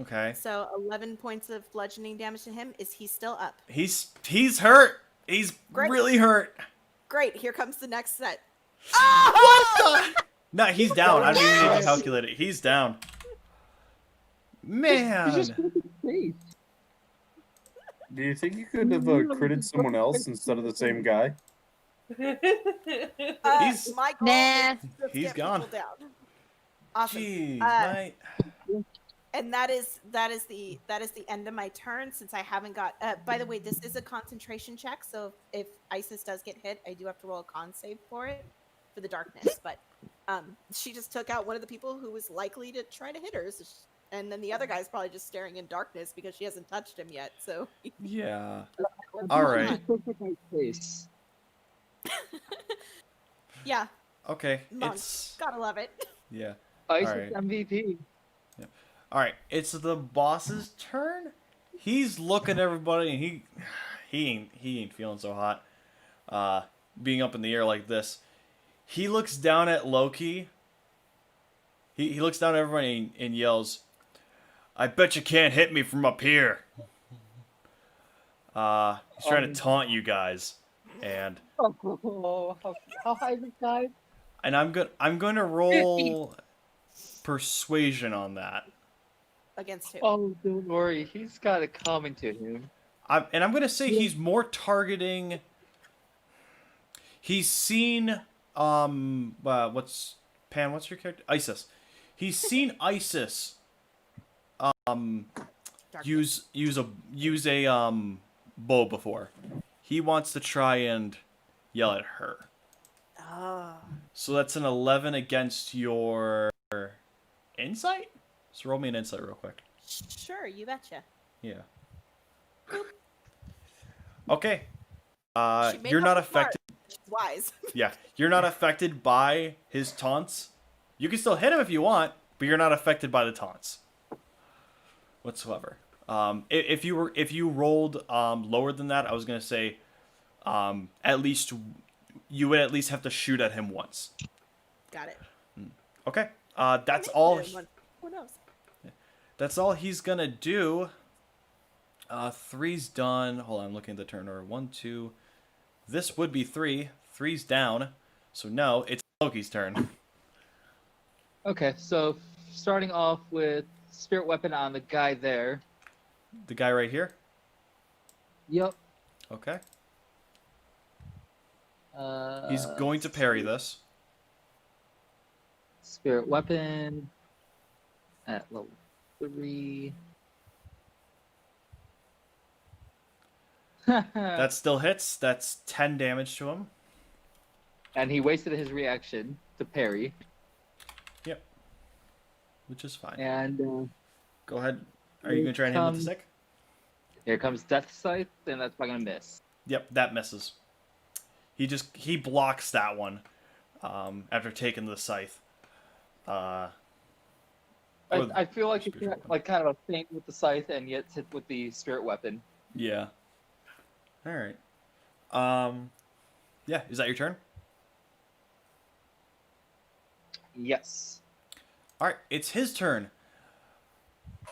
S1: Okay.
S3: So 11 points of bludgeoning damage to him. Is he still up?
S1: He's hurt. He's
S3: Great.
S1: really hurt.
S3: Great. Here comes the next set.
S1: What the? No, he's down. I didn't even need to
S10: Yes!
S1: calculate it. He's down. Man.
S9: Do you think you could have critted someone else instead of the same guy?
S1: He's-
S3: my goal
S10: Nah.
S3: is to
S1: He's
S3: get
S1: gone.
S3: people down. Awesome.
S1: Jeez,
S3: Uh,
S1: mate.
S3: And that is the end of my turn since I haven't got. By the way, this is a concentration check, so if Isis does get hit, I do have to roll a con save for it for the darkness. But she just took out one of the people who was likely to try to hit her, and then the other guy's probably just staring in darkness because she hasn't touched him yet. So
S1: Yeah. All right.
S3: yeah,
S1: Okay.
S3: monk,
S1: It's
S3: gotta love it.
S1: yeah.
S8: Isis
S1: Alright.
S8: MVP.
S1: All right. It's the boss's turn. He's looking at everybody, and he ain't feeling so hot. Being up in the air like this, he looks down at Loki. He looks down at everybody and yells, "I bet you can't hit me from up here." He's trying to taunt you guys, and
S8: Oh, how high is this guy?
S1: I'm going to roll persuasion on that.
S3: Against who?
S8: Oh, don't worry. He's got it coming to him.
S1: I'm going to say he's more targeting. He's seen what's your character? Isis. He's seen Isis
S3: Darkness.
S1: use a bow before. He wants to try and yell at her.
S3: Oh.
S1: So that's an 11 against your insight? So roll me an insight real quick.
S3: Sure, you betcha.
S1: Yeah. Okay.
S3: She may
S1: You're not
S3: be smart,
S1: affected.
S3: She's wise.
S1: Yeah, you're not affected by his taunts. You can still hit him if you want, but you're not affected by the taunts whatsoever. If you rolled lower than that, I was gonna say, at least you would at least have to shoot at him once.
S3: Got it.
S1: Okay. That's all.
S3: Who knows?
S1: That's all he's gonna do. 3's done. Hold on, I'm looking at the turn order. 1, 2. This would be 3. 3's down. So no, it's Loki's turn.
S8: Okay, so starting off with spirit weapon on the guy there.
S1: The guy right here.
S8: Yep.
S1: Okay. He's going to parry this.
S8: Spirit weapon at level 3.
S1: That still hits. That's 10 damage to him.
S8: And he wasted his reaction to parry.
S1: Yep. Which is fine.
S8: And
S1: Go ahead. Are you going to try and hit him with the stick?
S8: here comes Death Scythe, and that's probably gonna miss.
S1: Yep, that misses. He blocks that one after taking the scythe.
S8: I feel like it's like kind of a feint with the scythe and yet hit with the spirit weapon.
S1: Yeah. All right. Yeah, is that your turn?
S8: Yes.
S1: All right, it's his turn.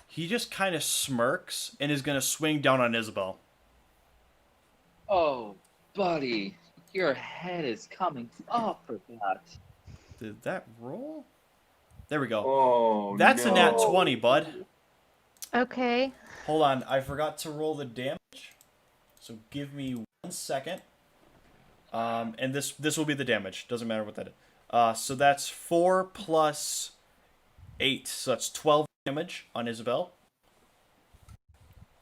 S1: He just kind of smirks and is going to swing down on Isabel.
S8: Oh, buddy, your head is coming off for that.
S1: Did that roll? There we go.
S9: Oh,
S1: That's
S9: no.
S1: a nat 20, bud.
S10: Okay.
S1: Hold on, I forgot to roll the damage. So give me 1 second. And this will be the damage. Doesn't matter what that is. So that's 4 plus 8. So that's 12 damage on Isabel.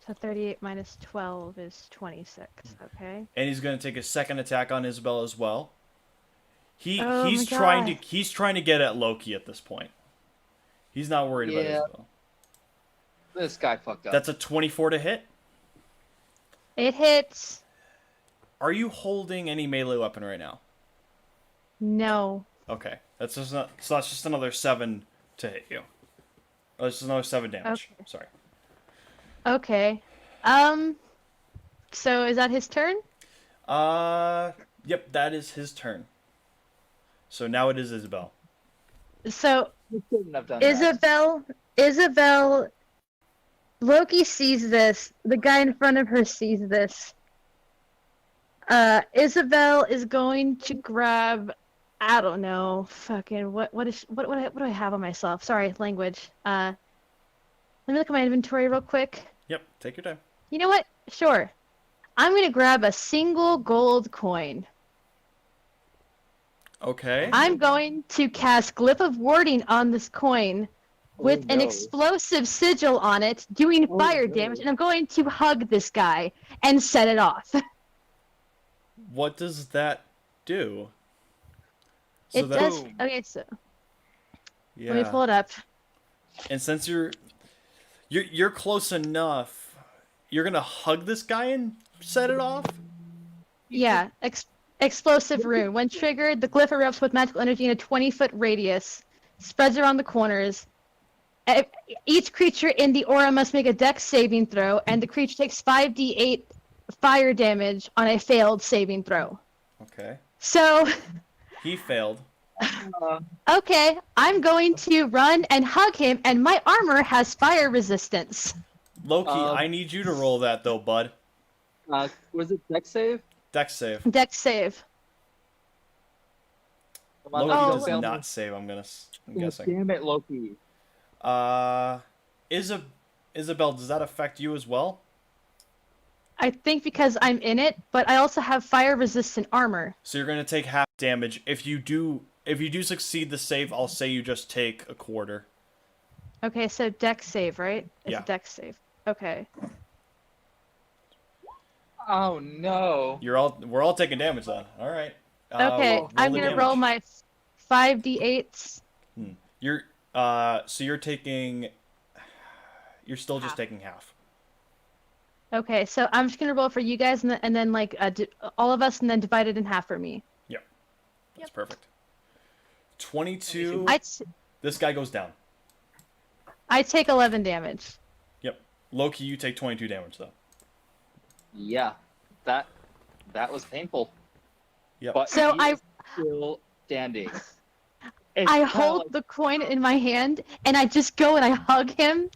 S10: So 38 minus 12 is 26. Okay.
S1: And he's going to take a second attack on Isabel as well.
S10: Oh
S1: He's
S10: my
S1: trying
S10: God.
S1: to get at Loki at this point. He's not worried about
S8: Yeah.
S1: Isabel.
S8: This guy fucked up.
S1: That's a 24 to hit.
S10: It hits.
S1: Are you holding any melee weapon right now?
S10: No.
S1: Okay, that's just not, so that's just another 7 to hit you. Oh, that's just another 7 damage.
S10: Okay.
S1: Sorry.
S10: Okay. So is that his turn?
S1: Yep, that is his turn. So now it is Isabel.
S10: So
S8: You shouldn't have done that.
S10: Isabel, Loki sees this. The guy in front of her sees this. Isabel is going to grab. I don't know. Fucking what do I have on myself? Sorry, language. Let me look at my inventory real quick.
S1: Yep, take your time.
S10: You know what? Sure. I'm gonna grab a single gold coin.
S1: Okay.
S10: I'm going to cast Glyph of Warding on this coin with an
S8: no.
S10: explosive sigil on it, doing fire
S8: no.
S10: damage, and I'm going to hug this guy and set it off.
S1: What does that do?
S10: It
S1: that-
S10: does.
S8: Boom.
S10: Okay, so
S1: Yeah.
S10: let me pull it up.
S1: And since you're close enough, you're gonna hug this guy and set it off.
S10: Yeah, explosive rune. When triggered, the glyph erupts with magical energy in a 20-foot radius, spreads around the corners. Each creature in the aura must make a dex saving throw, and the creature takes 5d8 fire damage on a failed saving throw.
S1: Okay.
S10: So,
S1: He failed.
S10: okay, I'm going to run and hug him, and my armor has fire resistance.
S1: Loki, I need you to roll that though, bud.
S8: Was it deck save?
S1: Dex save.
S10: Dex save.
S8: Come on,
S1: Loki
S8: Loki,
S1: does
S8: don't fail
S1: not
S8: me.
S1: save. I'm
S8: God
S1: guessing.
S8: Damn it, Loki.
S1: Isabel, does that affect you as well?
S10: I think because I'm in it, but I also have fire resistant armor.
S1: So you're gonna take half damage. If you do succeed the save, I'll say you just take a quarter.
S10: Okay, so dex save, right? It's
S1: Yeah.
S10: a dex save. Okay.
S8: Oh no.
S1: We're all taking damage then. All right.
S10: Okay,
S1: roll
S10: I'm
S1: the
S10: gonna roll
S1: damage.
S10: my 5d8s.
S1: You're so you're still just
S3: Half.
S1: taking half.
S10: Okay, so I'm just gonna roll for you guys, and then like all of us, and then divide it in half for me.
S1: That's perfect. 22. This guy goes down.
S10: I take 11 damage.
S1: Yep. Loki, you take 22 damage though.
S8: Yeah, that was painful.
S1: Yep.
S8: But
S10: So
S8: he is still standing. It's
S10: I
S8: kinda
S10: hold
S8: like-
S10: the coin in my hand, and I just go and I hug him,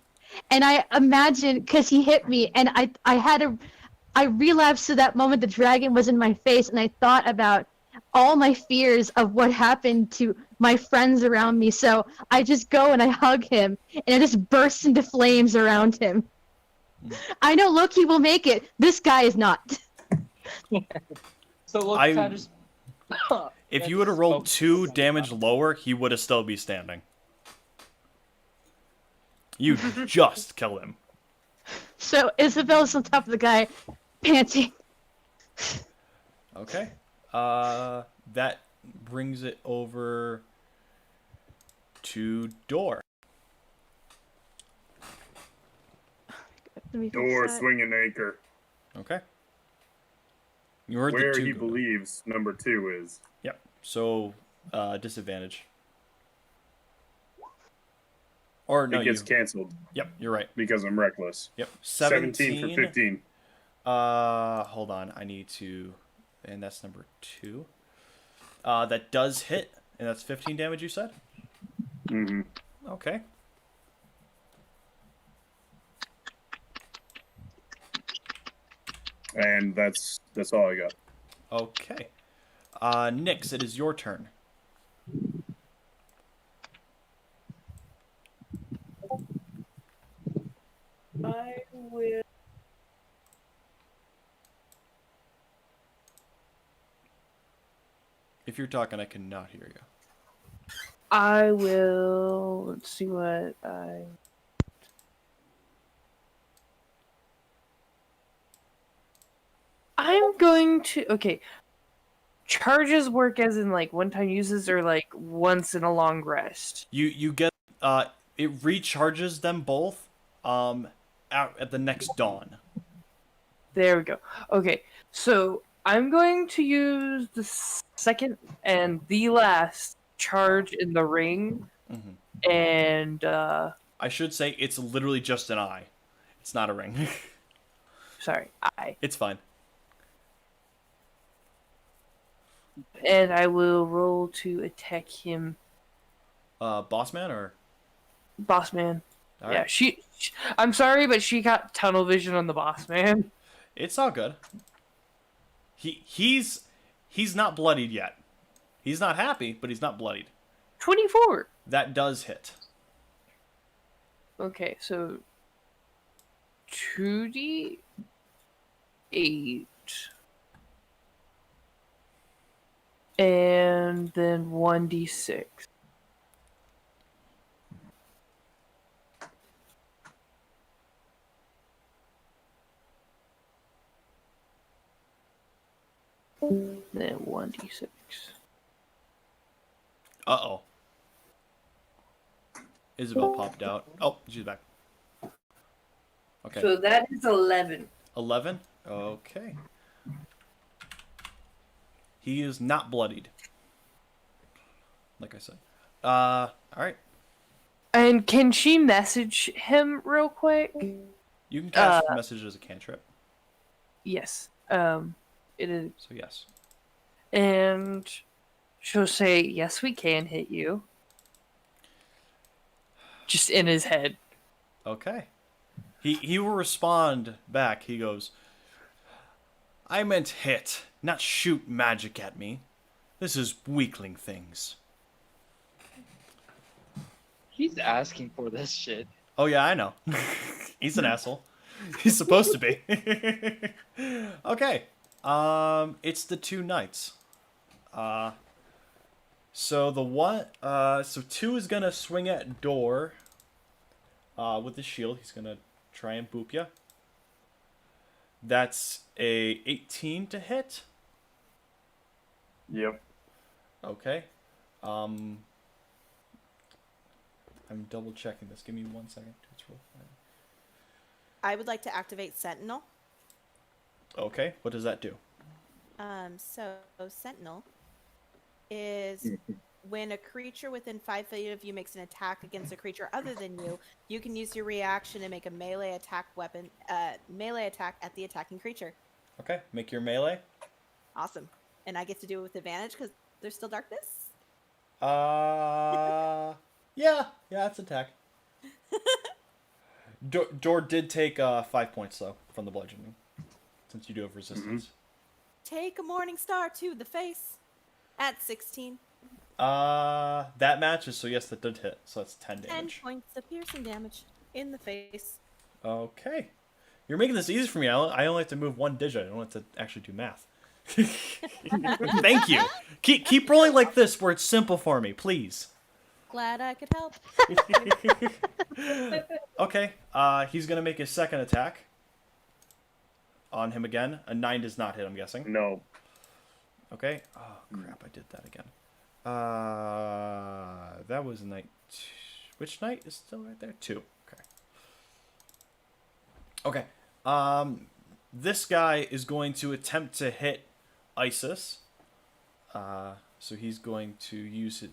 S10: and I imagine because he hit me, and I relapsed to that moment the dragon was in my face, and I thought about all my fears of what happened to my friends around me. So I just go and I hug him, and I just burst into flames around him. I know Loki will make it. This guy is not.
S8: So Loki
S1: I-
S8: kind of just.
S1: If you would have rolled 2 damage lower, he would have still be standing. You just killed him.
S10: So Isabel's on top of the guy, panting.
S1: Okay. That brings it over to Door.
S10: Let me fix
S2: Door
S10: that.
S2: swinging anchor.
S1: Okay. You heard
S2: Where
S1: the 2
S2: he
S1: go.
S2: believes number 2 is.
S1: Yep. So, disadvantage. Or no,
S2: It gets
S1: you.
S2: canceled
S1: Yep, you're right.
S2: because I'm reckless.
S1: Yep.
S2: 17 for 15.
S1: Hold on. I need to, and that's number 2. That does hit, and that's 15 damage. You said.
S2: Mm-hmm.
S1: Okay.
S2: And that's all I got.
S1: Okay. Nyx, it is your turn.
S11: I will.
S1: If you're talking, I cannot hear you.
S11: I will. Let's see what I. I'm going to. Okay. Charges work as in like one-time uses or like once in a long rest.
S1: You get it recharges them both out at the next dawn.
S11: There we go. Okay, so I'm going to use the second and the last charge in the ring,
S1: Mm-hmm.
S11: and
S1: I should say it's literally just an eye. It's not a ring.
S11: sorry,
S1: It's fine.
S11: and I will roll to attack him,
S1: Boss man or
S11: boss man.
S1: all
S11: Yeah,
S1: right.
S11: she. I'm sorry, but she got tunnel vision on the boss man.
S1: It's all good. He's not bloodied yet. He's not happy, but he's not bloodied.
S11: 24.
S1: That does hit.
S11: Okay, so 2d8 and then 1d6. Then 1d6.
S1: Uh-oh. Isabel popped out. Oh, she's back. Okay.
S11: So that is 11.
S1: 11? Okay. He is not bloodied. Like I said. Alright.
S11: And can she message him real quick?
S1: You can cast message as a cantrip.
S11: Yes. It is.
S1: So yes.
S11: And she'll say, yes, we can hit you. Just in his head.
S1: Okay. He will respond back. He goes, I meant hit, not shoot magic at me. This is weakling things.
S8: He's asking for this shit.
S1: Oh yeah, I know. He's an asshole. He's supposed to be. Okay. It's the two knights. So the one, so 2 is gonna swing at door. With the shield, he's gonna try and boop ya. That's a 18 to hit.
S9: Yep.
S1: Okay. I'm double checking this. Give me 1 second. It's real fine.
S3: I would like to activate Sentinel.
S1: Okay. What does that do?
S3: So Sentinel is when a creature within 5 feet of you makes an attack against a creature other than you, you can use your reaction to make a melee attack at the attacking creature.
S1: Okay. Make your melee.
S3: Awesome. And I get to do it with advantage because there's still darkness.
S1: Yeah, it's attack. Door did take 5 points though from the bludgeoning, since you do have resistance.
S3: Take a morning star to the face at 16.
S1: That matches, so yes, that did hit. So that's 10
S3: 10
S1: damage.
S3: points of piercing damage in the face.
S1: Okay, you're making this easy for me. I only have to move 1 digit. I don't have to actually do math. Thank you. Keep rolling like this, where it's simple for me, please.
S3: Glad I could help.
S1: Okay, he's gonna make his second attack on him again. A 9 does not hit, I'm guessing.
S9: No.
S1: Okay. Oh crap! I did that again. That was knight. Which knight is still right there? 2. Okay. Okay. This guy is going to attempt to hit Isis. So he's going to use it.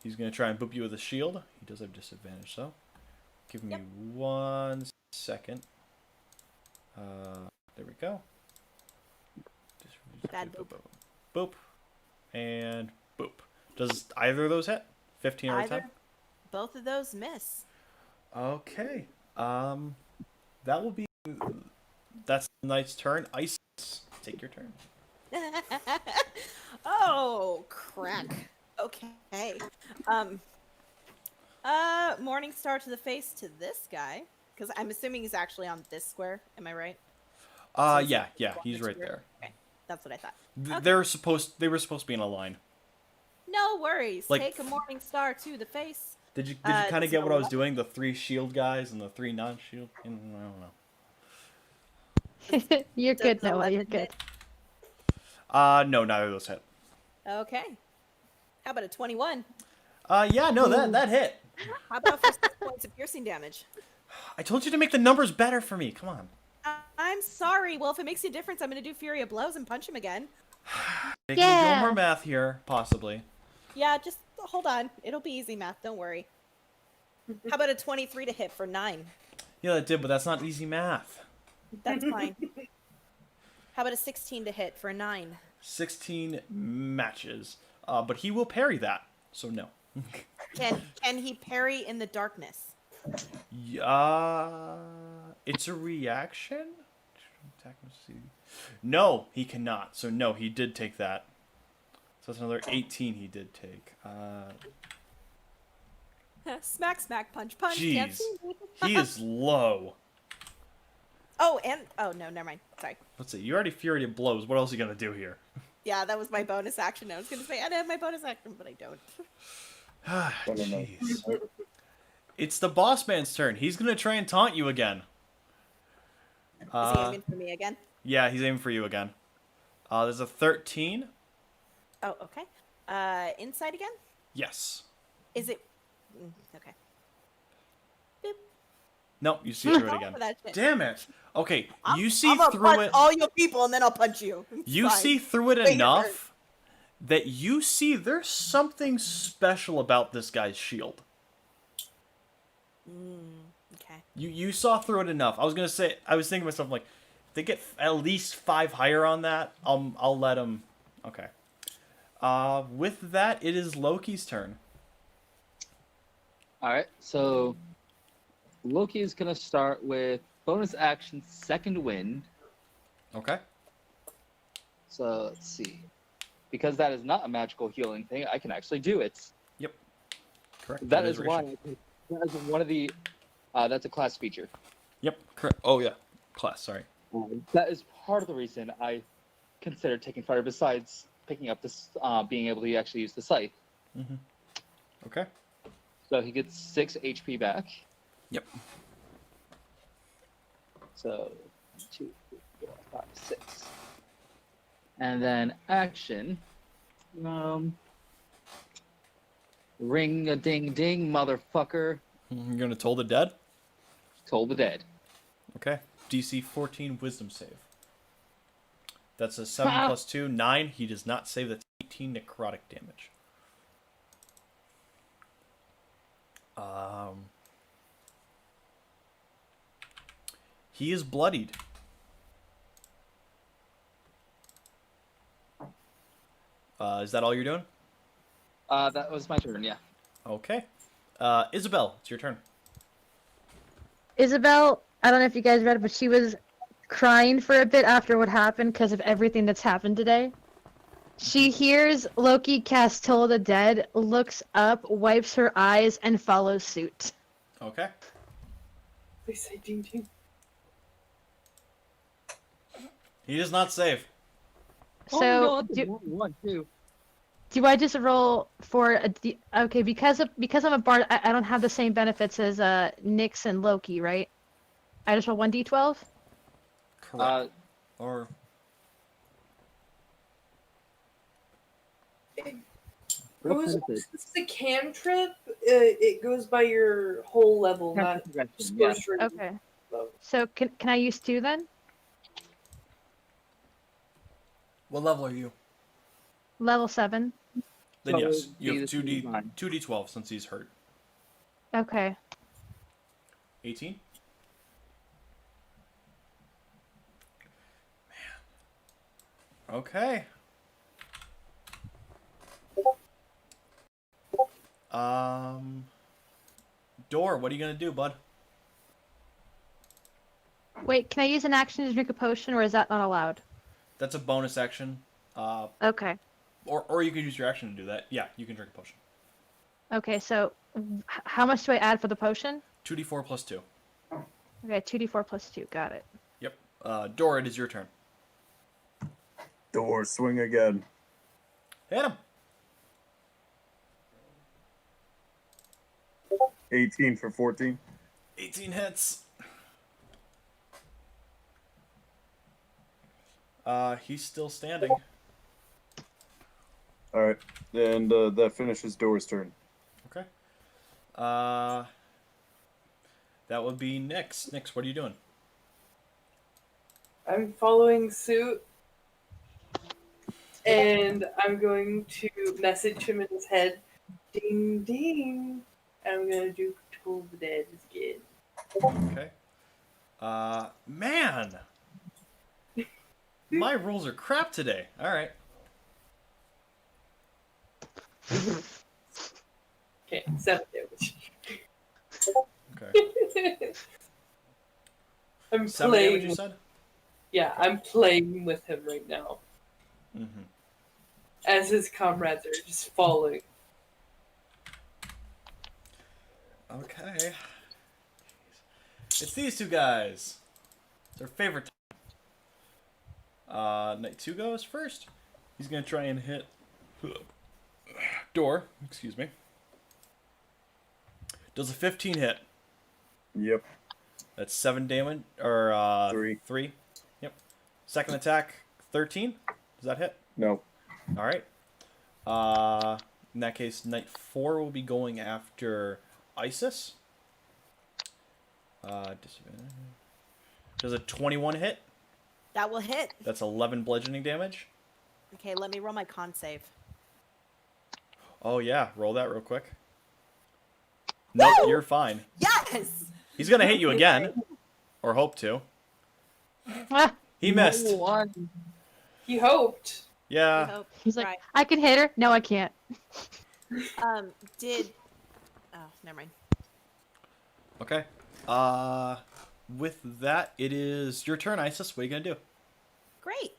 S1: He's going to try and boop you with a shield. He does have disadvantage, though. Give me 1 second. There we go.
S3: Bad boop.
S1: Boop. And boop. Does either of those hit? 15 or 10?
S3: Both of those miss.
S1: Okay. That will be... That's the knight's turn. Isis, take your turn.
S3: Oh, crack. Okay. Morning star to the face to this guy. Because I'm assuming he's actually on this square. Am I right?
S1: Yeah, he's right there.
S3: Okay. That's what I thought.
S1: They were supposed to be in a line.
S3: No worries.
S1: Like-
S3: Take a morning star to the face.
S1: Did you
S3: Uh,
S1: kind of
S3: so
S1: get what I was
S3: what?
S1: doing? The 3 shield guys and the 3 non-shield. I don't know.
S10: You're
S3: Does
S10: good, Noah.
S3: 11
S10: You're good.
S3: hit?
S1: No, neither of those hit.
S3: Okay. How about a 21?
S1: Yeah, no, that hit.
S3: How about for 6 points of piercing damage?
S1: I told you to make the numbers better for me. Come on.
S3: I'm sorry. Well, if it makes a difference, I'm going to do Fury of Blows and punch him again.
S1: Making me do
S10: Yeah.
S1: more math here, possibly.
S3: Yeah, just hold on. It'll be easy math. Don't worry. How about a 23 to hit for 9?
S1: Yeah, that did, but that's not easy math.
S3: That's fine. How about a 16 to hit for 9?
S1: 16 matches. But he will parry that, so no.
S3: Can he parry in the darkness?
S1: It's a reaction? No, he cannot. So no, he did take that. So that's another 18 he did take.
S3: Smack, smack, punch, punch. Can't
S1: Jeez.
S3: see me.
S1: He is low.
S3: Oh, no, never mind. Sorry.
S1: Let's see, you already Fury of Blows. What else are you going to do here?
S3: Yeah, that was my bonus action. I was going to say I'd have my bonus action, but I don't.
S1: Jeez. It's the boss man's turn. He's going to try and taunt you again.
S3: Is he aiming for me again?
S1: Yeah, he's aiming for you again. There's a 13.
S3: Oh, okay. Inside again?
S1: Yes.
S3: Is it... Okay. Boop.
S1: No, you see through it
S3: Roll
S1: again.
S3: for that shit.
S1: Damn it. Okay, you see
S3: I'm gonna
S1: through
S3: punch
S1: it.
S3: all your people, and then I'll punch you. It's
S1: You
S3: fine.
S1: see through it
S3: Make it
S1: enough that you see there's something special about this guy's shield.
S3: Okay.
S1: You saw through it enough. I was thinking to myself, like, if they get at least 5 higher on that, I'll let him. Okay. With that, it is Loki's turn.
S8: All right, so Loki is gonna start with bonus action, second wind.
S1: Okay.
S8: So let's see, because that is not a magical healing thing, I can actually do it.
S1: Yep. Correct.
S8: That is
S1: Reiteration.
S8: why. That is one of the. That's a class feature.
S1: Yep. Correct. Oh yeah. Class. Sorry.
S8: That is part of the reason I considered taking fire. Besides picking up this, being able to actually use the scythe.
S1: Mm-hmm. Okay.
S8: So he gets 6 HP back.
S1: Yep.
S8: So 2, 3, 4, 5, 6. And then action. Ring a ding ding, motherfucker.
S1: You're gonna toll the dead.
S8: Toll the dead.
S1: Okay. DC 14 Wisdom save. That's a 7 plus 2, 9. He does not save. That's 18 necrotic damage. He is bloodied. Is that all you're doing?
S8: That was my turn, yeah.
S1: Okay. Isabel, it's your turn.
S10: Isabel, I don't know if you guys read it, but she was crying for a bit after what happened because of everything that's happened today. She hears Loki cast Toll of the Dead, looks up, wipes her eyes, and follows suit.
S1: Okay.
S11: They say ding ding.
S1: He does not save.
S10: So,
S8: one, two.
S10: do I just roll for a okay, because I'm a bard, I don't have the same benefits as Nyx and Loki, right? I just roll 1d12?
S1: Correct. Or
S11: It's the cantrip. It goes by your whole level, not just
S8: Yeah.
S11: goes straight.
S10: Okay. So can I use 2 then?
S1: what level are you?
S10: Level 7.
S1: Then
S8: So
S1: yes, you
S8: D
S1: have
S8: is 9.
S1: 2d12 since he's hurt.
S10: Okay.
S1: 18. Man. Okay. Door, what are you gonna do, bud?
S10: Wait, can I use an action to drink a potion, or is that not allowed?
S1: That's a bonus action.
S10: Okay.
S1: Or you could use your action to do that. Yeah, you can drink a potion.
S10: Okay, so how much do I add for the potion?
S1: 2d4 plus 2.
S10: Okay, 2d4 plus 2. Got it.
S1: Yep. Door, it is your turn.
S9: Door, swing again.
S1: Hit him.
S9: 18 for 14.
S1: 18 hits. He's still standing.
S9: All right, and that finishes Dora's turn.
S1: Okay. That would be Nyx. Nyx, what are you doing?
S11: I'm following suit, and I'm going to message him in his head, ding ding. And I'm gonna do Toll the Dead again.
S1: Okay. Man! My rules are crap today. Alright.
S11: Okay, 7 damage.
S1: Okay.
S11: I'm
S1: 7
S11: playing.
S1: damage, you said?
S11: Yeah, I'm playing with him right now.
S1: Mm-hmm.
S11: As his comrades are just falling.
S1: Okay. It's these two guys. Their favorite time. Knight 2 goes first. He's gonna try and hit door. Excuse me. Does a 15 hit?
S9: Yep.
S1: That's 7 damage or 3. Yep. Second attack 13. Does that hit?
S9: No.
S1: All right. In that case, Knight 4 will be going after Isis. Disadvantage. Does a 21 hit?
S3: That will hit.
S1: That's 11 bludgeoning damage.
S3: Okay, let me roll my con save.
S1: Oh yeah, roll that real quick. Nope, you're fine.
S3: Yes!
S1: He's gonna hit you again, or hope to. He missed.
S8: One.
S11: He hoped.
S3: I
S1: Yeah.
S3: hope.
S10: He's like,
S3: Right.
S10: I can hit her. No, I can't.
S3: Did... Oh, never mind.
S1: Okay. With that, it is your turn, Isis. What are you gonna do?
S3: Great.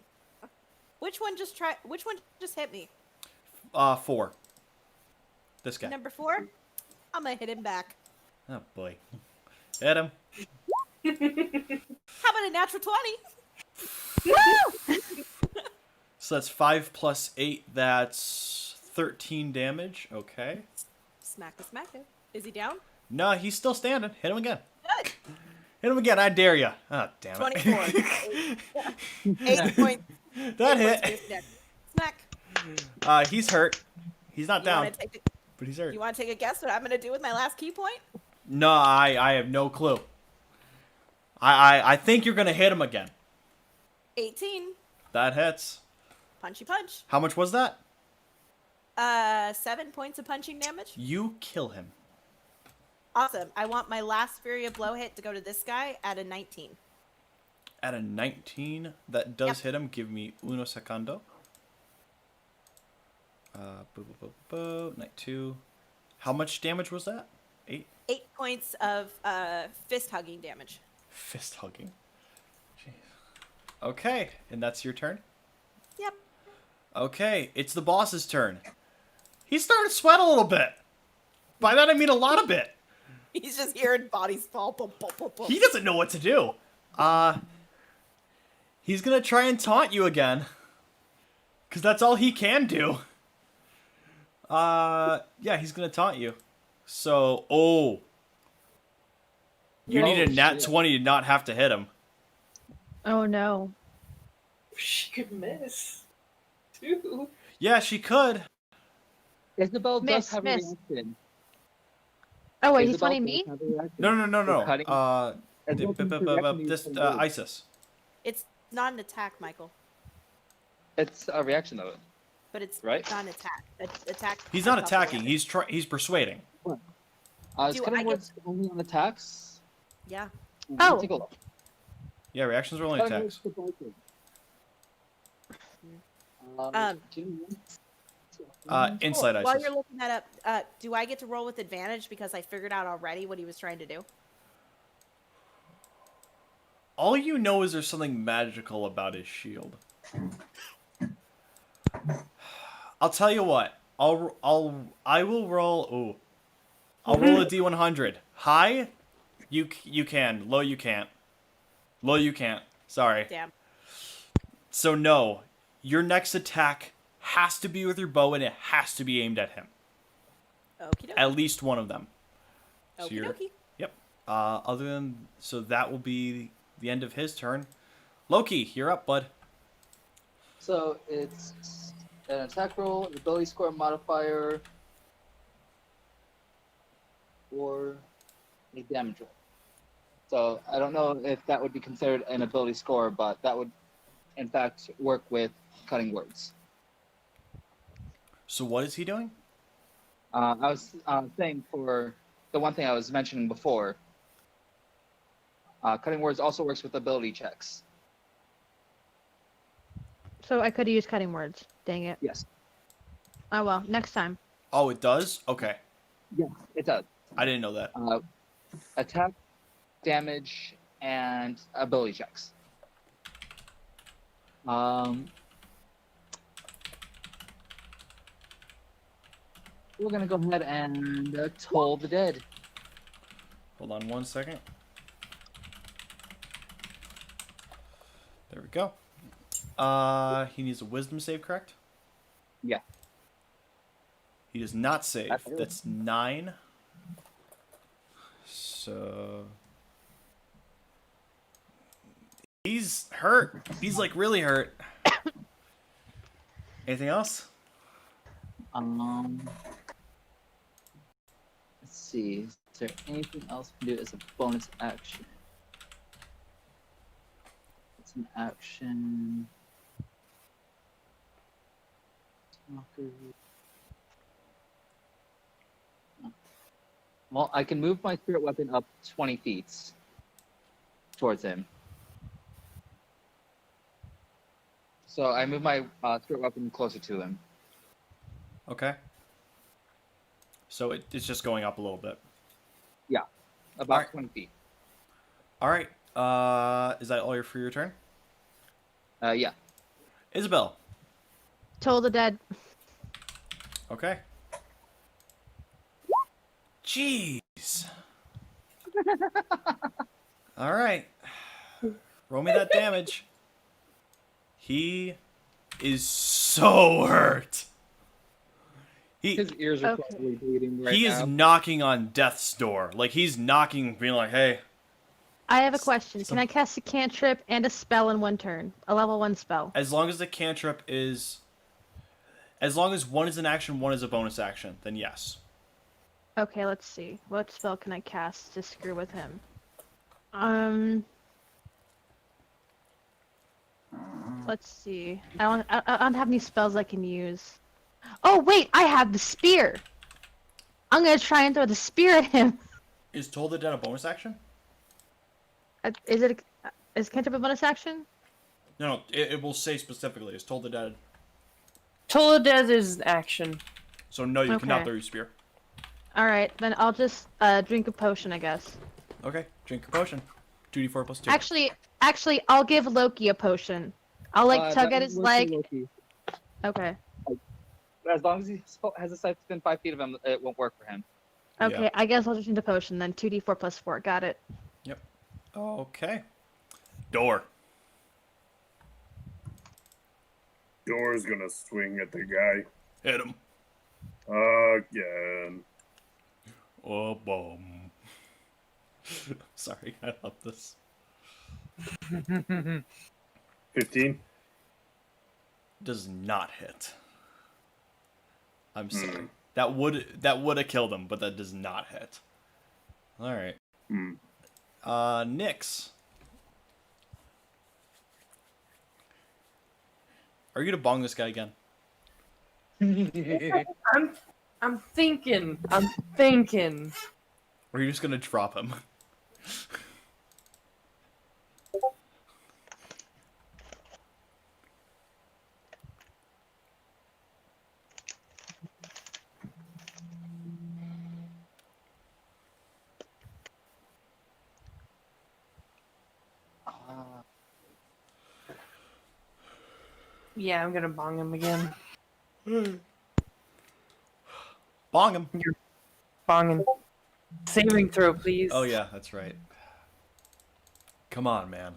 S3: Which one just hit me?
S1: 4. This guy.
S3: Number 4? I'm gonna hit him back.
S1: Oh boy. Hit him.
S3: How about a natural 20?
S1: So that's 5 plus 8. That's 13 damage. Okay.
S3: Smack a smack him. Is he down?
S1: No, he's still standing. Hit him again.
S3: Good.
S1: Hit him again. I dare you. Oh, damn it.
S3: 24. 8 points.
S1: That
S3: 8
S1: hit.
S3: points to Smack.
S1: He's hurt. He's not
S3: You
S1: down,
S3: wanna take
S1: but he's hurt.
S3: you want to take a guess what I'm gonna do with my last key point?
S1: No, I have no clue. I think you're gonna hit him again.
S3: 18.
S1: That hits.
S3: Punchy punch.
S1: How much was that?
S3: 7 points of punching damage.
S1: You kill him.
S3: Awesome. I want my last Fury of Blow hit to go to this guy at a 19.
S1: At a 19, that does hit him. Give me uno secondo. Knight 2. How much damage was that? 8?
S3: 8 points of fist hugging damage.
S1: Fist hugging. Jeez. Okay, and that's your turn?
S3: Yep.
S1: Okay, it's the boss's turn. He's starting to sweat a little bit. By that I mean a lot of bit.
S3: He's just hearing bodies fall. Boom, boom, boom, boom.
S1: He doesn't know what to do. He's gonna try and taunt you again. Cause that's all he can do. Yeah, he's gonna taunt you. So, you need a nat 20 to not have to hit him.
S10: Oh no.
S11: She could miss. Too.
S1: Yeah, she could.
S8: Isabel
S10: Miss,
S8: does have
S10: miss.
S8: a reaction.
S10: Oh wait, he's
S8: Isabel
S10: wanting
S8: does
S10: me?
S8: have a reaction.
S1: No.
S8: Cutting.
S1: This Isis.
S3: It's not an attack, Michael.
S8: It's a reaction though.
S3: But it's
S8: Right?
S3: not an attack. Attack.
S1: He's not
S3: comes off the
S1: attacking.
S3: weapon.
S1: He's persuading.
S8: It's
S3: Do
S8: cutting
S3: I get-
S8: words only on attacks.
S3: Yeah.
S8: Let me
S10: Oh.
S8: Take a look.
S1: Yeah, reactions are only
S8: Cutting
S1: attacks.
S8: words for biking.
S1: Inside
S3: While
S1: Isis.
S3: you're looking that up, do I get to roll with advantage because I figured out already what he was trying to do?
S1: All you know is there's something magical about his shield. I'll tell you what. I will roll. Ooh, I'll roll a d100. High, you can. Low, you can't. Low, you can't. Sorry.
S3: Damn.
S1: So no, your next attack has to be with your bow and it has to be aimed at him.
S3: Okie doke.
S1: At least one of them. So
S3: Okie
S1: you're,
S3: dokie.
S1: yep. Other than, so that will be the end of his turn. Loki, you're up, bud.
S8: So it's an attack roll, an ability score modifier, or a damage roll. So I don't know if that would be considered an ability score, but that would, in fact, work with cutting words.
S1: So what is he doing?
S8: I was saying for the one thing I was mentioning before, cutting words also works with ability checks.
S10: So I could have used cutting words. Dang it.
S8: Yes.
S10: Oh well, next time.
S1: Oh, it does? Okay.
S8: Yeah, it does.
S1: I didn't know that.
S8: Attack, damage, and ability checks. We're gonna go ahead and toll the dead.
S1: Hold on 1 second. There we go. He needs a wisdom save, correct?
S8: Yeah.
S1: He does not save.
S8: Absolutely.
S1: That's 9. So he's hurt. He's like really hurt. Anything else?
S8: Let's see. Is there anything else we can do as a bonus action? It's an action. Well, I can move my spirit weapon up 20 feet towards him. So I move my spirit weapon closer to him.
S1: Okay. So it's just going up a little bit.
S8: Yeah, about
S1: Alright.
S8: 20 feet.
S1: All right. Is that all for your turn?
S8: Yeah.
S1: Isabel.
S10: Toll the dead.
S1: Okay. Jeez. All right. Roll me that damage. He is so hurt.
S8: His ears are
S10: Okay.
S8: probably bleeding right
S1: He
S8: now.
S1: is knocking on death's door. Like, he's knocking, being like, hey.
S10: I have a question. Can I cast a cantrip and a spell in one turn? A level 1 spell.
S1: As long as the cantrip is... As long as one is an action, one is a bonus action, then yes.
S10: Okay, let's see. What spell can I cast to screw with him? Let's see. I don't have any spells I can use. Oh wait, I have the spear. I'm gonna try and throw the spear at him.
S1: Is Toll the Dead a bonus action?
S10: Is cantrip a bonus action?
S1: No, it will say specifically, is Toll the Dead.
S11: Toll the dead is an action.
S1: So no, you cannot
S10: Okay.
S1: throw your spear.
S10: All right, then I'll just drink a potion, I guess.
S1: Okay, drink your potion. 2d4 plus 2.
S10: Actually, I'll give Loki a potion. I'll like tug
S8: that
S10: at his
S8: works for
S10: leg.
S8: Loki.
S10: Okay.
S8: As long as he has a sight within 5 feet of him, it won't work for him.
S10: Okay,
S1: Yeah.
S10: I guess I'll just drink the potion then. 2d4 plus 4. Got it.
S1: Yep. Okay. Door.
S2: Door's gonna swing at the guy
S1: Hit him.
S2: again.
S1: Oh, boom. Sorry, I love this.
S2: 15.
S1: Does not hit. I'm sorry. That would have killed him, but that does not hit. All right.
S2: Hmm.
S1: Nyx. Are you gonna bong this guy again?
S11: I'm thinking.
S1: Or are you just gonna drop him?
S11: Yeah, I'm gonna bong him again.
S1: Bong him.
S11: Bong him. Saving throw, please.
S1: Oh yeah, that's right. Come on, man.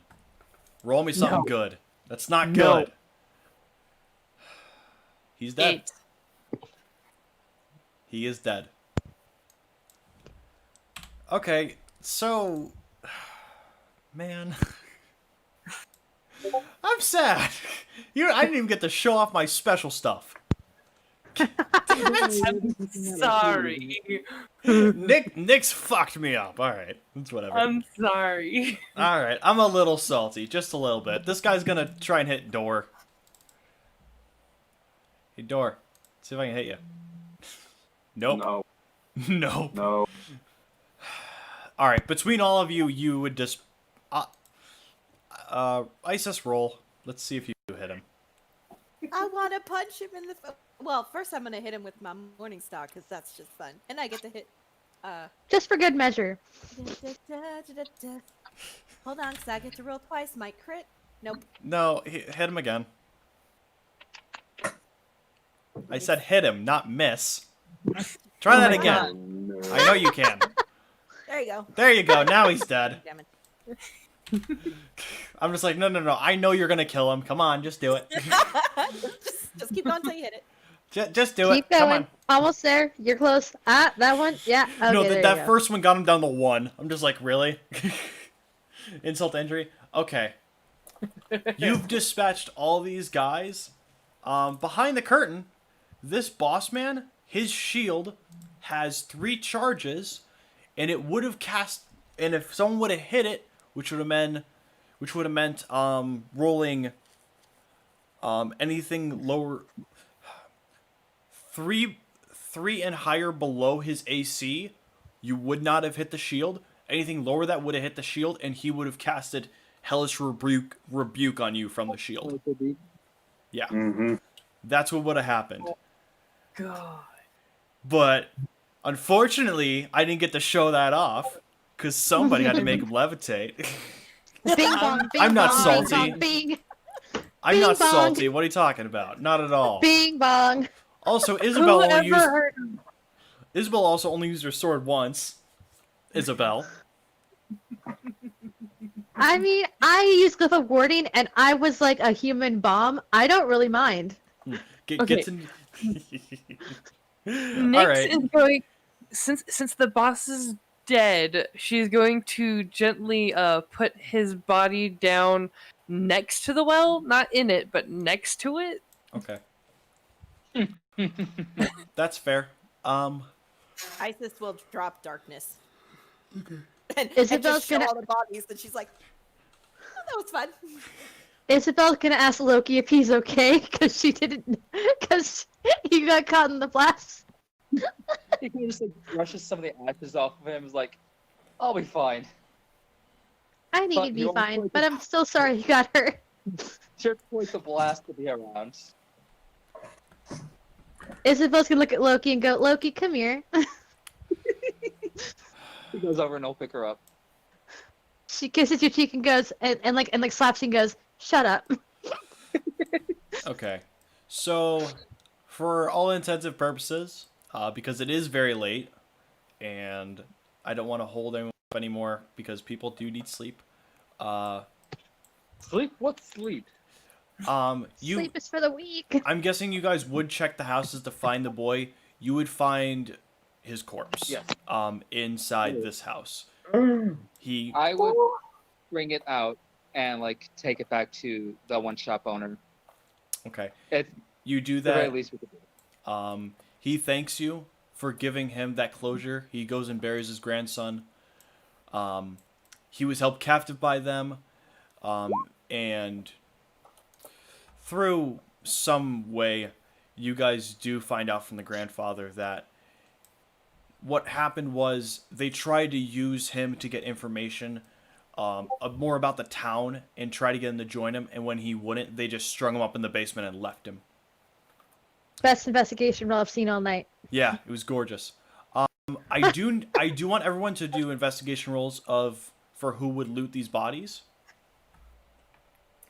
S1: Roll me something
S11: No.
S1: good. That's not
S11: No.
S1: good. He's dead.
S11: 8.
S1: He is dead. Okay, so, man, I'm sad. I didn't even get to show off my special stuff.
S11: I'm sorry.
S1: Nick's fucked me up. All right, that's whatever.
S11: I'm sorry.
S1: All right, I'm a little salty, just a little bit. This guy's gonna try and hit door. Hey, door. See if I can hit you. Nope.
S9: No.
S1: Nope.
S9: No.
S1: All right, between all of you, you would just Isis roll. Let's see if you hit him.
S3: I want to punch him in the. Well, first I'm gonna hit him with my morning star because that's just fun, and I get to hit.
S10: Just for good measure.
S3: Hold on, cause I get to roll twice. Might crit. Nope.
S1: No, hit him again. I said hit him, not miss. Try that again.
S9: No.
S1: I know you can.
S3: There you go.
S1: There you go. Now he's dead.
S3: Damn it.
S1: I'm just like, no. I know you're gonna kill him. Come on, just do it.
S3: just keep going until you hit it.
S1: Just do
S10: Keep
S1: it. Come
S10: going.
S1: on.
S10: Almost there. You're close. Ah, that one. Yeah. Okay,
S1: No,
S10: there you
S1: that
S10: go.
S1: first one got him down to 1. I'm just like, really? Insult to injury? Okay. You've dispatched all these guys. Behind the curtain, this boss man, his shield has 3 charges, and it would have cast. And if someone would have hit it, which would have meant rolling anything lower, three and higher below his AC, you would not have hit the shield. Anything lower that would have hit the shield, and he would have casted Hellish Rebuke on you from the shield. Yeah.
S9: Mm-hmm.
S1: That's what would have happened.
S11: God.
S1: But unfortunately, I didn't get to show that off because somebody had to make him levitate.
S10: Bing bong, bing
S1: I'm not
S10: bong,
S1: salty.
S10: Bing, bong, bing,
S1: I'm
S10: Bing
S1: not
S10: bong.
S1: salty. What are you talking about? Not at all.
S10: bing bong.
S1: Also, Isabel
S11: Whoever
S1: also only used her sword once. Isabel.
S10: I mean, I used Glyph of Warding, and I was like a human bomb. I don't really mind.
S1: Get
S11: Okay.
S1: to...
S11: Nyx
S1: Alright.
S11: is going, since the boss is dead, she's going to gently put his body down next to the well, not in it, but next to it.
S1: Okay. That's fair.
S3: Isis will drop darkness. And
S10: Isabel's
S3: just show
S10: gonna-
S3: all the bodies, and she's like, oh, "That was fun."
S10: Isabel's gonna ask Loki if he's okay because because he got caught in the blast.
S8: He can just like brushes some of the ashes off of him. Is like, I'll be fine.
S10: I think
S8: But
S10: he'd be
S8: you don't
S10: fine,
S8: like
S10: but
S8: it.
S10: I'm still sorry he got hurt.
S8: Sure, quite the blast to be around.
S10: Isabel's gonna look at Loki and go, "Loki, come here."
S8: He goes over and he'll pick her up.
S10: She kisses your cheek and goes, and like slaps you and goes, "Shut up."
S1: Okay. So, for all intents and purposes, because it is very late, and I don't want to hold anyone up anymore because people do need sleep.
S8: Sleep? What sleep?
S10: Sleep is for the weak.
S1: I'm guessing you guys would check the houses to find the boy. You would find his corpse.
S8: Yes.
S1: Inside this house. He.
S8: I would bring it out and like take it back to the one shop owner.
S1: Okay.
S8: At
S1: You do
S8: the very
S1: that.
S8: least, we could do.
S1: He thanks you for giving him that closure. He goes and buries his grandson. He was held captive by them, and through some way, you guys do find out from the grandfather that what happened was they tried to use him to get information more about the town and try to get him to join him, and when he wouldn't, they just strung him up in the basement and left him.
S10: Best investigation role I've seen all night.
S1: Yeah, it was gorgeous. I do want everyone to do investigation rolls for who would loot these bodies.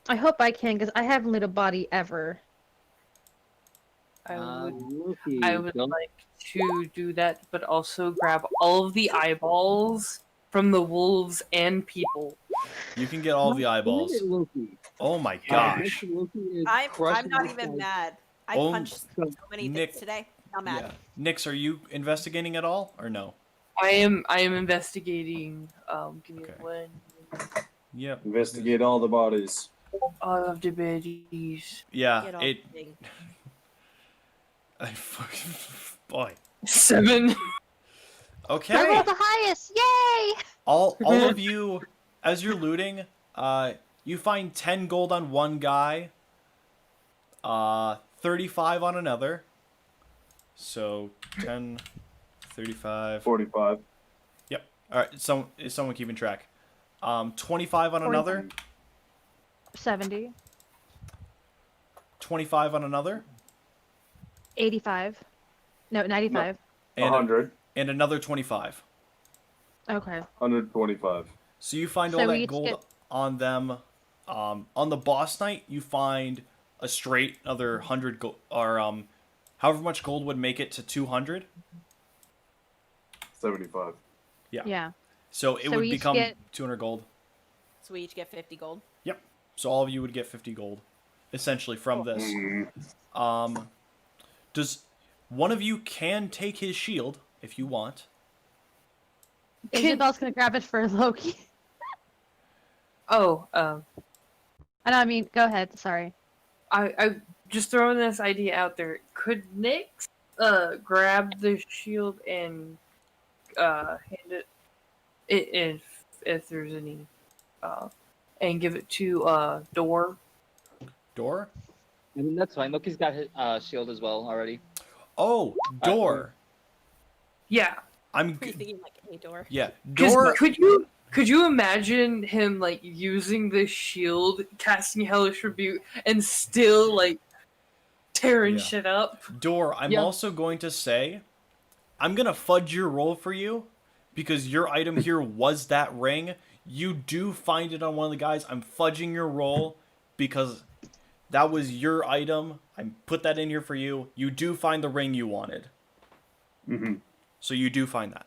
S10: I hope I can, because I haven't lit a body ever.
S11: I would,
S8: Loki,
S11: I would
S8: don't-
S11: like to do that, but also grab all of the eyeballs from the wolves and people.
S1: You can get all the eyeballs.
S8: Loki.
S1: Oh my gosh.
S8: Loki is
S3: I'm
S8: crushing
S3: not
S8: this
S3: even
S8: guy's-
S3: mad. I
S1: Oh,
S3: punched so many
S1: Nick-
S3: things today. Not mad.
S1: Yeah. Nix, are you investigating at all or no?
S11: I am investigating. Give me
S1: Okay.
S11: one.
S1: Yep.
S9: Investigate all the bodies.
S11: All of the bodies.
S1: Yeah.
S3: Get all
S1: It.
S3: big.
S1: I fucking boy.
S11: 7.
S10: I
S1: Okay.
S10: rolled the highest! Yay!
S1: All of you, as you're looting, you find 10 gold on one guy, 35 on another. So 10, 35.
S9: 45.
S1: Yep. All right. Is someone keeping track? 25 on another.
S10: 70.
S1: 25 on another.
S10: 85. No, 95.
S1: And
S9: 100.
S1: and another 25.
S10: Okay.
S9: 125.
S1: So you find
S10: So
S1: all
S10: we
S1: that
S10: each
S1: gold
S10: get-
S1: on them. On the boss night, you find a straight another 100 gold, or however much gold would make it to 200.
S9: 75.
S1: Yeah.
S10: Yeah.
S1: So it
S10: So
S1: would
S10: we each
S1: become
S10: get-
S1: 200 gold.
S3: So we each get 50 gold.
S1: Yep. So all of you would get 50 gold, essentially from this. Does one of you can take his shield if you want?
S10: Isabel's gonna grab it for Loki.
S11: Oh,
S10: And I mean, go ahead. Sorry.
S11: I just throwing this idea out there. Could Nyx grab the shield and hand it if there's any and give it to Door?
S1: Door?
S8: I mean, that's fine. Loki's got his shield as well already.
S1: Oh, door.
S11: Yeah.
S1: I'm
S3: Are you thinking like a door?
S1: yeah.
S11: 'Cause
S1: Door.
S11: could you imagine him like using the shield, casting Hellish Rebuke, and still like tearing
S1: Yeah.
S11: shit up?
S1: Door. I'm
S8: Yeah.
S1: also going to say, I'm gonna fudge your roll for you, because your item here was that ring. You do find it on one of the guys. I'm fudging your roll because that was your item. I put that in here for you. You do find the ring you wanted.
S9: Mm-hmm.
S1: So you do find that.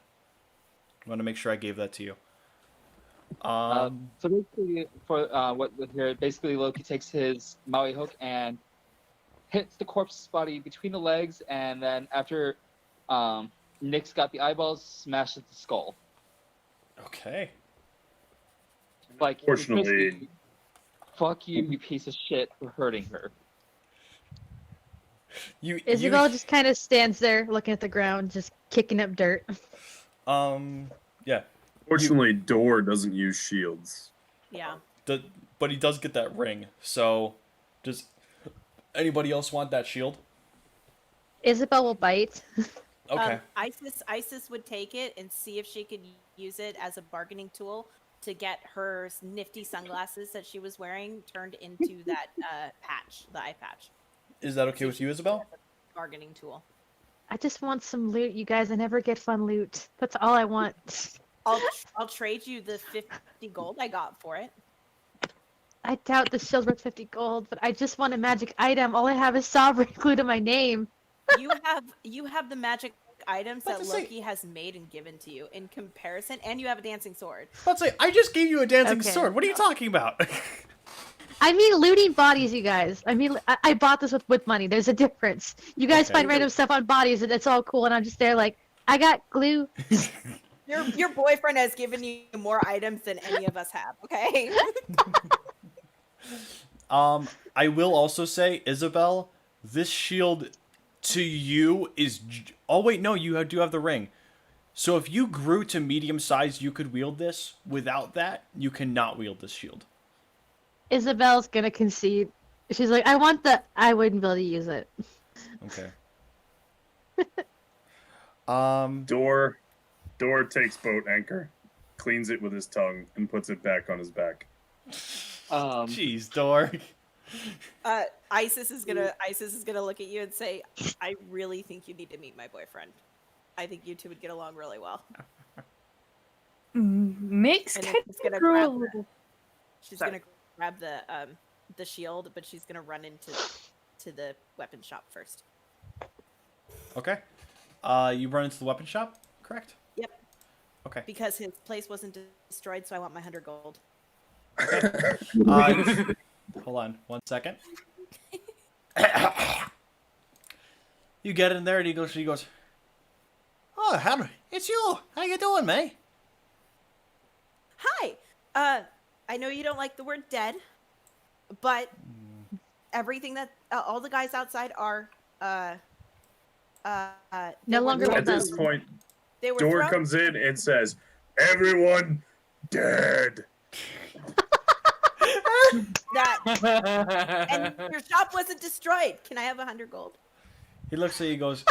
S1: I want to make sure I gave that to you.
S8: So basically, for what with here, basically Loki takes his Maui hook and hits the corpse's body between the legs, and then after Nyx got the eyeballs, smashes the skull.
S1: Okay.
S8: Like,
S9: Fortunately-
S8: basically, fuck you, you piece of shit, for hurting her.
S10: Isabel just kind of stands there looking at the ground, just kicking up dirt.
S1: Yeah.
S9: Fortunately, Door doesn't use shields.
S3: Yeah.
S1: But he does get that ring. So, does anybody else want that shield?
S10: Isabel will bite.
S1: Okay.
S3: Isis would take it and see if she could use it as a bargaining tool to get her nifty sunglasses that she was wearing turned into that patch, the eye patch.
S1: Is that okay with you, Isabel?
S3: Bargaining tool.
S10: I just want some loot, you guys. I never get fun loot. That's all I want.
S3: I'll trade you the 50 gold I got for it.
S10: I doubt the shield's worth 50 gold, but I just want a magic item. All I have is Sovereign glued to my name.
S3: You have the magic items that
S1: Let's say-
S3: Loki has made and given to you in comparison, and you have a dancing sword.
S1: Let's say I just gave you a dancing
S10: Okay.
S1: sword. What are you talking about?
S10: I mean, looting bodies, you guys. I mean, I bought this with money. There's a difference. You guys
S1: Okay.
S10: find random stuff on bodies, and it's all cool, and I'm just there like, I got glue.
S3: Your boyfriend has given you more items than any of us have. Okay.
S1: I will also say, Isabel, this shield to you is. Oh wait, no, you do have the ring. So if you grew to medium size, you could wield this. Without that, you cannot wield this shield.
S10: Isabel's gonna concede. She's like, I wouldn't be able to use it.
S1: Okay.
S9: Door takes boat anchor, cleans it with his tongue, and puts it back on his back.
S1: Jeez, Door.
S3: Isis is gonna look at you and say, "I really think you need to meet my boyfriend. I think you two would get along really well."
S11: Nyx
S3: And then
S11: can
S3: she's gonna
S11: grow a
S3: grab
S11: little.
S3: She's
S11: Sorry.
S3: gonna grab the shield, but she's gonna run into the weapon shop first.
S1: Okay. You run into the weapon shop, correct?
S3: Yep.
S1: Okay.
S3: Because his place wasn't destroyed, so I want my 100 gold.
S1: Hold on 1 second. You get in there and she goes, oh,
S7: Oh, it's you. How you doing, May?
S3: Hi. I know you don't like the word dead, but everything that all the guys outside are they
S10: No
S3: were
S10: longer
S3: thrown-
S2: At this point,
S3: they were
S2: door
S3: thrown-
S2: comes in and says, "Everyone dead."
S3: that and your shop wasn't destroyed. Can I have 100 gold?
S1: He looks at you and goes,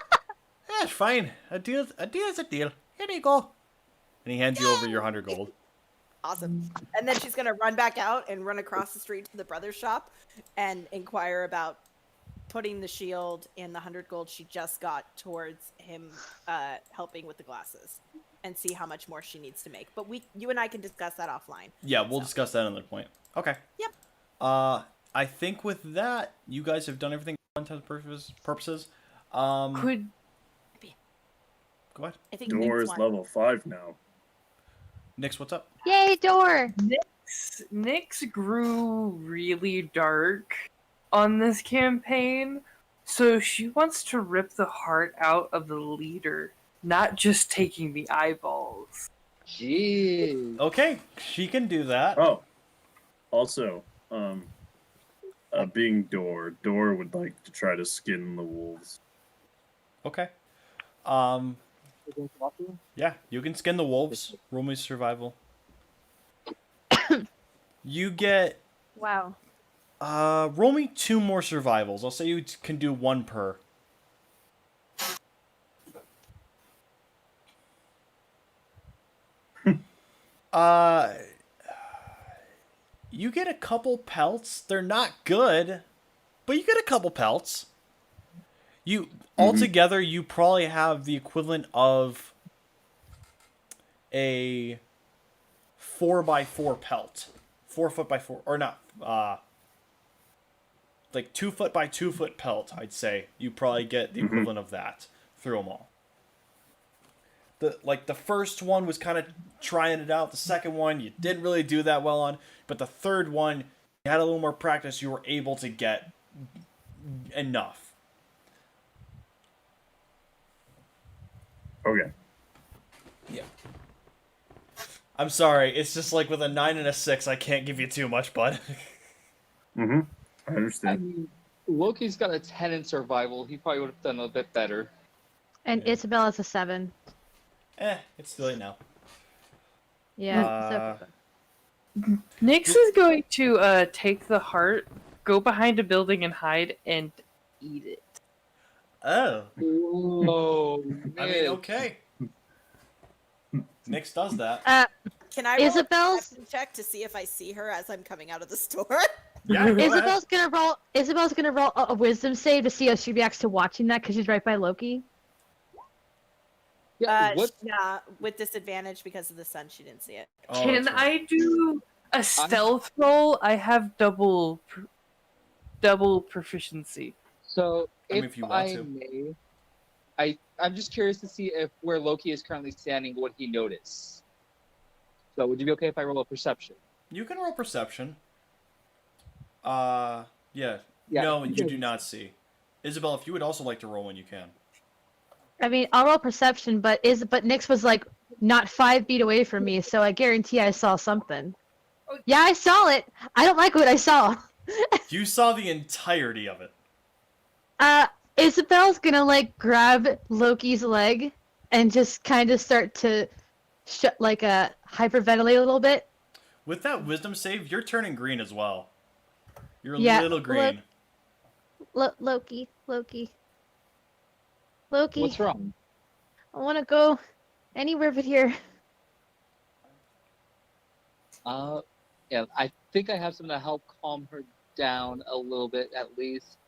S1: "That's fine. A deal's a deal. Here you go." And he hands you over your 100 gold.
S3: Awesome. And then she's gonna run back out and run across the street to the brother's shop and inquire about putting the shield and the 100 gold she just got towards him helping with the glasses, and see how much more she needs to make. But you and I can discuss that offline.
S1: Yeah, we'll discuss that another point. Okay.
S3: Yep.
S1: I think with that, you guys have done everything for all intents and purposes.
S11: Could
S1: Go ahead.
S3: I think
S2: Door
S3: Nick's
S2: is
S3: one.
S2: level 5 now.
S1: Nix, what's up?
S10: Yay, door!
S11: Nyx grew really dark on this campaign, so she wants to rip the heart out of the leader, not just taking the eyeballs.
S8: Jeez.
S1: Okay, she can do that.
S2: Oh, also, being Door would like to try to skin the wolves.
S1: Okay. Yeah, you can skin the wolves. Roll me survival. You get
S10: Wow.
S1: roll me 2 more survivals. I'll say you can do 1 per. You get a couple pelts. They're not good, but you get a couple pelts. You altogether, you probably have the equivalent of a 4x4 pelt, 4 foot by 4, or not, like 2 foot by 2 foot pelt. I'd say you probably get the equivalent of that through them all. The first one was kind of trying it out. The second one you didn't really do that well on, but the third one you had a little more practice. You were able to get enough.
S2: Okay.
S1: Yeah. I'm sorry. It's just like with a 9 and a 6, I can't give you too much, bud.
S2: I
S8: I
S2: understand.
S8: mean, Loki's got a 10 in survival. He probably would have done a bit better.
S10: And
S1: Yeah.
S10: Isabella's a 7.
S1: It's too late now.
S10: Yeah.
S11: Nyx is going to take the heart, go behind a building and hide, and eat it.
S1: Oh.
S8: Whoa.
S1: I mean, okay. Nix does that.
S3: Can I roll
S10: Isabel's-
S3: a perception check to see if I see her as I'm coming out of the store?
S1: Yeah, go ahead.
S10: Isabel's gonna roll a wisdom save to see how she reacts to watching that because she's right by Loki.
S8: Yeah, what?
S3: Yeah, with disadvantage because of the sun, she didn't see it.
S1: Oh,
S11: Can
S1: that's right.
S11: I do a stealth roll? I have double proficiency.
S8: So,
S1: I mean,
S8: if
S1: if you want
S8: I
S1: to.
S8: may, I'm just curious to see if where Loki is currently standing, what he noticed. So, would you be okay if I roll a perception?
S1: You can roll perception. Yeah.
S8: Yeah,
S1: No, you
S8: because-
S1: do not see. Isabel, if you would also like to roll when you can.
S10: I mean, I'll roll perception, but Nyx was like not 5 feet away from me, so I guarantee I saw something. Yeah, I saw it. I don't like what I saw.
S1: You saw the entirety of it.
S10: Isabel's gonna like grab Loki's leg and just kind of start to hyperventilate a little bit.
S1: With that wisdom save, you're turning green as well. You're a
S10: Yeah,
S1: little green.
S10: Loki.
S8: What's wrong?
S10: I want to go anywhere but here.
S8: Yeah, I think I have something to help calm her down a little bit, at least.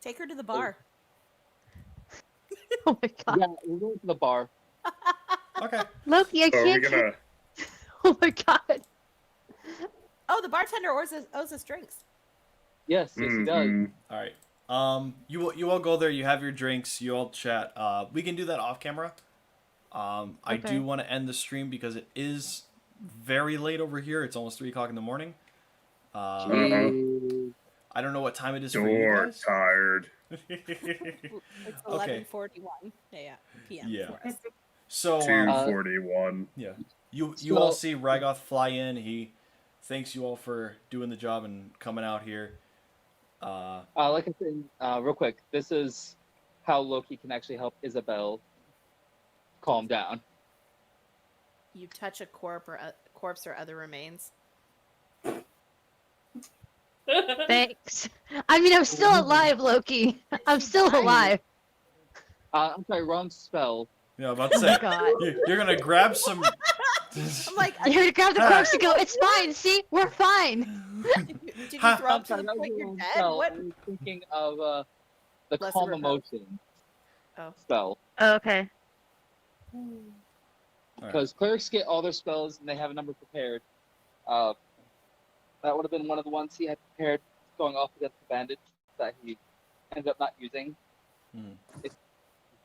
S3: Take her to the bar.
S10: Oh my god,
S8: Yeah, we're going to the bar.
S1: Okay.
S10: Loki, I
S2: So are we
S10: can't.
S2: gonna?
S10: Oh my god.
S3: Oh, the bartender owes us drinks.
S8: Yes, he does.
S2: Mhm.
S1: All right. You all go there. You have your drinks. You all chat. We can do that off camera. I
S10: Okay.
S1: do want to end the stream because it is very late over here. It's almost 3 o'clock in the morning.
S8: Jeez.
S1: I don't know what time it is for you
S2: Door
S1: guys.
S2: tired.
S3: It's
S1: Okay.
S3: 11:41 p.m.
S1: Yeah.
S3: for us.
S1: So
S2: 2:41.
S1: yeah, you
S8: So-
S1: all see Ragoth fly in. He thanks you all for doing the job and coming out here.
S8: Like I said, real quick, this is how Loki can actually help Isabel calm down.
S12: You touch a corpse or other remains.
S10: Thanks. I mean, I'm still alive, Loki. I'm still alive.
S8: I'm sorry, wrong spell.
S1: Yeah, I'm about to
S10: Oh
S1: say
S10: my god.
S1: you're gonna grab some.
S12: I'm like,
S10: You're gonna grab the corpse and go, it's fine, see? We're fine.
S12: did you
S1: Ha-
S12: throw up to
S8: sorry,
S12: the
S8: that was
S12: point
S8: the
S12: you're
S8: wrong
S12: dead?
S8: spell.
S12: What?
S8: I was thinking of the
S12: Lesser
S8: calm
S12: repel.
S8: emotion
S12: Oh.
S8: spell.
S10: Oh, okay.
S8: Because clerics get all their spells and they have a number prepared. That would have been one of the ones he had prepared going off against the bandage that he ended up not using.
S1: Hmm.
S8: If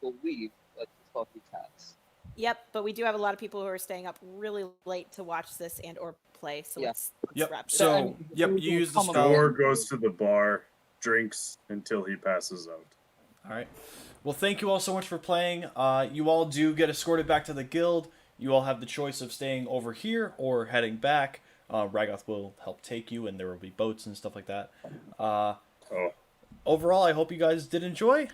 S8: you believe that's the spell he has.
S12: Yep, but we do have a lot of people who are staying up really late to watch this and or play. So
S8: Yeah.
S12: let's
S1: Yep.
S12: wrap this
S1: So
S12: up.
S8: I mean,
S1: yep,
S8: it was
S1: you
S8: a
S1: use the
S8: common
S1: spell.
S2: Thor goes to the bar, drinks until he passes out.
S1: All right. Well, thank you all so much for playing. You all do get escorted back to the guild. You all have the choice of staying over here or heading back. Ragoth will help take you, and there will be boats and stuff like that.
S2: Oh,
S1: Overall, I hope you guys did enjoy.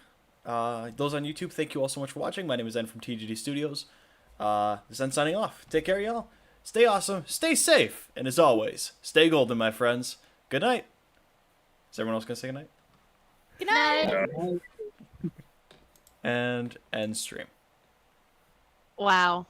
S1: Those on YouTube, thank you all so much for watching. My name is Zen from TGD Studios. Zen signing off. Take care, y'all. Stay awesome, stay safe, and as always, stay golden, my friends. Good night. Is everyone else going to say good night?
S12: Good night.
S2: yeah.
S1: And end stream.
S10: Wow.